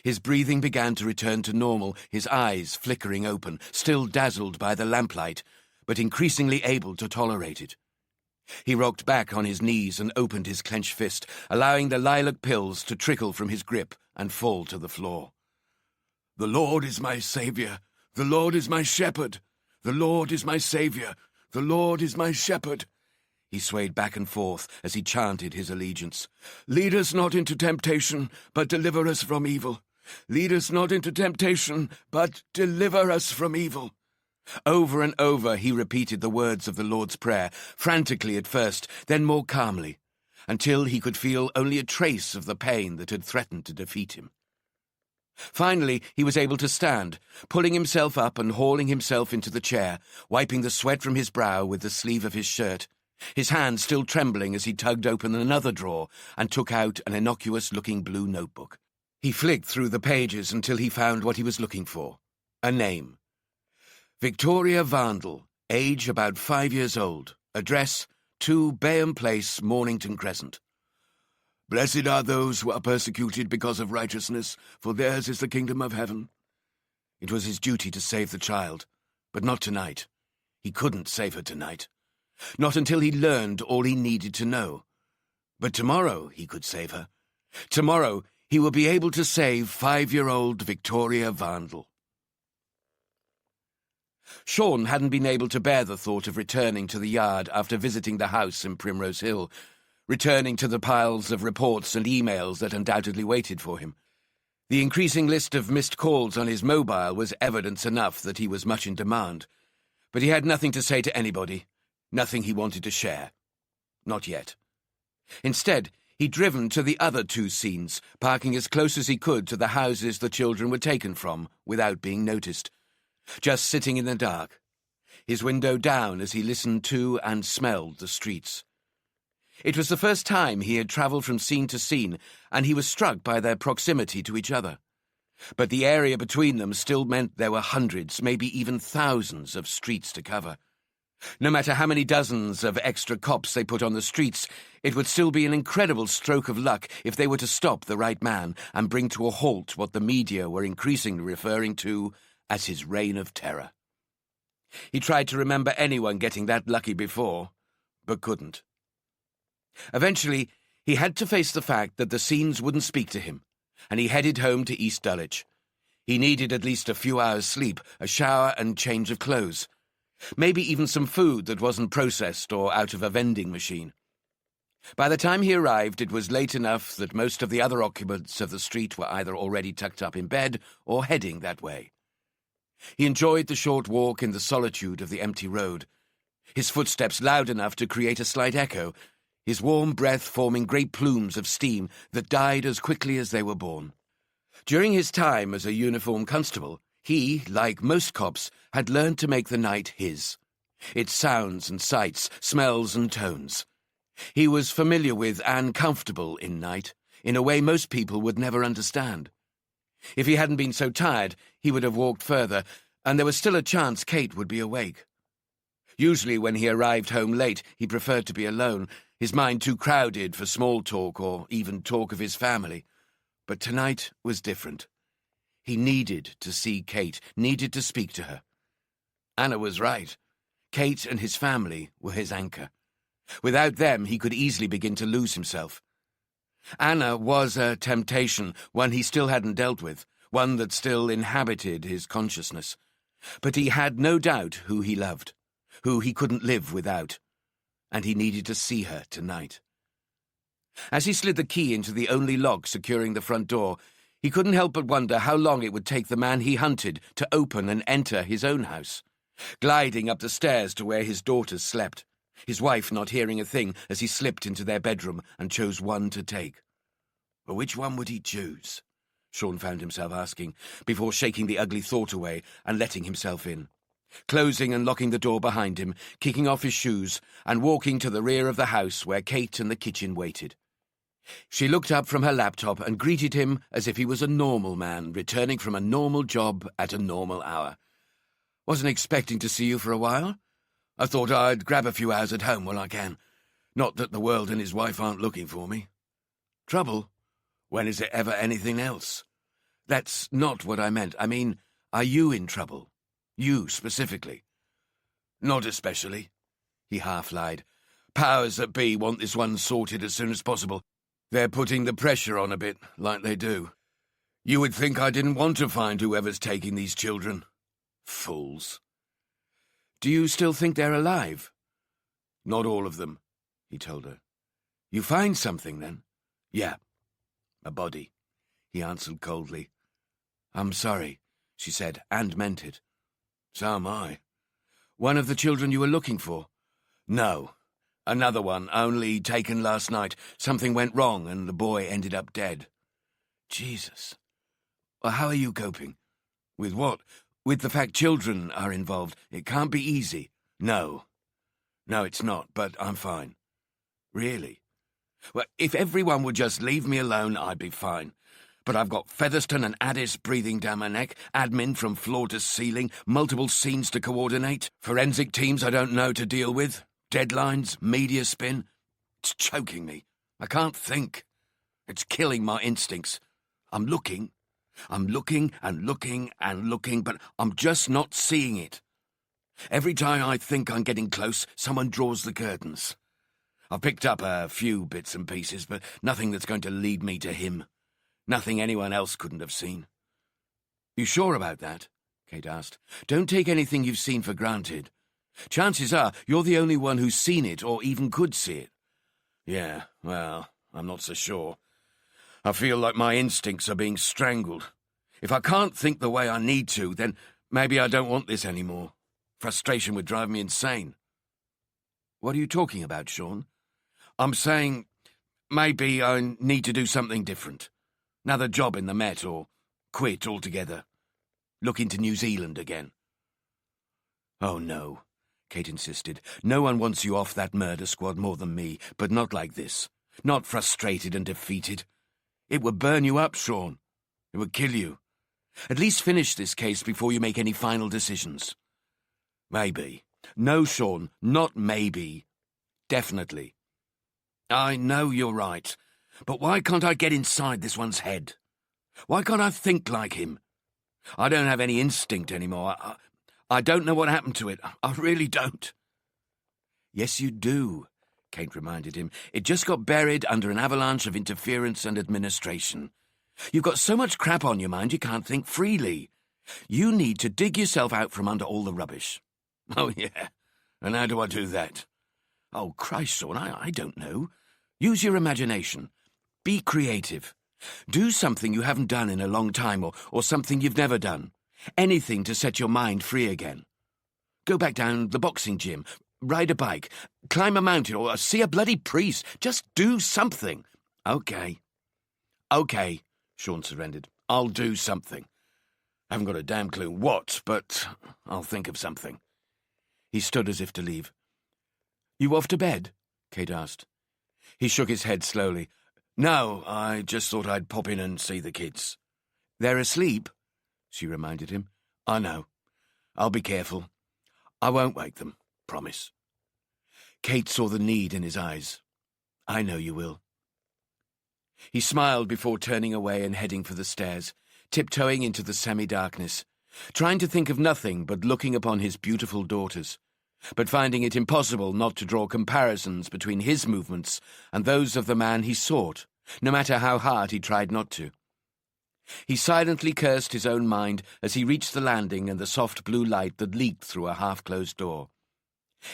His breathing began to return to normal, his eyes flickering open, still dazzled by the lamplight, but increasingly able to tolerate it. He rocked back on his knees and opened his clenched fist, allowing the lilac pills to trickle from his grip and fall to the floor. "The Lord is my Saviour. The Lord is my shepherd. The Lord is my Saviour. The Lord is my shepherd." He swayed back and forth as he chanted his allegiance. "Lead us not into temptation, but deliver us from evil. Lead us not into temptation, but deliver us from evil." Over and over he repeated the words of the Lord's Prayer, frantically at first, then more calmly, until he could feel only a trace of the pain that had threatened to defeat him. Finally, he was able to stand, pulling himself up and hauling himself into the chair, wiping the sweat from his brow with the sleeve of his shirt, his hand still trembling as he tugged open another drawer and took out an innocuous-looking blue notebook. He flicked through the pages until he found what he was looking for. A name. Victoria Vandal, age about 5 years old, address 2 Bayham Place, Mornington Crescent. "Blessed are those who are persecuted because of righteousness, for theirs is the kingdom of heaven." It was his duty to save the child, but not tonight. He couldn't save her tonight. Not until he learned all he needed to know. But tomorrow he could save her. Tomorrow he would be able to save 5-year-old Victoria Vandal. Sean hadn't been able to bear the thought of returning to the yard after visiting the house in Primrose Hill, returning to the piles of reports and emails that undoubtedly waited for him. The increasing list of missed calls on his mobile was evidence enough that he was much in demand, but he had nothing to say to anybody, nothing he wanted to share. Not yet. Instead, he'd driven to the other two scenes, parking as close as he could to the houses the children were taken from, without being noticed. Just sitting in the dark, his window down as he listened to and smelled the streets. It was the first time he had travelled from scene to scene, and he was struck by their proximity to each other. But the area between them still meant there were hundreds, maybe even thousands of streets to cover. No matter how many dozens of extra cops they put on the streets, it would still be an incredible stroke of luck if they were to stop the right man and bring to a halt what the media were increasingly referring to as his reign of terror. He tried to remember anyone getting that lucky before, but couldn't. Eventually, he had to face the fact that the scenes wouldn't speak to him, and he headed home to East Dulwich. He needed at least a few hours' sleep, a shower and change of clothes. Maybe even some food that wasn't processed or out of a vending machine. By the time he arrived, it was late enough that most of the other occupants of the street were either already tucked up in bed or heading that way. He enjoyed the short walk in the solitude of the empty road, his footsteps loud enough to create a slight echo, his warm breath forming great plumes of steam that died as quickly as they were born. During his time as a uniformed constable, he, like most cops, had learned to make the night his. Its sounds and sights, smells and tones. He was familiar with and comfortable in night, in a way most people would never understand. If he hadn't been so tired, he would have walked further, and there was still a chance Kate would be awake. Usually when he arrived home late, he preferred to be alone, his mind too crowded for small talk or even talk of his family. But tonight was different. He needed to see Kate, needed to speak to her. Anna was right. Kate and his family were his anchor. Without them, he could easily begin to lose himself. Anna was a temptation, one he still hadn't dealt with, one that still inhabited his consciousness. But he had no doubt who he loved, who he couldn't live without, and he needed to see her tonight. As he slid the key into the only lock securing the front door, he couldn't help but wonder how long it would take the man he hunted to open and enter his own house, gliding up the stairs to where his daughters slept, his wife not hearing a thing as he slipped into their bedroom and chose one to take. But which one would he choose? Sean found himself asking, before shaking the ugly thought away and letting himself in, closing and locking the door behind him, kicking off his shoes, and walking to the rear of the house where Kate and the kitchen waited. She looked up from her laptop and greeted him as if he was a normal man returning from a normal job at a normal hour. "Wasn't expecting to see you for a while. I thought I'd grab a few hours at home while I can. Not that the world and his wife aren't looking for me." "Trouble? When is it ever anything else?" "That's not what I meant. I mean, are you in trouble? You, specifically." "Not especially," he half lied. "Powers that be want this one sorted as soon as possible. They're putting the pressure on a bit, like they do. You would think I didn't want to find whoever's taking these children. Fools." "Do you still think they're alive?" "Not all of them," he told her. "You find something, then?" "Yeah, a body," he answered coldly. "I'm sorry," she said, and meant it. "So am I." "One of the children you were looking for?" "No. Another one, only taken last night. Something went wrong and the boy ended up dead." "Jesus. Well, how are you coping?" "With what?" "With the fact children are involved. It can't be easy." No, it's not, but I'm fine." "Really?" "Well, if everyone would just leave me alone, I'd be fine. But I've got Featherston and Addis breathing down my neck, admin from floor to ceiling, multiple scenes to coordinate, forensic teams I don't know to deal with, deadlines, media spin. It's choking me. I can't think. It's killing my instincts. I'm looking and looking, but I'm just not seeing it. Every time I think I'm getting close, someone draws the curtains. I've picked up a few bits and pieces, but nothing that's going to lead me to him. Nothing anyone else couldn't have seen." "You sure about that?" Kate asked. "Don't take anything you've seen for granted. Chances are you're the only one who's seen it or even could see it." "Yeah, well, I'm not so sure. I feel like my instincts are being strangled. If I can't think the way I need to, then maybe I don't want this anymore. Frustration would drive me insane." "What are you talking about, Sean?" "I'm saying maybe I need to do something different. Another job in the Met, or quit altogether. Look into New Zealand again." "Oh, no," Kate insisted. "No one wants you off that murder squad more than me, but not like this. Not frustrated and defeated. It would burn you up, Sean. It would kill you. At least finish this case before you make any final decisions." "Maybe." "No, Sean, not maybe. Definitely." "I know you're right, but why can't I get inside this one's head? Why can't I think like him? I don't have any instinct anymore. I don't know what happened to it. I really don't." "Yes, you do," Kate reminded him. "It just got buried under an avalanche of interference and administration. You've got so much crap on your mind you can't think freely. You need to dig yourself out from under all the rubbish." "Oh, yeah. And how do I do that?" "Oh, Christ, Sean, I don't know. Use your imagination. Be creative. Do something you haven't done in a long time, or something you've never done. Anything to set your mind free again. Go back down the boxing gym, ride a bike, climb a mountain, or see a bloody priest. Just do something." Okay, Sean surrendered. "I'll do something. I haven't got a damn clue what, but I'll think of something." He stood as if to leave. "You off to bed?" Kate asked. He shook his head slowly. "No, I just thought I'd pop in and see the kids." "They're asleep," she reminded him. "I know. I'll be careful. I won't wake them, promise." Kate saw the need in his eyes. "I know you will." He smiled before turning away and heading for the stairs, tiptoeing into the semi-darkness, trying to think of nothing but looking upon his beautiful daughters, but finding it impossible not to draw comparisons between his movements and those of the man he sought, no matter how hard he tried not to. He silently cursed his own mind as he reached the landing and the soft blue light that leaked through a half-closed door.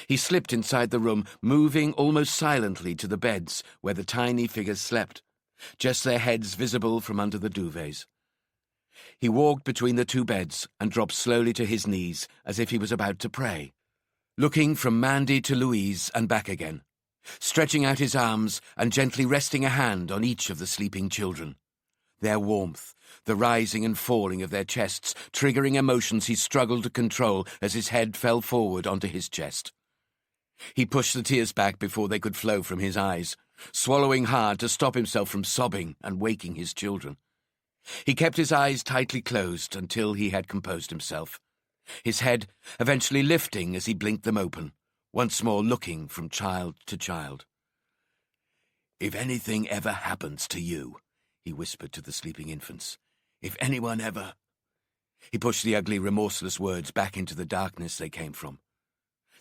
He slipped inside the room, moving almost silently to the beds where the tiny figures slept, just their heads visible from under the duvets. He walked between the two beds and dropped slowly to his knees as if he was about to pray, looking from Mandy to Louise and back again, stretching out his arms and gently resting a hand on each of the sleeping children. Their warmth, the rising and falling of their chests, triggering emotions he struggled to control as his head fell forward onto his chest. He pushed the tears back before they could flow from his eyes, swallowing hard to stop himself from sobbing and waking his children. He kept his eyes tightly closed until he had composed himself, his head eventually lifting as he blinked them open, once more looking from child to child. "If anything ever happens to you," he whispered to the sleeping infants, "if anyone ever—" He pushed the ugly, remorseless words back into the darkness they came from.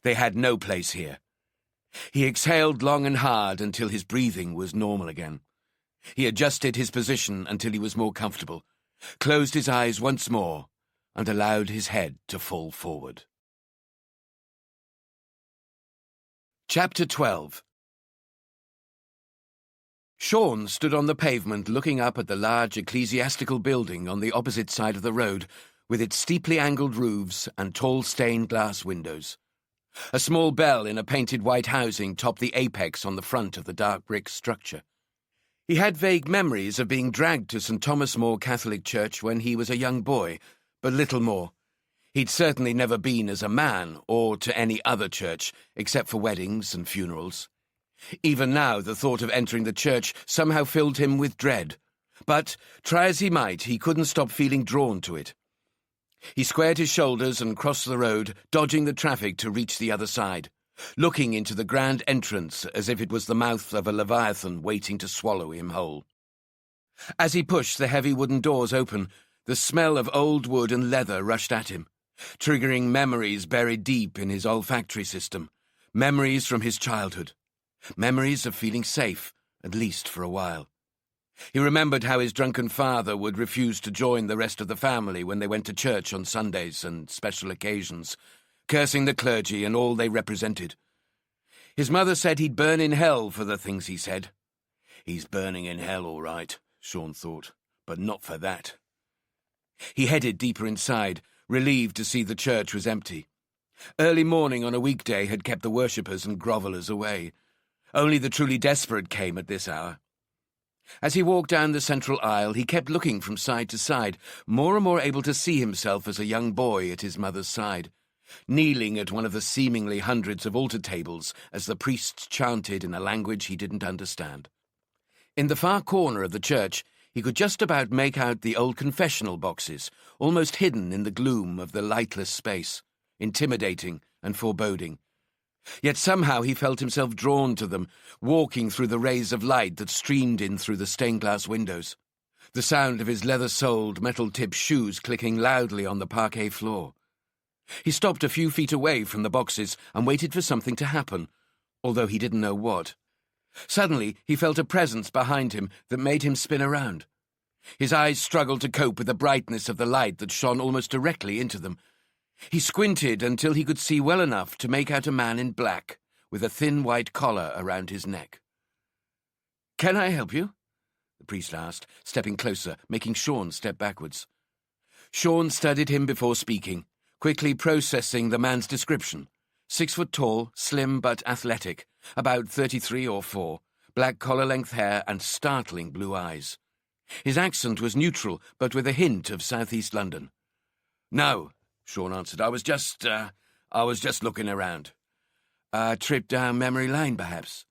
They had no place here. He exhaled long and hard until his breathing was normal again. He adjusted his position until he was more comfortable, closed his eyes once more, and allowed his head to fall forward. Chapter 12. Sean stood on the pavement looking up at the large ecclesiastical building on the opposite side of the road, with its steeply angled roofs and tall stained-glass windows. A small bell in a painted white housing topped the apex on the front of the dark brick structure. He had vague memories of being dragged to St. Thomas More Catholic Church when he was a young boy, but little more. He'd certainly never been as a man, or to any other church, except for weddings and funerals. Even now, the thought of entering the church somehow filled him with dread. But, try as he might, he couldn't stop feeling drawn to it. He squared his shoulders and crossed the road, dodging the traffic to reach the other side, looking into the grand entrance as if it was the mouth of a leviathan waiting to swallow him whole. As he pushed the heavy wooden doors open, the smell of old wood and leather rushed at him, triggering memories buried deep in his olfactory system, memories from his childhood, memories of feeling safe, at least for a while. He remembered how his drunken father would refuse to join the rest of the family when they went to church on Sundays and special occasions, cursing the clergy and all they represented. His mother said he'd burn in hell for the things he said. He's burning in hell, all right, Sean thought, but not for that. He headed deeper inside, relieved to see the church was empty. Early morning on a weekday had kept the worshippers and grovellers away. Only the truly desperate came at this hour. As he walked down the central aisle, he kept looking from side to side, more and more able to see himself as a young boy at his mother's side, kneeling at one of the seemingly hundreds of altar tables as the priests chanted in a language he didn't understand. In the far corner of the church, he could just about make out the old confessional boxes, almost hidden in the gloom of the lightless space, intimidating and foreboding. Yet somehow he felt himself drawn to them, walking through the rays of light that streamed in through the stained-glass windows, the sound of his leather-soled, metal-tipped shoes clicking loudly on the parquet floor. He stopped a few feet away from the boxes and waited for something to happen, although he didn't know what. Suddenly he felt a presence behind him that made him spin around. His eyes struggled to cope with the brightness of the light that shone almost directly into them. He squinted until he could see well enough to make out a man in black, with a thin white collar around his neck. "Can I help you?" the priest asked, stepping closer, making Sean step backwards. Sean studied him before speaking, quickly processing the man's description. 6 foot tall, slim but athletic, about 33 or 4, black collar-length hair and startling blue eyes. His accent was neutral, but with a hint of southeast London. "No," Sean answered. I was just looking around." "A trip down memory lane, perhaps?"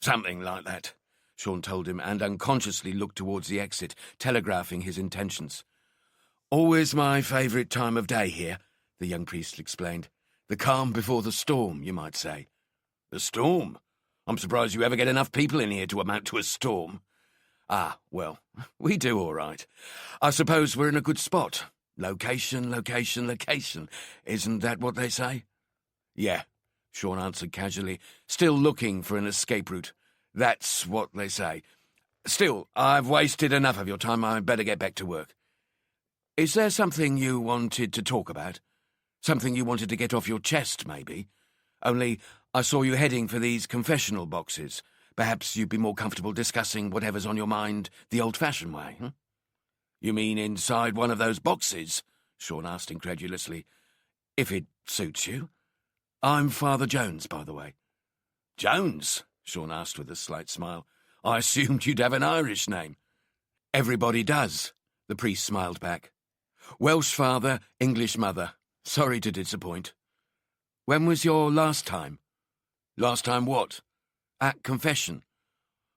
"Something like that," Sean told him, and unconsciously looked towards the exit, telegraphing his intentions. "Always my favourite time of day here," the young priest explained. "The calm before the storm, you might say." "The storm? I'm surprised you ever get enough people in here to amount to a storm." "Ah, well, we do all right. I suppose we're in a good spot. Location, location, location. Isn't that what they say?" "Yeah," Sean answered casually, still looking for an escape route. "That's what they say. Still, I've wasted enough of your time. I'd better get back to work." "Is there something you wanted to talk about? Something you wanted to get off your chest, maybe? Only I saw you heading for these confessional boxes. Perhaps you'd be more comfortable discussing whatever's on your mind the old-fashioned way, huh?" "You mean inside one of those boxes?" Sean asked incredulously. "If it suits you. I'm Father Jones, by the way." "Jones?" Sean asked with a slight smile. "I assumed you'd have an Irish name." "Everybody does," the priest smiled back. "Welsh father, English mother. Sorry to disappoint." "When was your last time?" "Last time what?" "At confession."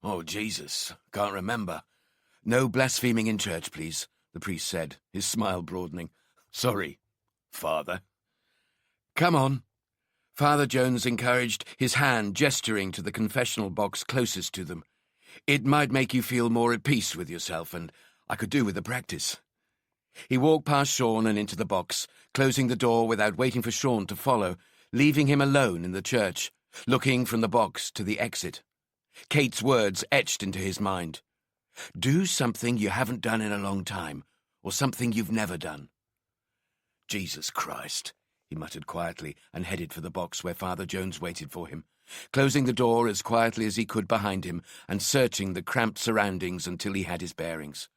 "Oh, Jesus, can't remember." "No blaspheming in church, please," the priest said, his smile broadening. "Sorry, Father." "Come on." Father Jones encouraged, his hand gesturing to the confessional box closest to them. "It might make you feel more at peace with yourself, and I could do with the practice." He walked past Sean and into the box, closing the door without waiting for Sean to follow, leaving him alone in the church, looking from the box to the exit. Kate's words etched into his mind. "Do something you haven't done in a long time, or something you've never done." "Jesus Christ," he muttered quietly and headed for the box where Father Jones waited for him, closing the door as quietly as he could behind him and searching the cramped surroundings until he had his bearings.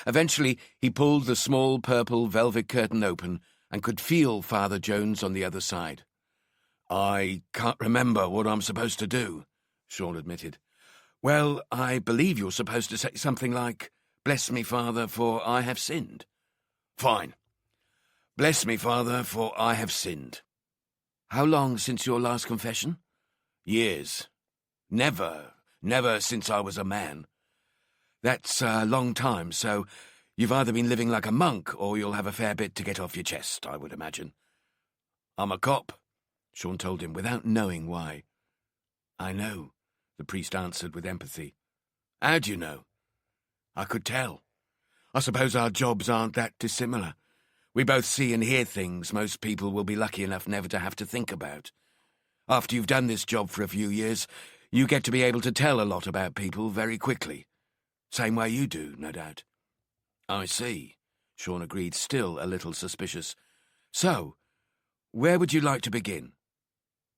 Eventually, he pulled the small purple velvet curtain open and could feel Father Jones on the other side. "I can't remember what I'm supposed to do," Sean admitted. "Well, I believe you're supposed to say something like, 'Bless me, Father, for I have sinned.'" "Fine. Bless me, Father, for I have sinned." "How long since your last confession?" "Years. Never since I was a man." "That's a long time, so you've either been living like a monk or you'll have a fair bit to get off your chest, I would imagine." "I'm a cop," Sean told him without knowing why. "I know," the priest answered with empathy. "How do you know?" "I could tell. I suppose our jobs aren't that dissimilar. We both see and hear things most people will be lucky enough never to have to think about. After you've done this job for a few years, you get to be able to tell a lot about people very quickly. Same way you do, no doubt." "I see," Sean agreed, still a little suspicious. "So, where would you like to begin?"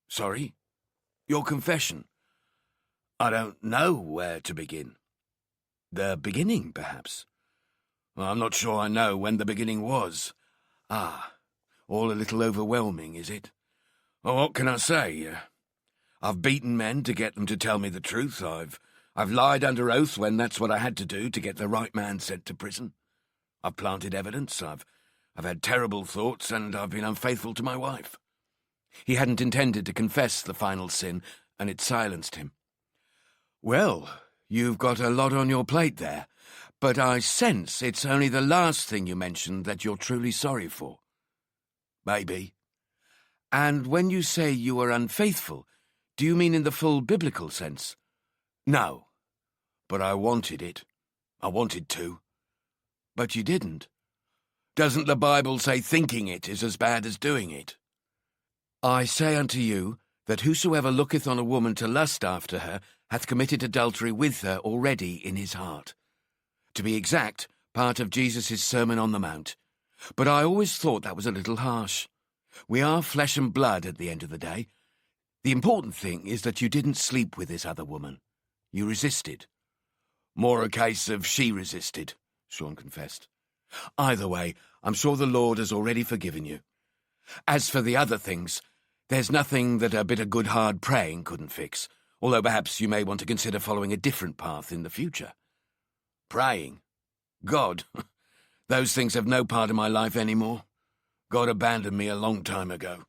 "Sorry? Your confession?" "I don't know where to begin." "The beginning, perhaps?" "Well, I'm not sure I know when the beginning was." "Ah, all a little overwhelming, is it?" "Well, what can I say? I've beaten men to get them to tell me the truth. I've lied under oath when that's what I had to do to get the right man sent to prison. I've planted evidence, I've had terrible thoughts, and I've been unfaithful to my wife." He hadn't intended to confess the final sin, and it silenced him. "Well, you've got a lot on your plate there, but I sense it's only the last thing you mentioned that you're truly sorry for." "Maybe." "And when you say you were unfaithful, do you mean in the full biblical sense?" "No, but I wanted it. I wanted to." "But you didn't." "Doesn't the Bible say thinking it is as bad as doing it?" "I say unto you, that whosoever looketh on a woman to lust after her hath committed adultery with her already in his heart." To be exact, part of Jesus' Sermon on the Mount. But I always thought that was a little harsh. We are flesh and blood at the end of the day. The important thing is that you didn't sleep with this other woman. You resisted. "More a case of she resisted," Sean confessed. "Either way, I'm sure the Lord has already forgiven you. As for the other things, there's nothing that a bit of good hard praying couldn't fix, although perhaps you may want to consider following a different path in the future." "Praying? God, those things have no part of my life anymore. God abandoned me a long time ago.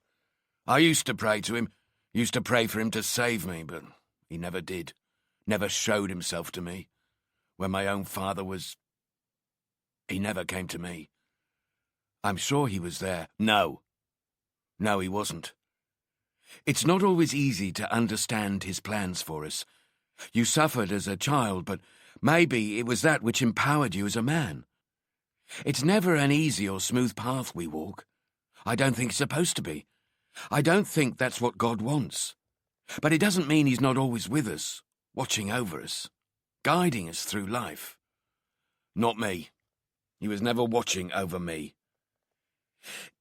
I used to pray to him, used to pray for him to save me, but he never did, never showed himself to me. When my own father was... he never came to me." "I'm sure he was there." No, he wasn't. It's not always easy to understand his plans for us. You suffered as a child, but maybe it was that which empowered you as a man. It's never an easy or smooth path we walk. I don't think it's supposed to be. I don't think that's what God wants. But it doesn't mean he's not always with us, watching over us, guiding us through life. Not me. He was never watching over me.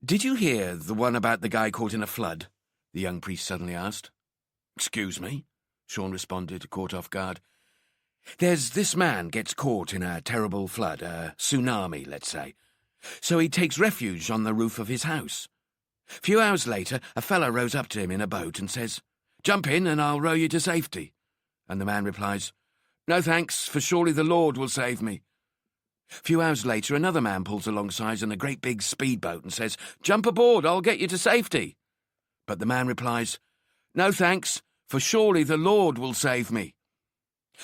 "Did you hear the one about the guy caught in a flood?" the young priest suddenly asked. "Excuse me?" Sean responded, caught off guard. "There's this man gets caught in a terrible flood, a tsunami, let's say. So he takes refuge on the roof of his house. A few hours later, a fellow rows up to him in a boat and says, 'Jump in and I'll row you to safety.' And the man replies, 'No thanks, for surely the Lord will save me.' A few hours later, another man pulls alongside in a great big speedboat and says, 'Jump aboard, I'll get you to safety.' But the man replies, 'No thanks, for surely the Lord will save me.'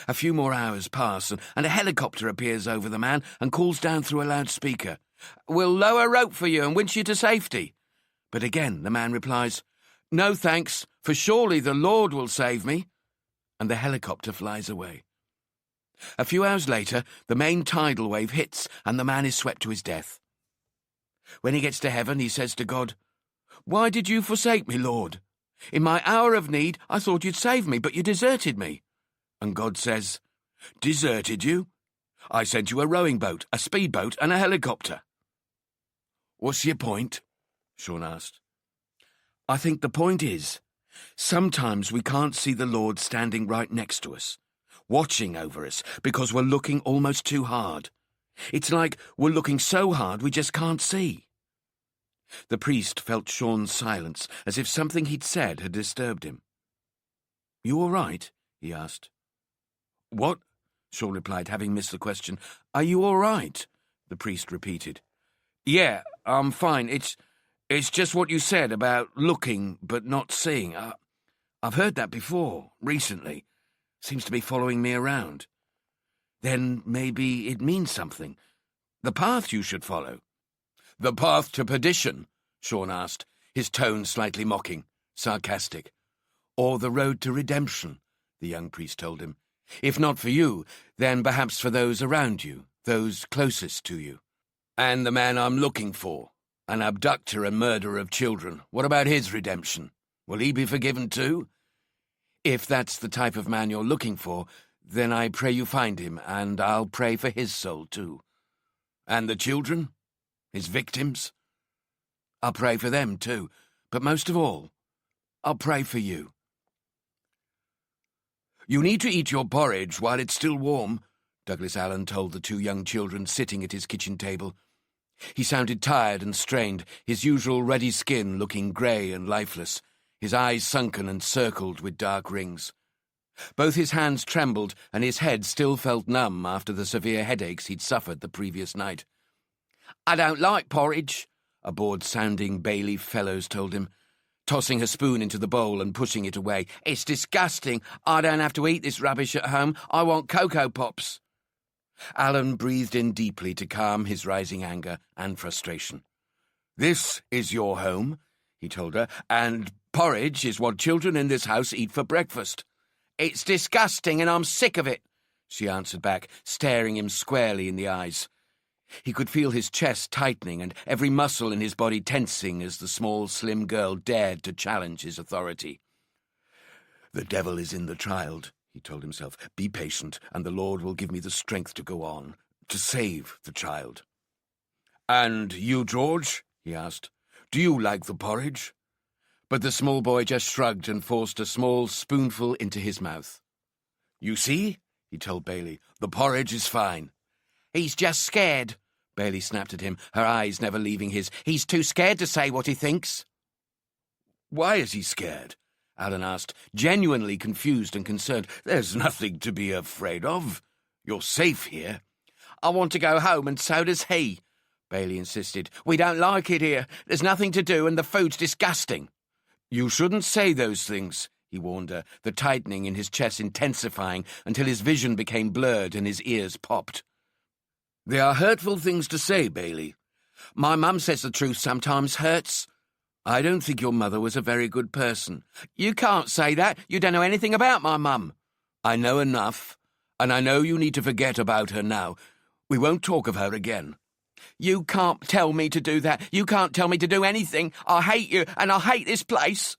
A few more hours pass, and a helicopter appears over the man and calls down through a loudspeaker, 'We'll lower a rope for you and winch you to safety.' But again the man replies, 'No thanks, for surely the Lord will save me.' And the helicopter flies away. A few hours later, the main tidal wave hits, and the man is swept to his death. When he gets to heaven, he says to God, 'Why did you forsake me, Lord? In my hour of need, I thought you'd save me, but you deserted me.' And God says, 'Deserted you? I sent you a rowing boat, a speedboat, and a helicopter.'" "What's your point?" Sean asked. "I think the point is, sometimes we can't see the Lord standing right next to us, watching over us, because we're looking almost too hard. It's like we're looking so hard we just can't see." The priest felt Sean's silence, as if something he'd said had disturbed him. "You all right?" he asked. "What?" Sean replied, having missed the question. "Are you all right?" the priest repeated. "Yeah, I'm fine. It's just what you said about looking but not seeing. I've heard that before, recently. Seems to be following me around. Then maybe it means something. The path you should follow." "The path to perdition?" Sean asked, his tone slightly mocking, sarcastic. "Or the road to redemption," the young priest told him. "If not for you, then perhaps for those around you, those closest to you." "And the man I'm looking for, an abductor and murderer of children, what about his redemption? Will he be forgiven too?" "If that's the type of man you're looking for, Then I pray you find him, and I'll pray for his soul too. And the children? His victims? I'll pray for them too, but most of all, I'll pray for you. You need to eat your porridge while it's still warm, Douglas Allen told the two young children sitting at his kitchen table. He sounded tired and strained, his usual ruddy skin looking grey and lifeless, his eyes sunken and circled with dark rings. Both his hands trembled, and his head still felt numb after the severe headaches he'd suffered the previous night. "I don't like porridge," a bored-sounding Bailey Fellows told him, tossing her spoon into the bowl and pushing it away. "It's disgusting. I don't have to eat this rubbish at home. I want Cocoa Pops." Alan breathed in deeply to calm his rising anger and frustration. "This is your home," he told her, "and porridge is what children in this house eat for breakfast." "It's disgusting, and I'm sick of it," she answered back, staring him squarely in the eyes. He could feel his chest tightening and every muscle in his body tensing as the small, slim girl dared to challenge his authority. "The devil is in the child," he told himself. "Be patient, and the Lord will give me the strength to go on, to save the child." "And you, George?" he asked. "Do you like the porridge?" But the small boy just shrugged and forced a small spoonful into his mouth. "You see," he told Bailey, "the porridge is fine." "He's just scared," Bailey snapped at him, her eyes never leaving his. "He's too scared to say what he thinks." "Why is he scared?" Alan asked, genuinely confused and concerned. "There's nothing to be afraid of. You're safe here." "I want to go home, and so does he," Bailey insisted. "We don't like it here. There's nothing to do, and the food's disgusting." "You shouldn't say those things," he warned her, the tightening in his chest intensifying until his vision became blurred and his ears popped. "They are hurtful things to say, Bailey. My mum says the truth sometimes hurts." "I don't think your mother was a very good person." "You can't say that. You don't know anything about my mum." "I know enough, and I know you need to forget about her now. We won't talk of her again." "You can't tell me to do that. You can't tell me to do anything. I hate you, and I hate this place."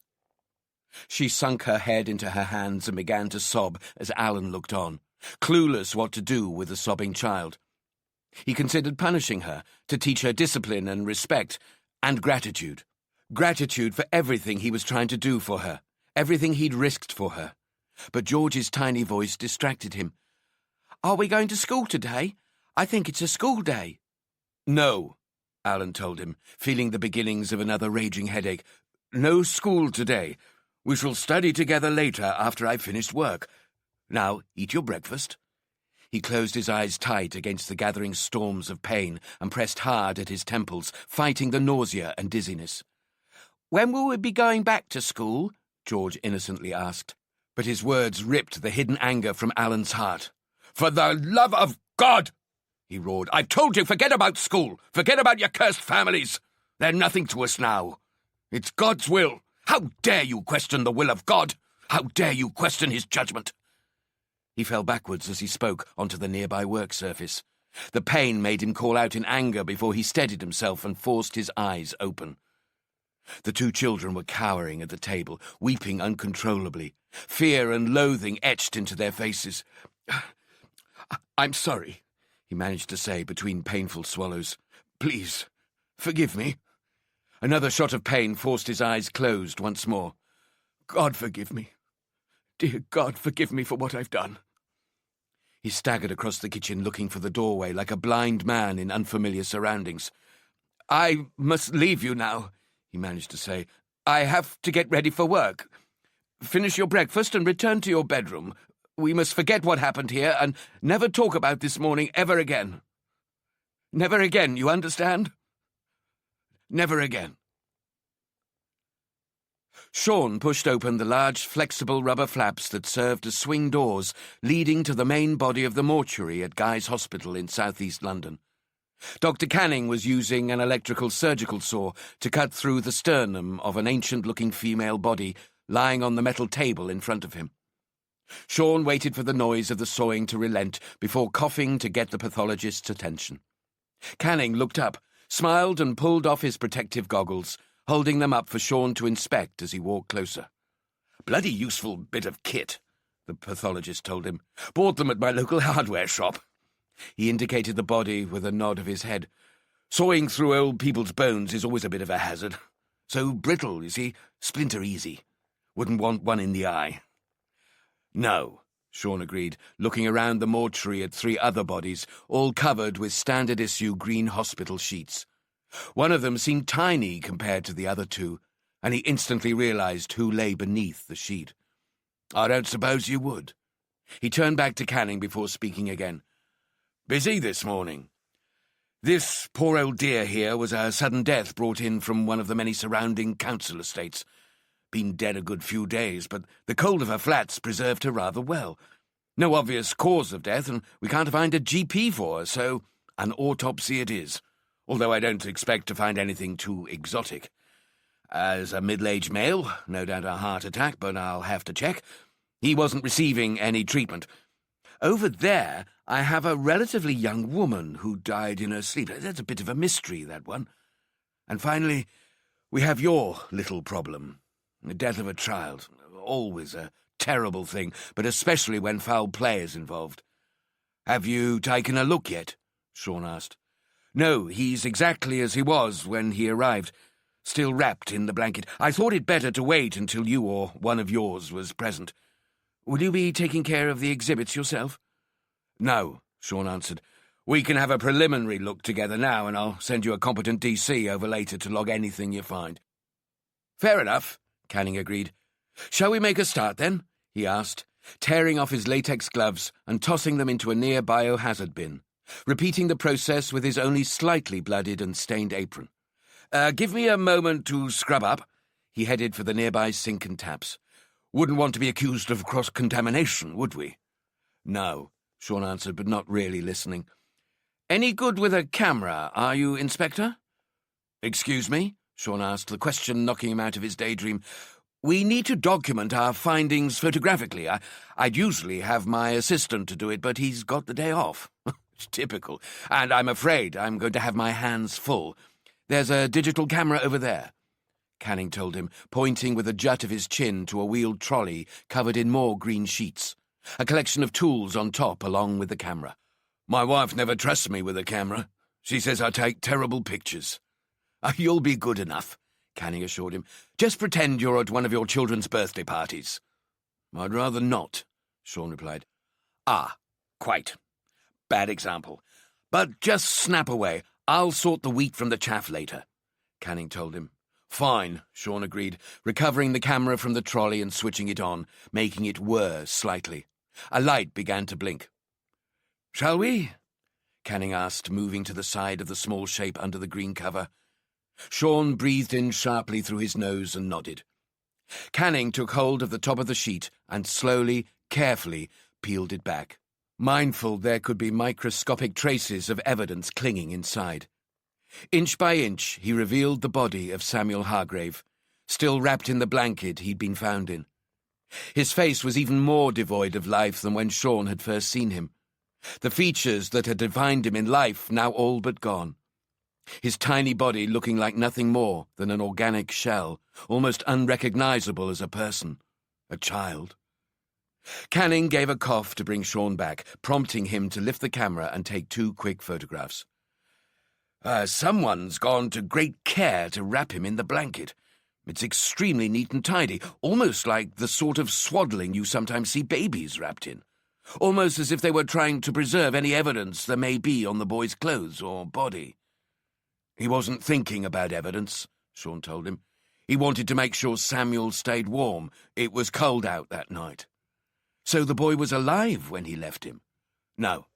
She sunk her head into her hands and began to sob as Alan looked on, clueless what to do with the sobbing child. He considered punishing her, to teach her discipline and respect, and gratitude. Gratitude for everything he was trying to do for her, everything he'd risked for her. But George's tiny voice distracted him. "Are we going to school today? I think it's a school day." "No," Alan told him, feeling the beginnings of another raging headache. "No school today. We shall study together later after I've finished work. Now, eat your breakfast." He closed his eyes tight against the gathering storms of pain and pressed hard at his temples, fighting the nausea and dizziness. "When will we be going back to school?" George innocently asked. But his words ripped the hidden anger from Alan's heart. "For the love of God!" he roared. "I've told you, forget about school. Forget about your cursed families. They're nothing to us now. It's God's will. How dare you question the will of God? How dare you question his judgment?" He fell backwards as he spoke onto the nearby work surface. The pain made him call out in anger before he steadied himself and forced his eyes open. The two children were cowering at the table, weeping uncontrollably, fear and loathing etched into their faces. "I'm sorry," he managed to say between painful swallows. "Please, forgive me." Another shot of pain forced his eyes closed once more. "God forgive me. Dear God, forgive me for what I've done." He staggered across the kitchen looking for the doorway like a blind man in unfamiliar surroundings. "I must leave you now," he managed to say. "I have to get ready for work. Finish your breakfast and return to your bedroom. We must forget what happened here and never talk about this morning ever again. Never again, you understand? Never again." Sean pushed open the large, flexible rubber flaps that served as swing doors leading to the main body of the mortuary at Guy's Hospital in southeast London. Dr. Canning was using an electrical surgical saw to cut through the sternum of an ancient-looking female body lying on the metal table in front of him. Sean waited for the noise of the sawing to relent before coughing to get the pathologist's attention. Canning looked up, smiled and pulled off his protective goggles, holding them up for Sean to inspect as he walked closer. "Bloody useful bit of kit," the pathologist told him. "Bought them at my local hardware shop." He indicated the body with a nod of his head. "Sawing through old people's bones is always a bit of a hazard. So brittle, you see, splinter easy. Wouldn't want one in the eye." "No," Sean agreed, looking around the mortuary at 3 other bodies, all covered with standard-issue green hospital sheets. One of them seemed tiny compared to the other 2, and he instantly realized who lay beneath the sheet. "I don't suppose you would." He turned back to Canning before speaking again. "Busy this morning?" "This poor old dear here was a sudden death brought in from one of the many surrounding council estates. Been dead a good few days, but the cold of her flats preserved her rather well. No obvious cause of death, and we can't find a GP for her, so an autopsy it is, although I don't expect to find anything too exotic. As a middle-aged male, no doubt a heart attack, but I'll have to check. He wasn't receiving any treatment. Over there, I have a relatively young woman who died in her sleep. That's a bit of a mystery, that one. And finally, we have your little problem. The death of a child. Always a terrible thing, but especially when foul play is involved." "Have you taken a look yet?" Sean asked. "No, he's exactly as he was when he arrived, still wrapped in the blanket. I thought it better to wait until you or one of yours was present. Will you be taking care of the exhibits yourself?" "No," Sean answered. "We can have a preliminary look together now, and I'll send you a competent DC over later to log anything you find." "Fair enough," Canning agreed. "Shall we make a start, then?" he asked, tearing off his latex gloves and tossing them into a near biohazard bin, repeating the process with his only slightly blooded and stained apron. Give me a moment to scrub up." He headed for the nearby sink and taps. "Wouldn't want to be accused of cross-contamination, would we?" "No," Sean answered, but not really listening. "Any good with a camera, are you, Inspector?" "Excuse me?" Sean asked, the question knocking him out of his daydream. "We need to document our findings photographically. I'd usually have my assistant to do it, but he's got the day off." "It's typical. And I'm afraid I'm going to have my hands full. There's a digital camera over there," Canning told him, pointing with a jut of his chin to a wheeled trolley covered in more green sheets, a collection of tools on top along with the camera. "My wife never trusts me with a camera. She says I take terrible pictures." "You'll be good enough," Canning assured him. "Just pretend you're at one of your children's birthday parties." "I'd rather not," Sean replied. "Ah, quite. Bad example. But just snap away. I'll sort the wheat from the chaff later," Canning told him. "Fine," Sean agreed, recovering the camera from the trolley and switching it on, making it whir slightly. A light began to blink. "Shall we?" Canning asked, moving to the side of the small shape under the green cover. Sean breathed in sharply through his nose and nodded. Canning took hold of the top of the sheet and slowly, carefully peeled it back, mindful there could be microscopic traces of evidence clinging inside. Inch by inch, he revealed the body of Samuel Hargrave, still wrapped in the blanket he'd been found in. His face was even more devoid of life than when Sean had first seen him. The features that had defined him in life now all but gone. His tiny body looking like nothing more than an organic shell, almost unrecognizable as a person, a child. Canning gave a cough to bring Sean back, prompting him to lift the camera and take 2 quick photographs. "Someone's gone to great care to wrap him in the blanket. It's extremely neat and tidy, almost like the sort of swaddling you sometimes see babies wrapped in. Almost as if they were trying to preserve any evidence there may be on the boy's clothes or body." "He wasn't thinking about evidence," Sean told him. "He wanted to make sure Samuel stayed warm. It was cold out that night." "So the boy was alive when he left him?" "No.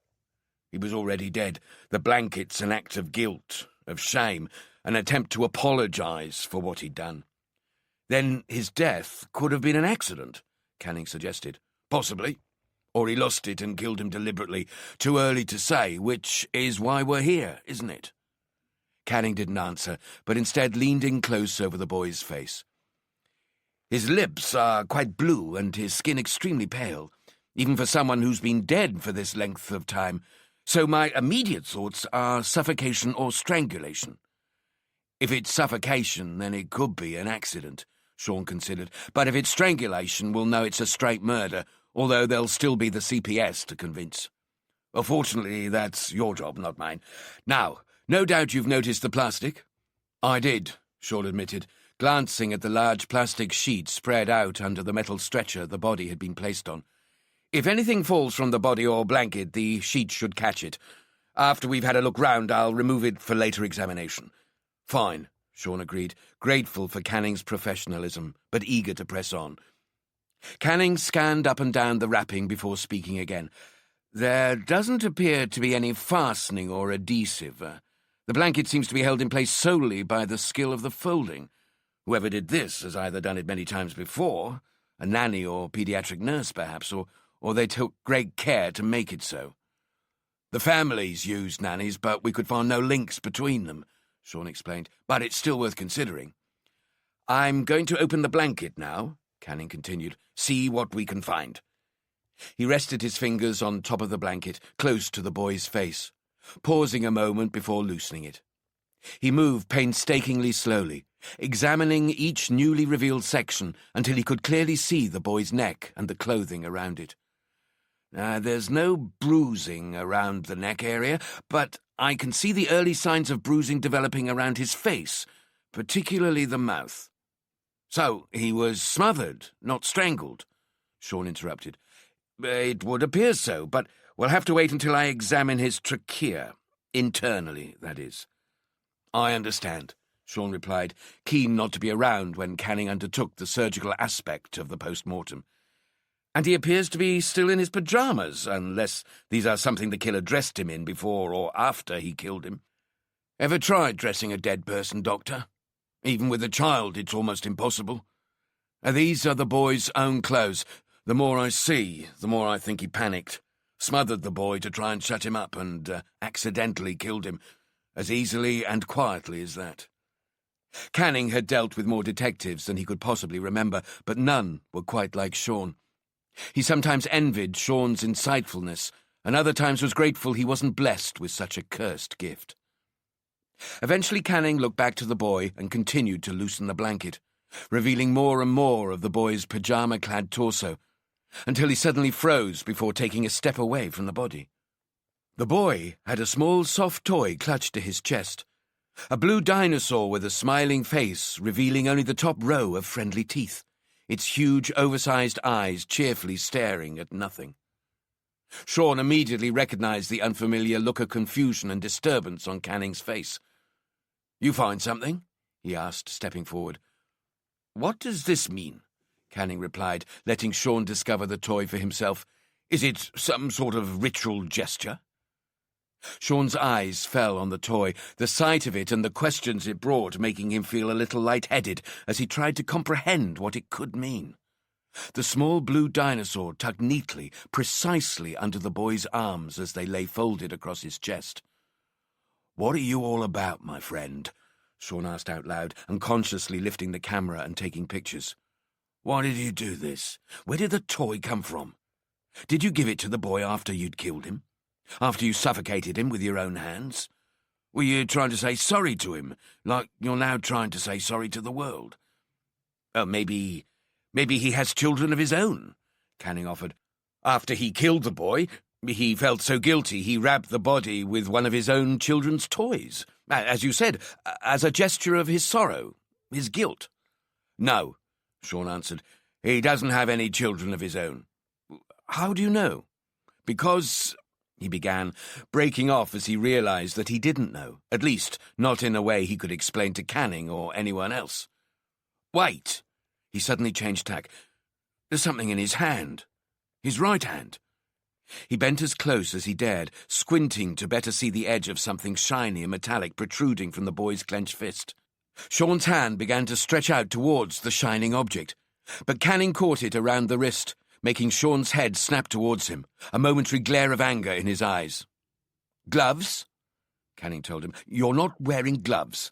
He was already dead. The blanket's an act of guilt, of shame, an attempt to apologize for what he'd done." "Then his death could have been an accident," Canning suggested. "Possibly. Or he lost it and killed him deliberately. Too early to say, which is why we're here, isn't it?" Canning didn't answer, but instead leaned in close over the boy's face. "His lips are quite blue and his skin extremely pale, even for someone who's been dead for this length of time, so my immediate thoughts are suffocation or strangulation." "If it's suffocation, then it could be an accident," Sean considered. "But if it's strangulation, we'll know it's a straight murder, although there'll still be the CPS to convince. Well, fortunately, that's your job, not mine. Now, no doubt you've noticed the plastic? I did, Sean admitted, glancing at the large plastic sheet spread out under the metal stretcher the body had been placed on. If anything falls from the body or blanket, the sheet should catch it. After we've had a look round, I'll remove it for later examination. Fine, Sean agreed, grateful for Canning's professionalism, but eager to press on. Canning scanned up and down the wrapping before speaking again. There doesn't appear to be any fastening or adhesive. The blanket seems to be held in place solely by the skill of the folding. Whoever did this has either done it many times before, a nanny or paediatric nurse perhaps, or they took great care to make it so. The families used nannies, but we could find no links between them, Sean explained, but it's still worth considering. I'm going to open the blanket now, Canning continued, see what we can find. He rested his fingers on top of the blanket, close to the boy's face, pausing a moment before loosening it. He moved painstakingly slowly, examining each newly revealed section until he could clearly see the boy's neck and the clothing around it. There's no bruising around the neck area, but I can see the early signs of bruising developing around his face, particularly the mouth. So, he was smothered, not strangled, Sean interrupted. It would appear so, but we'll have to wait until I examine his trachea. Internally, that is. I understand, Sean replied, keen not to be around when Canning undertook the surgical aspect of the post-mortem. And he appears to be still in his pyjamas, unless these are something the killer dressed him in before or after he killed him. Ever tried dressing a dead person, Doctor? Even with a child, it's almost impossible. These are the boy's own clothes. The more I see, the more I think he panicked, smothered the boy to try and shut him up, and accidentally killed him, as easily and quietly as that. Canning had dealt with more detectives than he could possibly remember, but none were quite like Sean. He sometimes envied Sean's insightfulness, and other times was grateful he wasn't blessed with such a cursed gift. Eventually Canning looked back to the boy and continued to loosen the blanket, revealing more and more of the boy's pyjama-clad torso, until he suddenly froze before taking a step away from the body. The boy had a small, soft toy clutched to his chest, a blue dinosaur with a smiling face revealing only the top row of friendly teeth, its huge, oversized eyes cheerfully staring at nothing. Sean immediately recognized the unfamiliar look of confusion and disturbance on Canning's face. You find something? He asked, stepping forward. What does this mean? Canning replied, letting Sean discover the toy for himself. Is it some sort of ritual gesture? Sean's eyes fell on the toy, the sight of it and the questions it brought making him feel a little light-headed as he tried to comprehend what it could mean. The small blue dinosaur tucked neatly, precisely under the boy's arms as they lay folded across his chest. What are you all about, my friend? Sean asked out loud, unconsciously lifting the camera and taking pictures. Why did you do this? Where did the toy come from? Did you give it to the boy after you'd killed him? After you suffocated him with your own hands? Were you trying to say sorry to him, like you're now trying to say sorry to the world? Oh, maybe he has children of his own, Canning offered. After he killed the boy, he felt so guilty he wrapped the body with one of his own children's toys. As you said, as a gesture of his sorrow, his guilt. No, Sean answered. He doesn't have any children of his own. How do you know? Because, he began, breaking off as he realized that he didn't know, at least not in a way he could explain to Canning or anyone else. Wait! He suddenly changed tack. There's something in his hand. His right hand. He bent as close as he dared, squinting to better see the edge of something shiny and metallic protruding from the boy's clenched fist. Sean's hand began to stretch out towards the shining object, but Canning caught it around the wrist, making Sean's head snap towards him, a momentary glare of anger in his eyes. Gloves? Canning told him. You're not wearing gloves.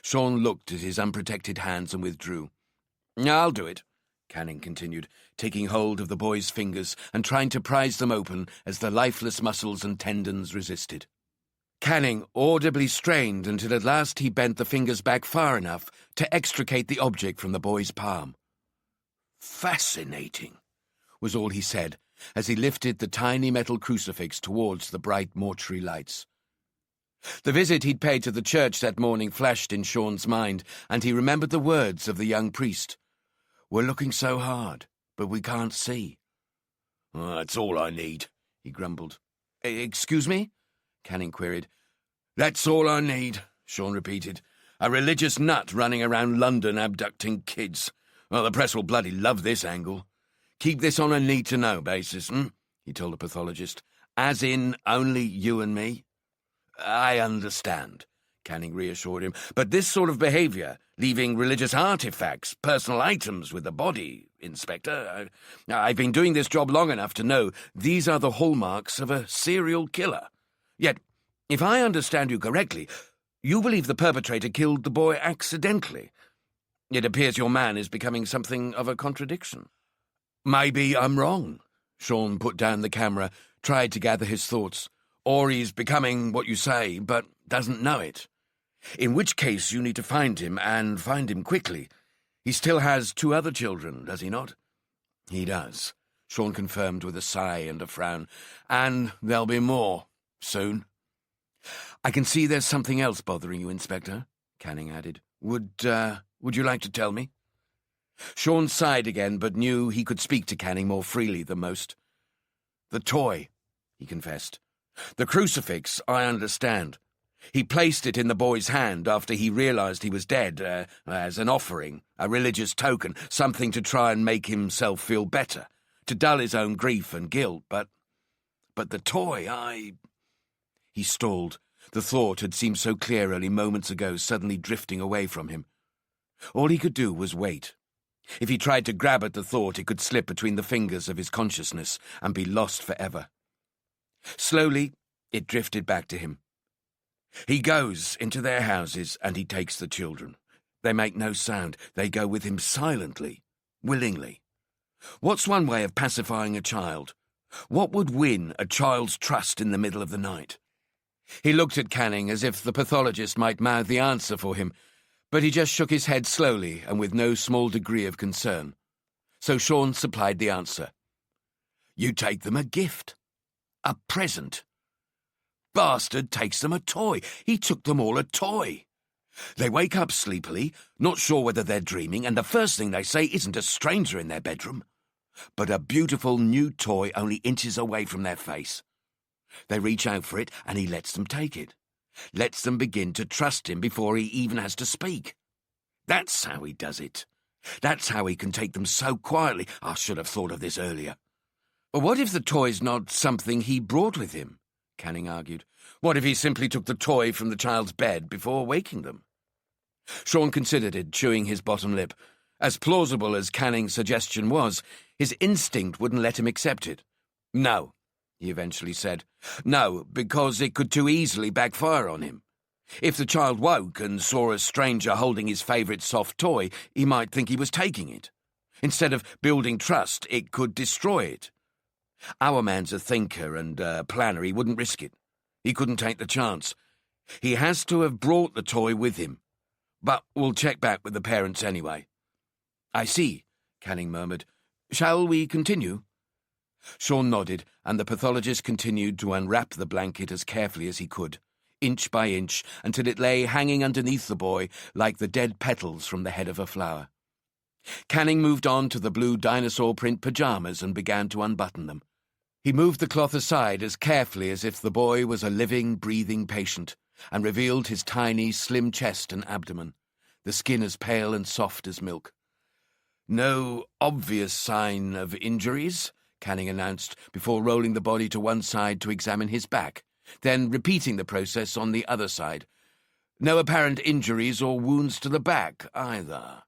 Sean looked at his unprotected hands and withdrew. I'll do it, Canning continued, taking hold of the boy's fingers and trying to prise them open as the lifeless muscles and tendons resisted. Canning audibly strained until at last he bent the fingers back far enough to extricate the object from the boy's palm. Fascinating, was all he said, as he lifted the tiny metal crucifix towards the bright mortuary lights. The visit he'd paid to the church that morning flashed in Sean's mind, and he remembered the words of the young priest. "We're looking so hard, but we can't see." "That's all I need," he grumbled. "Excuse me?" Canning queried. "That's all I need," Sean repeated. "A religious nut running around London abducting kids. Well, the press will bloody love this angle. Keep this on a need-to-know basis, he told the pathologist. "As in, only you and me?" "I understand," Canning reassured him. "But this sort of behaviour, leaving religious artefacts, personal items with the body, Inspector, I've been doing this job long enough to know these are the hallmarks of a serial killer. Yet, if I understand you correctly, you believe the perpetrator killed the boy accidentally. It appears your man is becoming something of a contradiction." "Maybe I'm wrong." Sean put down the camera, tried to gather his thoughts. "Or he's becoming what you say, but doesn't know it. In which case you need to find him, and find him quickly. He still has 2 other children, does he not?" "He does," Sean confirmed with a sigh and a frown. "And there'll be more, soon." "I can see there's something else bothering you, Inspector," Canning added. Would you like to tell me?" Sean sighed again, but knew he could speak to Canning more freely than most. "The toy," he confessed. "The crucifix, I understand. He placed it in the boy's hand after he realised he was dead, as an offering, a religious token, something to try and make himself feel better, to dull his own grief and guilt, but the toy, He stalled. The thought had seemed so clear only moments ago, suddenly drifting away from him. All he could do was wait. If he tried to grab at the thought, it could slip between the fingers of his consciousness and be lost forever. Slowly, it drifted back to him. He goes into their houses and he takes the children. They make no sound. They go with him silently, willingly. What's one way of pacifying a child? What would win a child's trust in the middle of the night? He looked at Canning as if the pathologist might mouth the answer for him, but he just shook his head slowly and with no small degree of concern. So Sean supplied the answer. "You take them a gift. A present. Bastard takes them a toy. He took them all a toy. They wake up sleepily, not sure whether they're dreaming, and the first thing they say isn't a stranger in their bedroom, but a beautiful new toy only inches away from their face. They reach out for it, and he lets them take it. Lets them begin to trust him before he even has to speak. That's how he does it. That's how he can take them so quietly. I should have thought of this earlier." "But what if the toy's not something he brought with him?" Canning argued. "What if he simply took the toy from the child's bed before waking them?" Sean considered it, chewing his bottom lip. As plausible as Canning's suggestion was, his instinct wouldn't let him accept it. "No," he eventually said. "No, because it could too easily backfire on him. If the child woke and saw a stranger holding his favourite soft toy, he might think he was taking it. Instead of building trust, it could destroy it. Our man's a thinker and a planner. He wouldn't risk it. He couldn't take the chance. He has to have brought the toy with him. But we'll check back with the parents anyway." "I see," Canning murmured. "Shall we continue?" Sean nodded, and the pathologist continued to unwrap the blanket as carefully as he could, inch by inch, until it lay hanging underneath the boy like the dead petals from the head of a flower. Canning moved on to the blue dinosaur print pyjamas and began to unbutton them. He moved the cloth aside as carefully as if the boy was a living, breathing patient, and revealed his tiny, slim chest and abdomen, the skin as pale and soft as milk. "No obvious sign of injuries," Canning announced, before rolling the body to one side to examine his back, then repeating the process on the other side. "No apparent injuries or wounds to the back, either."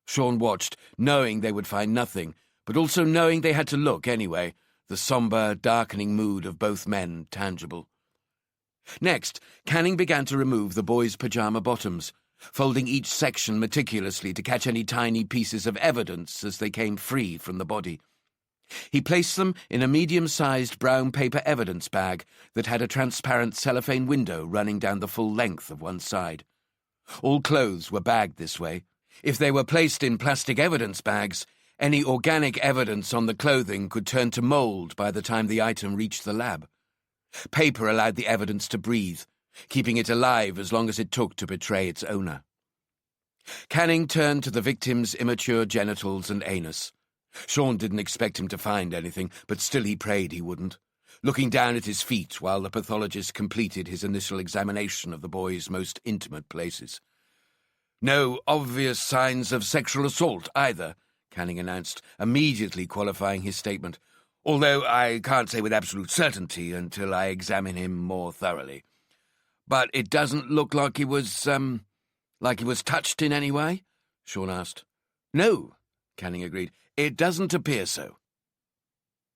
Sean watched, knowing they would find nothing, but also knowing they had to look anyway, the sombre, darkening mood of both men tangible. Next, Canning began to remove the boy's pyjama bottoms, folding each section meticulously to catch any tiny pieces of evidence as they came free from the body. He placed them in a medium-sized brown paper evidence bag that had a transparent cellophane window running down the full length of one side. All clothes were bagged this way. If they were placed in plastic evidence bags, Any organic evidence on the clothing could turn to mould by the time the item reached the lab. Paper allowed the evidence to breathe, keeping it alive as long as it took to betray its owner. Canning turned to the victim's immature genitals and anus. Sean didn't expect him to find anything, but still he prayed he wouldn't, looking down at his feet while the pathologist completed his initial examination of the boy's most intimate places. "No obvious signs of sexual assault, either," Canning announced, immediately qualifying his statement, "although I can't say with absolute certainty until I examine him more thoroughly. But it doesn't look like he was touched in any way?" Sean asked. "No," Canning agreed. "It doesn't appear so."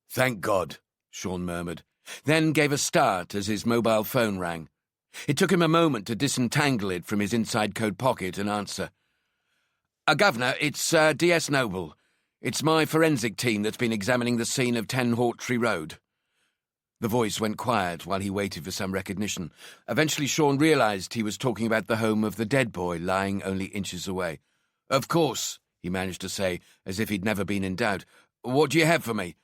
"Thank God," Sean murmured, then gave a start as his mobile phone rang. It took him a moment to disentangle it from his inside coat pocket and answer. "Governor, it's D.S. Noble. It's my forensic team that's been examining the scene of 10 Hawtrey Road." The voice went quiet while he waited for some recognition. Eventually Sean realised he was talking about the home of the dead boy lying only inches away. "Of course," he managed to say, as if he'd never been in doubt. "What do you have for me?"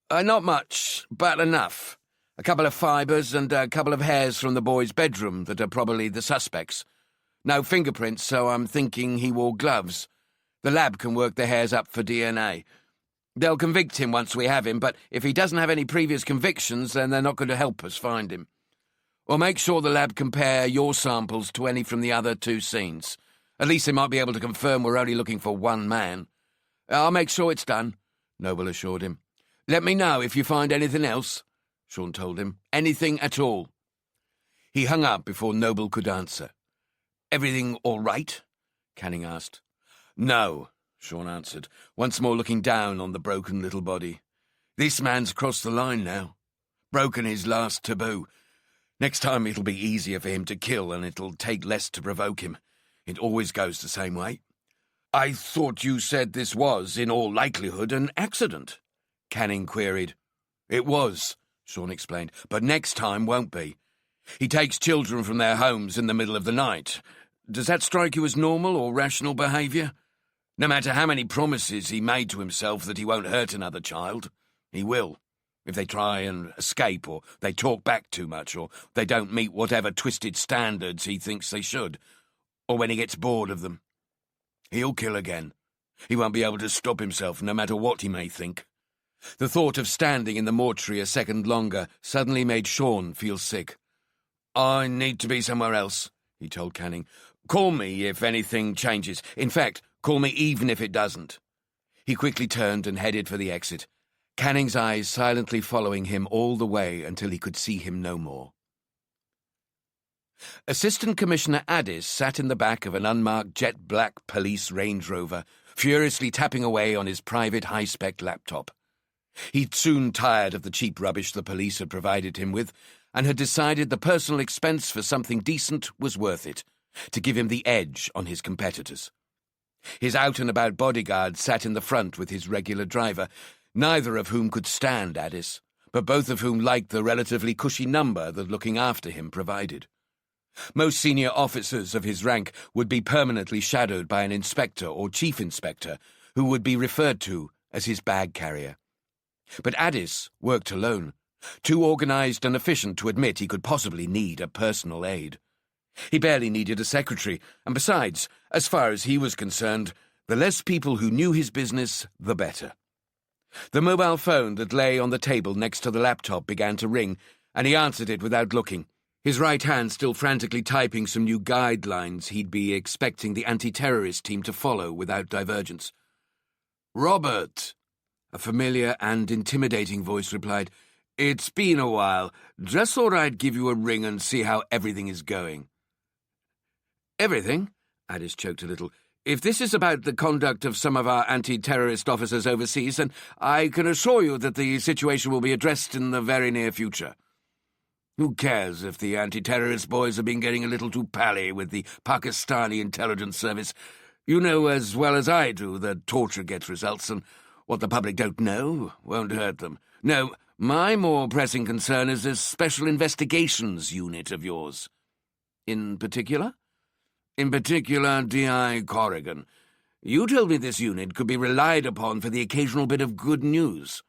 Not much, but enough. A couple of fibres and a couple of hairs from the boy's bedroom that are probably the suspects. No fingerprints, so I'm thinking he wore gloves. The lab can work the hairs up for DNA. They'll convict him once we have him, but if he doesn't have any previous convictions, then they're not going to help us find him. We'll make sure the lab compare your samples to any from the other 2 scenes. At least they might be able to confirm we're only looking for one man. I'll make sure it's done," Noble assured him. "Let me know if you find anything else," Sean told him. "Anything at all." He hung up before Noble could answer. "Everything all right?" Canning asked. "No," Sean answered, once more looking down on the broken little body. "This man's crossed the line now. Broken his last taboo. Next time it'll be easier for him to kill and it'll take less to provoke him. It always goes the same way." "I thought you said this was, in all likelihood, an accident?" Canning queried. "It was," Sean explained, "but next time won't be. He takes children from their homes in the middle of the night. Does that strike you as normal or rational behaviour? No matter how many promises he made to himself that he won't hurt another child, he will, if they try and escape, or they talk back too much, or they don't meet whatever twisted standards he thinks they should, or when he gets bored of them. He'll kill again. He won't be able to stop himself, no matter what he may think." The thought of standing in the mortuary a second longer suddenly made Sean feel sick. "I need to be somewhere else," he told Canning. "Call me if anything changes. In fact, call me even if it doesn't." He quickly turned and headed for the exit, Canning's eyes silently following him all the way until he could see him no more. Assistant Commissioner Addis sat in the back of an unmarked jet-black police Range Rover, furiously tapping away on his private high-spec laptop. He'd soon tired of the cheap rubbish the police had provided him with, and had decided the personal expense for something decent was worth it, to give him the edge on his competitors. His out-and-about bodyguard sat in the front with his regular driver, neither of whom could stand Addis, but both of whom liked the relatively cushy number that looking after him provided. Most senior officers of his rank would be permanently shadowed by an inspector or chief inspector, who would be referred to as his bag carrier. But Addis worked alone, too organised and efficient to admit he could possibly need a personal aide. He barely needed a secretary, and besides, as far as he was concerned, the less people who knew his business, the better. The mobile phone that lay on the table next to the laptop began to ring, and he answered it without looking, his right hand still frantically typing some new guidelines he'd be expecting the anti-terrorist team to follow without divergence. "Robert," a familiar and intimidating voice replied. "It's been a while. Just thought I'd give you a ring and see how everything is going." "Everything?" Addis choked a little. "If this is about the conduct of some of our anti-terrorist officers overseas, then I can assure you that the situation will be addressed in the very near future. Who cares if the anti-terrorist boys have been getting a little too pally with the Pakistani intelligence service? You know as well as I do that torture gets results, and what the public don't know won't hurt them. No, my more pressing concern is this special investigations unit of yours." "In particular?" "In particular, D.I. Corrigan. You told me this unit could be relied upon for the occasional bit of good news.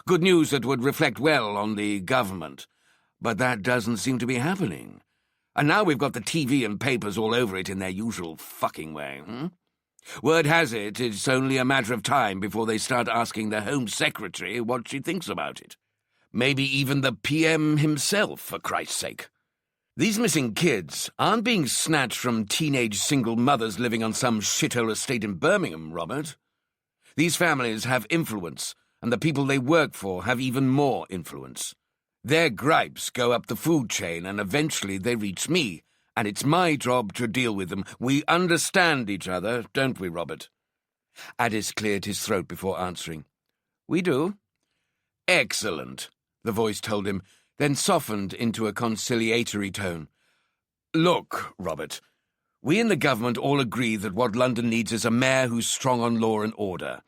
Good news that would reflect well on the government. But that doesn't seem to be happening. And now we've got the TV and papers all over it in their usual fucking way. Word has it, it's only a matter of time before they start asking the Home Secretary what she thinks about it. Maybe even the PM himself, for Christ's sake. These missing kids aren't being snatched from teenage single mothers living on some shithole estate in Birmingham, Robert. These families have influence, and the people they work for have even more influence. Their gripes go up the food chain, and eventually they reach me, and it's my job to deal with them. We understand each other, don't we, Robert? Addis cleared his throat before answering. We do. Excellent, the voice told him, then softened into a conciliatory tone. Look, Robert, we in the government all agree that what London needs is a mayor who's strong on law and order.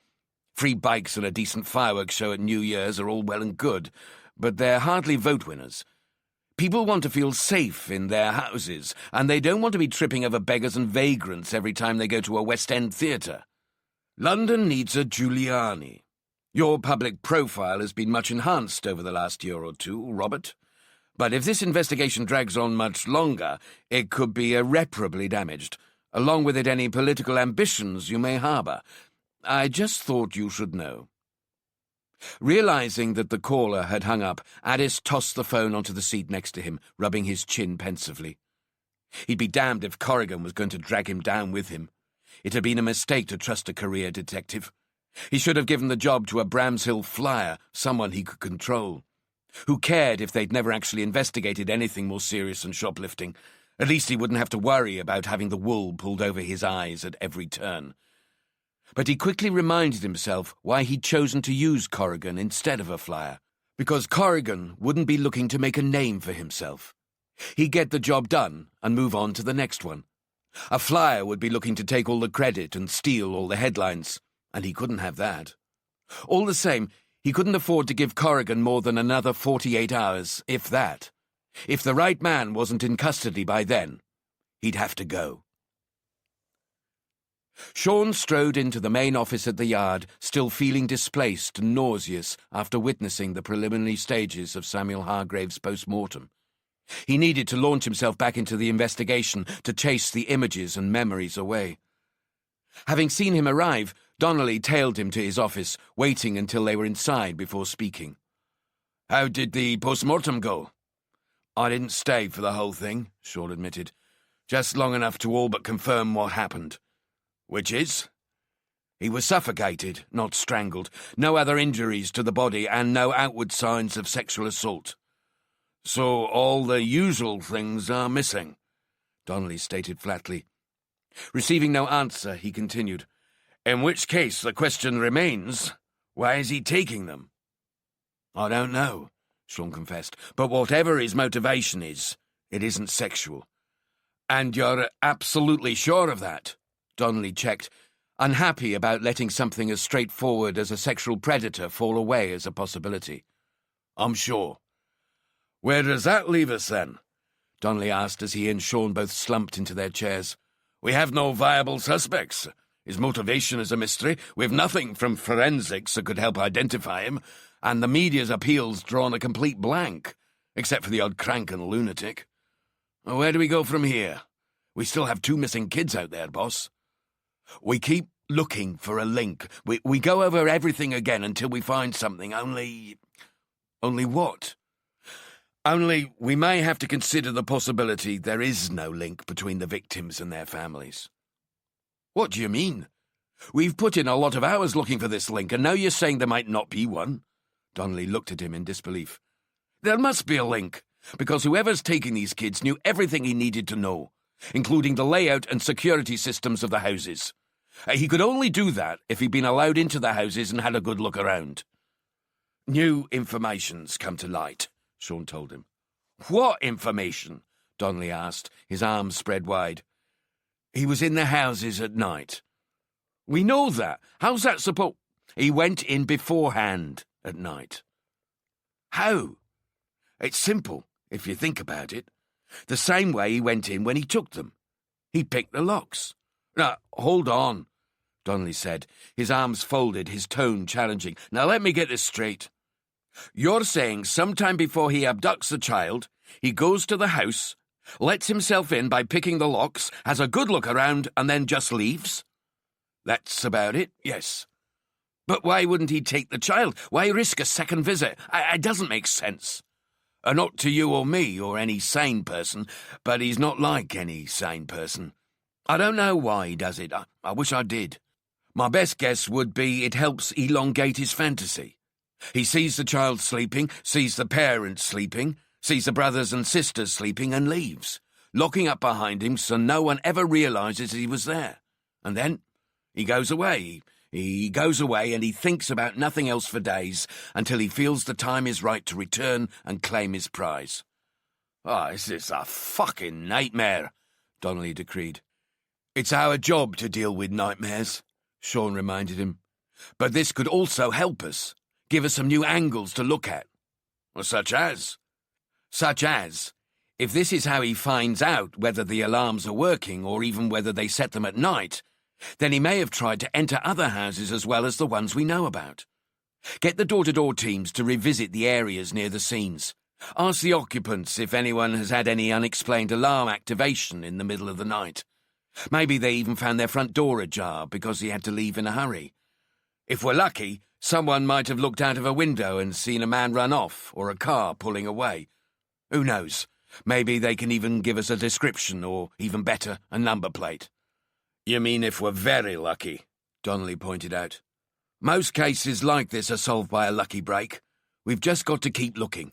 Free bikes and a decent fireworks show at New Year's are all well and good, but they're hardly vote winners. People want to feel safe in their houses, and they don't want to be tripping over beggars and vagrants every time they go to a West End theatre. London needs a Giuliani. Your public profile has been much enhanced over the last year or two, Robert. But if this investigation drags on much longer, it could be irreparably damaged, along with it any political ambitions you may harbour. I just thought you should know. Realising that the caller had hung up, Addis tossed the phone onto the seat next to him, rubbing his chin pensively. He'd be damned if Corrigan was going to drag him down with him. It had been a mistake to trust a career detective. He should have given the job to a Bramshill flyer, someone he could control. Who cared if they'd never actually investigated anything more serious than shoplifting? At least he wouldn't have to worry about having the wool pulled over his eyes at every turn. But he quickly reminded himself why he'd chosen to use Corrigan instead of a flyer. Because Corrigan wouldn't be looking to make a name for himself. He'd get the job done and move on to the next one. A flyer would be looking to take all the credit and steal all the headlines. And he couldn't have that. All the same, he couldn't afford to give Corrigan more than another 48 hours, if that. If the right man wasn't in custody by then, he'd have to go. Sean strode into the main office at the Yard, still feeling displaced and nauseous after witnessing the preliminary stages of Samuel Hargrave's post-mortem. He needed to launch himself back into the investigation to chase the images and memories away. Having seen him arrive, Donnelly tailed him to his office, waiting until they were inside before speaking. "How did the post-mortem go?" "I didn't stay for the whole thing," Sean admitted. "Just long enough to all but confirm what happened." "Which is?" "He was suffocated, not strangled. No other injuries to the body and no outward signs of sexual assault." "So all the usual things are missing," Donnelly stated flatly. Receiving no answer, he continued. "In which case the question remains, why is he taking them?" "I don't know," Sean confessed, "but whatever his motivation is, it isn't sexual." "And you're absolutely sure of that?" Donnelly checked, unhappy about letting something as straightforward as a sexual predator fall away as a possibility. "I'm sure." "Where does that leave us, then?" Donnelly asked as he and Sean both slumped into their chairs. "We have no viable suspects. His motivation is a mystery. We've nothing from forensics that could help identify him, and the media's appeals drawn a complete blank, except for the odd crank and lunatic. Where do we go from here? We still have 2 missing kids out there, boss." "We keep looking for a link. We go over everything again until we find something, only... Only what?" "Only we may have to consider the possibility there is no link between the victims and their families." "What do you mean? We've put in a lot of hours looking for this link, and now you're saying there might not be one?" Donnelly looked at him in disbelief. "There must be a link, because whoever's taking these kids knew everything he needed to know, including the layout and security systems of the houses. He could only do that if he'd been allowed into the houses and had a good look around." "New information's come to light," Sean told him. "What information?" Donnelly asked, his arms spread wide. "He was in the houses at night." "We know that. How's that supposed—" "He went in beforehand at night." "How?" "It's simple, if you think about it. The same way he went in when he took them. He picked the locks." "Now, hold on." Donnelly said, his arms folded, his tone challenging. Now let me get this straight. You're saying sometime before he abducts the child, he goes to the house, lets himself in by picking the locks, has a good look around, and then just leaves? That's about it, yes. But why wouldn't he take the child? Why risk a second visit? It doesn't make sense. Not to you or me or any sane person, but he's not like any sane person. I don't know why he does it. I wish I did. My best guess would be it helps elongate his fantasy. He sees the child sleeping, sees the parents sleeping, sees the brothers and sisters sleeping, and leaves, locking up behind him so no one ever realizes he was there. And then he goes away. He goes away and he thinks about nothing else for days until he feels the time is right to return and claim his prize. Oh, this is a fucking nightmare, Donnelly decreed. It's our job to deal with nightmares, Sean reminded him. But this could also help us, give us some new angles to look at. Well, such as? Such as, if this is how he finds out whether the alarms are working or even whether they set them at night, then he may have tried to enter other houses as well as the ones we know about. Get the door-to-door teams to revisit the areas near the scenes. Ask the occupants if anyone has had any unexplained alarm activation in the middle of the night. Maybe they even found their front door ajar because he had to leave in a hurry. If we're lucky, someone might have looked out of a window and seen a man run off or a car pulling away. Who knows? Maybe they can even give us a description or, even better, a number plate. You mean if we're very lucky, Donnelly pointed out. Most cases like this are solved by a lucky break. We've just got to keep looking.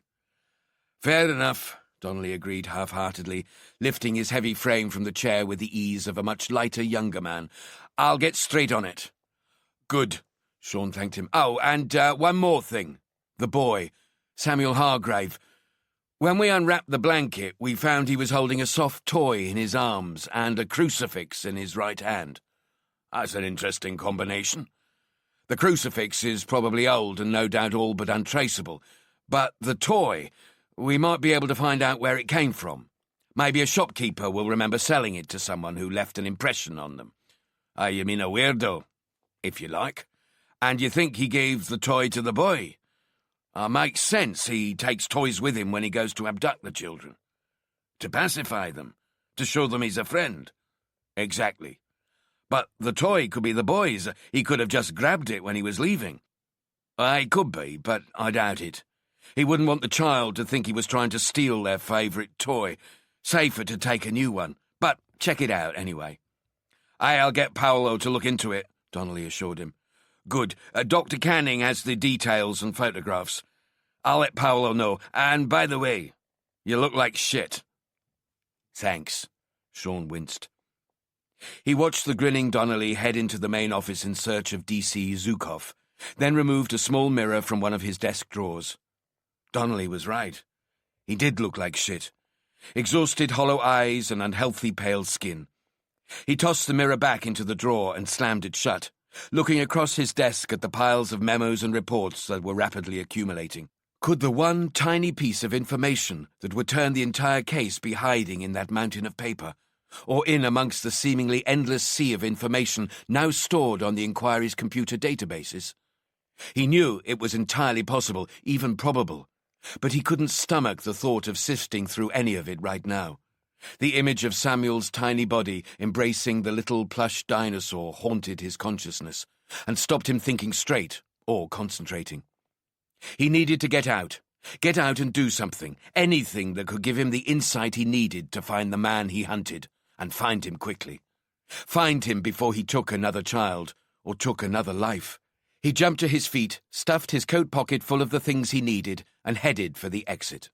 Fair enough, Donnelly agreed half-heartedly, lifting his heavy frame from the chair with the ease of a much lighter younger man. I'll get straight on it. Good, Sean thanked him. Oh, and one more thing. The boy, Samuel Hargrave. When we unwrapped the blanket, we found he was holding a soft toy in his arms and a crucifix in his right hand. That's an interesting combination. The crucifix is probably old and no doubt all but untraceable, but the toy, we might be able to find out where it came from. Maybe a shopkeeper will remember selling it to someone who left an impression on them. You mean a weirdo, if you like. And you think he gave the toy to the boy? Makes sense. He takes toys with him when he goes to abduct the children. To pacify them. To show them he's a friend. Exactly. But the toy could be the boy's. He could have just grabbed it when he was leaving. It could be, but I doubt it. He wouldn't want the child to think he was trying to steal their favourite toy. Safer to take a new one. But check it out anyway. I'll get Paolo to look into it, Donnelly assured him. Good. Dr. Canning has the details and photographs. I'll let Paolo know. And by the way, you look like shit. Thanks, Sean winced. He watched the grinning Donnelly head into the main office in search of D.C. Zukov, then removed a small mirror from one of his desk drawers. Donnelly was right. He did look like shit. Exhausted hollow eyes and unhealthy pale skin. He tossed the mirror back into the drawer and slammed it shut, looking across his desk at the piles of memos and reports that were rapidly accumulating. Could the one tiny piece of information that would turn the entire case be hiding in that mountain of paper, or in amongst the seemingly endless sea of information now stored on the inquiry's computer databases? He knew it was entirely possible, even probable, but he couldn't stomach the thought of sifting through any of it right now. The image of Samuel's tiny body embracing the little plush dinosaur haunted his consciousness and stopped him thinking straight or concentrating. He needed to get out and do something, anything that could give him the insight he needed to find the man he hunted, and find him quickly. Find him before he took another child or took another life. He jumped to his feet, stuffed his coat pocket full of the things he needed, and headed for the exit.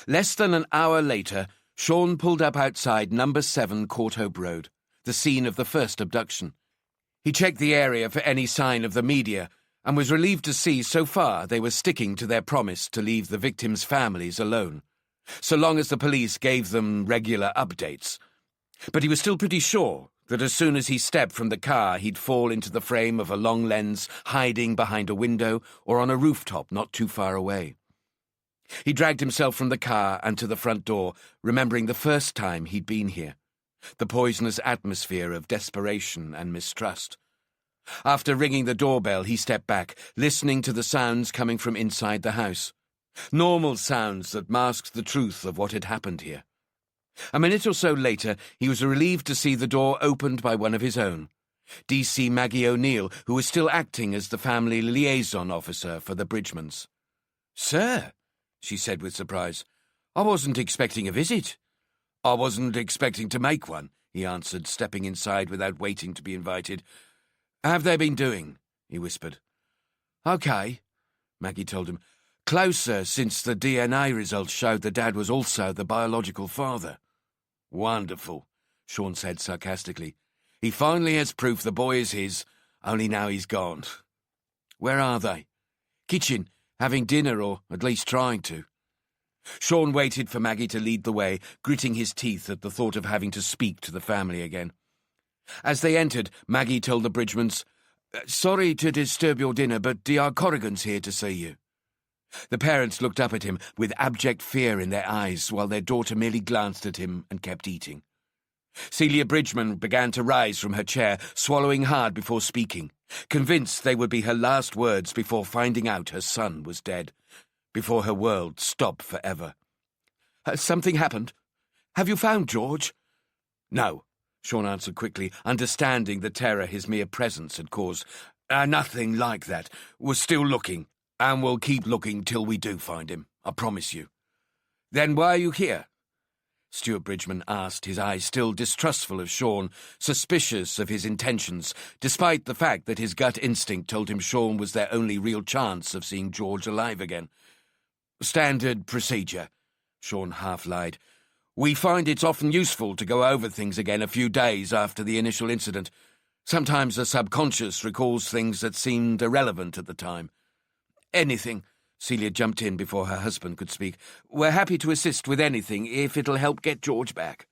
Less than an hour later, Sean pulled up outside number 7 Courthope Road, the scene of the first abduction. He checked the area for any sign of the media and was relieved to see so far they were sticking to their promise to leave the victims' families alone, so long as the police gave them regular updates. But he was still pretty sure that as soon as he stepped from the car he'd fall into the frame of a long lens hiding behind a window or on a rooftop not too far away. He dragged himself from the car and to the front door, remembering the first time he'd been here. the poisonous atmosphere of desperation and mistrust. After ringing the doorbell, he stepped back, listening to the sounds coming from inside the house. Normal sounds that masked the truth of what had happened here. A minute or so later, he was relieved to see the door opened by one of his own, DC Maggie O'Neill, who was still acting as the family liaison officer for the Bridgemans. "Sir," she said with surprise, "I wasn't expecting a visit." "I wasn't expecting to make one," he answered, stepping inside without waiting to be invited. "How have they been doing?" he whispered. "Okay," Maggie told him. "Closer since the DNA results showed the dad was also the biological father." "Wonderful," Sean said sarcastically. "He finally has proof the boy is his, only now he's gone." "Where are they?" "Kitchen, having dinner, or at least trying to." Sean waited for Maggie to lead the way, gritting his teeth at the thought of having to speak to the family again. As they entered, Maggie told the Bridgemans, "Sorry to disturb your dinner, but Dr. Corrigan's here to see you." The parents looked up at him with abject fear in their eyes, while their daughter merely glanced at him and kept eating. Celia Bridgeman began to rise from her chair, swallowing hard before speaking, convinced they would be her last words before finding out her son was dead, before her world stopped forever. "Has something happened? Have you found George?" "No," Sean answered quickly, understanding the terror his mere presence had caused. Nothing like that. We're still looking, and we'll keep looking till we do find him, I promise you." "Then why are you here?" Stuart Bridgeman asked, his eyes still distrustful of Sean, suspicious of his intentions, despite the fact that his gut instinct told him Sean was their only real chance of seeing George alive again. "Standard procedure," Sean half-lied. "We find it's often useful to go over things again a few days after the initial incident. Sometimes the subconscious recalls things that seemed irrelevant at the time." "Anything," Celia jumped in before her husband could speak. "We're happy to assist with anything if it'll help get George back."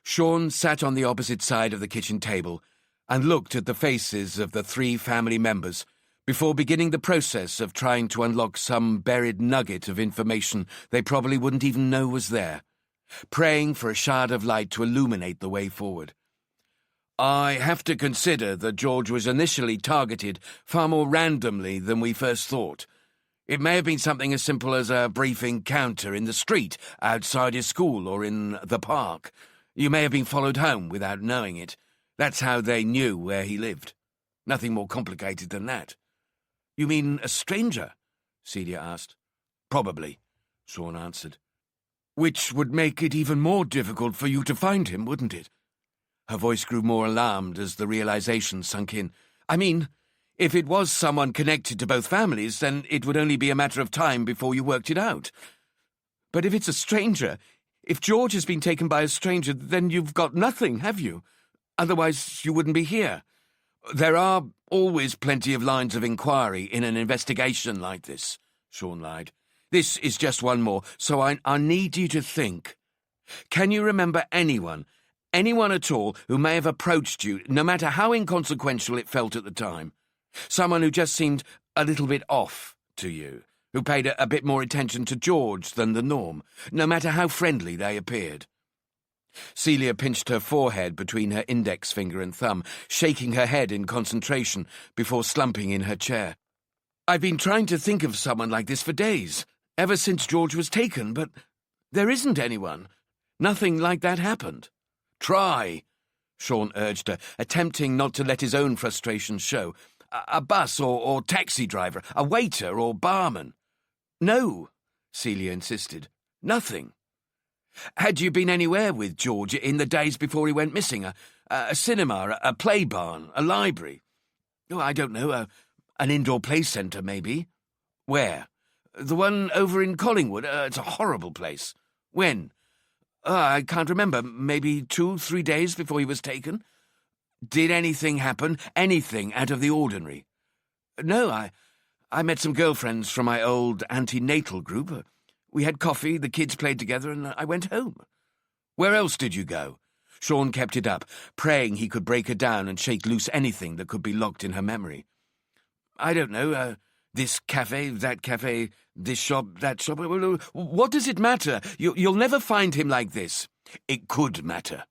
Sean sat on the opposite side of the kitchen table and looked at the faces of the 3 family members before beginning the process of trying to unlock some buried nugget of information they probably wouldn't even know was there, praying for a shard of light to illuminate the way forward. "I have to consider that George was initially targeted far more randomly than we first thought. It may have been something as simple as a brief encounter in the street, outside his school, or in the park. You may have been followed home without knowing it. That's how they knew where he lived. Nothing more complicated than that." "You mean a stranger?" Celia asked. "Probably," Sean answered. "Which would make it even more difficult for you to find him, wouldn't it?" Her voice grew more alarmed as the realization sunk in. "I mean, if it was someone connected to both families, then it would only be a matter of time before you worked it out. But if it's a stranger, if George has been taken by a stranger, then you've got nothing, have you? Otherwise you wouldn't be here. There are always plenty of lines of inquiry in an investigation like this," Sean lied. "This is just one more, so I need you to think. Can you remember anyone at all who may have approached you, no matter how inconsequential it felt at the time? Someone who just seemed a little bit off to you, who paid a bit more attention to George than the norm, no matter how friendly they appeared?" Celia pinched her forehead between her index finger and thumb, shaking her head in concentration before slumping in her chair. "I've been trying to think of someone like this for days, ever since George was taken, but there isn't anyone. Nothing like that happened." "Try," Sean urged her, attempting not to let his own frustration show. A bus or taxi driver, a waiter or barman." "No," Celia insisted. "Nothing." "Had you been anywhere with George in the days before he went missing? A cinema, a play barn, a library? Oh, I don't know, an indoor play centre, maybe." "Where?" "The one over in Collingwood. It's a horrible place." "When?" "I can't remember. Maybe 2-3 days before he was taken." "Did anything happen? Anything out of the ordinary?" "No, I met some girlfriends from my old antenatal group. We had coffee, the kids played together, and I went home." "Where else did you go?" Sean kept it up, praying he could break her down and shake loose anything that could be locked in her memory. "I don't know, this cafe, that cafe, this shop, that shop. What does it matter? You'll never find him like this." "It could matter,"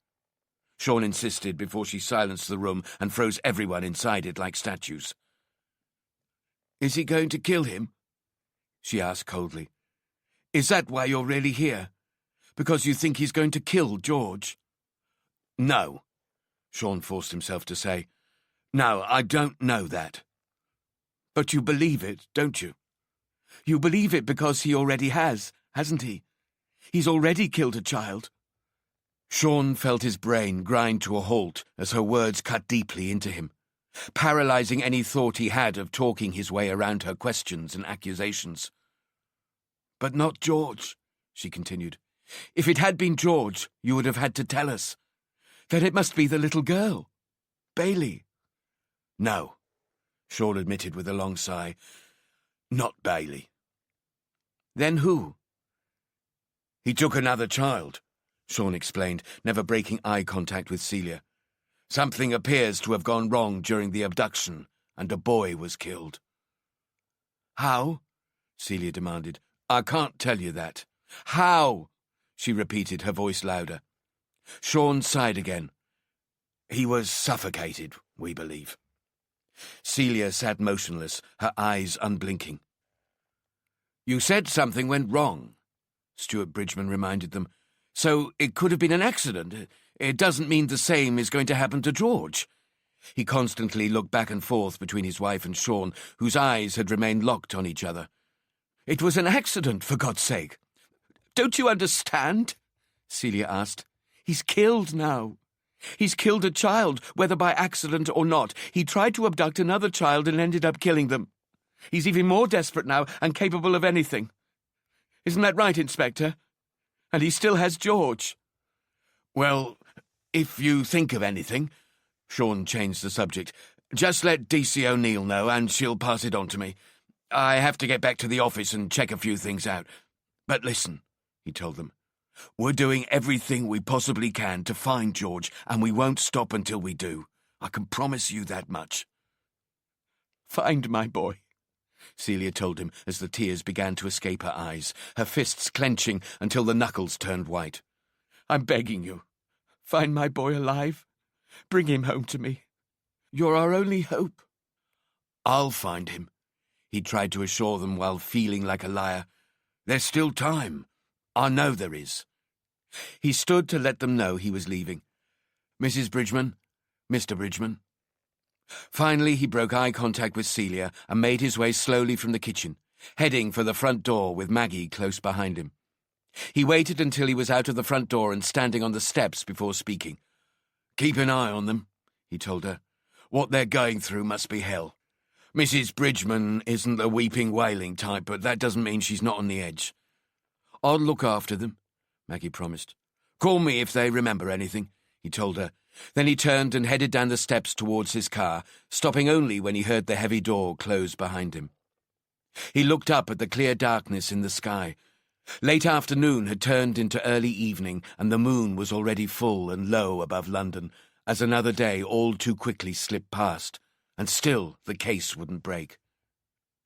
Sean insisted before she silenced the room and froze everyone inside it like statues. "Is he going to kill him?" she asked coldly. "Is that why you're really here? Because you think he's going to kill George?" "No," Sean forced himself to say. "No, I don't know that." "But you believe it, don't you? You believe it because he already has, hasn't he? He's already killed a child." Sean felt his brain grind to a halt as her words cut deeply into him, paralyzing any thought he had of talking his way around her questions and accusations. "But not George," she continued. "If it had been George, you would have had to tell us. Then it must be the little girl, Bailey." "No," Sean admitted with a long sigh. "Not Bailey." "Then who?" "He took another child," Sean explained, never breaking eye contact with Celia. "Something appears to have gone wrong during the abduction, and a boy was killed." "How?" Celia demanded. "I can't tell you that." "How?" she repeated, her voice louder. Sean sighed again. "He was suffocated, we believe." Celia sat motionless, her eyes unblinking. "You said something went wrong," Stuart Bridgeman reminded them. "So it could have been an accident. It doesn't mean the same is going to happen to George." He constantly looked back and forth between his wife and Sean, whose eyes had remained locked on each other. "It was an accident, for God's sake." "Don't you understand?" Celia asked. "He's killed now. He's killed a child, whether by accident or not. He tried to abduct another child and ended up killing them. He's even more desperate now and capable of anything. Isn't that right, Inspector? And he still has George." "Well, if you think of anything," Sean changed the subject, "just let DC O'Neill know and she'll pass it on to me. I have to get back to the office and check a few things out. But listen," he told them, "we're doing everything we possibly can to find George, and we won't stop until we do. I can promise you that much." "Find my boy," Celia told him as the tears began to escape her eyes, her fists clenching until the knuckles turned white. "I'm begging you. Find my boy alive. Bring him home to me. You're our only hope." "I'll find him," he tried to assure them while feeling like a liar. "There's still time. I know there is." He stood to let them know he was leaving. "Mrs. Bridgeman, Mr. Bridgeman." Finally, he broke eye contact with Celia and made his way slowly from the kitchen, heading for the front door with Maggie close behind him. He waited until he was out of the front door and standing on the steps before speaking. "Keep an eye on them," he told her. "What they're going through must be hell. Mrs. Bridgeman isn't the weeping, wailing type, but that doesn't mean she's not on the edge." "I'll look after them," Maggie promised. "Call me if they remember anything," he told her. Then he turned and headed down the steps towards his car, stopping only when he heard the heavy door close behind him. He looked up at the clear darkness in the sky. Late afternoon had turned into early evening, and the moon was already full and low above London, as another day all too quickly slipped past, and still the case wouldn't break.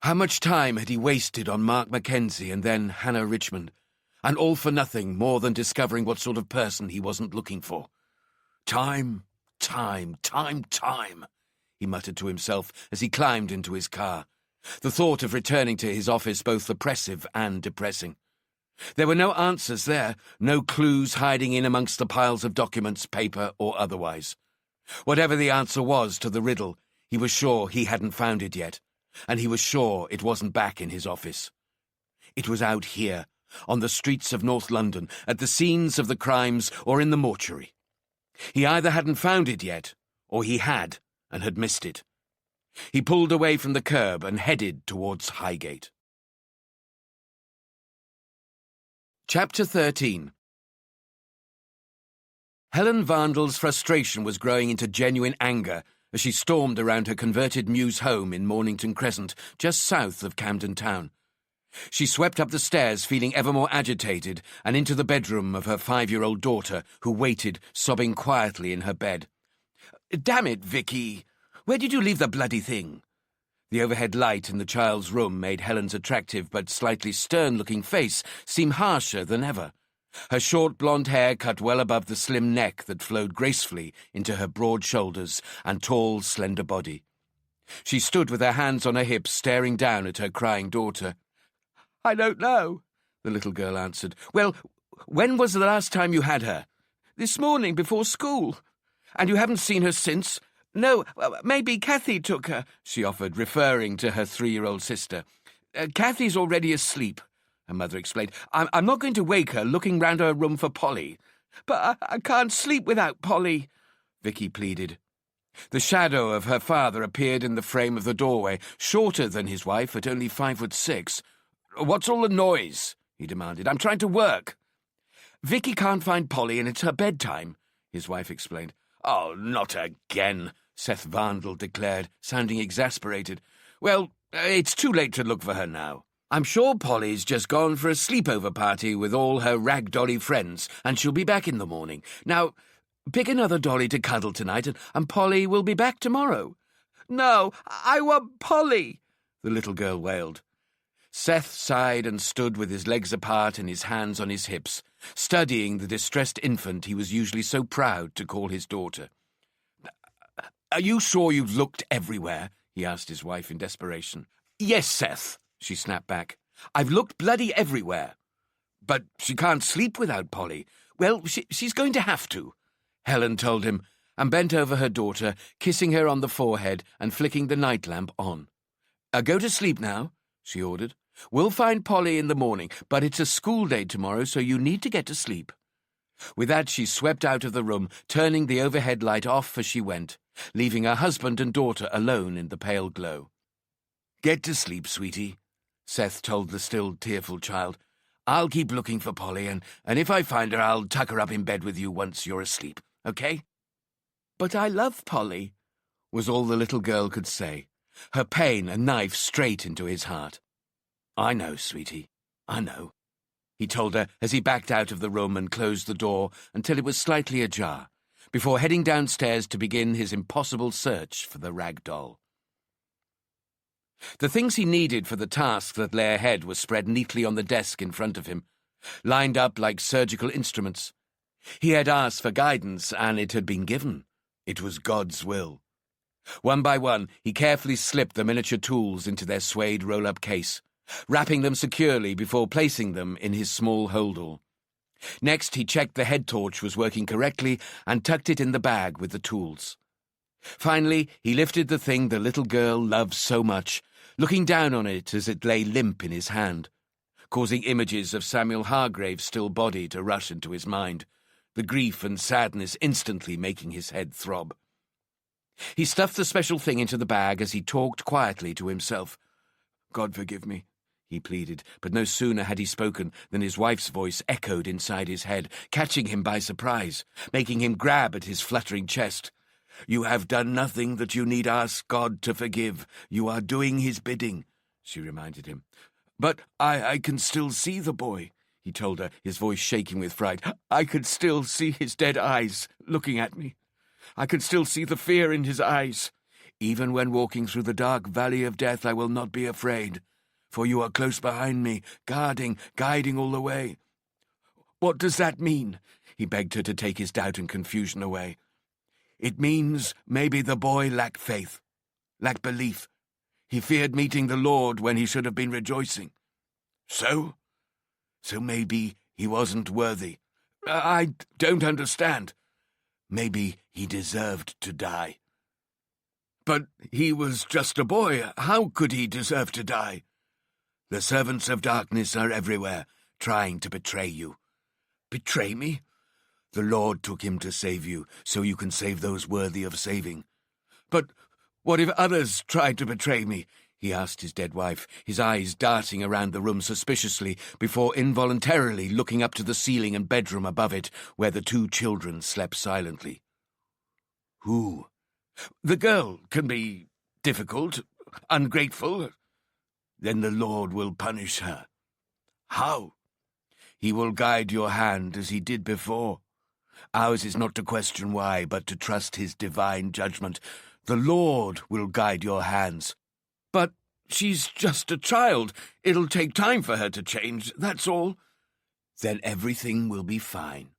How much time had he wasted on Mark Mackenzie and then Hannah Richmond, and all for nothing more than discovering what sort of person he wasn't looking for? Time, he muttered to himself as he climbed into his car, the thought of returning to his office both oppressive and depressing. There were no answers there, no clues hiding in amongst the piles of documents, paper or otherwise. Whatever the answer was to the riddle, he was sure he hadn't found it yet, and he was sure it wasn't back in his office. It was out here, on the streets of North London, at the scenes of the crimes or in the mortuary. He either hadn't found it yet, or he had and had missed it. He pulled away from the curb and headed towards Highgate. Chapter 13. Helen Varndell's frustration was growing into genuine anger as she stormed around her converted Mews home in Mornington Crescent, just south of Camden Town. She swept up the stairs feeling ever more agitated and into the bedroom of her 5-year-old daughter, who waited, sobbing quietly in her bed. "Damn it, Vicky! Where did you leave the bloody thing?" The overhead light in the child's room made Helen's attractive but slightly stern-looking face seem harsher than ever. Her short blonde hair cut well above the slim neck that flowed gracefully into her broad shoulders and tall, slender body. She stood with her hands on her hips, staring down at her crying daughter. "I don't know," the little girl answered. "Well, when was the last time you had her?" "This morning, before school." "And you haven't seen her since?" "No, maybe Kathy took her," she offered, referring to her 3-year-old sister. "Kathy's already asleep," her mother explained. I'm not going to wake her looking round her room for Polly." "But I can't sleep without Polly," Vicky pleaded. The shadow of her father appeared in the frame of the doorway, shorter than his wife at only 5'6". "What's all the noise?" he demanded. "I'm trying to work." "Vicky can't find Polly and it's her bedtime," his wife explained. "Oh, not again," Seth Vandal declared, sounding exasperated. "Well, it's too late to look for her now. I'm sure Polly's just gone for a sleepover party with all her rag dolly friends, and she'll be back in the morning. Now, pick another dolly to cuddle tonight, and Polly will be back tomorrow." "No, I want Polly," the little girl wailed. Seth sighed and stood with his legs apart and his hands on his hips, studying the distressed infant he was usually so proud to call his daughter. "Are you sure you've looked everywhere?" he asked his wife in desperation. "Yes, Seth," she snapped back. "I've looked bloody everywhere." "But she can't sleep without Polly." "Well, she's going to have to," Helen told him, and bent over her daughter, kissing her on the forehead and flicking the night lamp on. "Go to sleep now," she ordered. "We'll find Polly in the morning, but it's a school day tomorrow, so you need to get to sleep." With that, she swept out of the room, turning the overhead light off as she went, leaving her husband and daughter alone in the pale glow. "Get to sleep, sweetie," Seth told the still tearful child. "I'll keep looking for Polly, and if I find her, I'll tuck her up in bed with you once you're asleep, okay?" "But I love Polly," was all the little girl could say, her pain a knife straight into his heart. "I know, sweetie, I know," he told her as he backed out of the room and closed the door until it was slightly ajar, before heading downstairs to begin his impossible search for the rag doll. The things he needed for the task that lay ahead were spread neatly on the desk in front of him, lined up like surgical instruments. He had asked for guidance, and it had been given. It was God's will. One by one, he carefully slipped the miniature tools into their suede roll-up case, wrapping them securely before placing them in his small holdall. Next, he checked the head torch was working correctly and tucked it in the bag with the tools. Finally, he lifted the thing the little girl loved so much, looking down on it as it lay limp in his hand, causing images of Samuel Hargrave's still body to rush into his mind, the grief and sadness instantly making his head throb. He stuffed the special thing into the bag as he talked quietly to himself. "God forgive me," he pleaded, but no sooner had he spoken than his wife's voice echoed inside his head, catching him by surprise, making him grab at his fluttering chest. "You have done nothing that you need ask God to forgive. You are doing his bidding," she reminded him. "But I can still see the boy," he told her, his voice shaking with fright. "I can still see his dead eyes looking at me. I can still see the fear in his eyes. Even when walking through the dark valley of death, I will not be afraid, for you are close behind me, guiding all the way." "What does that mean?" He begged her to take his doubt and confusion away. "It means maybe the boy lacked faith, lacked belief. He feared meeting the Lord when he should have been rejoicing. So maybe he wasn't worthy. I don't understand. Maybe he deserved to die." "But he was just a boy. How could he deserve to die?" "The servants of darkness are everywhere, trying to betray you." "Betray me?" "The Lord took him to save you, so you can save those worthy of saving." "But what if others tried to betray me?" he asked his dead wife, his eyes darting around the room suspiciously before involuntarily looking up to the ceiling and bedroom above it, where the 2 children slept silently. "Who?" "The girl can be difficult, ungrateful. Then the Lord will punish her." "How?" "He will guide your hand as he did before. Ours is not to question why, but to trust his divine judgment. The Lord will guide your hands." "But she's just a child. It'll take time for her to change, that's all." Then everything will be fine.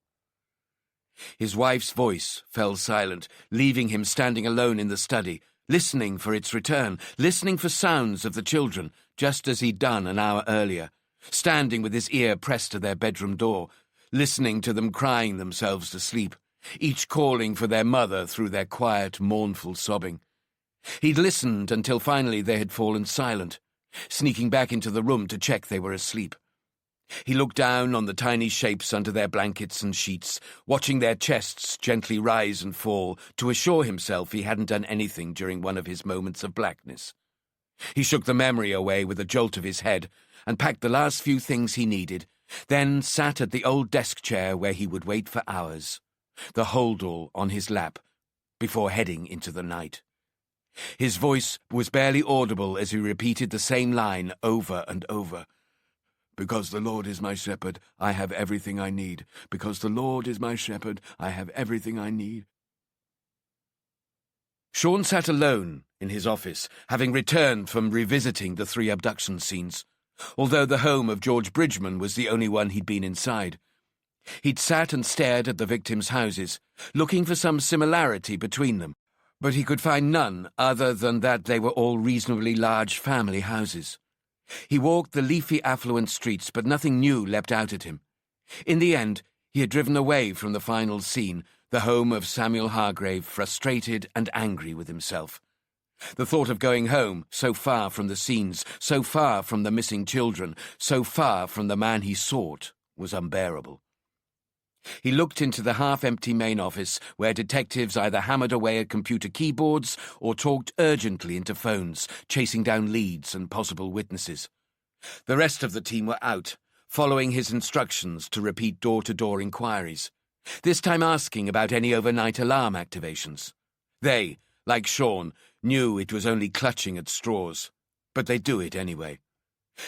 His wife's voice fell silent, leaving him standing alone in the study, listening for its return, listening for sounds of the children, just as he'd done an hour earlier, standing with his ear pressed to their bedroom door, listening to them crying themselves to sleep, each calling for their mother through their quiet, mournful sobbing. He'd listened until finally they had fallen silent, sneaking back into the room to check they were asleep. He looked down on the tiny shapes under their blankets and sheets, watching their chests gently rise and fall to assure himself he hadn't done anything during one of his moments of blackness. He shook the memory away with a jolt of his head and packed the last few things he needed, then sat at the old desk chair where he would wait for hours, the holdall on his lap, before heading into the night. His voice was barely audible as he repeated the same line over and over. Because the Lord is my shepherd, I have everything I need. Because the Lord is my shepherd, I have everything I need. Sean sat alone in his office, having returned from revisiting the 3 abduction scenes, although the home of George Bridgeman was the only one he'd been inside. He'd sat and stared at the victims' houses, looking for some similarity between them, but he could find none other than that they were all reasonably large family houses. He walked the leafy, affluent streets, but nothing new leapt out at him. In the end, he had driven away from the final scene, the home of Samuel Hargrave, frustrated and angry with himself. The thought of going home, so far from the scenes, so far from the missing children, so far from the man he sought, was unbearable. He looked into the half-empty main office, where detectives either hammered away at computer keyboards or talked urgently into phones, chasing down leads and possible witnesses. The rest of the team were out, following his instructions to repeat door-to-door inquiries, this time asking about any overnight alarm activations. They, like Sean, knew it was only clutching at straws, but they'd do it anyway.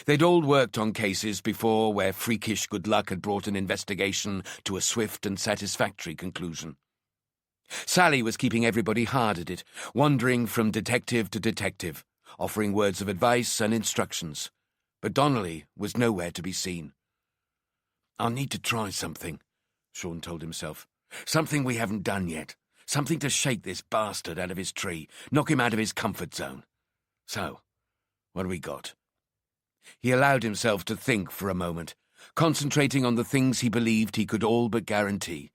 They'd all worked on cases before where freakish good luck had brought an investigation to a swift and satisfactory conclusion. Sally was keeping everybody hard at it, wandering from detective to detective, offering words of advice and instructions. But Donnelly was nowhere to be seen. "I'll need to try something," Sean told himself. "Something we haven't done yet. Something to shake this bastard out of his tree, knock him out of his comfort zone. So, what do we got?" He allowed himself to think for a moment, concentrating on the things he believed he could all but guarantee.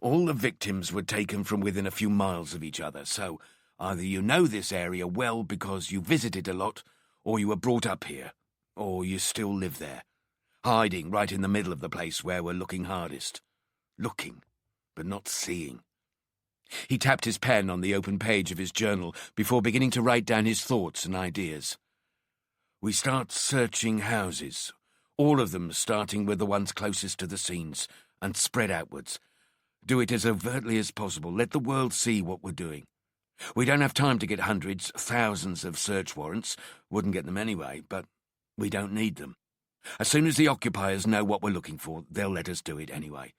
All the victims were taken from within a few miles of each other, so either you know this area well because you visited a lot, or you were brought up here, or you still live there, hiding right in the middle of the place where we're looking hardest. Looking, but not seeing. He tapped his pen on the open page of his journal before beginning to write down his thoughts and ideas. We start searching houses, all of them starting with the ones closest to the scenes, and spread outwards. Do it as overtly as possible. Let the world see what we're doing. We don't have time to get hundreds, thousands of search warrants. Wouldn't get them anyway, but we don't need them. As soon as the occupiers know what we're looking for, they'll let us do it anyway.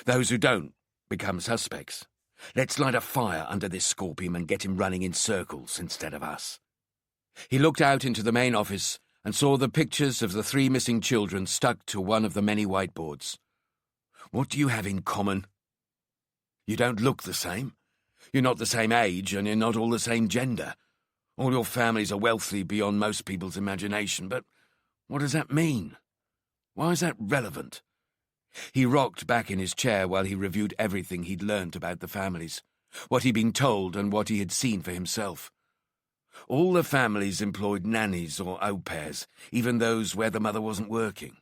Those who don't become suspects. Let's light a fire under this scorpion and get him running in circles instead of us. He looked out into the main office and saw the pictures of the 3 missing children stuck to one of the many whiteboards. What do you have in common? You don't look the same. You're not the same age, and you're not all the same gender. All your families are wealthy beyond most people's imagination, but what does that mean? Why is that relevant? He rocked back in his chair while he reviewed everything he'd learnt about the families, what he'd been told and what he had seen for himself. All the families employed nannies or au pairs, even those where the mother wasn't working.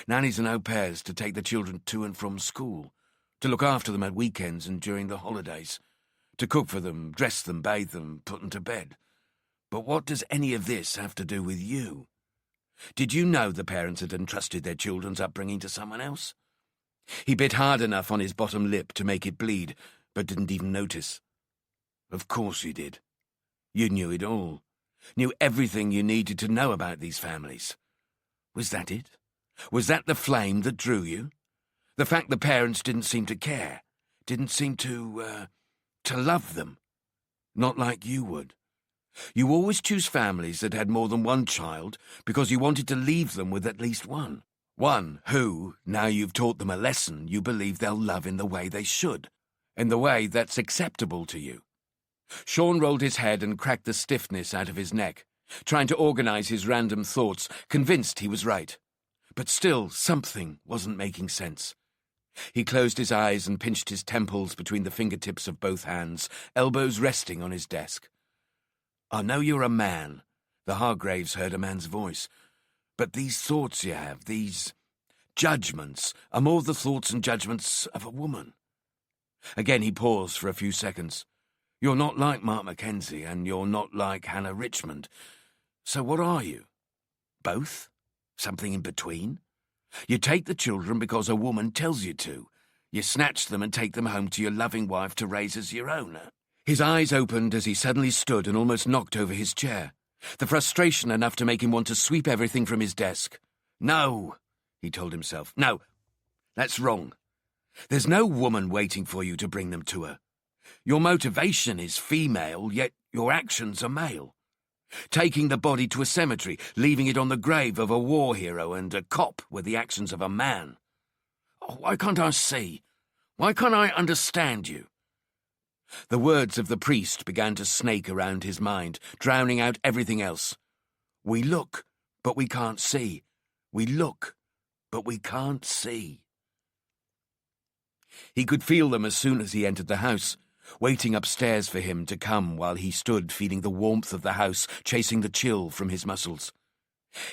Nannies and au pairs to take the children to and from school, to look after them at weekends and during the holidays, to cook for them, dress them, bathe them, put them to bed. But what does any of this have to do with you? Did you know the parents had entrusted their children's upbringing to someone else? He bit hard enough on his bottom lip to make it bleed, but didn't even notice. Of course you did. You knew it all. Knew everything you needed to know about these families. Was that it? Was that the flame that drew you? The fact the parents didn't seem to care, didn't seem to love them? Not like you would. You always choose families that had more than one child because you wanted to leave them with at least one. One who, now you've taught them a lesson, you believe they'll love in the way they should, in the way that's acceptable to you. Sean rolled his head and cracked the stiffness out of his neck, trying to organize his random thoughts, convinced he was right. But still, something wasn't making sense. He closed his eyes and pinched his temples between the fingertips of both hands, elbows resting on his desk. "I know you're a man," the Hargraves heard a man's voice, "but these thoughts you have, these judgments, are more the thoughts and judgments of a woman." Again he paused for a few seconds. "You're not like Mark Mackenzie, and you're not like Hannah Richmond. So what are you? Both? Something in between? You take the children because a woman tells you to. You snatch them and take them home to your loving wife to raise as your own." His eyes opened as he suddenly stood and almost knocked over his chair, the frustration enough to make him want to sweep everything from his desk. "No," he told himself. "No, that's wrong. There's no woman waiting for you to bring them to her. Your motivation is female, yet your actions are male. Taking the body to a cemetery, leaving it on the grave of a war hero, and a cop were the actions of a man. Oh, why can't I see? Why can't I understand you?" The words of the priest began to snake around his mind, drowning out everything else. "We look, but we can't see. We look, but we can't see." He could feel them as soon as he entered the house, waiting upstairs for him to come while he stood feeling the warmth of the house, chasing the chill from his muscles.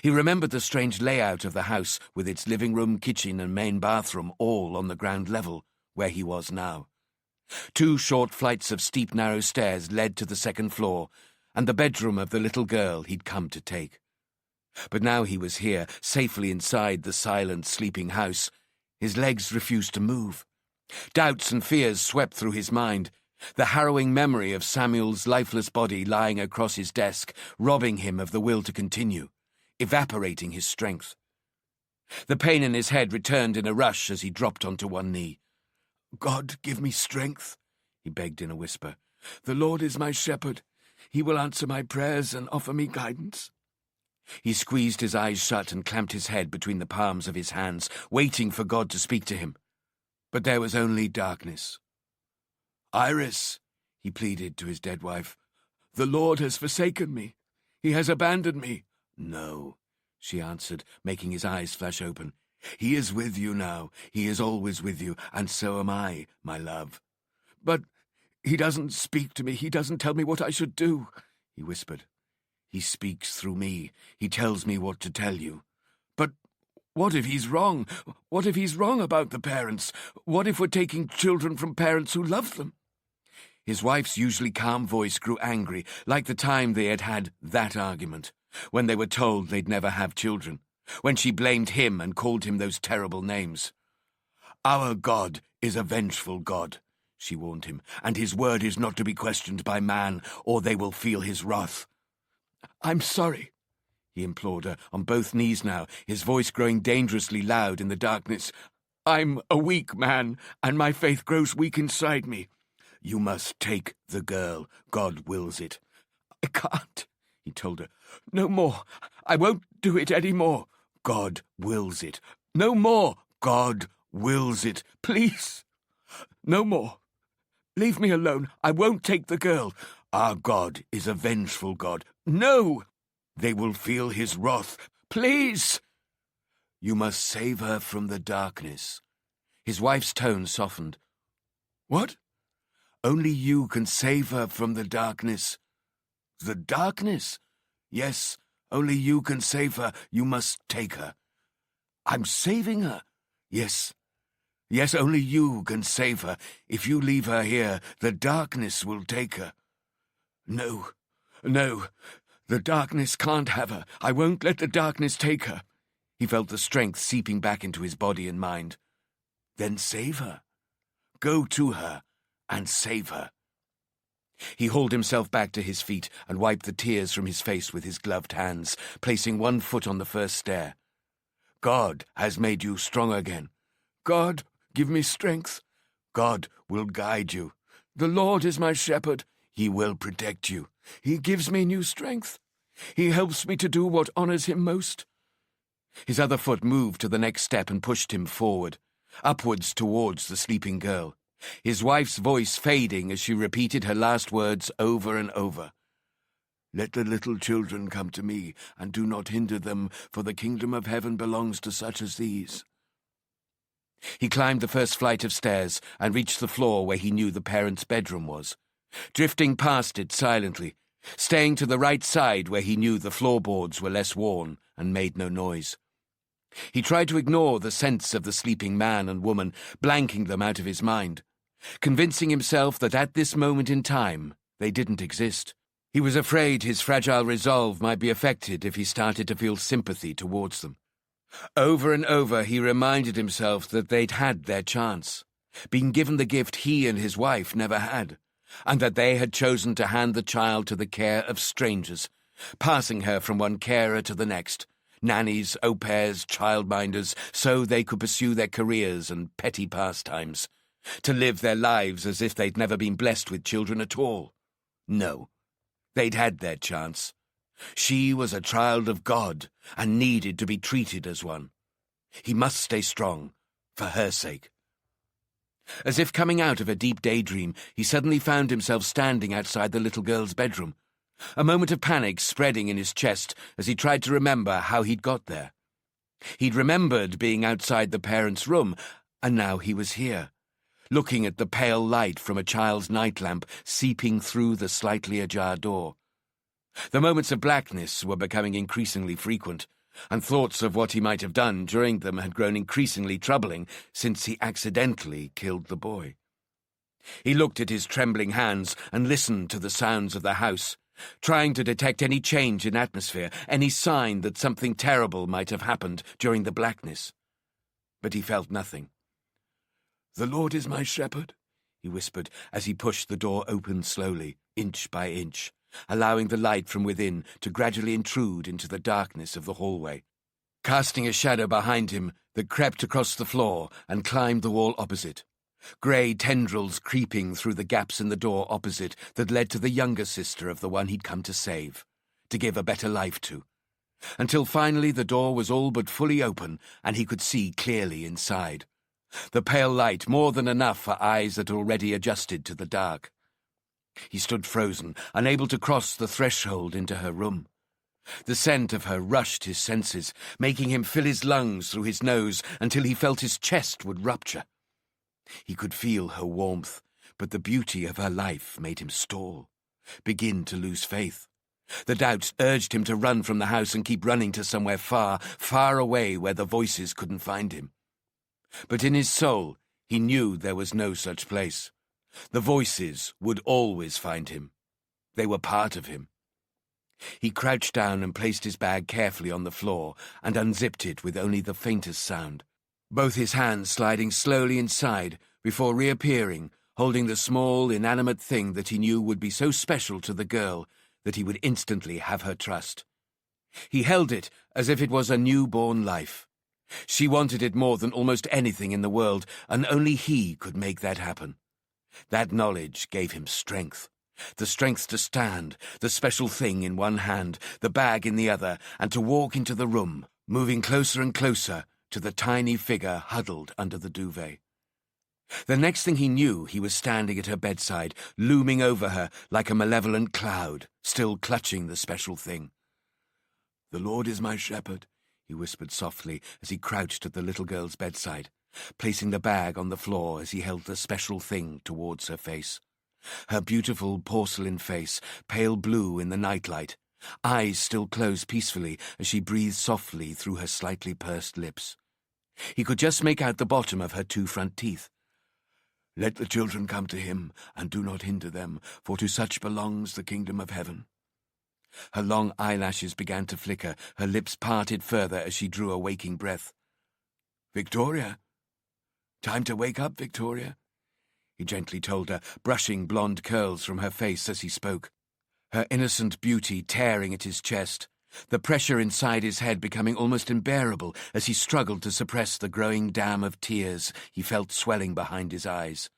He remembered the strange layout of the house, with its living room, kitchen and main bathroom all on the ground level, where he was now. 2 short flights of steep, narrow stairs led to the second floor, and the bedroom of the little girl he'd come to take. But now he was here, safely inside the silent, sleeping house. His legs refused to move. Doubts and fears swept through his mind. The harrowing memory of Samuel's lifeless body lying across his desk, robbing him of the will to continue, evaporating his strength. The pain in his head returned in a rush as he dropped onto one knee. "God, give me strength," he begged in a whisper. "The Lord is my shepherd. He will answer my prayers and offer me guidance." He squeezed his eyes shut and clamped his head between the palms of his hands, waiting for God to speak to him. But there was only darkness. "Iris," he pleaded to his dead wife, "the Lord has forsaken me. He has abandoned me." "No," she answered, making his eyes flash open. "He is with you now. He is always with you, and so am I, my love." "But he doesn't speak to me. He doesn't tell me what I should do," he whispered. "He speaks through me. He tells me what to tell you." "But what if he's wrong? What if he's wrong about the parents? What if we're taking children from parents who love them?" His wife's usually calm voice grew angry, like the time they had had that argument, when they were told they'd never have children, when she blamed him and called him those terrible names. "Our God is a vengeful God," she warned him, "and his word is not to be questioned by man, or they will feel his wrath." "I'm sorry," he implored her, on both knees now, his voice growing dangerously loud in the darkness. "I'm a weak man, and my faith grows weak inside me." "You must take the girl. God wills it." "I can't," he told her. "No more. I won't do it any more." "God wills it." "No more." "God wills it. Please." "No more. Leave me alone. I won't take the girl." "Our God is a vengeful God." "No." "They will feel his wrath." "Please." "You must save her from the darkness." His wife's tone softened. "What?" "Only you can save her from the darkness." "The darkness?" "Yes, only you can save her. You must take her." "I'm saving her." "Yes. Yes, only you can save her. If you leave her here, the darkness will take her." "No, no, the darkness can't have her. I won't let the darkness take her." He felt the strength seeping back into his body and mind. "Then save her. Go to her and save her." He hauled himself back to his feet and wiped the tears from his face with his gloved hands, placing one foot on the first stair. "God has made you strong again." "God, give me strength." "God will guide you." "The Lord is my shepherd." "He will protect you." "He gives me new strength. He helps me to do what honors him most." His other foot moved to the next step and pushed him forward, upwards towards the sleeping girl, his wife's voice fading as she repeated her last words over and over. "Let the little children come to me, and do not hinder them, for the kingdom of heaven belongs to such as these." He climbed the first flight of stairs and reached the floor where he knew the parents' bedroom was, drifting past it silently, staying to the right side where he knew the floorboards were less worn and made no noise. He tried to ignore the sense of the sleeping man and woman, blanking them out of his mind, convincing himself that at this moment in time they didn't exist. He was afraid his fragile resolve might be affected if he started to feel sympathy towards them. Over and over he reminded himself that they'd had their chance, been given the gift he and his wife never had, and that they had chosen to hand the child to the care of strangers, passing her from one carer to the next, nannies, au pairs, childminders, so they could pursue their careers and petty pastimes, to live their lives as if they'd never been blessed with children at all. No, they'd had their chance. She was a child of God and needed to be treated as one. He must stay strong, for her sake. As if coming out of a deep daydream, he suddenly found himself standing outside the little girl's bedroom, a moment of panic spreading in his chest as he tried to remember how he'd got there. He'd remembered being outside the parents' room, and now he was here, looking at the pale light from a child's night lamp seeping through the slightly ajar door. The moments of blackness were becoming increasingly frequent, and thoughts of what he might have done during them had grown increasingly troubling since he accidentally killed the boy. He looked at his trembling hands and listened to the sounds of the house, trying to detect any change in atmosphere, any sign that something terrible might have happened during the blackness. But he felt nothing. "The Lord is my shepherd," he whispered as he pushed the door open slowly, inch by inch, allowing the light from within to gradually intrude into the darkness of the hallway, casting a shadow behind him that crept across the floor and climbed the wall opposite, grey tendrils creeping through the gaps in the door opposite that led to the younger sister of the one he'd come to save, to give a better life to, until finally the door was all but fully open and he could see clearly inside, the pale light more than enough for eyes that already adjusted to the dark. He stood frozen, unable to cross the threshold into her room. The scent of her rushed his senses, making him fill his lungs through his nose until he felt his chest would rupture. He could feel her warmth, but the beauty of her life made him stall, begin to lose faith. The doubts urged him to run from the house and keep running to somewhere far, far away where the voices couldn't find him. But in his soul, he knew there was no such place. The voices would always find him. They were part of him. He crouched down and placed his bag carefully on the floor and unzipped it with only the faintest sound, both his hands sliding slowly inside before reappearing, holding the small, inanimate thing that he knew would be so special to the girl that he would instantly have her trust. He held it as if it was a newborn life. She wanted it more than almost anything in the world, and only he could make that happen. That knowledge gave him strength. The strength to stand, the special thing in one hand, the bag in the other, and to walk into the room, moving closer and closer to the tiny figure huddled under the duvet. The next thing he knew, he was standing at her bedside, looming over her like a malevolent cloud, still clutching the special thing. "The Lord is my shepherd," he whispered softly as he crouched at the little girl's bedside, placing the bag on the floor as he held the special thing towards her face. Her beautiful porcelain face, pale blue in the nightlight, eyes still closed peacefully as she breathed softly through her slightly pursed lips. He could just make out the bottom of her two front teeth. "Let the children come to him, and do not hinder them, for to such belongs the kingdom of heaven." Her long eyelashes began to flicker, her lips parted further as she drew a waking breath. "Victoria? Time to wake up, Victoria," he gently told her, brushing blonde curls from her face as he spoke, her innocent beauty tearing at his chest, the pressure inside his head becoming almost unbearable as he struggled to suppress the growing dam of tears he felt swelling behind his eyes.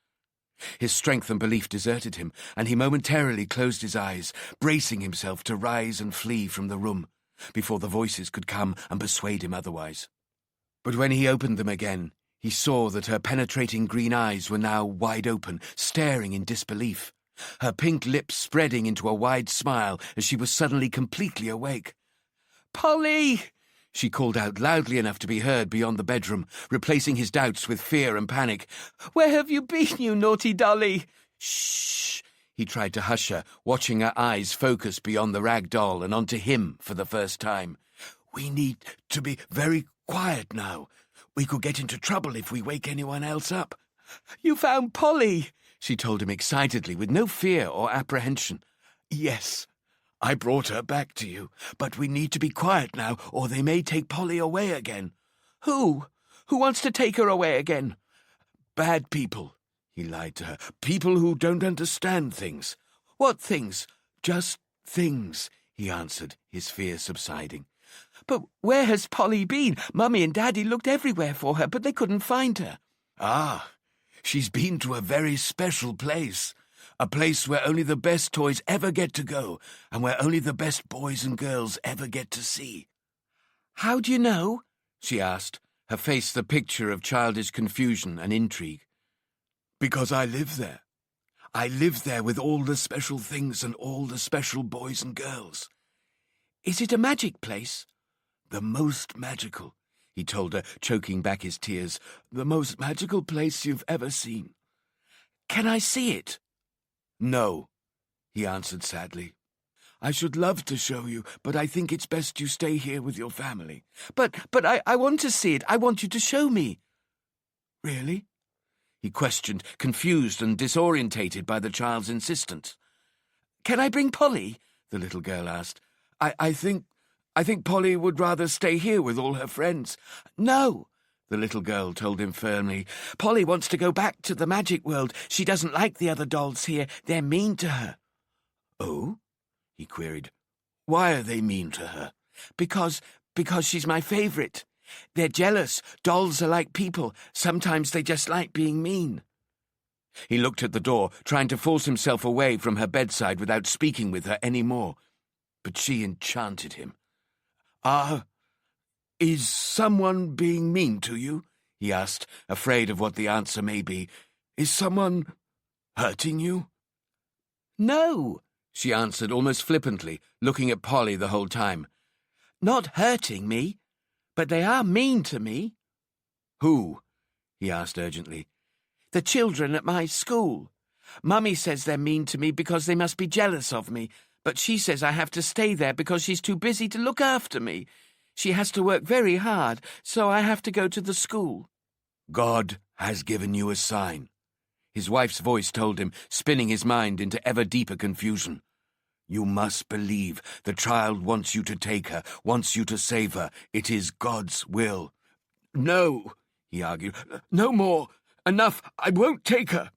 His strength and belief deserted him, and he momentarily closed his eyes, bracing himself to rise and flee from the room, before the voices could come and persuade him otherwise. But when he opened them again, he saw that her penetrating green eyes were now wide open, staring in disbelief, her pink lips spreading into a wide smile as she was suddenly completely awake. "Polly!" she called out loudly enough to be heard beyond the bedroom, replacing his doubts with fear and panic. "Where have you been, you naughty dolly?" "Shh!" He tried to hush her, watching her eyes focus beyond the rag doll and onto him for the first time. "We need to be very quiet now. We could get into trouble if we wake anyone else up." "You found Polly," she told him excitedly, with no fear or apprehension. "Yes, I brought her back to you, but we need to be quiet now, or they may take Polly away again." "Who? Who wants to take her away again?" "Bad people," he lied to her. "People who don't understand things." "What things?" "Just things," he answered, his fear subsiding. "But where has Polly been? Mummy and Daddy looked everywhere for her, but they couldn't find her." "Ah, she's been to a very special place. A place where only the best toys ever get to go, and where only the best boys and girls ever get to see." "How do you know?" she asked, her face the picture of childish confusion and intrigue. "Because I live there. I live there with all the special things and all the special boys and girls." "Is it a magic place?" "The most magical," he told her, choking back his tears. "The most magical place you've ever seen." "Can I see it?" "No," he answered sadly. "I should love to show you, but I think it's best you stay here with your family." But I want to see it. I want you to show me." "Really?" he questioned, confused and disorientated by the child's insistence. "Can I bring Polly?" the little girl asked. I think Polly would rather stay here with all her friends." "No," the little girl told him firmly. "Polly wants to go back to the magic world. She doesn't like the other dolls here. They're mean to her." "Oh?" he queried. "Why are they mean to her?" Because she's my favourite. They're jealous. Dolls are like people. Sometimes they just like being mean." He looked at the door, trying to force himself away from her bedside without speaking with her any more. But she enchanted him. Is someone being mean to you?" he asked, afraid of what the answer may be. "Is someone hurting you?" "No," she answered almost flippantly, looking at Polly the whole time. "Not hurting me, but they are mean to me." "Who?" he asked urgently. "The children at my school. Mummy says they're mean to me because they must be jealous of me, but she says I have to stay there because she's too busy to look after me. She has to work very hard, so I have to go to the school." "God has given you a sign," his wife's voice told him, spinning his mind into ever deeper confusion. "You must believe the child wants you to take her, wants you to save her. It is God's will." "No," he argued. "No more. Enough. I won't take her."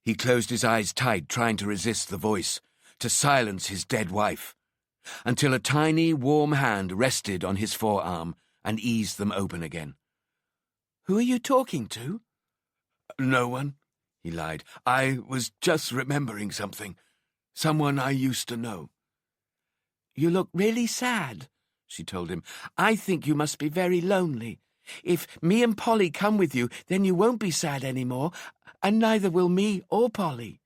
He closed his eyes tight, trying to resist the voice, to silence his dead wife, until a tiny, warm hand rested on his forearm and eased them open again. "Who are you talking to?" "No one," he lied. "I was just remembering something. Someone I used to know." "You look really sad," she told him. "I think you must be very lonely. If me and Polly come with you, then you won't be sad anymore, and neither will me or Polly."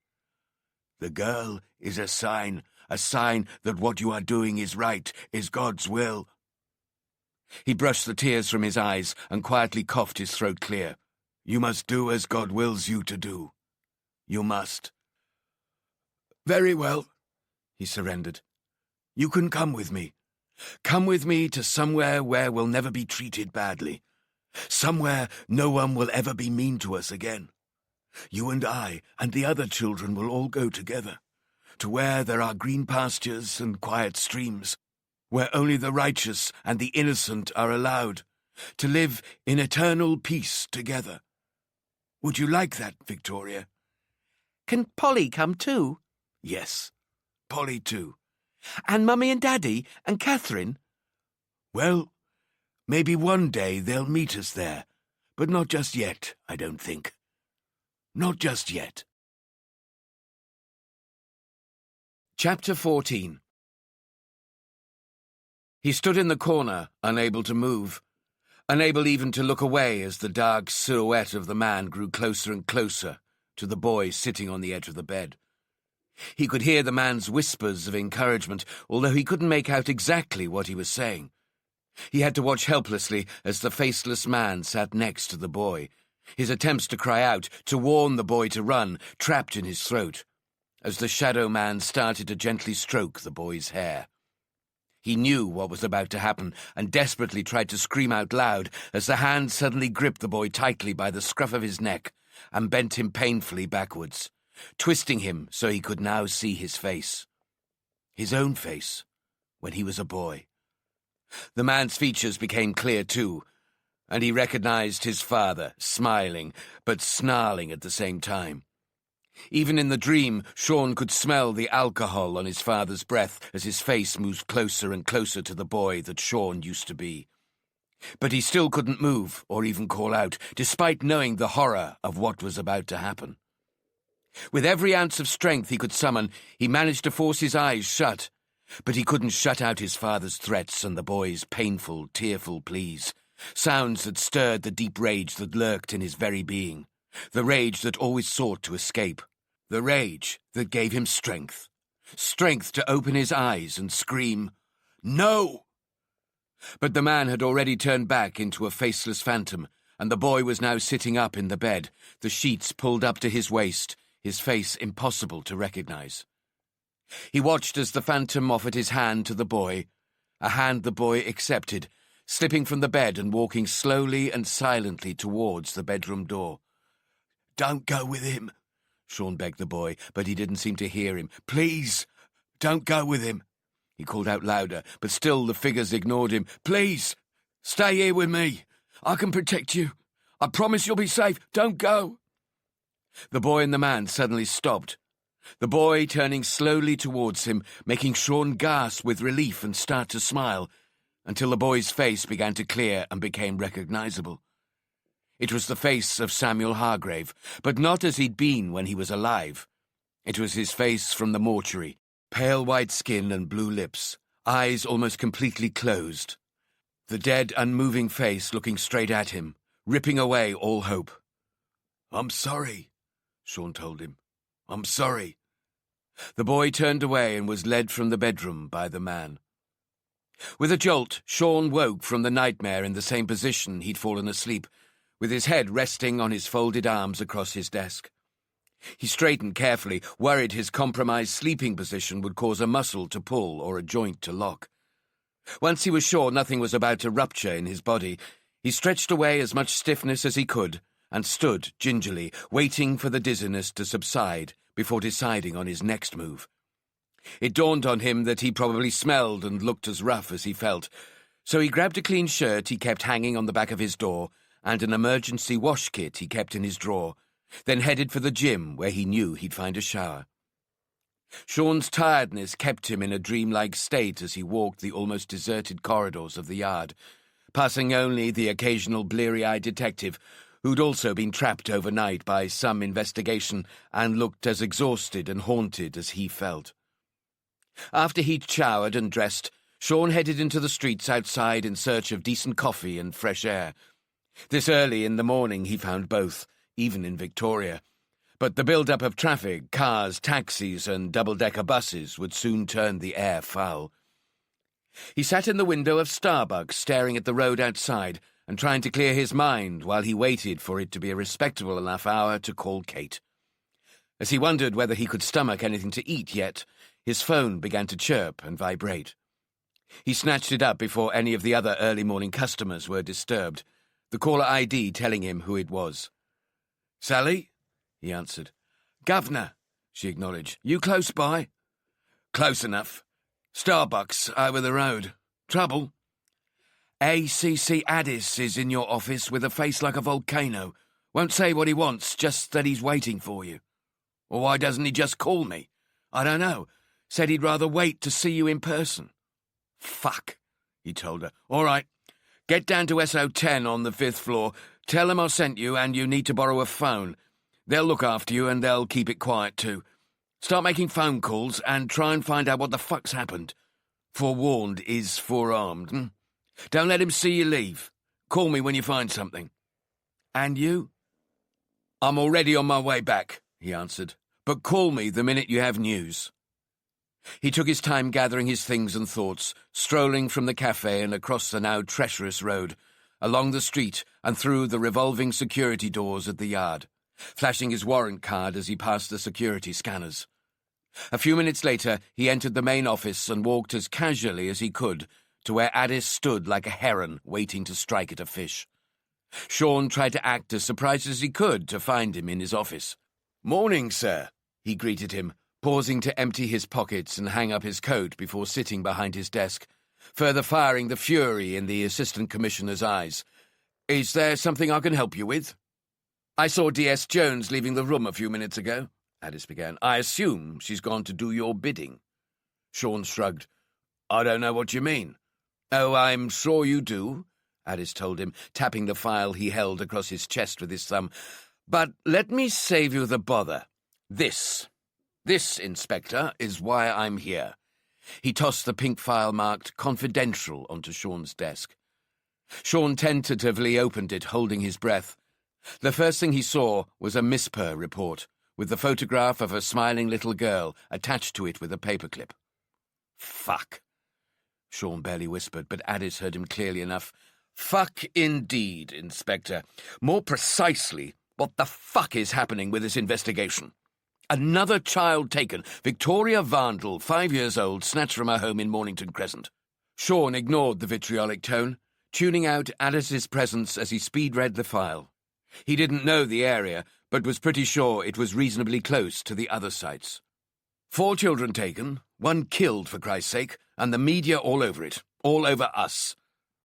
"The girl is a sign that what you are doing is right, is God's will." He brushed the tears from his eyes and quietly coughed his throat clear. "You must do as God wills you to do. You must." "Very well," he surrendered. "You can come with me. Come with me to somewhere where we'll never be treated badly. Somewhere no one will ever be mean to us again. You and I and the other children will all go together, to where there are green pastures and quiet streams, where only the righteous and the innocent are allowed, to live in eternal peace together. Would you like that, Victoria?" "Can Polly come too?" "Yes, Polly too." "And Mummy and Daddy and Catherine?" "Well, maybe one day they'll meet us there, but not just yet, I don't think. Not just yet." Chapter 14. He stood in the corner, unable to move, unable even to look away as the dark silhouette of the man grew closer and closer to the boy sitting on the edge of the bed. He could hear the man's whispers of encouragement, although he couldn't make out exactly what he was saying. He had to watch helplessly as the faceless man sat next to the boy, his attempts to cry out, to warn the boy to run, trapped in his throat, as the shadow man started to gently stroke the boy's hair. He knew what was about to happen and desperately tried to scream out loud as the hand suddenly gripped the boy tightly by the scruff of his neck and bent him painfully backwards, twisting him so he could now see his face. His own face, when he was a boy. The man's features became clear too, and he recognized his father, smiling, but snarling at the same time. Even in the dream, Sean could smell the alcohol on his father's breath as his face moved closer and closer to the boy that Sean used to be. But he still couldn't move or even call out, despite knowing the horror of what was about to happen. With every ounce of strength he could summon, he managed to force his eyes shut, but he couldn't shut out his father's threats and the boy's painful, tearful pleas, sounds that stirred the deep rage that lurked in his very being, the rage that always sought to escape, the rage that gave him strength to open his eyes and scream, "No!" But the man had already turned back into a faceless phantom, and the boy was now sitting up in the bed, the sheets pulled up to his waist, his face impossible to recognize. He watched as the phantom offered his hand to the boy, a hand the boy accepted, slipping from the bed and walking slowly and silently towards the bedroom door. "Don't go with him," Sean begged the boy, but he didn't seem to hear him. "Please, don't go with him," he called out louder, but still the figures ignored him. "Please, stay here with me. I can protect you. I promise you'll be safe. Don't go." The boy and the man suddenly stopped, the boy turning slowly towards him, making Sean gasp with relief and start to smile, until the boy's face began to clear and became recognizable. It was the face of Samuel Hargrave, but not as he'd been when he was alive. It was his face from the mortuary, pale white skin and blue lips, eyes almost completely closed. The dead, unmoving face looking straight at him, ripping away all hope. "I'm sorry," Sean told him. "I'm sorry." The boy turned away and was led from the bedroom by the man. With a jolt, Sean woke from the nightmare in the same position he'd fallen asleep, with his head resting on his folded arms across his desk. He straightened carefully, worried his compromised sleeping position would cause a muscle to pull or a joint to lock. Once he was sure nothing was about to rupture in his body, he stretched away as much stiffness as he could and stood gingerly, waiting for the dizziness to subside before deciding on his next move. It dawned on him that he probably smelled and looked as rough as he felt, so he grabbed a clean shirt he kept hanging on the back of his door and an emergency wash kit he kept in his drawer, then headed for the gym where he knew he'd find a shower. Sean's tiredness kept him in a dreamlike state as he walked the almost deserted corridors of the yard, passing only the occasional bleary-eyed detective who'd also been trapped overnight by some investigation and looked as exhausted and haunted as he felt. After he'd showered and dressed, Sean headed into the streets outside in search of decent coffee and fresh air. This early in the morning he found both, even in Victoria. But the build-up of traffic, cars, taxis and double-decker buses would soon turn the air foul. He sat in the window of Starbucks staring at the road outside and trying to clear his mind while he waited for it to be a respectable enough hour to call Kate. As he wondered whether he could stomach anything to eat yet, his phone began to chirp and vibrate. He snatched it up before any of the other early-morning customers were disturbed, the caller ID telling him who it was. "Sally?" he answered. "Governor," she acknowledged. "You close by?" "Close enough. Starbucks over the road. Trouble?" "ACC Addis is in your office with a face like a volcano. Won't say what he wants, just that he's waiting for you." "Well, why doesn't he just call me?" "I don't know. Said he'd rather wait to see you in person." "Fuck," he told her. "All right. Get down to SO10 on the 5th floor. Tell them I sent you and you need to borrow a phone. They'll look after you and they'll keep it quiet too. Start making phone calls and try and find out what the fuck's happened. Forewarned is forearmed. Don't let him see you leave. Call me when you find something. And you? I'm already on my way back, he answered, but call me the minute you have news. He took his time gathering his things and thoughts, strolling from the cafe and across the now treacherous road, along the street and through the revolving security doors at the yard, flashing his warrant card as he passed the security scanners. A few minutes later, he entered the main office and walked as casually as he could to where Addis stood like a heron waiting to strike at a fish. Sean tried to act as surprised as he could to find him in his office. "Morning, sir," he greeted him, pausing to empty his pockets and hang up his coat before sitting behind his desk, further firing the fury in the Assistant Commissioner's eyes. "Is there something I can help you with?" "I saw D.S. Jones leaving the room a few minutes ago," Addis began. "I assume she's gone to do your bidding." Sean shrugged. "I don't know what you mean." "Oh, I'm sure you do," Addis told him, tapping the file he held across his chest with his thumb. "But let me save you the bother. This, Inspector, is why I'm here." He tossed the pink file marked Confidential onto Sean's desk. Sean tentatively opened it, holding his breath. The first thing he saw was a MISPER report, with the photograph of a smiling little girl attached to it with a paperclip. "Fuck," Sean barely whispered, but Addis heard him clearly enough. "Fuck indeed, Inspector. More precisely, what the fuck is happening with this investigation? Another child taken, Victoria Vandal, 5 years old, snatched from her home in Mornington Crescent." Sean ignored the vitriolic tone, tuning out Addis's presence as he speed-read the file. He didn't know the area, but was pretty sure it was reasonably close to the other sites. 4 children taken, 1 killed, for Christ's sake, and the media all over it, all over us.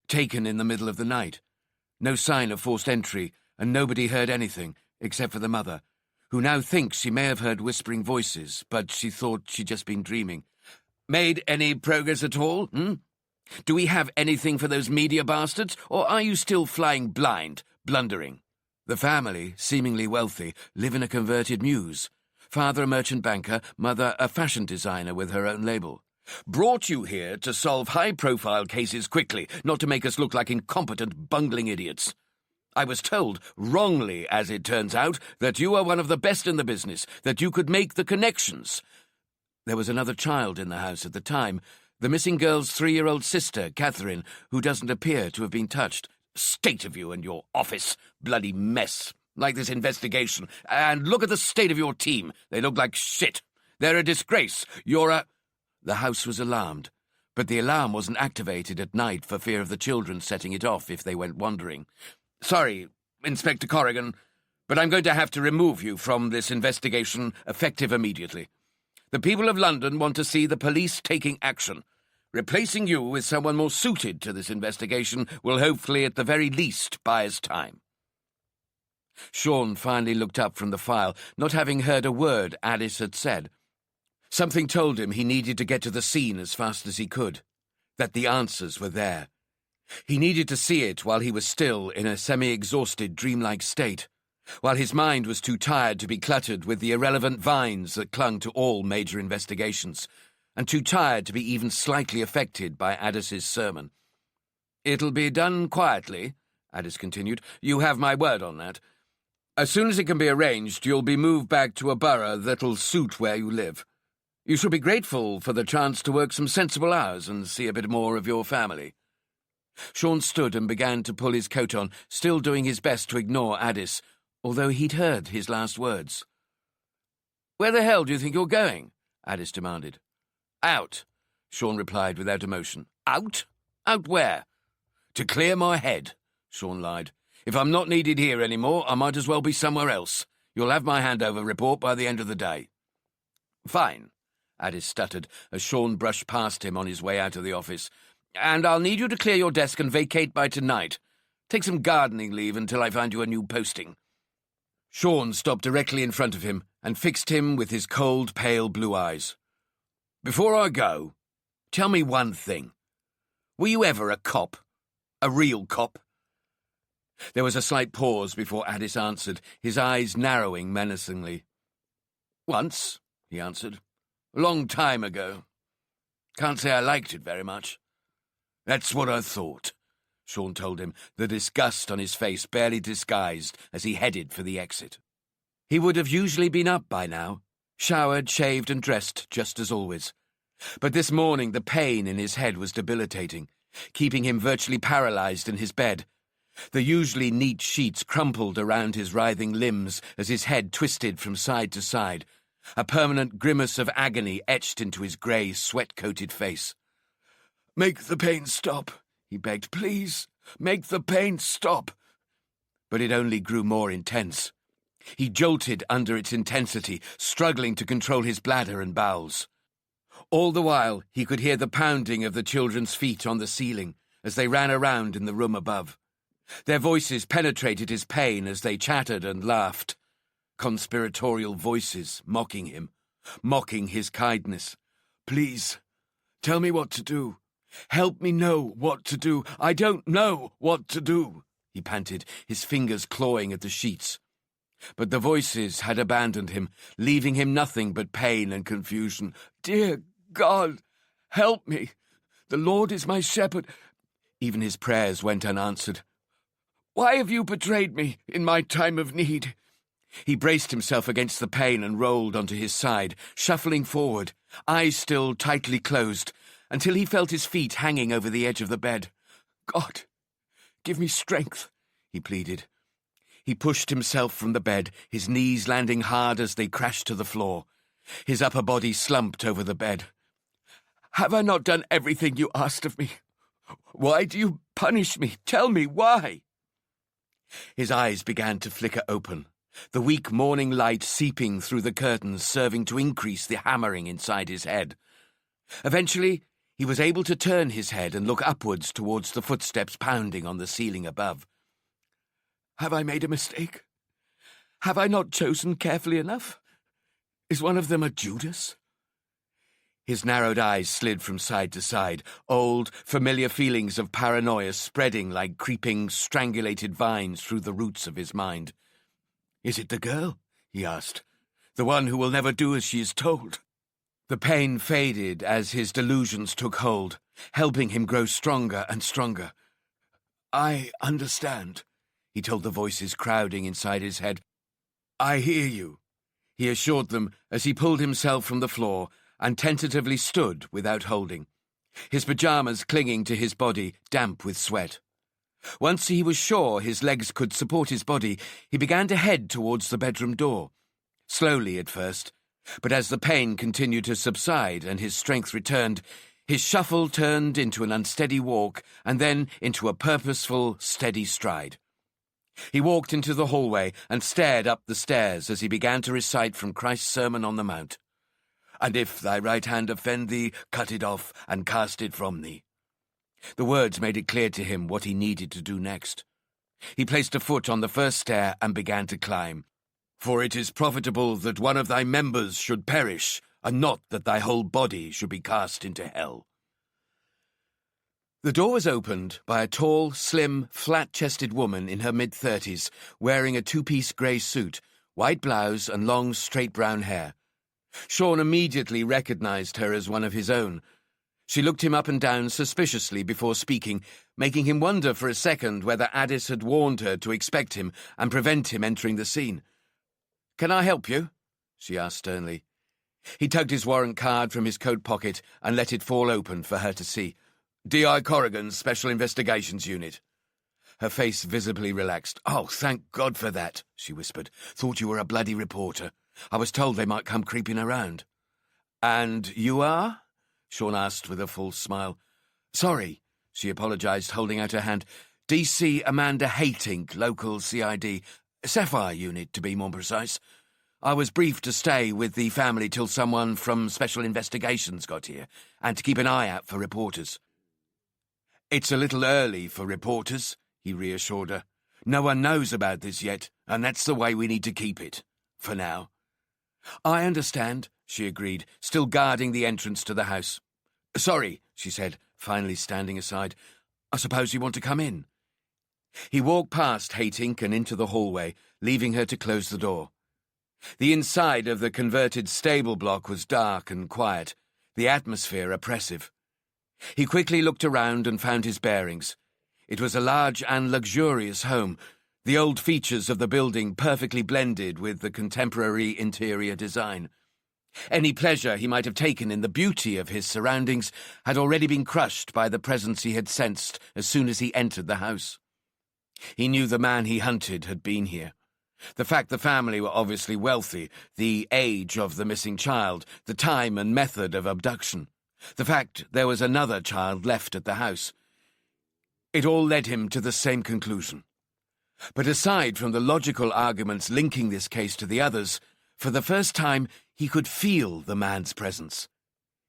Taken in the middle of the night. No sign of forced entry, and nobody heard anything, except for the mother, who now thinks she may have heard whispering voices, but she thought she'd just been dreaming. Made any progress at all, Do we have anything for those media bastards, or are you still flying blind, blundering? The family, seemingly wealthy, live in a converted mews. Father a merchant banker, mother a fashion designer with her own label. Brought you here to solve high-profile cases quickly, not to make us look like incompetent, bungling idiots. I was told, wrongly as it turns out, that you are one of the best in the business, that you could make the connections. There was another child in the house at the time, the missing girl's 3-year-old sister, Catherine, who doesn't appear to have been touched. State of you and your office, bloody mess, like this investigation. And look at the state of your team. They look like shit. They're a disgrace. You're a... The house was alarmed, but the alarm wasn't activated at night for fear of the children setting it off if they went wandering. Sorry, Inspector Corrigan, but I'm going to have to remove you from this investigation, effective immediately. The people of London want to see the police taking action. Replacing you with someone more suited to this investigation will hopefully at the very least buy us time. Sean finally looked up from the file, not having heard a word Addis had said. Something told him he needed to get to the scene as fast as he could, that the answers were there. He needed to see it while he was still in a semi-exhausted, dreamlike state, while his mind was too tired to be cluttered with the irrelevant vines that clung to all major investigations, and too tired to be even slightly affected by Addis's sermon. "It'll be done quietly," Addis continued. "You have my word on that. As soon as it can be arranged, you'll be moved back to a borough that'll suit where you live. You should be grateful for the chance to work some sensible hours and see a bit more of your family." Sean stood and began to pull his coat on, still doing his best to ignore Addis, although he'd heard his last words. "Where the hell do you think you're going?" Addis demanded. "Out," Sean replied without emotion. "Out? Out where?" "To clear my head," Sean lied. "If I'm not needed here anymore, I might as well be somewhere else. You'll have my handover report by the end of the day." "Fine," Addis stuttered as Sean brushed past him on his way out of the office. "And I'll need you to clear your desk and vacate by tonight. Take some gardening leave until I find you a new posting." Sean stopped directly in front of him and fixed him with his cold, pale blue eyes. "Before I go, tell me one thing. Were you ever a cop? A real cop?" There was a slight pause before Addis answered, his eyes narrowing menacingly. "Once," he answered. "A long time ago." Can't say I liked it very much. That's what I thought, Sean told him, the disgust on his face barely disguised as he headed for the exit. He would have usually been up by now, showered, shaved and dressed just as always. But this morning the pain in his head was debilitating, keeping him virtually paralyzed in his bed. The usually neat sheets crumpled around his writhing limbs as his head twisted from side to side, a permanent grimace of agony etched into his grey, sweat-coated face. "Make the pain stop," he begged. "Please, make the pain stop." But it only grew more intense. He jolted under its intensity, struggling to control his bladder and bowels. All the while, he could hear the pounding of the children's feet on the ceiling as they ran around in the room above. Their voices penetrated his pain as they chattered and laughed. Conspiratorial voices mocking him, mocking his kindness. "Please, tell me what to do. Help me know what to do. I don't know what to do," he panted, his fingers clawing at the sheets. But the voices had abandoned him, leaving him nothing but pain and confusion. "Dear God, help me. The Lord is my shepherd." Even his prayers went unanswered. "Why have you betrayed me in my time of need?" He braced himself against the pain and rolled onto his side, shuffling forward, eyes still tightly closed, until he felt his feet hanging over the edge of the bed. "God, give me strength," he pleaded. He pushed himself from the bed, his knees landing hard as they crashed to the floor. His upper body slumped over the bed. "Have I not done everything you asked of me? Why do you punish me? Tell me why." His eyes began to flicker open, the weak morning light seeping through the curtains, serving to increase the hammering inside his head. Eventually, he was able to turn his head and look upwards towards the footsteps pounding on the ceiling above. "Have I made a mistake? Have I not chosen carefully enough? Is one of them a Judas?" His narrowed eyes slid from side to side, old, familiar feelings of paranoia spreading like creeping, strangulated vines through the roots of his mind. "Is it the girl?" he asked. "The one who will never do as she is told?" The pain faded as his delusions took hold, helping him grow stronger and stronger. "I understand," he told the voices crowding inside his head. "I hear you," he assured them as he pulled himself from the floor and tentatively stood without holding, his pyjamas clinging to his body, damp with sweat. Once he was sure his legs could support his body, he began to head towards the bedroom door. Slowly at first, but as the pain continued to subside and his strength returned, his shuffle turned into an unsteady walk and then into a purposeful, steady stride. He walked into the hallway and stared up the stairs as he began to recite from Christ's Sermon on the Mount. "And if thy right hand offend thee, cut it off and cast it from thee." The words made it clear to him what he needed to do next. He placed a foot on the first stair and began to climb. "For it is profitable that one of thy members should perish, and not that thy whole body should be cast into hell." The door was opened by a tall, slim, flat-chested woman in her mid-30s, wearing a two-piece grey suit, white blouse and long, straight brown hair. Sean immediately recognized her as one of his own. She looked him up and down suspiciously before speaking, making him wonder for a second whether Addis had warned her to expect him and prevent him entering the scene. "Can I help you?" she asked sternly. He tugged his warrant card from his coat pocket and let it fall open for her to see. "D.I. Corrigan's Special Investigations Unit." Her face visibly relaxed. "Oh, thank God for that," she whispered. "Thought you were a bloody reporter. I was told they might come creeping around." "And you are?" Sean asked with a false smile. "Sorry," she apologized, holding out her hand. "D.C. Amanda Haytink, local CID. Sapphire Unit, to be more precise. I was briefed to stay with the family till someone from Special Investigations got here, and to keep an eye out for reporters." "It's a little early for reporters," he reassured her. "No one knows about this yet, and that's the way we need to keep it. For now." "I understand," she agreed, still guarding the entrance to the house. "Sorry," she said, finally standing aside. "I suppose you want to come in?" He walked past Haytink and into the hallway, leaving her to close the door. The inside of the converted stable block was dark and quiet, the atmosphere oppressive. He quickly looked around and found his bearings. It was a large and luxurious home, the old features of the building perfectly blended with the contemporary interior design. Any pleasure he might have taken in the beauty of his surroundings had already been crushed by the presence he had sensed as soon as he entered the house. He knew the man he hunted had been here. The fact the family were obviously wealthy, the age of the missing child, the time and method of abduction, the fact there was another child left at the house. It all led him to the same conclusion. But aside from the logical arguments linking this case to the others, for the first time he could feel the man's presence.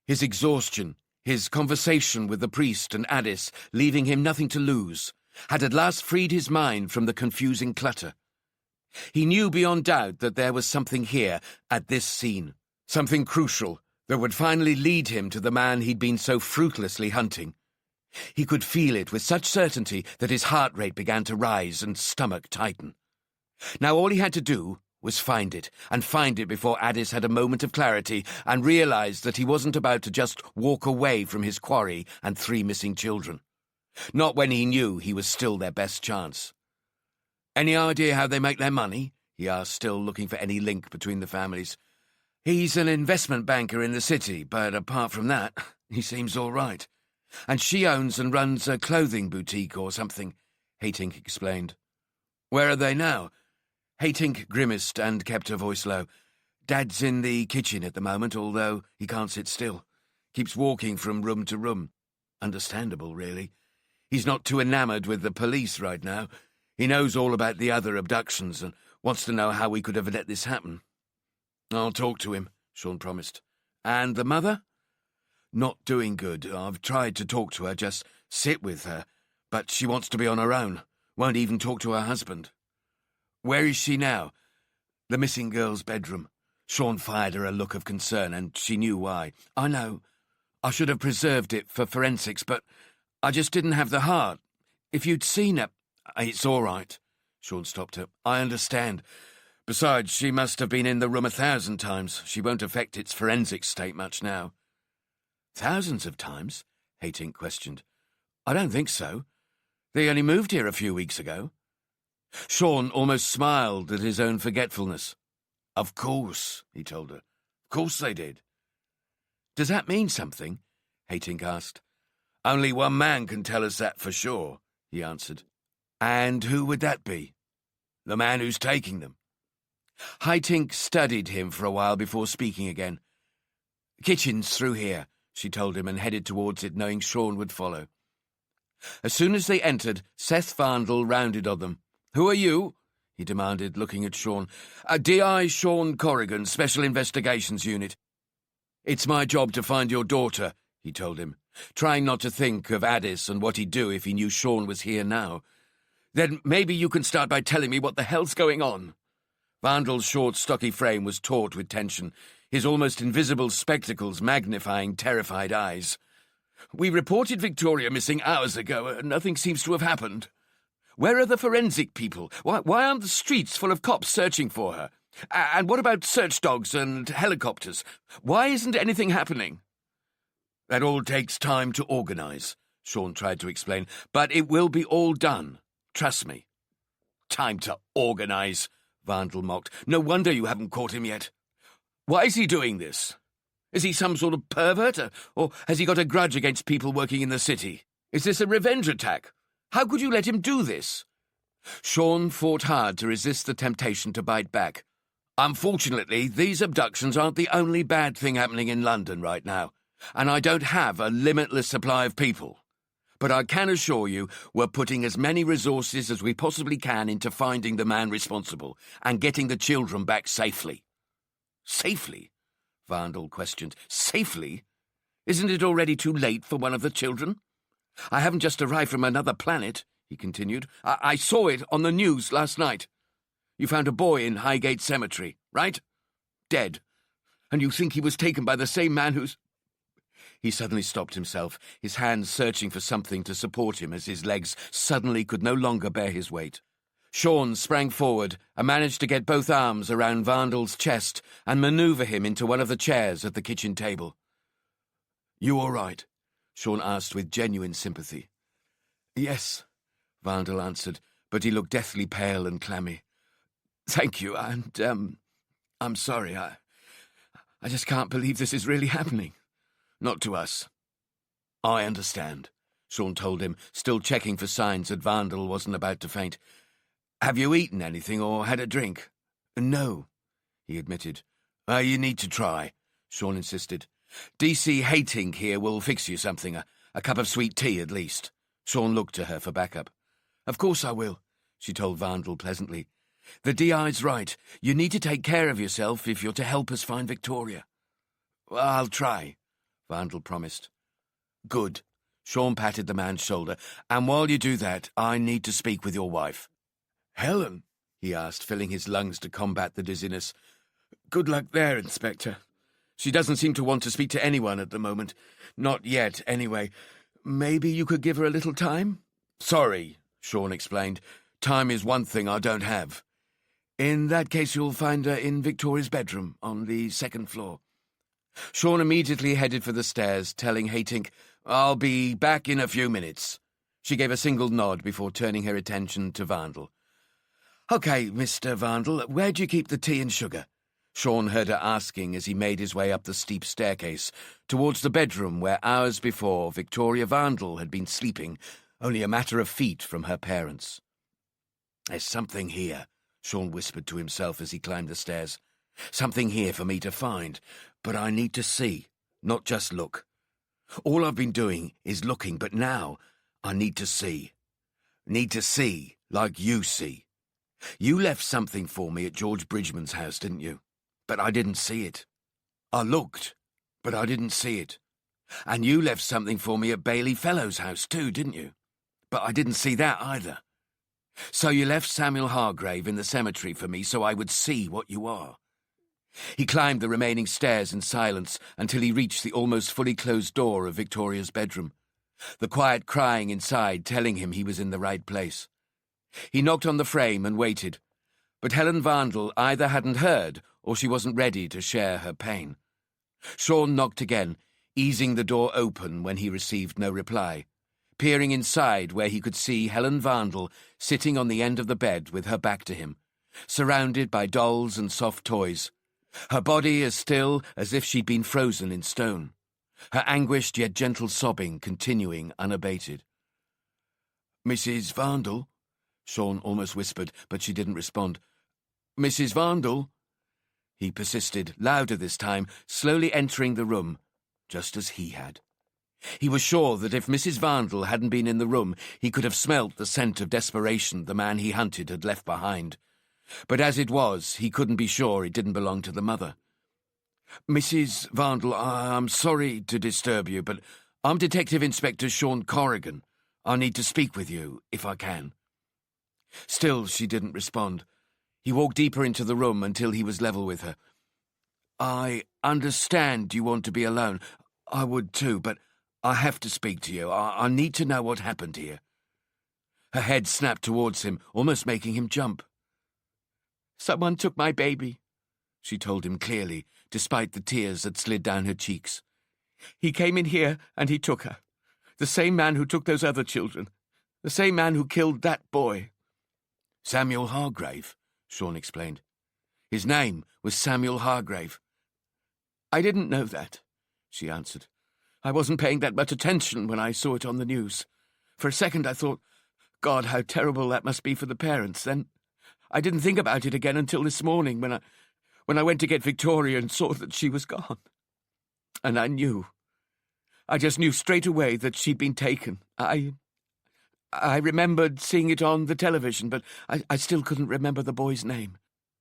His exhaustion, his conversation with the priest and Addis, leaving him nothing to lose, had at last freed his mind from the confusing clutter. He knew beyond doubt that there was something here, at this scene, something crucial that would finally lead him to the man he'd been so fruitlessly hunting. He could feel it with such certainty that his heart rate began to rise and stomach tighten. Now all he had to do was find it, and find it before Addis had a moment of clarity and realized that he wasn't about to just walk away from his quarry and 3 missing children. Not when he knew he was still their best chance. "Any idea how they make their money?" he asked, still looking for any link between the families. "He's an investment banker in the city, but apart from that, he seems all right. And she owns and runs a clothing boutique or something," Haytink explained. "Where are they now?" Haytink grimaced and kept her voice low. "Dad's in the kitchen at the moment, although he can't sit still. Keeps walking from room to room. Understandable, really. He's not too enamoured with the police right now. He knows all about the other abductions and wants to know how we could have let this happen." "I'll talk to him," Sean promised. "And the mother?" "Not doing good. I've tried to talk to her, just sit with her, but she wants to be on her own. Won't even talk to her husband." "Where is she now?" "The missing girl's bedroom." Sean fired her a look of concern, and she knew why. "I know. I should have preserved it for forensics, but I just didn't have the heart. If you'd seen her—" "It's all right," Sean stopped her. "I understand. Besides, she must have been in the room 1,000 times. She won't affect its forensic state much now." "Thousands of times?" Haytink questioned. "I don't think so. They only moved here a few weeks ago." Sean almost smiled at his own forgetfulness. "Of course," he told her. "Of course they did." "Does that mean something?" Haytink asked. "Only one man can tell us that for sure," he answered. "And who would that be?" "The man who's taking them." Haytink studied him for a while before speaking again. "Kitchen's through here," she told him, and headed towards it, knowing Sean would follow. As soon as they entered, Seth Vandal rounded on them. "Who are you?" he demanded, looking at Sean. "D.I. Sean Corrigan, Special Investigations Unit." "It's my job to find your daughter," he told him, trying not to think of Addis and what he'd do if he knew Sean was here now. "Then maybe you can start by telling me what the hell's going on." Vandal's short, stocky frame was taut with tension, his almost invisible spectacles magnifying terrified eyes. "We reported Victoria missing hours ago, and nothing seems to have happened. Where are the forensic people? Why aren't the streets full of cops searching for her? And what about search dogs and helicopters? Why isn't anything happening?" "That all takes time to organise," Sean tried to explain, "but it will be all done. Trust me." "Time to organise," Vandal mocked. "No wonder you haven't caught him yet. Why is he doing this? Is he some sort of pervert, or has he got a grudge against people working in the city? Is this a revenge attack? How could you let him do this?" Sean fought hard to resist the temptation to bite back. "Unfortunately, these abductions aren't the only bad thing happening in London right now, and I don't have a limitless supply of people. But I can assure you we're putting as many resources as we possibly can into finding the man responsible and getting the children back safely." "Safely?" Vandal questioned. "Safely? Isn't it already too late for one of the children? I haven't just arrived from another planet," he continued. I saw it on the news last night. You found a boy in Highgate Cemetery, right? Dead. And you think he was taken by the same man who's—" He suddenly stopped himself, his hands searching for something to support him as his legs suddenly could no longer bear his weight. Sean sprang forward and managed to get both arms around Vandal's chest and manoeuvre him into one of the chairs at the kitchen table. You all right? Sean asked with genuine sympathy. Yes, Vandal answered, but he looked deathly pale and clammy. Thank you, and, I'm sorry, I just can't believe this is really happening. Not to us. I understand, Sean told him, still checking for signs that Vandal wasn't about to faint. Have you eaten anything or had a drink? No, he admitted. You need to try, Sean insisted. DC Hating here will fix you something, a cup of sweet tea at least. Sean looked to her for backup. Of course I will, she told Vandal pleasantly. The DI's right. You need to take care of yourself if you're to help us find Victoria. I'll try, Vandal promised. Good. Sean patted the man's shoulder. And while you do that, I need to speak with your wife. Helen? He asked, filling his lungs to combat the dizziness. Good luck there, Inspector. She doesn't seem to want to speak to anyone at the moment. Not yet, anyway. Maybe you could give her a little time? Sorry, Sean explained. Time is one thing I don't have. In that case, you'll find her in Victoria's bedroom on the second floor. Sean immediately headed for the stairs, telling Haytink, I'll be back in a few minutes. She gave a single nod before turning her attention to Vandal. Okay, Mr. Vandal, where do you keep the tea and sugar? Sean heard her asking as he made his way up the steep staircase, towards the bedroom where hours before Victoria Vandal had been sleeping, only a matter of feet from her parents. There's something here, Sean whispered to himself as he climbed the stairs. Something here for me to find, but I need to see, not just look. All I've been doing is looking, but now I need to see. Need to see like you see. You left something for me at George Bridgeman's house, didn't you? But I didn't see it. I looked, but I didn't see it. And you left something for me at Bailey Fellowes' house too, didn't you? But I didn't see that either. So you left Samuel Hargrave in the cemetery for me so I would see what you are. He climbed the remaining stairs in silence until he reached the almost fully closed door of Victoria's bedroom, the quiet crying inside telling him he was in the right place. He knocked on the frame and waited, but Helen Vandal either hadn't heard or she wasn't ready to share her pain. Sean knocked again, easing the door open when he received no reply, peering inside where he could see Helen Vandal sitting on the end of the bed with her back to him, surrounded by dolls and soft toys, her body as still as if she'd been frozen in stone, her anguished yet gentle sobbing continuing unabated. Mrs. Vandal? Sean almost whispered, but she didn't respond. Mrs. Vandal? He persisted, louder this time, slowly entering the room, just as he had. He was sure that if Mrs. Vandal hadn't been in the room, he could have smelt the scent of desperation the man he hunted had left behind. But as it was, he couldn't be sure it didn't belong to the mother. Mrs. Vandal, I'm sorry to disturb you, but I'm Detective Inspector Sean Corrigan. I need to speak with you, if I can. Still, she didn't respond. He walked deeper into the room until he was level with her. I understand you want to be alone. I would too, but I have to speak to you. I need to know what happened here. Her head snapped towards him, almost making him jump. Someone took my baby, she told him clearly, despite the tears that slid down her cheeks. He came in here and he took her. The same man who took those other children. The same man who killed that boy. Samuel Hargrave, Sean explained. His name was Samuel Hargrave. I didn't know that, she answered. I wasn't paying that much attention when I saw it on the news. For a second I thought, God, how terrible that must be for the parents. Then I didn't think about it again until this morning when I went to get Victoria and saw that she was gone. And I knew. I just knew straight away that she'd been taken. I remembered seeing it on the television, but I still couldn't remember the boy's name.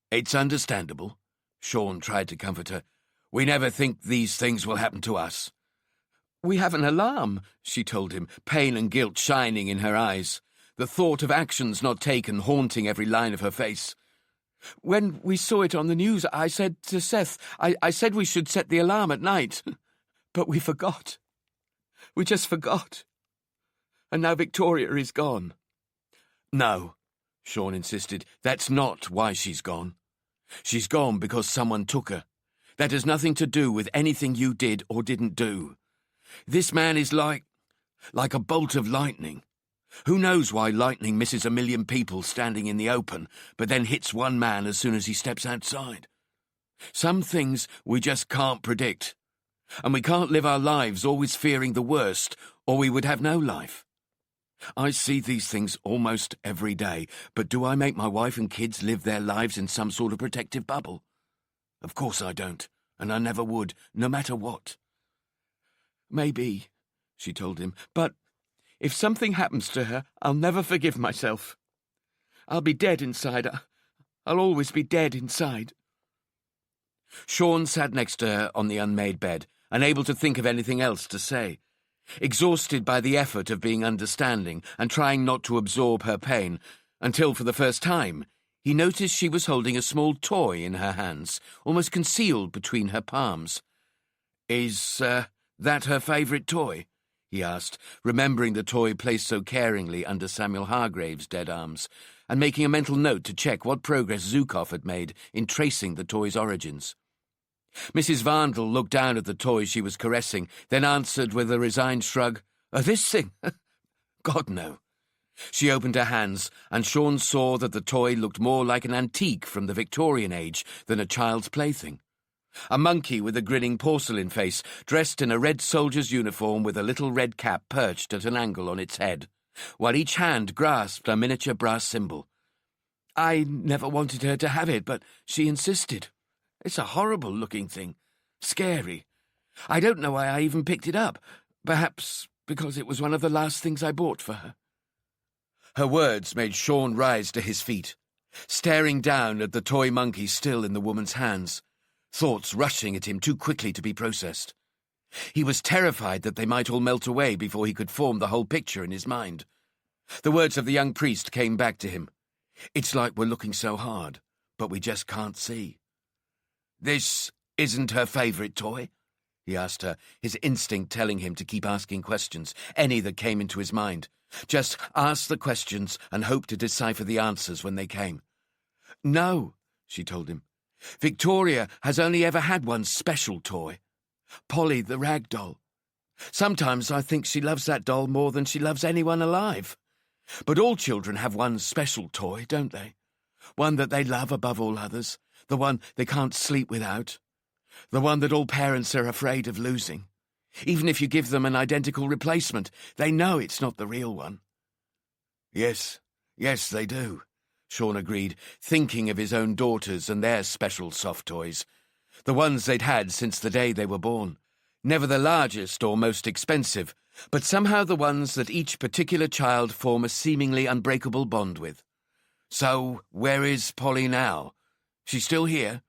It's understandable, Sean tried to comfort her. We never think these things will happen to us. We have an alarm, she told him, pain and guilt shining in her eyes, the thought of actions not taken haunting every line of her face. When we saw it on the news, I said to Seth, I said we should set the alarm at night. But we forgot. We just forgot. And now Victoria is gone. No, Sean insisted. That's not why she's gone. She's gone because someone took her. That has nothing to do with anything you did or didn't do. This man is like a bolt of lightning. Who knows why lightning misses 1,000,000 people standing in the open, but then hits one man as soon as he steps outside? Some things we just can't predict, and we can't live our lives always fearing the worst, or we would have no life. I see these things almost every day, but do I make my wife and kids live their lives in some sort of protective bubble? Of course I don't, and I never would, no matter what. Maybe, she told him, but if something happens to her, I'll never forgive myself. I'll be dead inside. I'll always be dead inside. Sean sat next to her on the unmade bed, unable to think of anything else to say. Exhausted by the effort of being understanding and trying not to absorb her pain, until for the first time he noticed she was holding a small toy in her hands, almost concealed between her palms. "Is that her favourite toy?" he asked, remembering the toy placed so caringly under Samuel Hargrave's dead arms, and making a mental note to check what progress Zukov had made in tracing the toy's origins. Mrs. Varndl looked down at the toy she was caressing, then answered with a resigned shrug, "This thing? God, no." She opened her hands, and Sean saw that the toy looked more like an antique from the Victorian age than a child's plaything. A monkey with a grinning porcelain face, dressed in a red soldier's uniform with a little red cap perched at an angle on its head, while each hand grasped a miniature brass cymbal. "I never wanted her to have it, but she insisted. It's a horrible-looking thing. Scary. I don't know why I even picked it up. Perhaps because it was one of the last things I bought for her." Her words made Sean rise to his feet, staring down at the toy monkey still in the woman's hands, thoughts rushing at him too quickly to be processed. He was terrified that they might all melt away before he could form the whole picture in his mind. The words of the young priest came back to him. "It's like we're looking so hard, but we just can't see." "This isn't her favourite toy?" he asked her, his instinct telling him to keep asking questions, any that came into his mind. Just ask the questions and hope to decipher the answers when they came. "No," she told him. "Victoria has only ever had one special toy. Polly the rag doll. Sometimes I think she loves that doll more than she loves anyone alive. But all children have one special toy, don't they? One that they love above all others. The one they can't sleep without. The one that all parents are afraid of losing. Even if you give them an identical replacement, they know it's not the real one." Yes, they do," Sean agreed, thinking of his own daughters and their special soft toys. The ones they'd had since the day they were born. Never the largest or most expensive, but somehow the ones that each particular child form a seemingly unbreakable bond with. "So, where is Polly now? She's still here?"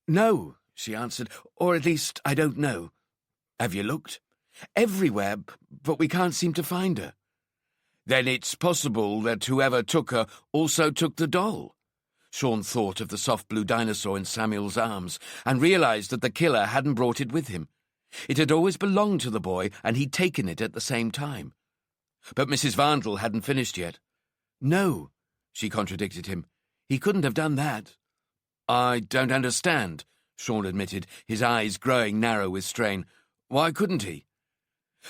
"No," she answered, "or at least I don't know." "Have you looked?" "Everywhere, but we can't seem to find her." "Then it's possible that whoever took her also took the doll." Sean thought of the soft blue dinosaur in Samuel's arms and realised that the killer hadn't brought it with him. It had always belonged to the boy, and he'd taken it at the same time. But Mrs. Varndl hadn't finished yet. "No," she contradicted him. "He couldn't have done that." "I don't understand," Sean admitted, his eyes growing narrow with strain. "Why couldn't he?"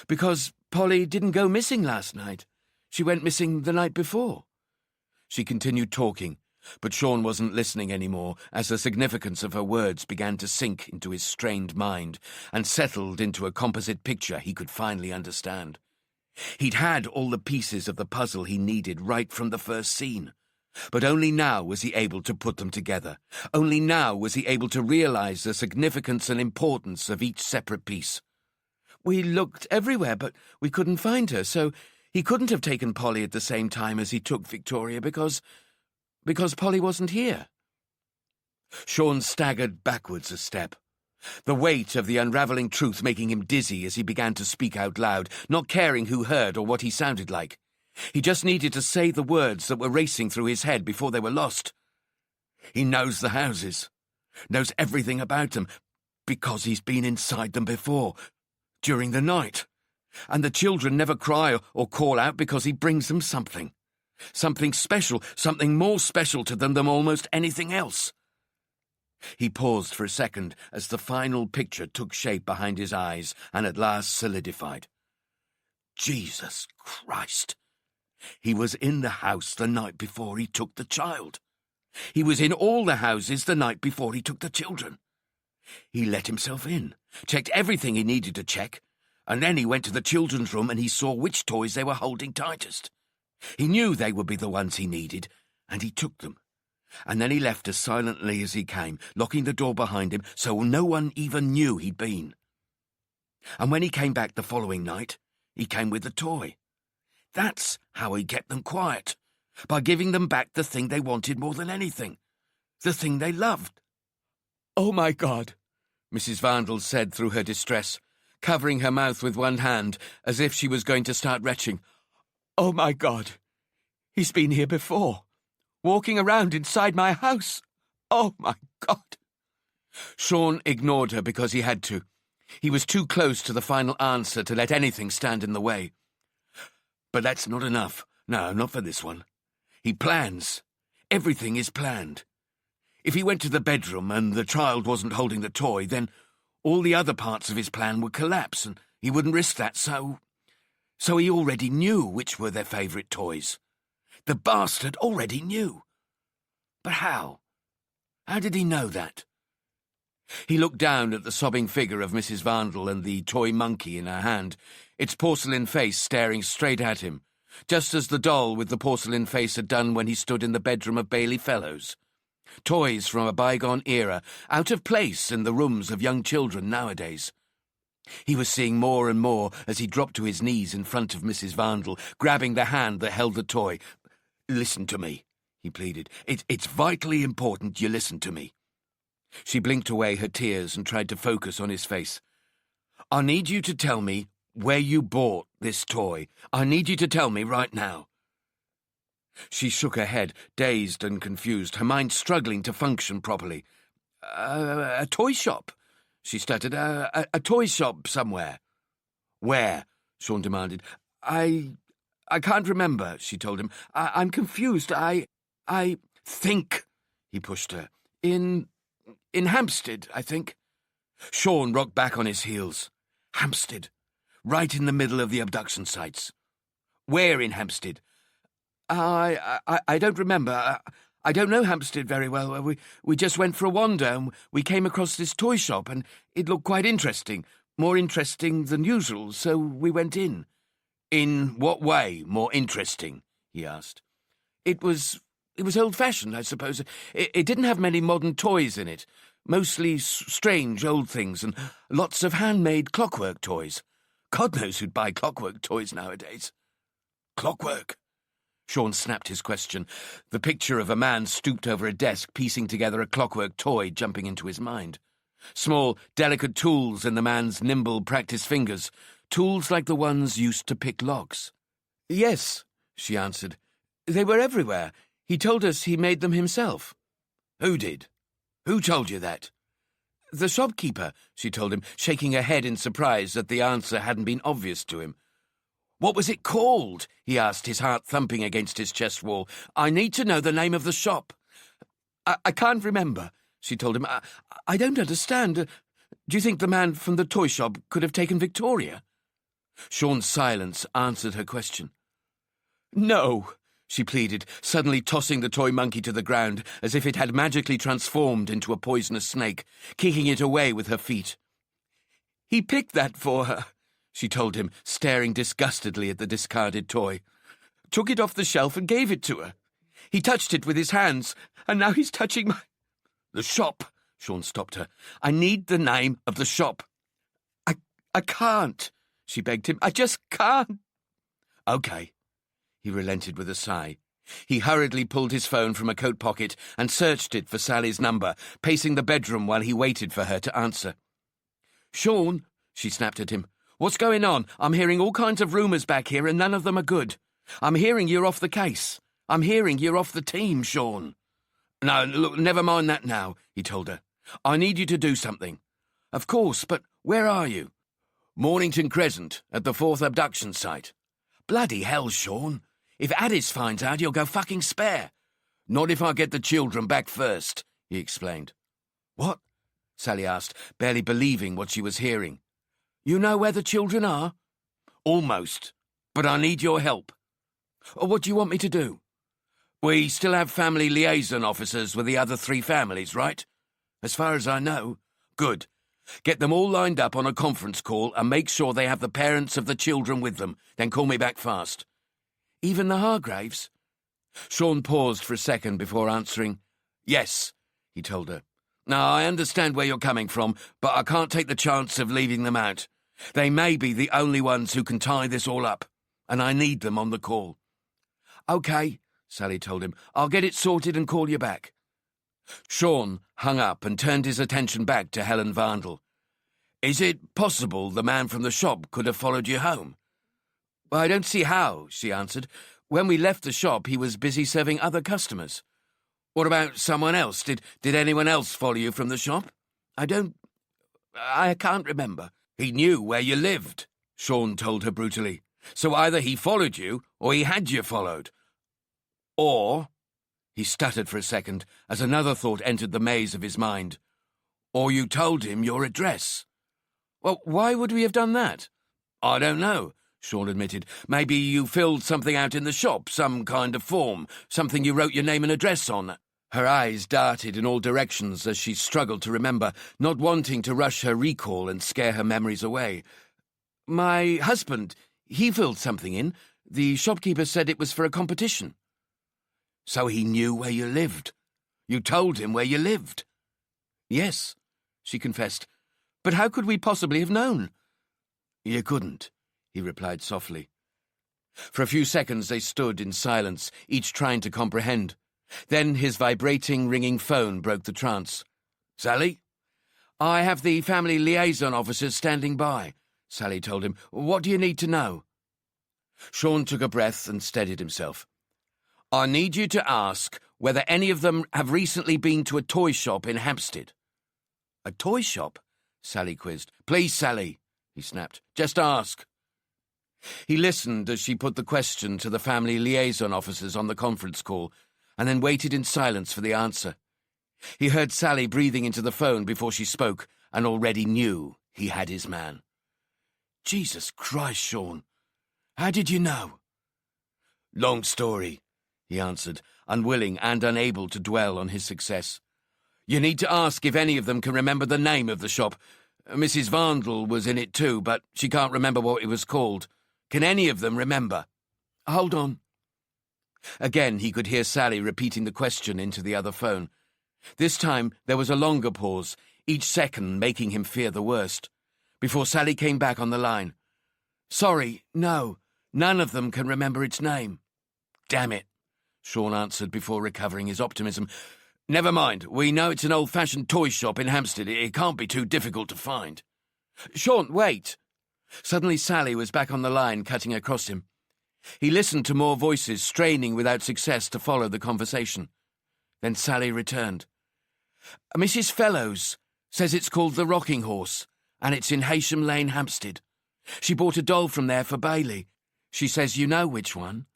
"Because Polly didn't go missing last night. She went missing the night before." She continued talking, but Sean wasn't listening anymore as the significance of her words began to sink into his strained mind and settled into a composite picture he could finally understand. He'd had all the pieces of the puzzle he needed right from the first scene. But only now was he able to put them together. Only now was he able to realize the significance and importance of each separate piece. "We looked everywhere, but we couldn't find her, so he couldn't have taken Polly at the same time as he took Victoria because Polly wasn't here." Sean staggered backwards a step, the weight of the unravelling truth making him dizzy as he began to speak out loud, not caring who heard or what he sounded like. He just needed to say the words that were racing through his head before they were lost. "He knows the houses, knows everything about them, because he's been inside them before, during the night. And the children never cry or call out because he brings them something. Something special, something more special to them than almost anything else." He paused for a second as the final picture took shape behind his eyes and at last solidified. Jesus Christ! He was in the house the night before he took the child. He was in all the houses the night before he took the children. He let himself in, checked everything he needed to check, and then he went to the children's room and he saw which toys they were holding tightest. He knew they would be the ones he needed, and he took them. And then he left as silently as he came, locking the door behind him so no one even knew he'd been. And when he came back the following night, he came with the toy. That's how he kept them quiet, by giving them back the thing they wanted more than anything, the thing they loved. "Oh, my God," Mrs. Vandal said through her distress, covering her mouth with one hand as if she was going to start retching. "Oh, my God, he's been here before, walking around inside my house. Oh, my God." Sean ignored her because he had to. He was too close to the final answer to let anything stand in the way. But that's not enough. No, not for this one. He plans. Everything is planned. If he went to the bedroom and the child wasn't holding the toy, then all the other parts of his plan would collapse, and he wouldn't risk that, so he already knew which were their favourite toys. The bastard already knew. But how? How did he know that? He looked down at the sobbing figure of Mrs. Vandal and the toy monkey in her hand, its porcelain face staring straight at him, just as the doll with the porcelain face had done when he stood in the bedroom of Bailey Fellows. Toys from a bygone era, out of place in the rooms of young children nowadays. He was seeing more and more as he dropped to his knees in front of Mrs. Vandal, grabbing the hand that held the toy. "Listen to me," he pleaded. It's vitally important you listen to me." She blinked away her tears and tried to focus on his face. "I need you to tell me where you bought this toy. I need you to tell me right now." She shook her head, dazed and confused, her mind struggling to function properly. A toy shop," she stuttered. A toy shop somewhere." "Where?" Sean demanded. I can't remember," she told him. I'm confused. I think," he pushed her. In Hampstead, I think." Sean rocked back on his heels. Hampstead. Right in the middle of the abduction sites. "Where in Hampstead?" I don't remember. I don't know Hampstead very well. We just went for a wander and we came across this toy shop and it looked quite interesting. More interesting than usual, so we went in." "In what way more interesting?" he asked. It was old-fashioned, I suppose. It didn't have many modern toys in it. Mostly strange old things and lots of handmade clockwork toys. God knows who'd buy clockwork toys nowadays." "Clockwork?" Sean snapped his question, the picture of a man stooped over a desk piecing together a clockwork toy jumping into his mind. Small, delicate tools in the man's nimble, practiced fingers, tools like the ones used to pick locks. "Yes," she answered. "They were everywhere. He told us he made them himself." "Who did? Who told you that?" "The shopkeeper," she told him, shaking her head in surprise that the answer hadn't been obvious to him. "What was it called?" he asked, his heart thumping against his chest wall. "I need to know the name of the shop." I can't remember," she told him. I don't understand. Do you think the man from the toy shop could have taken Victoria?" Sean's silence answered her question. "No," she pleaded, suddenly tossing the toy monkey to the ground as if it had magically transformed into a poisonous snake, kicking it away with her feet. "He picked that for her," she told him, staring disgustedly at the discarded toy. "Took it off the shelf and gave it to her. He touched it with his hands, and now he's touching my—" "The shop," Sean stopped her. "I need the name of the shop." I can't," she begged him. "I just can't." "Okay," he relented with a sigh. He hurriedly pulled his phone from a coat pocket and searched it for Sally's number, pacing the bedroom while he waited for her to answer. "Sean," she snapped at him. "What's going on? I'm hearing all kinds of rumours back here and none of them are good. I'm hearing you're off the case. I'm hearing you're off the team, Sean." "No, look, never mind that now," he told her. "I need you to do something." "Of course, but where are you?" "Mornington Crescent, at the 4th abduction site." "Bloody hell, Sean. If Addis finds out, you'll go fucking spare." "Not if I get the children back first," he explained. What? Sally asked, barely believing what she was hearing. You know where the children are? Almost, but I need your help. What do you want me to do? We still have family liaison officers with the other 3 families, right? As far as I know. Good. Get them all lined up on a conference call and make sure they have the parents of the children with them, then call me back fast. Even the Hargraves? Sean paused for a second before answering. Yes, he told her. Now, I understand where you're coming from, but I can't take the chance of leaving them out. They may be the only ones who can tie this all up, and I need them on the call. Okay, Sally told him. I'll get it sorted and call you back. Sean hung up and turned his attention back to Helen Vandal. Is it possible the man from the shop could have followed you home? Well, I don't see how, she answered. When we left the shop, he was busy serving other customers. What about someone else? Did anyone else follow you from the shop? I can't remember. He knew where you lived, Sean told her brutally. So either he followed you, or he had you followed. Or, he stuttered for a second, as another thought entered the maze of his mind. Or you told him your address. Well, why would we have done that? I don't know, Sean admitted. Maybe you filled something out in the shop, some kind of form, something you wrote your name and address on. Her eyes darted in all directions as she struggled to remember, not wanting to rush her recall and scare her memories away. My husband, he filled something in. The shopkeeper said it was for a competition. So he knew where you lived. You told him where you lived. Yes, she confessed. But how could we possibly have known? You couldn't, he replied softly. For a few seconds they stood in silence, each trying to comprehend. Then his vibrating, ringing phone broke the trance. Sally? I have the family liaison officers standing by, Sally told him. What do you need to know? Sean took a breath and steadied himself. I need you to ask whether any of them have recently been to a toy shop in Hampstead. A toy shop? Sally quizzed. Please, Sally, he snapped. Just ask. He listened as she put the question to the family liaison officers on the conference call, and then waited in silence for the answer. He heard Sally breathing into the phone before she spoke, and already knew he had his man. Jesus Christ, Sean. How did you know? Long story, he answered, unwilling and unable to dwell on his success. You need to ask if any of them can remember the name of the shop. Mrs. Vandal was in it too, but she can't remember what it was called. Can any of them remember? Hold on. Again he could hear Sally repeating the question into the other phone. This time there was a longer pause, each second making him fear the worst, before Sally came back on the line. Sorry, no, none of them can remember its name. Damn it, Sean answered before recovering his optimism. Never mind, we know it's an old-fashioned toy shop in Hampstead. It can't be too difficult to find. Sean, wait. Suddenly Sally was back on the line, cutting across him. He listened to more voices, straining without success to follow the conversation. Then Sally returned. Mrs. Fellows says it's called the Rocking Horse, and it's in Haysham Lane, Hampstead. She bought a doll from there for Bailey. She says you know which one.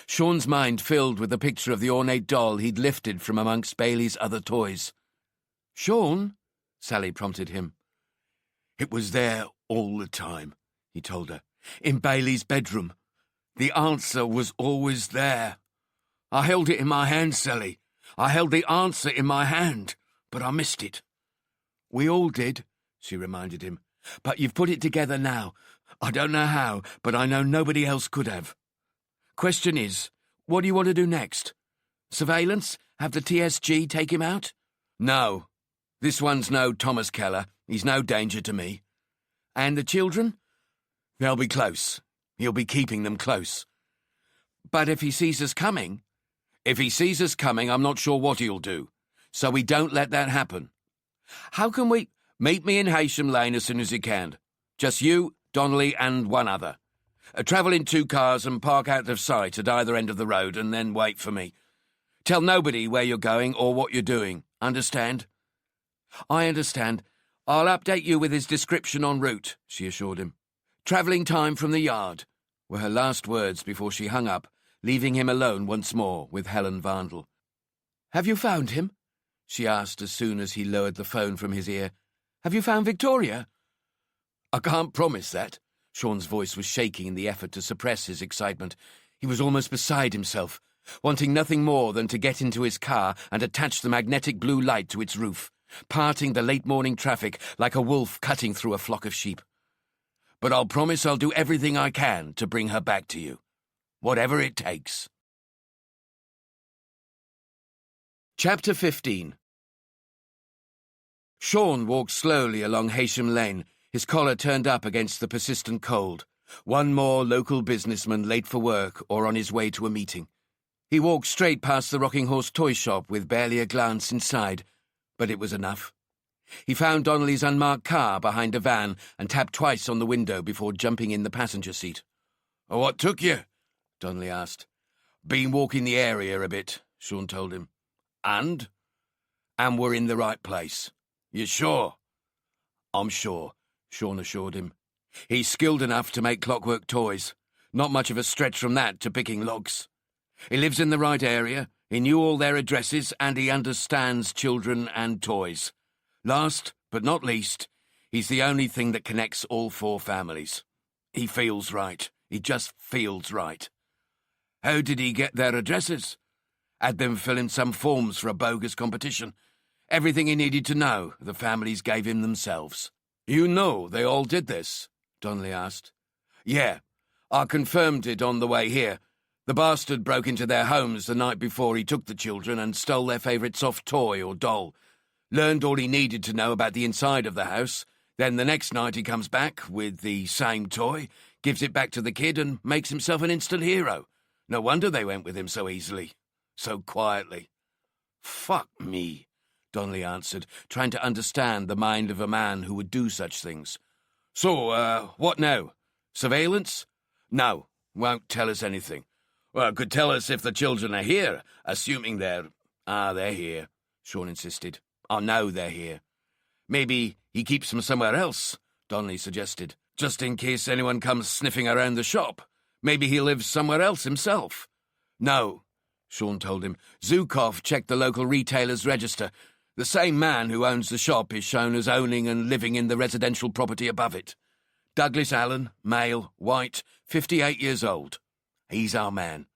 Sean's mind filled with the picture of the ornate doll he'd lifted from amongst Bailey's other toys. Sean? Sally prompted him. It was there all the time, he told her. In Bailey's bedroom. The answer was always there. I held it in my hand, Sally. I held the answer in my hand, but I missed it. We all did, she reminded him. But you've put it together now. I don't know how, but I know nobody else could have. Question is, what do you want to do next? Surveillance? Have the TSG take him out? No. This one's no Thomas Keller. He's no danger to me. And the children? They'll be close. He'll be keeping them close. But if he sees us coming? If he sees us coming, I'm not sure what he'll do. So we don't let that happen. How can we... Meet me in Haysham Lane as soon as you can. Just you, Donnelly, and one other. Travel in 2 cars and park out of sight at either end of the road and then wait for me. Tell nobody where you're going or what you're doing. Understand? I understand. I'll update you with his description en route, she assured him. Travelling time from the yard, were her last words before she hung up, leaving him alone once more with Helen Vandal. Have you found him? she asked as soon as he lowered the phone from his ear. "Have you found Victoria?" "I can't promise that." Sean's voice was shaking in the effort to suppress his excitement. He was almost beside himself, wanting nothing more than to get into his car and attach the magnetic blue light to its roof, parting the late-morning traffic like a wolf cutting through a flock of sheep. "But I'll promise I'll do everything I can to bring her back to you, whatever it takes." Chapter 15. Sean walked slowly along Haysham Lane, his collar turned up against the persistent cold. One more local businessman late for work or on his way to a meeting. He walked straight past the Rocking Horse toy shop with barely a glance inside, but it was enough. He found Donnelly's unmarked car behind a van and tapped twice on the window before jumping in the passenger seat. "What took you?" Donnelly asked. "Been walking the area a bit," Sean told him. "And?" "And we're in the right place." "You sure?" "I'm sure," Sean assured him. "He's skilled enough to make clockwork toys. Not much of a stretch from that to picking locks. He lives in the right area, he knew all their addresses, and he understands children and toys. Last, but not least, he's the only thing that connects all four families. He feels right. He just feels right." "How did he get their addresses?" "Had them fill in some forms for a bogus competition. Everything he needed to know, the families gave him themselves." "You know they all did this?" Donnelly asked. "Yeah, I confirmed it on the way here. The bastard broke into their homes the night before he took the children and stole their favourite soft toy or doll. Learned all he needed to know about the inside of the house. Then the next night he comes back with the same toy, gives it back to the kid and makes himself an instant hero. No wonder they went with him so easily, so quietly." "Fuck me," Donnelly answered, trying to understand the mind of a man who would do such things. "So, what now? Surveillance?" "No, won't tell us anything." "Well, could tell us if the children are here, assuming they're..." "They're here," Sean insisted. "I know they're here." "Maybe he keeps them somewhere else," Donnelly suggested, "just in case anyone comes sniffing around the shop. Maybe he lives somewhere else himself." "No," Sean told him. "Zukov checked the local retailer's register. The same man who owns the shop is shown as owning and living in the residential property above it. Douglas Allen, male, white, 58 years old. He's our man."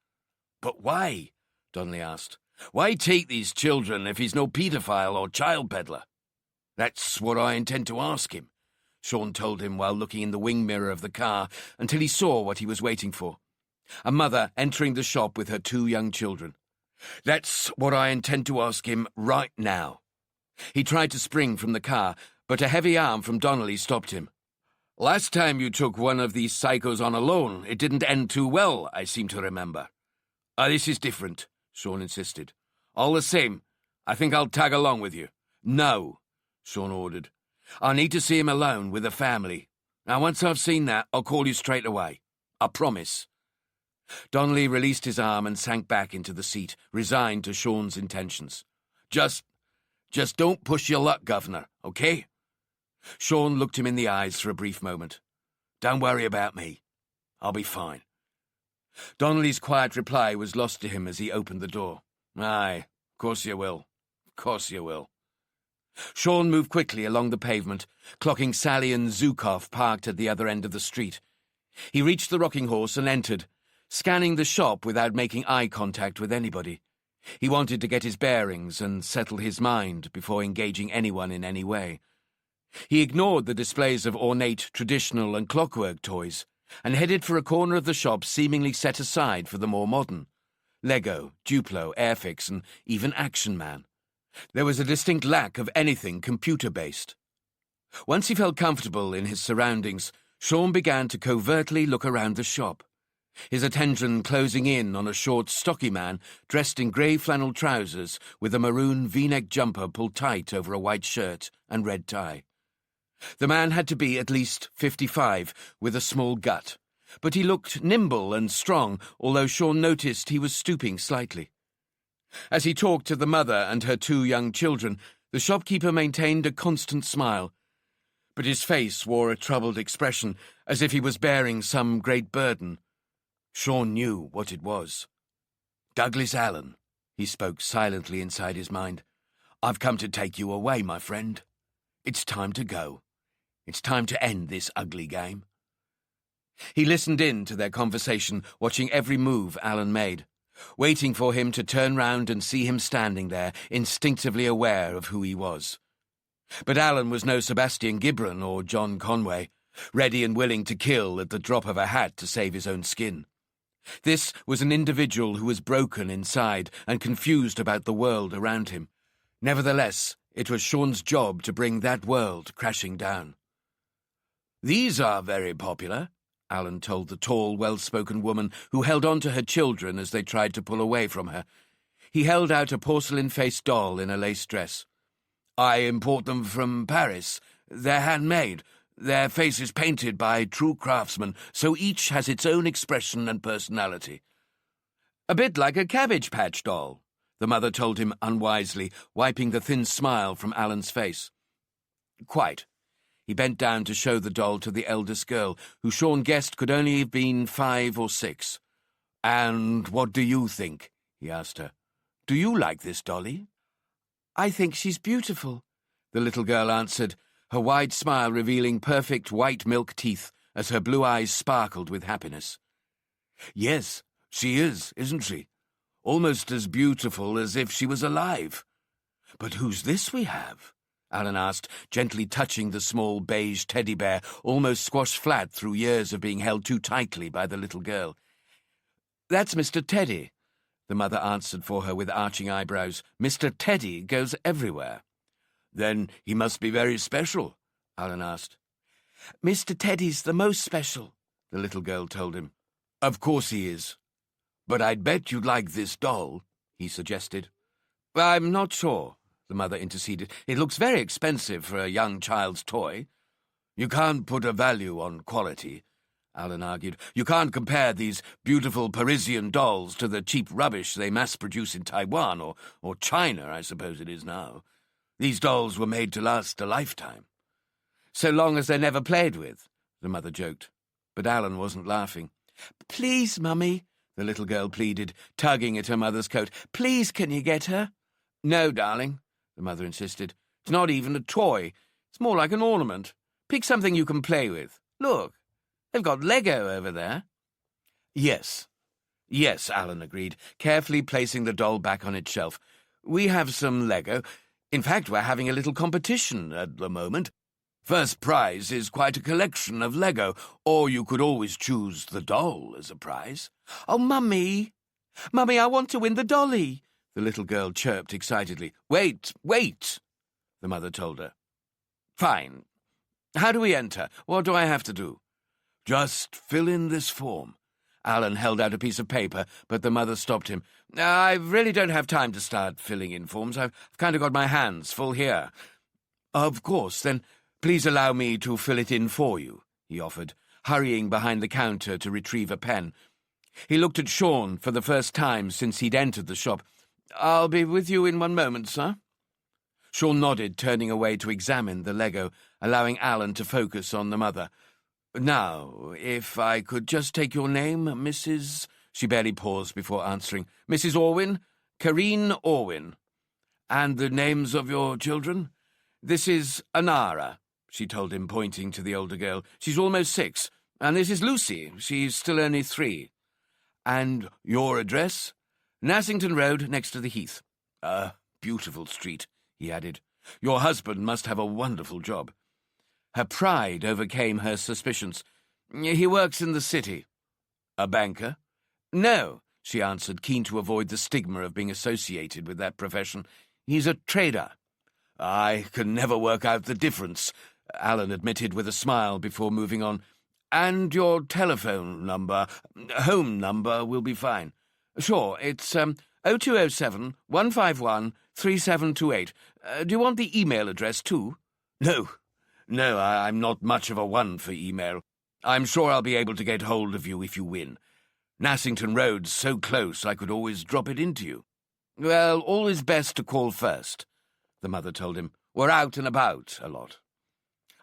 "But why?" Donnelly asked. "Why take these children if he's no paedophile or child peddler?" "That's what I intend to ask him," Sean told him while looking in the wing mirror of the car until he saw what he was waiting for. A mother entering the shop with her 2 young children. "That's what I intend to ask him right now." He tried to spring from the car, but a heavy arm from Donnelly stopped him. "Last time you took one of these psychos on alone, it didn't end too well, I seem to remember." This is different," Sean insisted. "All the same, I think I'll tag along with you." "No," Sean ordered. "I need to see him alone with the family. Now, once I've seen that, I'll call you straight away. I promise." Donnelly released his arm and sank back into the seat, resigned to Sean's intentions. Just don't push your luck, Governor, okay?" Sean looked him in the eyes for a brief moment. "Don't worry about me. I'll be fine." Donnelly's quiet reply was lost to him as he opened the door. "Aye, of course you will. Of course you will." Sean moved quickly along the pavement, clocking Sally and Zukov parked at the other end of the street. He reached the Rocking Horse and entered, scanning the shop without making eye contact with anybody. He wanted to get his bearings and settle his mind before engaging anyone in any way. He ignored the displays of ornate, traditional and clockwork toys and headed for a corner of the shop seemingly set aside for the more modern. Lego, Duplo, Airfix and even Action Man. There was a distinct lack of anything computer-based. Once he felt comfortable in his surroundings, Sean began to covertly look around the shop, his attention closing in on a short, stocky man dressed in grey flannel trousers with a maroon V-neck jumper pulled tight over a white shirt and red tie. The man had to be at least 55, with a small gut, but he looked nimble and strong, although Sean noticed he was stooping slightly. As he talked to the mother and her 2 young children, the shopkeeper maintained a constant smile, but his face wore a troubled expression, as if he was bearing some great burden. Sean knew what it was. "Douglas Allen," he spoke silently inside his mind. I've come to take you away, my friend. It's time to go. It's time to end this ugly game." He listened in to their conversation, watching every move Alan made, waiting for him to turn round and see him standing there, instinctively aware of who he was. But Alan was no Sebastian Gibran or John Conway, ready and willing to kill at the drop of a hat to save his own skin. This was an individual who was broken inside and confused about the world around him. Nevertheless, it was Sean's job to bring that world crashing down. "These are very popular," Alan told the tall, well-spoken woman who held on to her children as they tried to pull away from her. He held out a porcelain-faced doll in a lace dress. "I import them from Paris. They're handmade. Their faces painted by true craftsmen, so each has its own expression and personality." "A bit like a Cabbage Patch doll," the mother told him unwisely, wiping the thin smile from Alan's face. "Quite." He bent down to show the doll to the eldest girl, who Sean guessed could only have been 5 or 6. "And what do you think?" he asked her. "Do you like this dolly?" "I think she's beautiful," the little girl answered, her wide smile revealing perfect white milk teeth as her blue eyes sparkled with happiness. "Yes, she is, isn't she? Almost as beautiful as if she was alive. But who's this we have?" Alan asked, gently touching the small beige teddy bear, almost squashed flat through years of being held too tightly by the little girl. "That's Mr. Teddy," the mother answered for her with arching eyebrows. "Mr. Teddy goes everywhere." "Then he must be very special?" Alan asked. "Mr. Teddy's the most special," the little girl told him. "Of course he is. But I'd bet you'd like this doll," he suggested. "I'm not sure," the mother interceded. "It looks very expensive for a young child's toy." "You can't put a value on quality," Alan argued. "You can't compare these beautiful Parisian dolls to the cheap rubbish they mass-produce in Taiwan or China, I suppose it is now. These dolls were made to last a lifetime." "So long as they're never played with," the mother joked. But Alan wasn't laughing. "Please, Mummy," the little girl pleaded, tugging at her mother's coat. "Please, can you get her?" "No, darling," the mother insisted. "It's not even a toy. It's more like an ornament. Pick something you can play with. Look, they've got Lego over there." Yes, Alan agreed, carefully placing the doll back on its shelf. "We have some Lego. In fact, we're having a little competition at the moment. First prize is quite a collection of Lego, or you could always choose the doll as a prize." "Oh, Mummy! Mummy, I want to win the dolly!" the little girl chirped excitedly. Wait, the mother told her. "Fine. How do we enter? What do I have to do?" "Just fill in this form." Alan held out a piece of paper, but the mother stopped him. "I really don't have time to start filling in forms. I've kind of got my hands full here." "Of course, then please allow me to fill it in for you," he offered, hurrying behind the counter to retrieve a pen. He looked at Sean for the first time since he'd entered the shop. "I'll be with you in 1 moment, sir." Sean nodded, turning away to examine the Lego, allowing Alan to focus on the mother. "Now, if I could just take your name, Mrs.—" She barely paused before answering. "Mrs. Orwin? Kareen Orwin. And the names of your children?" "This is Anara," she told him, pointing to the older girl. "She's almost 6. And this is Lucy. She's still only 3. "And your address?" "Nassington Road, next to the Heath." "A beautiful street," he added. "Your husband must have a wonderful job." Her pride overcame her suspicions. "He works in the city." "A banker?" "No," she answered, keen to avoid the stigma of being associated with that profession. "He's a trader." "I can never work out the difference," Alan admitted with a smile before moving on. "And your telephone number, home number, will be fine." "Sure, it's 0207 151 3728. Do you want the email address too?" No, I'm not much of a one for email. I'm sure I'll be able to get hold of you if you win. Nassington Road's so close I could always drop it into you." "Well, always best to call first," the mother told him. "We're out and about a lot."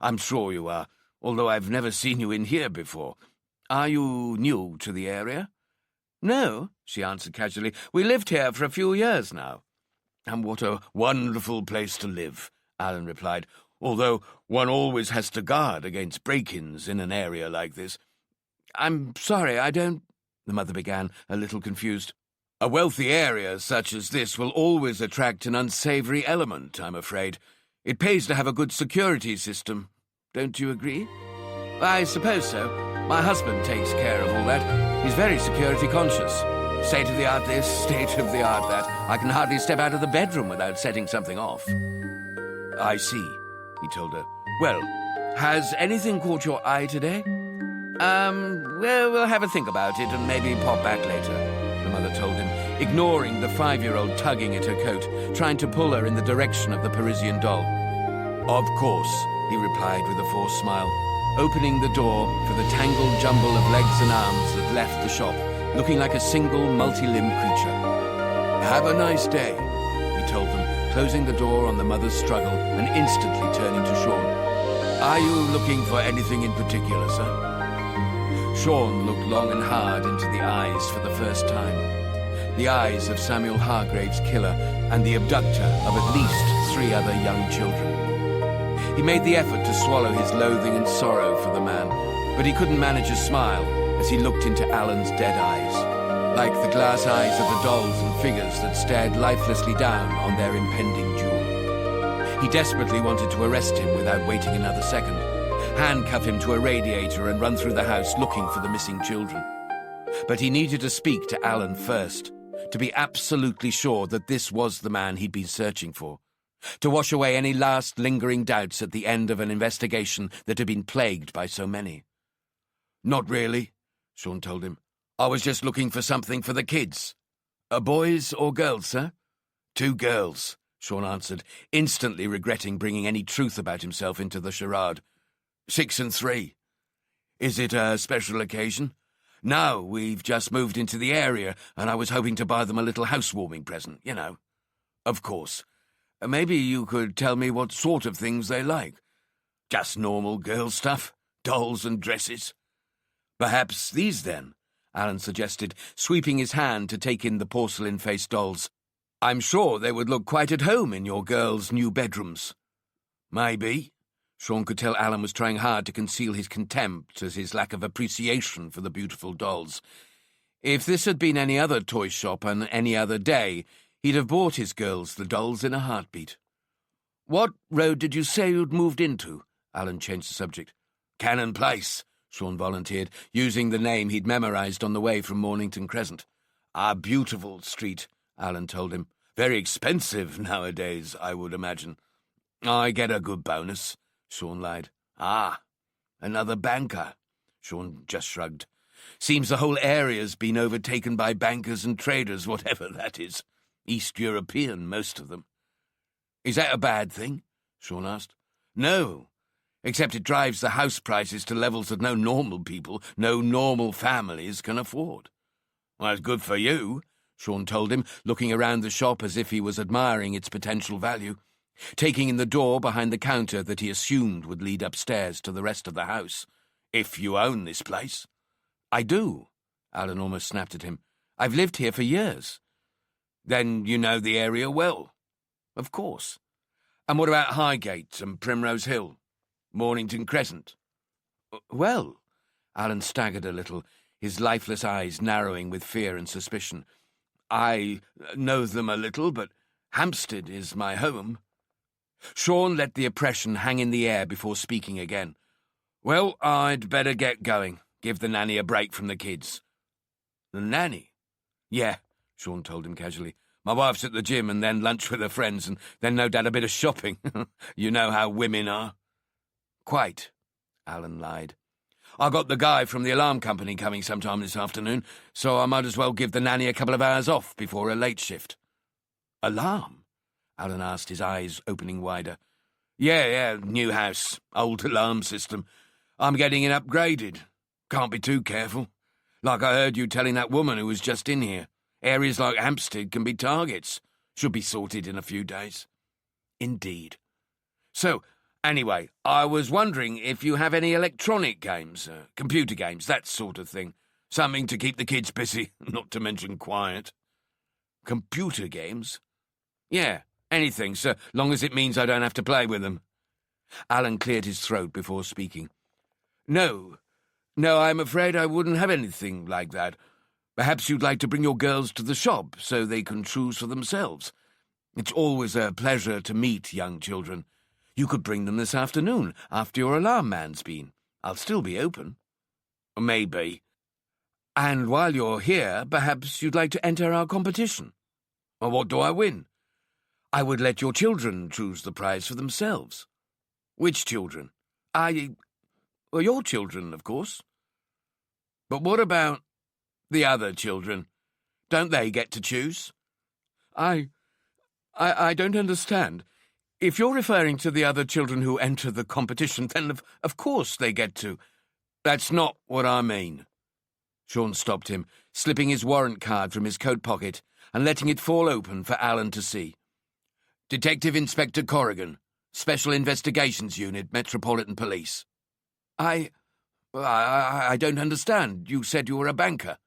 "I'm sure you are, although I've never seen you in here before. Are you new to the area?" "No," she answered casually. "We lived here for a few years now." "And what a wonderful place to live," Alan replied, "although one always has to guard against break-ins in an area like this." "I'm sorry, I don't—" the mother began, a little confused. "A wealthy area such as this will always attract an unsavoury element, I'm afraid. It pays to have a good security system. Don't you agree?" "I suppose so. My husband takes care of all that. He's very security conscious. State-of-the-art this, state-of-the-art that. I can hardly step out of the bedroom without setting something off." "I see," he told her. "Well, has anything caught your eye today?" Well, we'll have a think about it and maybe pop back later," the mother told him, ignoring the 5-year-old tugging at her coat, trying to pull her in the direction of the Parisian doll. "Of course," he replied with a forced smile, opening the door for the tangled jumble of legs and arms that left the shop, looking like a single multi-limbed creature. "Have a nice day," he told them, closing the door on the mother's struggle and instantly turning to Sean. "Are you looking for anything in particular, sir?" Sean looked long and hard into the eyes for the first time. The eyes of Samuel Hargrave's killer and the abductor of at least 3 other young children. He made the effort to swallow his loathing and sorrow for the man, but he couldn't manage a smile as he looked into Alan's dead eyes, like the glass eyes of the dolls and figures that stared lifelessly down on their impending duel. He desperately wanted to arrest him without waiting another second, handcuff him to a radiator and run through the house looking for the missing children. But he needed to speak to Alan first, to be absolutely sure that this was the man he'd been searching for, to wash away any last lingering doubts at the end of an investigation that had been plagued by so many. "Not really," Sean told him. "I was just looking for something for the kids." "Boys or girls, sir?" "2 girls," Sean answered, instantly regretting bringing any truth about himself into the charade. 6 and 3. "Is it a special occasion?" "No, we've just moved into the area, and I was hoping to buy them a little housewarming present, you know." "Of course. Maybe you could tell me what sort of things they like." "Just normal girl stuff, dolls and dresses." "Perhaps these, then," Alan suggested, sweeping his hand to take in the porcelain-faced dolls. "I'm sure they would look quite at home in your girls' new bedrooms." "Maybe." Sean could tell Alan was trying hard to conceal his contempt at his lack of appreciation for the beautiful dolls. If this had been any other toy shop on any other day, he'd have bought his girls the dolls in a heartbeat. "What road did you say you'd moved into?" Alan changed the subject. "Cannon Place," Sean volunteered, using the name he'd memorized on the way from Mornington Crescent. "A beautiful street," Alan told him. "Very expensive nowadays, I would imagine." "I get a good bonus," Sean lied. "Ah, another banker." Sean just shrugged. "Seems the whole area's been overtaken by bankers and traders, whatever that is. East European, most of them." "Is that a bad thing?" Sean asked. "No, except it drives the house prices to levels that no normal people, no normal families can afford." "Well, that's good for you," Sean told him, looking around the shop as if he was admiring its potential value, taking in the door behind the counter that he assumed would lead upstairs to the rest of the house. "If you own this place." "I do," Alan almost snapped at him. "I've lived here for years." "Then you know the area well?" "Of course." "And what about Highgate and Primrose Hill? Mornington Crescent?" "Well," Alan staggered a little, his lifeless eyes narrowing with fear and suspicion. "I know them a little, but Hampstead is my home." Sean let the oppression hang in the air before speaking again. "Well, I'd better get going. Give the nanny a break from the kids." "The nanny?" "Yeah," Sean told him casually. "My wife's at the gym and then lunch with her friends and then no doubt a bit of shopping. You know how women are." "Quite," Alan lied. "I got the guy from the alarm company coming sometime this afternoon, so I might as well give the nanny a couple of hours off before her late shift." "Alarm?" Alan asked, his eyes opening wider. Yeah, new house, old alarm system. I'm getting it upgraded. Can't be too careful. Like I heard you telling that woman who was just in here. Areas like Hampstead can be targets. Should be sorted in a few days." "Indeed. So, anyway, I was wondering if you have any electronic games, computer games, that sort of thing. Something to keep the kids busy, not to mention quiet." "Computer games?" Yeah, anything, so long as it means I don't have to play with them. Alan cleared his throat before speaking. No, I'm afraid I wouldn't have anything like that. Perhaps you'd like to bring your girls to the shop so they can choose for themselves. It's always a pleasure to meet young children. You could bring them this afternoon, after your alarm man's been. I'll still be open. Maybe. And while you're here, perhaps you'd like to enter our competition. Or what do I win? I would let your children choose the prize for themselves. Which children? Well, your children, of course. But what about the other children? Don't they get to choose? I don't understand. If you're referring to the other children who enter the competition, then of course they get to. That's not what I mean. Sean stopped him, slipping his warrant card from his coat pocket and letting it fall open for Alan to see. Detective Inspector Corrigan, Special Investigations Unit, Metropolitan Police. I don't understand. You said you were a banker.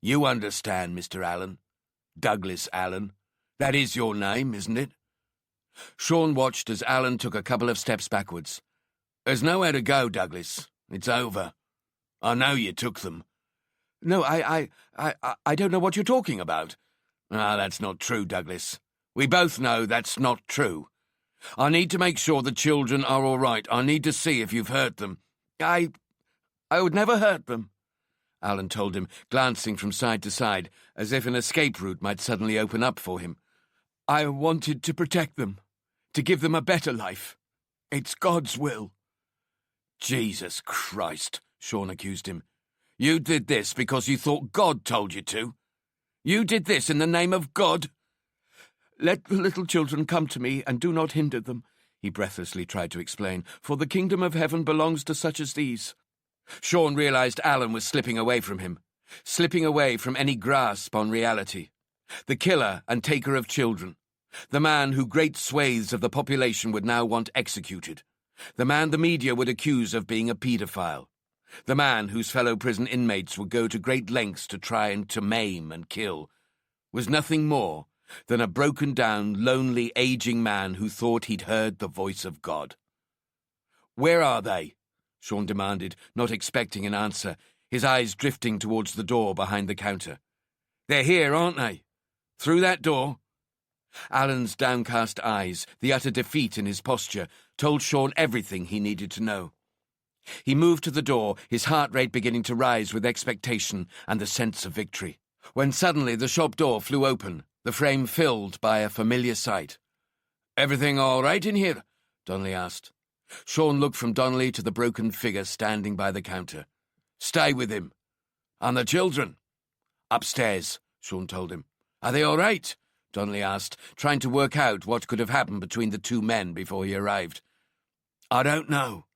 You understand, Mr. Allen. Douglas Allen. That is your name, isn't it? Sean watched as Alan took a couple of steps backwards. There's nowhere to go, Douglas. It's over. I know you took them. No, I don't know what you're talking about. That's not true, Douglas. We both know that's not true. I need to make sure the children are all right. I need to see if you've hurt them. I would never hurt them, Alan told him, glancing from side to side, as if an escape route might suddenly open up for him. I wanted to protect them, to give them a better life. It's God's will. Jesus Christ, Sean accused him. You did this because you thought God told you to? You did this in the name of God? Let the little children come to me, and do not hinder them, he breathlessly tried to explain, for the kingdom of heaven belongs to such as these. Sean realized Alan was slipping away from him, slipping away from any grasp on reality. The killer and taker of children. The man who great swathes of the population would now want executed. The man the media would accuse of being a paedophile. The man whose fellow prison inmates would go to great lengths to try and to maim and kill, was nothing more than a broken-down, lonely, aging man who thought he'd heard the voice of God. Where are they? Sean demanded, not expecting an answer, his eyes drifting towards the door behind the counter. They're here, aren't they? Through that door? Alan's downcast eyes, the utter defeat in his posture, told Sean everything he needed to know. He moved to the door, his heart rate beginning to rise with expectation and the sense of victory, when suddenly the shop door flew open, the frame filled by a familiar sight. Everything all right in here? Donnelly asked. Sean looked from Donnelly to the broken figure standing by the counter. Stay with him. And the children? Upstairs, Sean told him. Are they all right? Donnelly asked, trying to work out what could have happened between the two men before he arrived. I don't know,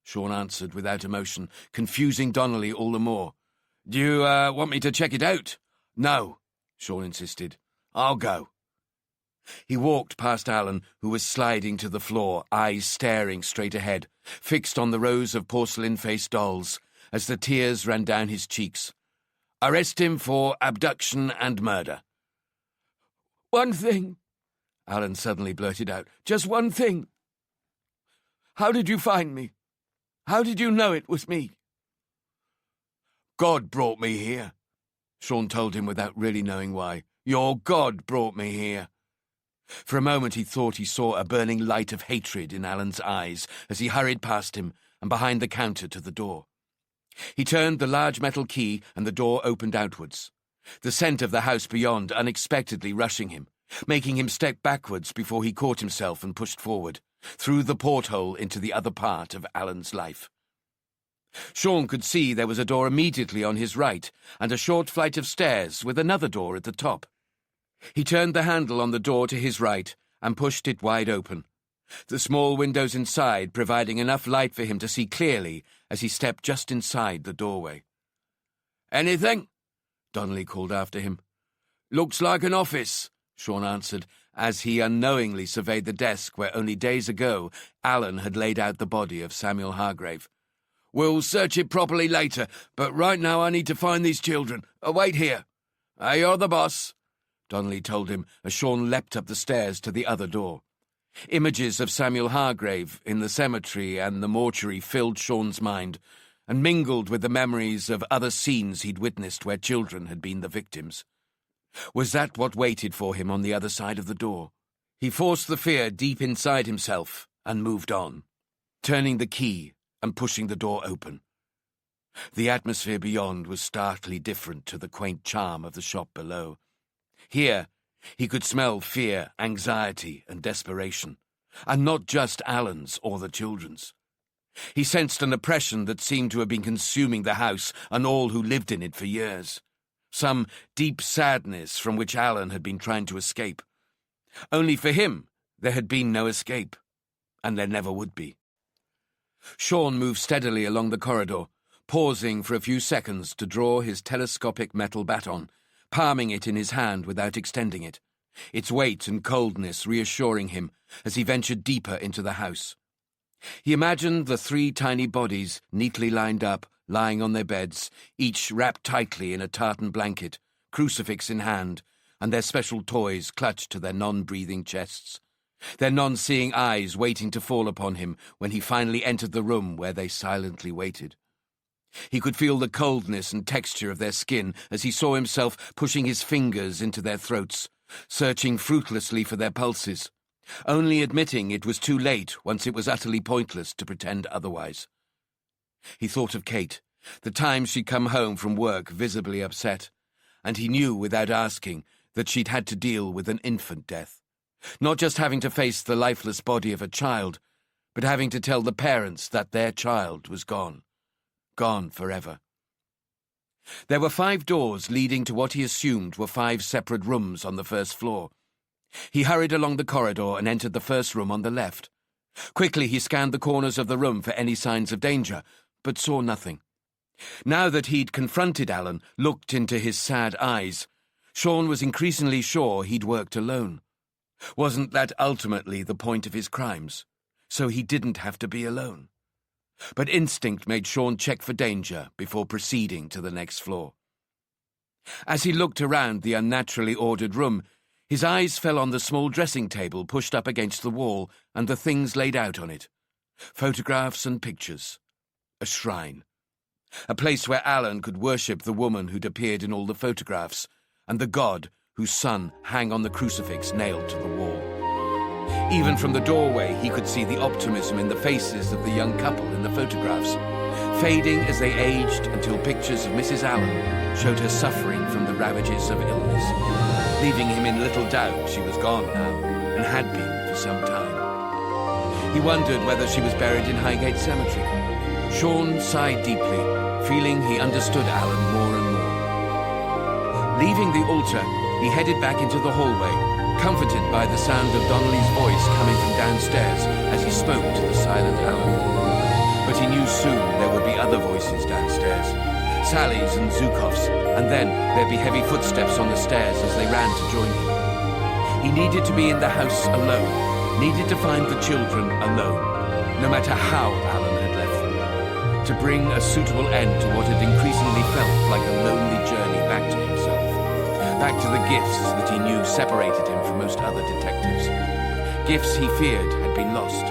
Sean answered without emotion, confusing Donnelly all the more. Do you want me to check it out? No, Sean insisted. I'll go. He walked past Alan, who was sliding to the floor, eyes staring straight ahead, fixed on the rows of porcelain-faced dolls, as the tears ran down his cheeks. Arrest him for abduction and murder. One thing, Alan suddenly blurted out. Just one thing. How did you find me? How did you know it was me? God brought me here, Sean told him without really knowing why. Your God brought me here. For a moment he thought he saw a burning light of hatred in Alan's eyes as he hurried past him and behind the counter to the door. He turned the large metal key and the door opened outwards, the scent of the house beyond unexpectedly rushing him, making him step backwards before he caught himself and pushed forward, through the porthole into the other part of Alan's life. Sean could see there was a door immediately on his right and a short flight of stairs with another door at the top. He turned the handle on the door to his right and pushed it wide open, the small windows inside providing enough light for him to see clearly as he stepped just inside the doorway. Anything? Donnelly called after him. Looks like an office, Sean answered, as he unknowingly surveyed the desk where only days ago Alan had laid out the body of Samuel Hargrave. We'll search it properly later, but right now I need to find these children. Wait here. You're the boss. Donnelly told him as Sean leapt up the stairs to the other door. Images of Samuel Hargrave in the cemetery and the mortuary filled Sean's mind and mingled with the memories of other scenes he'd witnessed where children had been the victims. Was that what waited for him on the other side of the door? He forced the fear deep inside himself and moved on, turning the key and pushing the door open. The atmosphere beyond was starkly different to the quaint charm of the shop below. Here, he could smell fear, anxiety, and desperation, and not just Alan's or the children's. He sensed an oppression that seemed to have been consuming the house and all who lived in it for years. Some deep sadness from which Alan had been trying to escape. Only for him, there had been no escape, and there never would be. Sean moved steadily along the corridor, pausing for a few seconds to draw his telescopic metal baton, palming it in his hand without extending it, its weight and coldness reassuring him as he ventured deeper into the house. He imagined the 3 tiny bodies neatly lined up, lying on their beds, each wrapped tightly in a tartan blanket, crucifix in hand, and their special toys clutched to their non-breathing chests, their non-seeing eyes waiting to fall upon him when he finally entered the room where they silently waited. He could feel the coldness and texture of their skin as he saw himself pushing his fingers into their throats, searching fruitlessly for their pulses, only admitting it was too late once it was utterly pointless to pretend otherwise. He thought of Kate, the time she'd come home from work visibly upset, and he knew without asking that she'd had to deal with an infant death, not just having to face the lifeless body of a child, but having to tell the parents that their child was gone forever. There were 5 doors leading to what he assumed were 5 separate rooms on the first floor. He hurried along the corridor and entered the first room on the left. Quickly he scanned the corners of the room for any signs of danger, but saw nothing. Now that he'd confronted Alan, looked into his sad eyes, Sean was increasingly sure he'd worked alone. Wasn't that ultimately the point of his crimes? So he didn't have to be alone. But instinct made Sean check for danger before proceeding to the next floor. As he looked around the unnaturally ordered room, his eyes fell on the small dressing table pushed up against the wall and the things laid out on it. Photographs and pictures. A shrine. A place where Alan could worship the woman who'd appeared in all the photographs, and the god whose son hung on the crucifix nailed to the wall. Even from the doorway, he could see the optimism in the faces of the young couple in the photographs, fading as they aged until pictures of Mrs. Allen showed her suffering from the ravages of illness, leaving him in little doubt she was gone now, and had been for some time. He wondered whether she was buried in Highgate Cemetery. Sean sighed deeply, feeling he understood Alan more and more. Leaving the altar, he headed back into the hallway, comforted by the sound of Donnelly's voice coming from downstairs as he spoke to the silent Alan. But he knew soon there would be other voices downstairs, Sally's and Zhukov's, and then there'd be heavy footsteps on the stairs as they ran to join him. He needed to be in the house alone, needed to find the children alone, no matter how Alan had left them, to bring a suitable end to what had increasingly felt like a lonely journey back to himself. Back to the gifts that he knew separated him from most other detectives. Gifts he feared had been lost,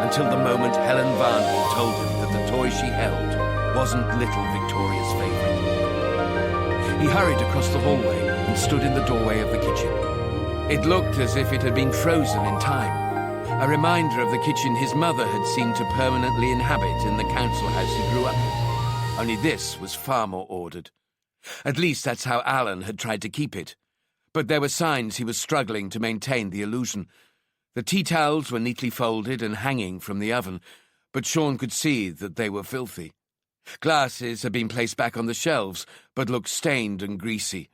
until the moment Helen Varney told him that the toy she held wasn't little Victoria's favourite. He hurried across the hallway and stood in the doorway of the kitchen. It looked as if it had been frozen in time, a reminder of the kitchen his mother had seemed to permanently inhabit in the council house he grew up in. Only this was far more ordered. At least that's how Alan had tried to keep it. But there were signs he was struggling to maintain the illusion. The tea towels were neatly folded and hanging from the oven, but Sean could see that they were filthy. Glasses had been placed back on the shelves, but looked stained and greasy,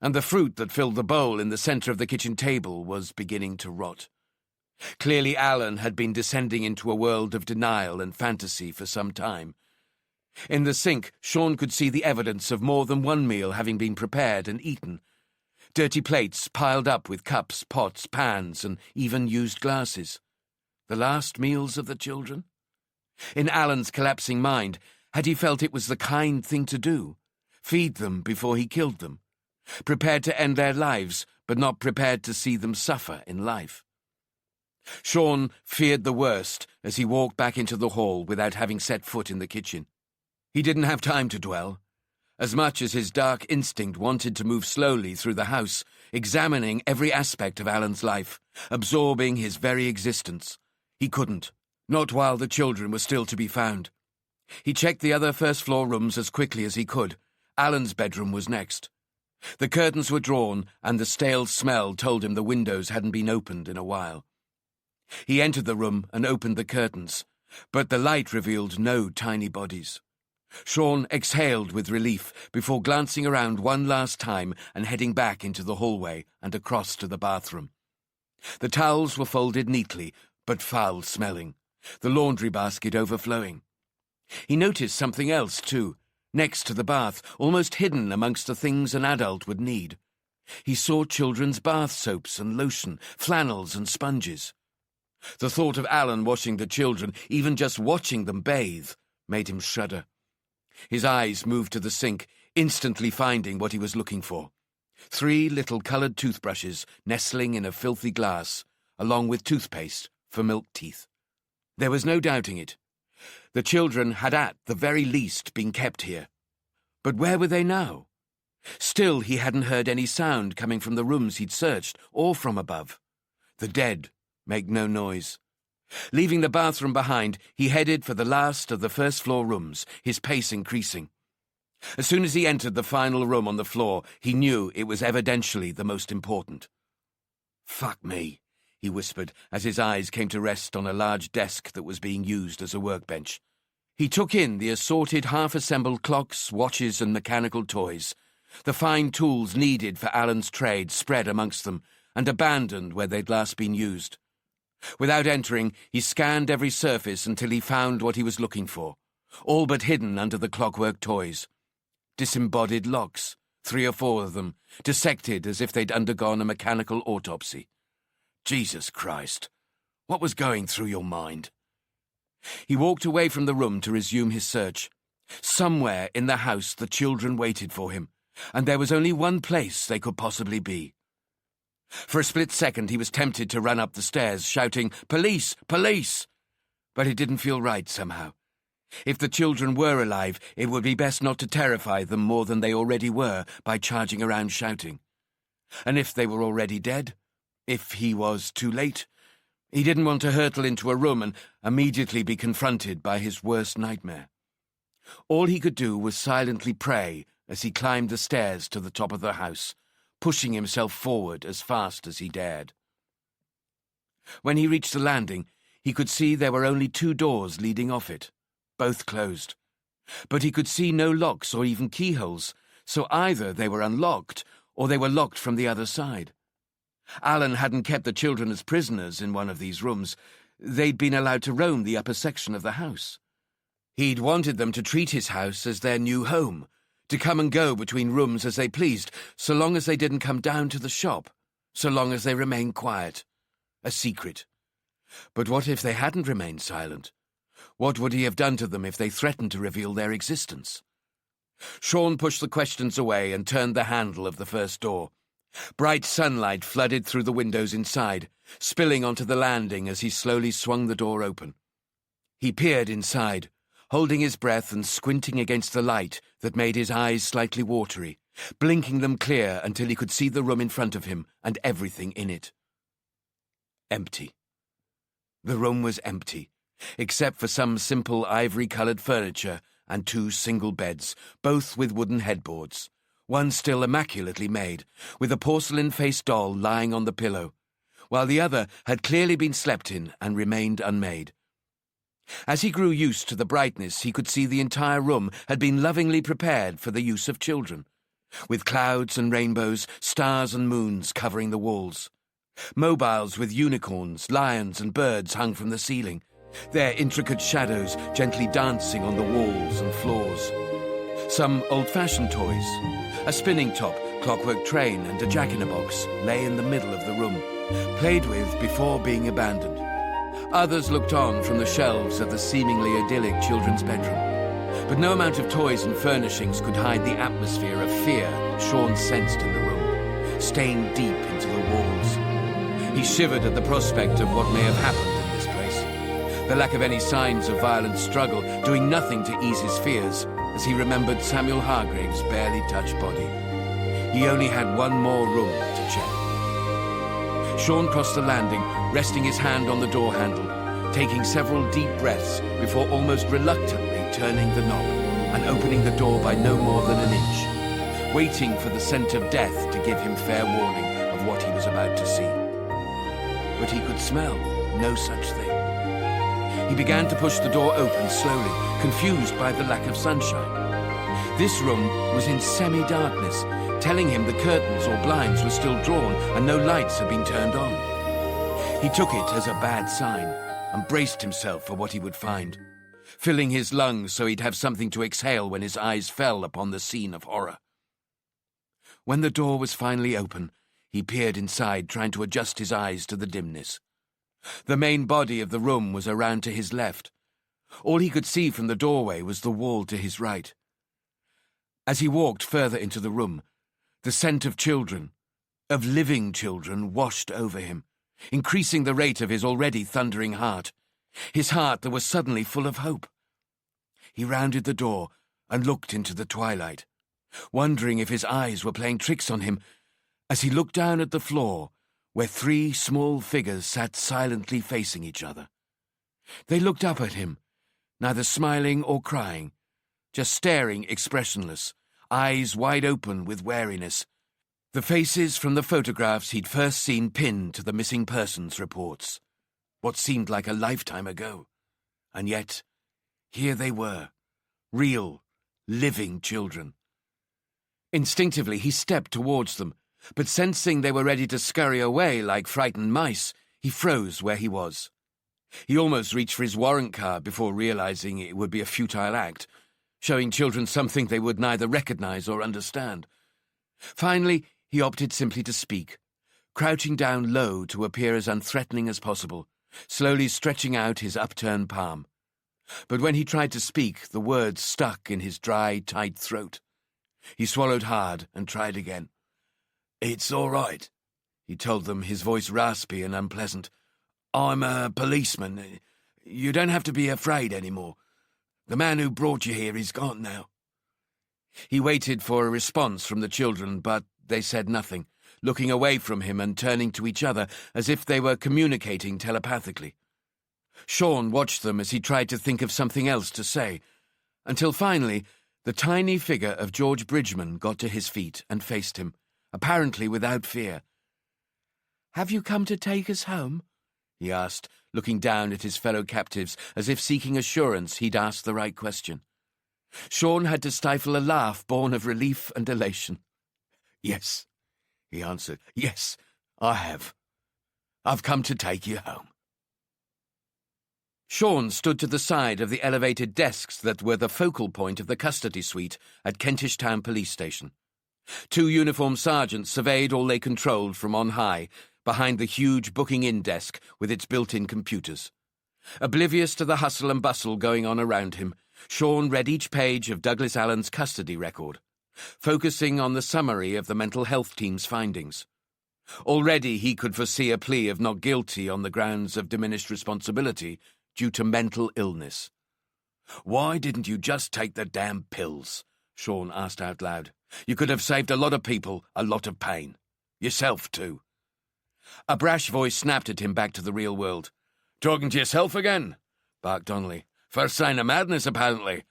and the fruit that filled the bowl in the centre of the kitchen table was beginning to rot. Clearly Alan had been descending into a world of denial and fantasy for some time. In the sink, Sean could see the evidence of more than one meal having been prepared and eaten. Dirty plates piled up with cups, pots, pans, and even used glasses. The last meals of the children? In Alan's collapsing mind, had he felt it was the kind thing to do? Feed them before he killed them? Prepared to end their lives but not prepared to see them suffer in life. Sean feared the worst as he walked back into the hall without having set foot in the kitchen. He didn't have time to dwell. As much as his dark instinct wanted to move slowly through the house, examining every aspect of Alan's life, absorbing his very existence, he couldn't, not while the children were still to be found. He checked the other first-floor rooms as quickly as he could. Alan's bedroom was next. The curtains were drawn, and the stale smell told him the windows hadn't been opened in a while. He entered the room and opened the curtains, but the light revealed no tiny bodies. Sean exhaled with relief before glancing around one last time and heading back into the hallway and across to the bathroom. The towels were folded neatly, but foul-smelling, the laundry basket overflowing. He noticed something else, too, next to the bath, almost hidden amongst the things an adult would need. He saw children's bath soaps and lotion, flannels and sponges. The thought of Alan washing the children, even just watching them bathe, made him shudder. His eyes moved to the sink, instantly finding what he was looking for. 3 little coloured toothbrushes nestling in a filthy glass, along with toothpaste for milk teeth. There was no doubting it. The children had at the very least been kept here. But where were they now? Still, he hadn't heard any sound coming from the rooms he'd searched, or from above. The dead make no noise. Leaving the bathroom behind, he headed for the last of the first-floor rooms, his pace increasing. As soon as he entered the final room on the floor, he knew it was evidentially the most important. "Fuck me," he whispered as his eyes came to rest on a large desk that was being used as a workbench. He took in the assorted half-assembled clocks, watches and mechanical toys, the fine tools needed for Alan's trade spread amongst them and abandoned where they'd last been used. Without entering, he scanned every surface until he found what he was looking for, all but hidden under the clockwork toys. Disembodied locks, 3 or 4 of them, dissected as if they'd undergone a mechanical autopsy. Jesus Christ, what was going through your mind? He walked away from the room to resume his search. Somewhere in the house the children waited for him, and there was only one place they could possibly be. For a split second he was tempted to run up the stairs, shouting, "Police! Police!" But it didn't feel right somehow. If the children were alive, it would be best not to terrify them more than they already were by charging around shouting. And if they were already dead? If he was too late? He didn't want to hurtle into a room and immediately be confronted by his worst nightmare. All he could do was silently pray as he climbed the stairs to the top of the house, pushing himself forward as fast as he dared. When he reached the landing, he could see there were only 2 doors leading off it, both closed. But he could see no locks or even keyholes, so either they were unlocked or they were locked from the other side. Alan hadn't kept the children as prisoners in one of these rooms. They'd been allowed to roam the upper section of the house. He'd wanted them to treat his house as their new home, to come and go between rooms as they pleased, so long as they didn't come down to the shop, so long as they remained quiet, a secret. But what if they hadn't remained silent? What would he have done to them if they threatened to reveal their existence? Sean pushed the questions away and turned the handle of the first door. Bright sunlight flooded through the windows inside, spilling onto the landing as he slowly swung the door open. He peered inside, holding his breath and squinting against the light that made his eyes slightly watery, blinking them clear until he could see the room in front of him and everything in it. Empty. The room was empty, except for some simple ivory-coloured furniture and 2 single beds, both with wooden headboards, one still immaculately made, with a porcelain-faced doll lying on the pillow, while the other had clearly been slept in and remained unmade. As he grew used to the brightness, he could see the entire room had been lovingly prepared for the use of children, with clouds and rainbows, stars and moons covering the walls. Mobiles with unicorns, lions and birds hung from the ceiling, their intricate shadows gently dancing on the walls and floors. Some old-fashioned toys, a spinning top, clockwork train and a jack-in-a-box lay in the middle of the room, played with before being abandoned. Others looked on from the shelves of the seemingly idyllic children's bedroom, but no amount of toys and furnishings could hide the atmosphere of fear Sean sensed in the room. stained deep into the walls. He shivered at the prospect of what may have happened in this place. The lack of any signs of violent struggle doing nothing to ease his fears as he remembered Samuel Hargrave's barely touched body. He only had one more room to check. Sean crossed the landing, resting his hand on the door handle, taking several deep breaths before almost reluctantly turning the knob and opening the door by no more than an inch, waiting for the scent of death to give him fair warning of what he was about to see. But he could smell no such thing. He began to push the door open slowly, confused by the lack of sunshine. This room was in semi-darkness, telling him the curtains or blinds were still drawn and no lights had been turned on. He took it as a bad sign and braced himself for what he would find, filling his lungs so he'd have something to exhale when his eyes fell upon the scene of horror. When the door was finally open, he peered inside, trying to adjust his eyes to the dimness. The main body of the room was around to his left. All he could see from the doorway was the wall to his right. As he walked further into the room, the scent of children, of living children, washed over him, increasing the rate of his already thundering heart, his heart that was suddenly full of hope. He rounded the door and looked into the twilight, wondering if his eyes were playing tricks on him, as he looked down at the floor, where 3 small figures sat silently facing each other. They looked up at him, neither smiling or crying, just staring expressionless, eyes wide open with wariness. The faces from the photographs he'd first seen pinned to the missing persons reports, what seemed like a lifetime ago. And yet, here they were, real, living children. Instinctively, he stepped towards them, but sensing they were ready to scurry away like frightened mice, he froze where he was. He almost reached for his warrant card before realizing it would be a futile act, showing children something they would neither recognize or understand. Finally, he opted simply to speak, crouching down low to appear as unthreatening as possible, slowly stretching out his upturned palm. But when he tried to speak, the words stuck in his dry, tight throat. He swallowed hard and tried again. "It's all right," he told them, his voice raspy and unpleasant. "I'm a policeman. You don't have to be afraid anymore. The man who brought you here is gone now." He waited for a response from the children, but they said nothing, looking away from him and turning to each other as if they were communicating telepathically. Sean watched them as he tried to think of something else to say, until finally the tiny figure of George Bridgeman got to his feet and faced him, apparently without fear. "Have you come to take us home?" he asked, looking down at his fellow captives as if seeking assurance he'd asked the right question. Sean had to stifle a laugh born of relief and elation. "Yes," he answered. "Yes, I have. I've come to take you home." Sean stood to the side of the elevated desks that were the focal point of the custody suite at Kentish Town Police Station. 2 uniformed sergeants surveyed all they controlled from on high, behind the huge booking-in desk with its built-in computers. Oblivious to the hustle and bustle going on around him, Sean read each page of Douglas Allen's custody record, focusing on the summary of the mental health team's findings. Already he could foresee a plea of not guilty on the grounds of diminished responsibility due to mental illness. "Why didn't you just take the damn pills?" Sean asked out loud. "You could have saved a lot of people a lot of pain. Yourself, too." A brash voice snapped at him back to the real world. "Talking to yourself again?" barked Donnelly. "First sign of madness, apparently.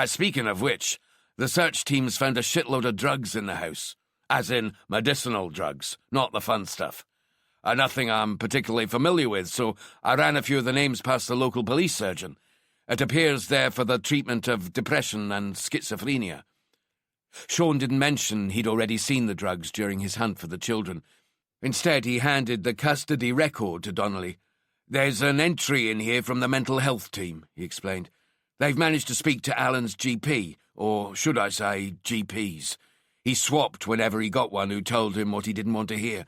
Speaking of which, the search team's found a shitload of drugs in the house. As in medicinal drugs, not the fun stuff. Nothing I'm particularly familiar with, so I ran a few of the names past the local police surgeon. It appears they're for the treatment of depression and schizophrenia." Sean didn't mention he'd already seen the drugs during his hunt for the children. Instead, he handed the custody record to Donnelly. "There's an entry in here from the mental health team," he explained. "They've managed to speak to Alan's GP, or should I say GPs. He swapped whenever he got one who told him what he didn't want to hear.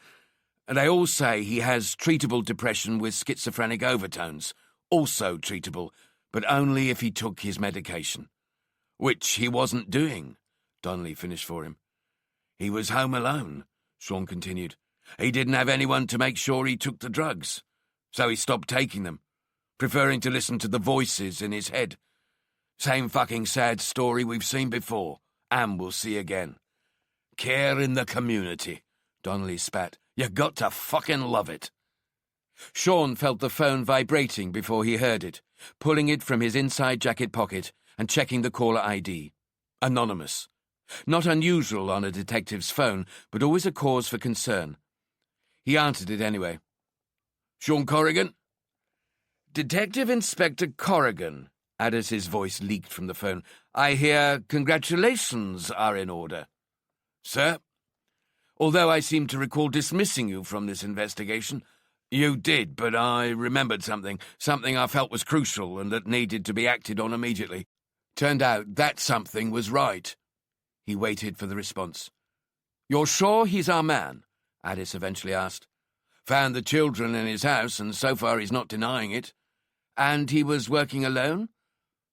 And they all say he has treatable depression with schizophrenic overtones, also treatable, but only if he took his medication. Which he wasn't doing," Donnelly finished for him. "He was home alone, Sean continued. He didn't have anyone to make sure he took the drugs, so he stopped taking them, preferring to listen to the voices in his head. Same fucking sad story we've seen before, and we'll see again. Care in the community, Donnelly spat. You got to fucking love it. Sean felt the phone vibrating before he heard it, pulling it from his inside jacket pocket and checking the caller ID. Anonymous. Not unusual on a detective's phone, but always a cause for concern. He answered it anyway. Sean Corrigan? Detective Inspector Corrigan, Addis's voice leaked from the phone. I hear congratulations are in order. Sir? Although I seem to recall dismissing you from this investigation, you did, but I remembered something I felt was crucial and that needed to be acted on immediately. Turned out that something was right. He waited for the response. You're sure he's our man? Addis eventually asked. Found the children in his house, and so far he's not denying it. And he was working alone?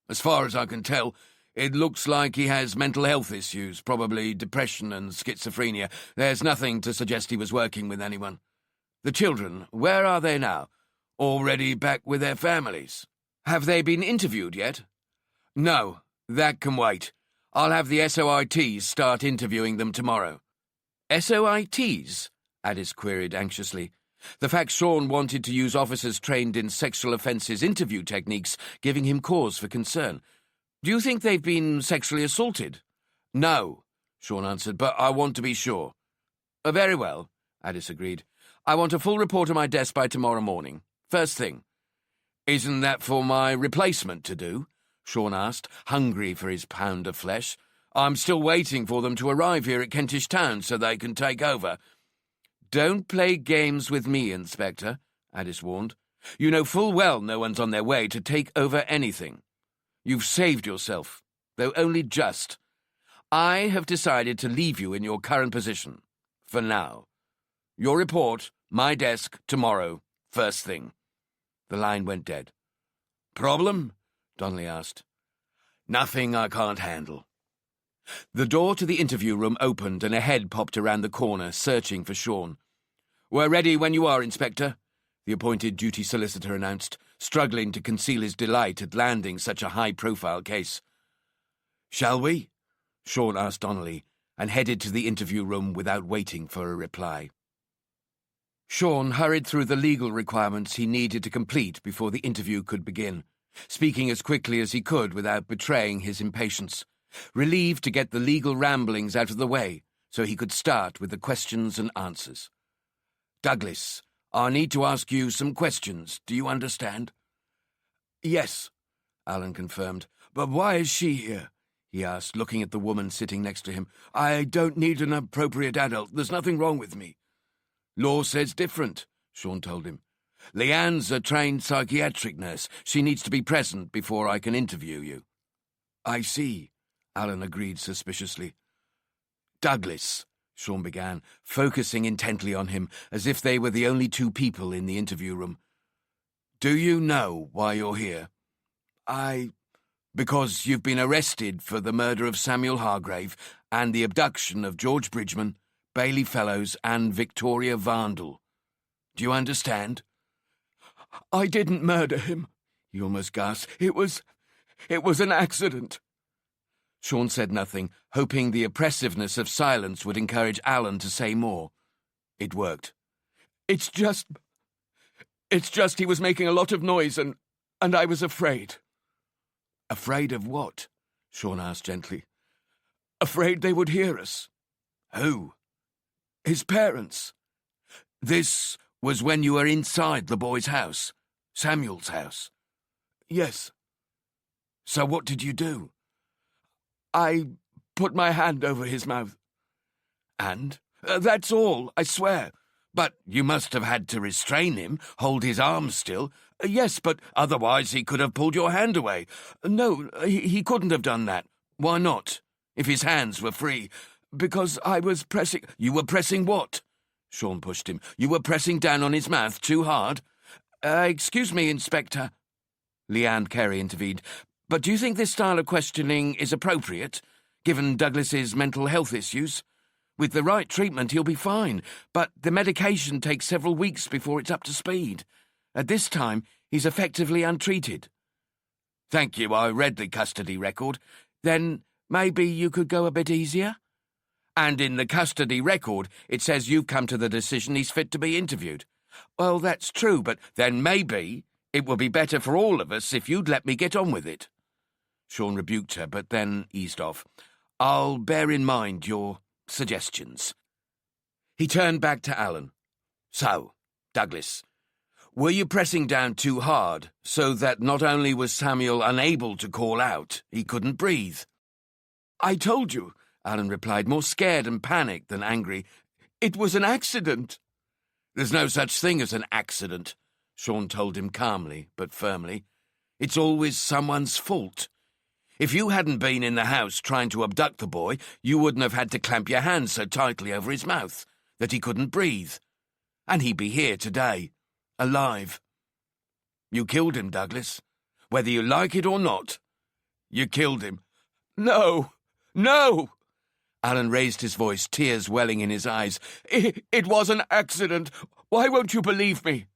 As far as I can tell, it looks like he has mental health issues, probably depression and schizophrenia. There's nothing to suggest he was working with anyone. The children, where are they now? Already back with their families? Have they been interviewed yet? No, that can wait. I'll have the SOITs start interviewing them tomorrow. SOITs? Addis queried anxiously. The fact Sean wanted to use officers trained in sexual offences interview techniques giving him cause for concern. Do you think they've been sexually assaulted? No, Sean answered, but I want to be sure. Very well, Addis agreed. I want a full report on my desk by tomorrow morning. First thing. Isn't that for my replacement to do? Sean asked, hungry for his pound of flesh. I'm still waiting for them to arrive here at Kentish Town so they can take over. Don't play games with me, Inspector, Addis warned. You know full well no one's on their way to take over anything. You've saved yourself, though only just. I have decided to leave you in your current position, for now. Your report, my desk, tomorrow, first thing. The line went dead. Problem? Donnelly asked. Nothing I can't handle. The door to the interview room opened and a head popped around the corner, searching for Sean. We're ready when you are, Inspector, the appointed duty solicitor announced, struggling to conceal his delight at landing such a high-profile case. Shall we? Sean asked Donnelly, and headed to the interview room without waiting for a reply. Sean hurried through the legal requirements he needed to complete before the interview could begin, speaking as quickly as he could without betraying his impatience, relieved to get the legal ramblings out of the way so he could start with the questions and answers. Douglas, I need to ask you some questions. Do you understand? Yes, Alan confirmed. But why is she here? He asked, looking at the woman sitting next to him. I don't need an appropriate adult. There's nothing wrong with me. Law says different, Sean told him. Leanne's a trained psychiatric nurse. She needs to be present before I can interview you. I see, Alan agreed suspiciously. Douglas, Sean began, focusing intently on him as if they were the only two people in the interview room. Do you know why you're here? Because you've been arrested for the murder of Samuel Hargrave and the abduction of George Bridgeman, Bailey Fellows and Victoria Vandal. Do you understand? I didn't murder him, he almost gasped. It was an accident. Sean said nothing, hoping the oppressiveness of silence would encourage Alan to say more. It worked. It's just he was making a lot of noise and I was afraid. Afraid of what? Sean asked gently. Afraid they would hear us. Who? His parents. This was when you were inside the boy's house, Samuel's house. Yes. So what did you do? I put my hand over his mouth. And? That's all, I swear. But you must have had to restrain him, hold his arms still. Yes, but otherwise he could have pulled your hand away. No, he couldn't have done that. Why not? If his hands were free. Because I was pressing... You were pressing what? Sean pushed him. You were pressing down on his mouth too hard? Excuse me, Inspector. Leanne Carey intervened. But do you think this style of questioning is appropriate, given Douglas's mental health issues? With the right treatment, he'll be fine, but the medication takes several weeks before it's up to speed. At this time, he's effectively untreated. Thank you, I read the custody record. Then maybe you could go a bit easier? And in the custody record, it says you've come to the decision he's fit to be interviewed. Well, that's true, but then maybe it would be better for all of us if you'd let me get on with it. Sean rebuked her, but then eased off. I'll bear in mind your suggestions. He turned back to Alan. So, Douglas, were you pressing down too hard so that not only was Samuel unable to call out, he couldn't breathe? I told you, Alan replied, more scared and panicked than angry. It was an accident. There's no such thing as an accident, Sean told him calmly but firmly. It's always someone's fault. If you hadn't been in the house trying to abduct the boy, you wouldn't have had to clamp your hands so tightly over his mouth that he couldn't breathe. And he'd be here today, alive. You killed him, Douglas. Whether you like it or not, you killed him. No! No! Alan raised his voice, tears welling in his eyes. It was an accident. Why won't you believe me?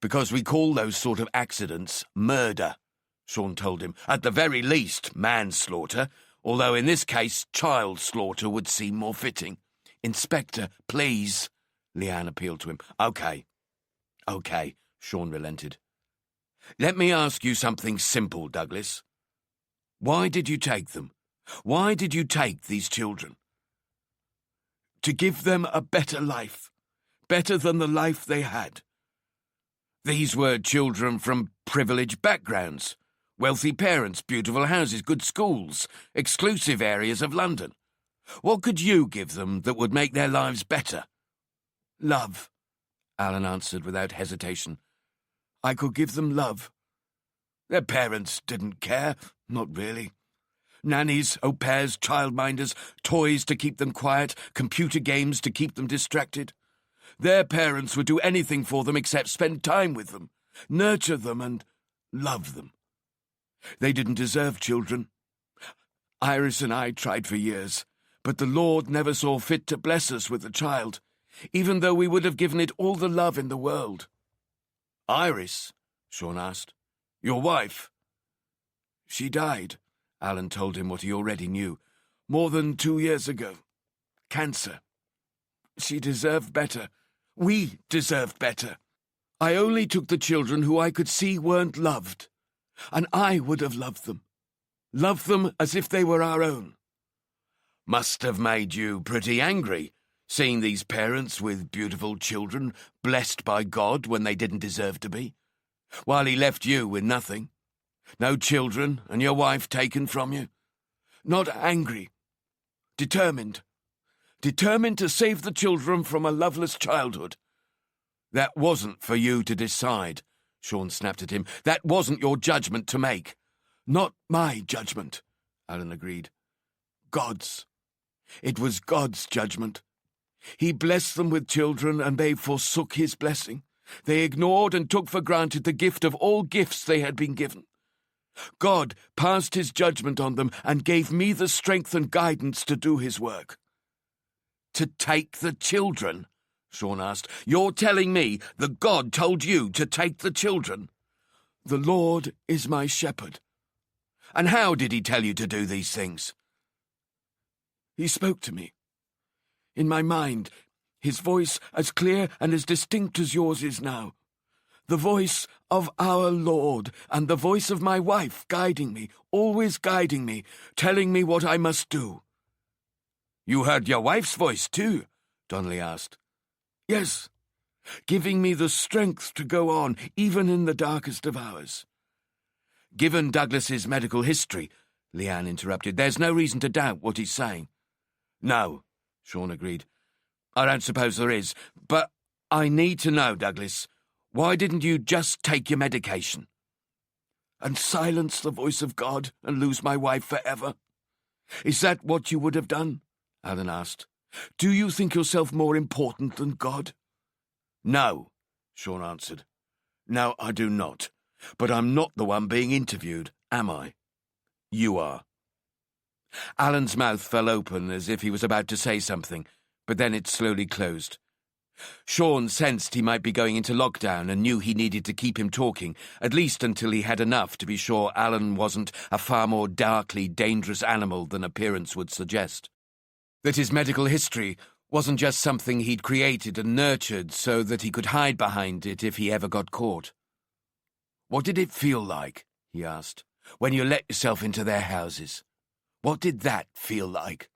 Because we call those sort of accidents murder, Sean told him. At the very least, manslaughter, although in this case, child slaughter would seem more fitting. Inspector, please, Leanne appealed to him. Okay, Sean relented. Let me ask you something simple, Douglas. Why did you take them? Why did you take these children? To give them a better life, better than the life they had. These were children from privileged backgrounds, wealthy parents, beautiful houses, good schools, exclusive areas of London. What could you give them that would make their lives better? Love, Alan answered without hesitation. I could give them love. Their parents didn't care, not really. Nannies, au pairs, childminders, toys to keep them quiet, computer games to keep them distracted. Their parents would do anything for them except spend time with them, nurture them and love them. They didn't deserve children. Iris and I tried for years, but the Lord never saw fit to bless us with a child, even though we would have given it all the love in the world. Iris? Sean asked. Your wife? She died, Alan told him what he already knew, more than 2 years ago. Cancer. She deserved better. We deserved better. I only took the children who I could see weren't loved, and I would have loved them. Loved them as if they were our own. Must have made you pretty angry, seeing these parents with beautiful children blessed by God when they didn't deserve to be, while he left you with nothing. No children and your wife taken from you. Not angry. Determined. Determined to save the children from a loveless childhood. That wasn't for you to decide, Sean snapped at him. That wasn't your judgment to make. Not my judgment, Alan agreed. God's. It was God's judgment. He blessed them with children, and they forsook his blessing. They ignored and took for granted the gift of all gifts they had been given. God passed his judgment on them and gave me the strength and guidance to do his work. To take the children? Sean asked. You're telling me that God told you to take the children? The Lord is my shepherd. And how did he tell you to do these things? He spoke to me. In my mind, his voice as clear and as distinct as yours is now. The voice of our Lord, and the voice of my wife guiding me, always guiding me, telling me what I must do. You heard your wife's voice too? Donnelly asked. Yes, giving me the strength to go on, even in the darkest of hours. Given Douglas's medical history, Leanne interrupted, there's no reason to doubt what he's saying. No, Sean agreed. I don't suppose there is, but I need to know, Douglas, why didn't you just take your medication? And silence the voice of God and lose my wife forever? Is that what you would have done? Alan asked. Do you think yourself more important than God? No, Sean answered. No, I do not. But I'm not the one being interviewed, am I? You are. Alan's mouth fell open as if he was about to say something, but then it slowly closed. Sean sensed he might be going into lockdown and knew he needed to keep him talking, at least until he had enough to be sure Alan wasn't a far more darkly dangerous animal than appearance would suggest. That his medical history wasn't just something he'd created and nurtured so that he could hide behind it if he ever got caught. "What did it feel like," he asked, "when you let yourself into their houses? What did that feel like?"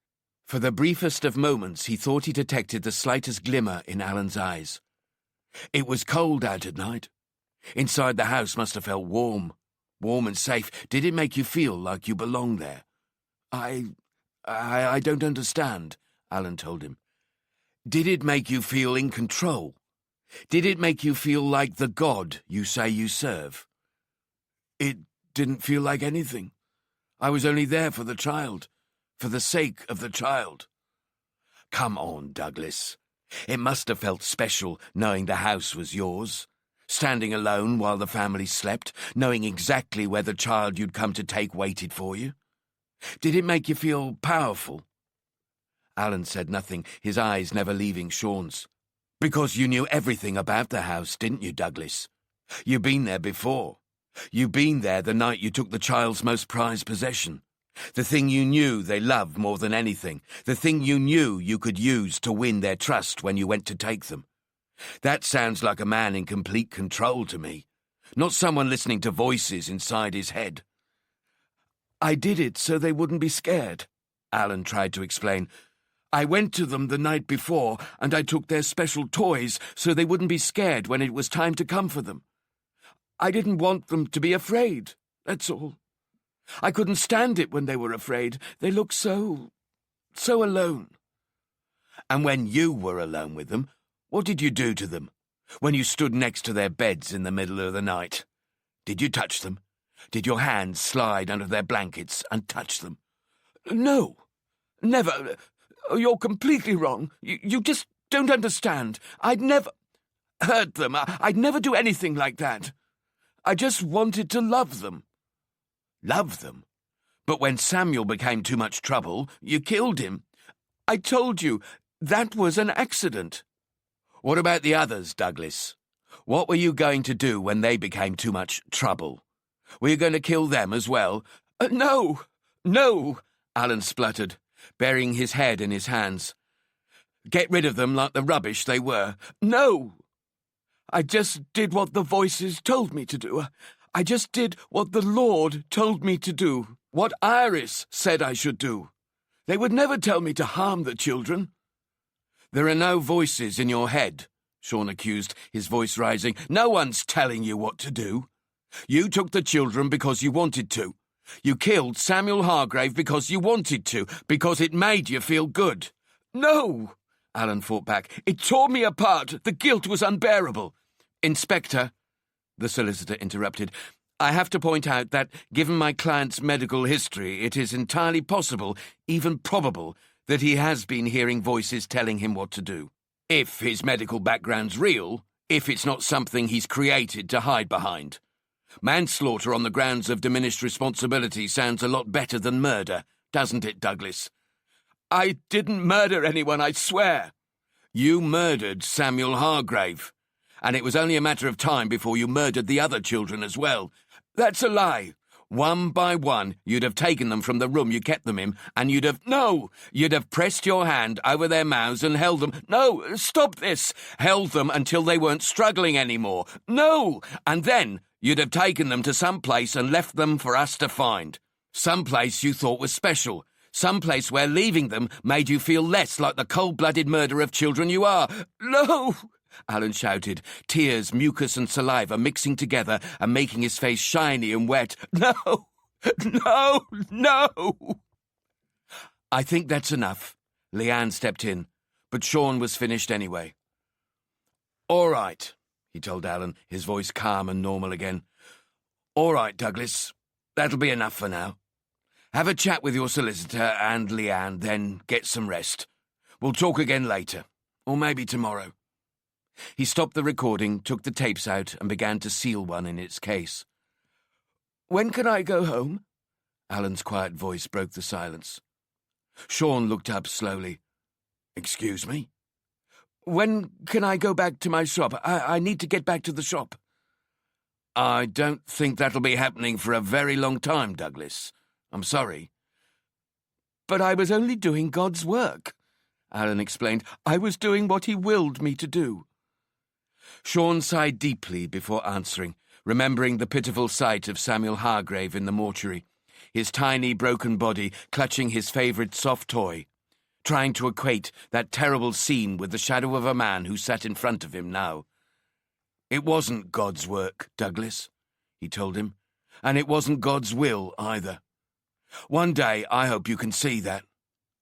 For the briefest of moments he thought he detected the slightest glimmer in Alan's eyes. "It was cold out at night. Inside the house must have felt warm and safe. Did it make you feel like you belonged there?" I don't understand," Alan told him. "Did it make you feel in control? Did it make you feel like the God you say you serve?" "It didn't feel like anything. I was only there for the child, for the sake of the child." "Come on, Douglas. It must have felt special knowing the house was yours, standing alone while the family slept, knowing exactly where the child you'd come to take waited for you. Did it make you feel powerful?" Alan said nothing, his eyes never leaving Sean's. "Because you knew everything about the house, didn't you, Douglas? You've been there before. You've been there the night you took the child's most prized possession. The thing you knew they loved more than anything. The thing you knew you could use to win their trust when you went to take them. That sounds like a man in complete control to me, not someone listening to voices inside his head." "I did it so they wouldn't be scared," Alan tried to explain. "I went to them the night before, and I took their special toys so they wouldn't be scared when it was time to come for them. I didn't want them to be afraid, that's all. I couldn't stand it when they were afraid. They looked so alone." "And when you were alone with them, what did you do to them? When you stood next to their beds in the middle of the night? Did you touch them? Did your hands slide under their blankets and touch them?" "No, never. You're completely wrong. You just don't understand. I'd never hurt them. I'd never do anything like that. I just wanted to love them." "Love them? But when Samuel became too much trouble, you killed him." "I told you, that was an accident." "What about the others, Douglas? What were you going to do when they became too much trouble? Were you going to kill them as well?" No, Alan spluttered, burying his head in his hands. "Get rid of them like the rubbish they were?" "No. I just did what the voices told me to do. I just did what the Lord told me to do, what Iris said I should do. They would never tell me to harm the children." "There are no voices in your head," Sean accused, his voice rising. "No one's telling you what to do. You took the children because you wanted to. You killed Samuel Hargrave because you wanted to, because it made you feel good." "No," Alan fought back. "It tore me apart. The guilt was unbearable." "Inspector," the solicitor interrupted, "I have to point out that, given my client's medical history, it is entirely possible, even probable, that he has been hearing voices telling him what to do. If his medical background's real, if it's not something he's created to hide behind. Manslaughter on the grounds of diminished responsibility sounds a lot better than murder, doesn't it, Douglas?" "I didn't murder anyone, I swear." "You murdered Samuel Hargrave, and it was only a matter of time before you murdered the other children as well." "That's a lie." "One by one, you'd have taken them from the room you kept them in, and you'd have— No! You'd have pressed your hand over their mouths and held them— No! Stop this! Held them until they weren't struggling anymore. No! And then you'd have taken them to some place and left them for us to find. Some place you thought was special. Some place where leaving them made you feel less like the cold-blooded murderer of children you are." "No!" Alan shouted, tears, mucus and saliva mixing together and making his face shiny and wet. "No! No!" "I think that's enough." Leanne stepped in, but Sean was finished anyway. "All right," he told Alan, his voice calm and normal again. "All right, Douglas. That'll be enough for now. Have a chat with your solicitor and Leanne, then get some rest. We'll talk again later, or maybe tomorrow." He stopped the recording, took the tapes out, and began to seal one in its case. "When can I go home?" Alan's quiet voice broke the silence. Sean looked up slowly. "Excuse me?" "When can I go back to my shop? I need to get back to the shop." "I don't think that'll be happening for a very long time, Douglas. I'm sorry." "But I was only doing God's work," Alan explained. "I was doing what he willed me to do." Sean sighed deeply before answering, remembering the pitiful sight of Samuel Hargrave in the mortuary, his tiny broken body clutching his favourite soft toy, trying to equate that terrible scene with the shadow of a man who sat in front of him now. "It wasn't God's work, Douglas," he told him, "and it wasn't God's will either. One day I hope you can see that.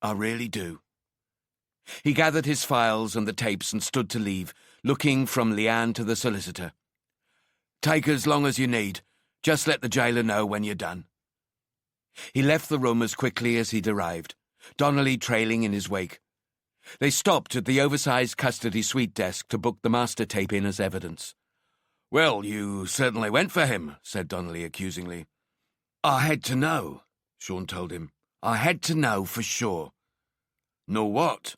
I really do." He gathered his files and the tapes and stood to leave, looking from Leanne to the solicitor. "Take as long as you need. Just let the jailer know when you're done." He left the room as quickly as he'd arrived, Donnelly trailing in his wake. They stopped at the oversized custody suite desk to book the master tape in as evidence. "Well, you certainly went for him," said Donnelly accusingly. "I had to know," Sean told him. "I had to know for sure." "Know what?"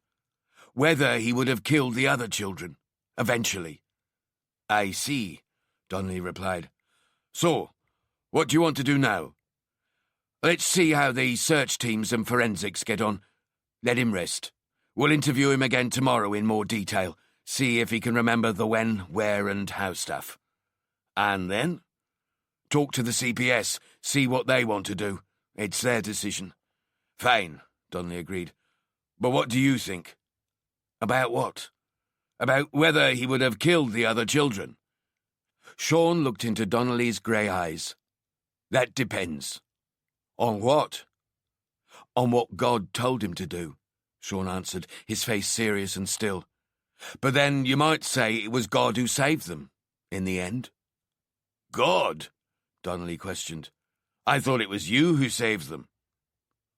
"Whether he would have killed the other children, eventually." "I see," Donnelly replied. "So, what do you want to do now?" "Let's see how the search teams and forensics get on. Let him rest. We'll interview him again tomorrow in more detail, see if he can remember the when, where, and how stuff. And then? Talk to the CPS, see what they want to do. It's their decision." "Fine," Donnelly agreed. "But what do you think?" "About what?" "About whether he would have killed the other children." Sean looked into Donnelly's grey eyes. "That depends." "On what?" "On what God told him to do," Sean answered, his face serious and still. "But then you might say it was God who saved them, in the end." "God?" Donnelly questioned. "I thought it was you who saved them."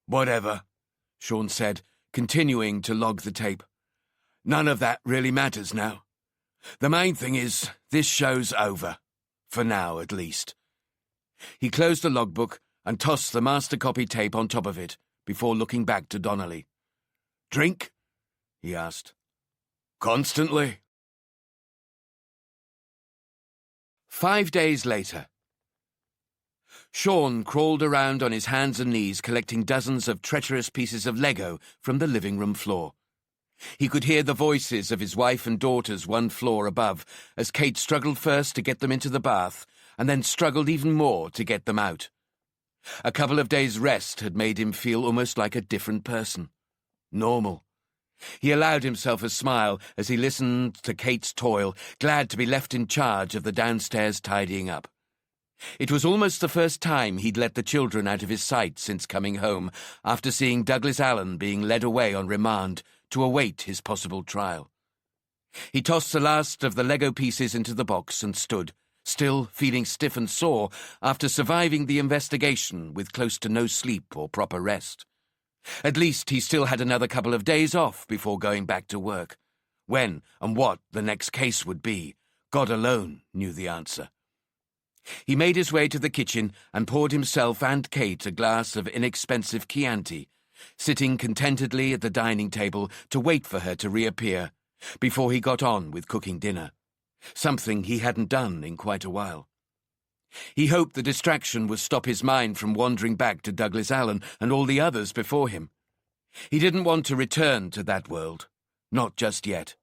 "Whatever," Sean said, continuing to log the tape. "None of that really matters now. The main thing is, this show's over. For now, at least." He closed the logbook and tossed the master copy tape on top of it, before looking back to Donnelly. "Drink?" he asked. "Constantly." 5 days later. Sean crawled around on his hands and knees collecting dozens of treacherous pieces of Lego from the living room floor. He could hear the voices of his wife and daughters 1 floor above as Kate struggled first to get them into the bath and then struggled even more to get them out. A couple of days' rest had made him feel almost like a different person. Normal. He allowed himself a smile as he listened to Kate's toil, glad to be left in charge of the downstairs tidying up. It was almost the first time he'd let the children out of his sight since coming home, after seeing Douglas Allen being led away on remand to await his possible trial. He tossed the last of the Lego pieces into the box and stood, still feeling stiff and sore after surviving the investigation with close to no sleep or proper rest. At least he still had another couple of days off before going back to work. When and what the next case would be, God alone knew the answer. He made his way to the kitchen and poured himself and Kate a glass of inexpensive Chianti, sitting contentedly at the dining table to wait for her to reappear, before he got on with cooking dinner, something he hadn't done in quite a while. He hoped the distraction would stop his mind from wandering back to Douglas Allen and all the others before him. He didn't want to return to that world, not just yet.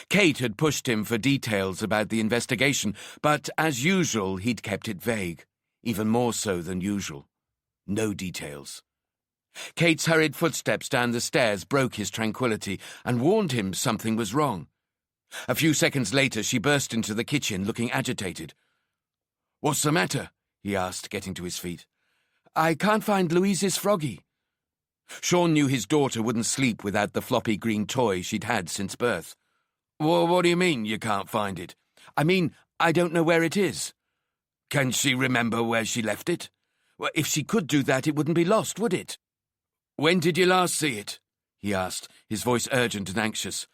Kate had pushed him for details about the investigation, but as usual he'd kept it vague, even more so than usual. No details. Kate's hurried footsteps down the stairs broke his tranquility and warned him something was wrong. A few seconds later she burst into the kitchen looking agitated. "What's the matter?" he asked, getting to his feet. "I can't find Louise's froggy." Sean knew his daughter wouldn't sleep without the floppy green toy she'd had since birth. "Well, what do you mean you can't find it?" "I mean, I don't know where it is." "Can she remember where she left it?" "Well, if she could do that, it wouldn't be lost, would it?" "When did you last see it?" he asked, his voice urgent and anxious.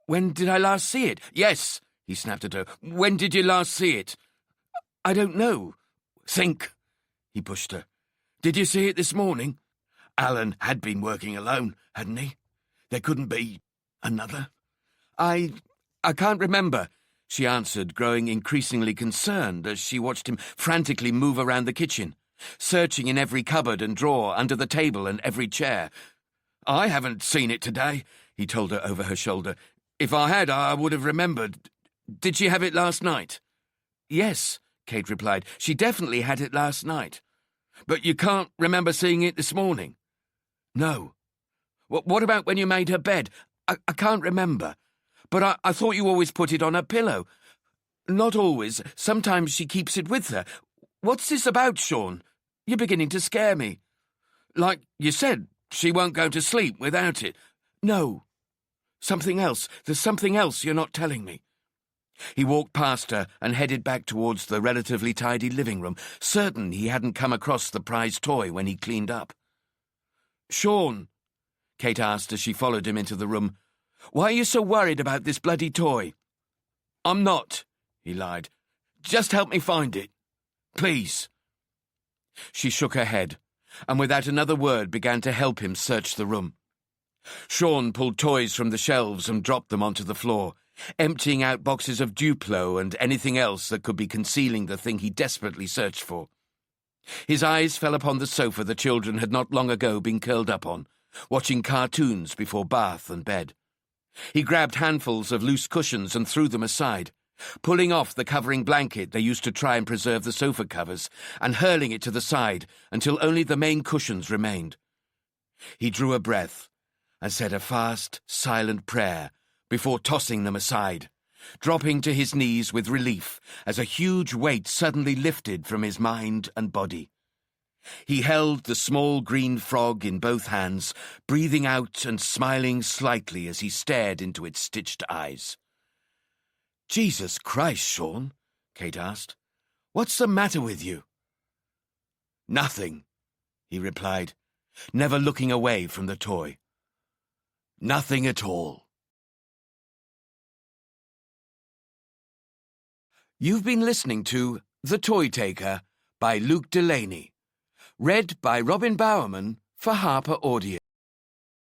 "When did I last see it?" "Yes," he snapped at her. "When did you last see it?" "I don't know." "Think." He pushed her. "Did you see it this morning?" Alan had been working alone, hadn't he? There couldn't be another? I can't remember, she answered, growing increasingly concerned as she watched him frantically move around the kitchen, searching in every cupboard and drawer, under the table and every chair. I haven't seen it today, he told her over her shoulder. If I had, I would have remembered. Did she have it last night? Yes, Kate replied. She definitely had it last night. But you can't remember seeing it this morning? No. What about when you made her bed? I can't remember. But I thought you always put it on her pillow. Not always. Sometimes she keeps it with her. What's this about, Sean? You're beginning to scare me. Like you said, she won't go to sleep without it. No. Something else. There's something else you're not telling me. He walked past her and headed back towards the relatively tidy living room, certain he hadn't come across the prized toy when he cleaned up. "Sean," Kate asked as she followed him into the room, "why are you so worried about this bloody toy?" "I'm not," he lied. "Just help me find it. Please." She shook her head, and without another word began to help him search the room. Sean pulled toys from the shelves and dropped them onto the floor, emptying out boxes of Duplo and anything else that could be concealing the thing he desperately searched for. His eyes fell upon the sofa the children had not long ago been curled up on, watching cartoons before bath and bed. He grabbed handfuls of loose cushions and threw them aside, pulling off the covering blanket they used to try and preserve the sofa covers, and hurling it to the side until only the main cushions remained. He drew a breath and said a fast, silent prayer before tossing them aside, dropping to his knees with relief as a huge weight suddenly lifted from his mind and body. He held the small green frog in both hands, breathing out and smiling slightly as he stared into its stitched eyes. "Jesus Christ, Sean," Kate asked. "What's the matter with you?" "Nothing," he replied, never looking away from the toy. "Nothing at all." You've been listening to The Toy Taker by Luke Delaney, read by Robin Bowerman for Harper Audio.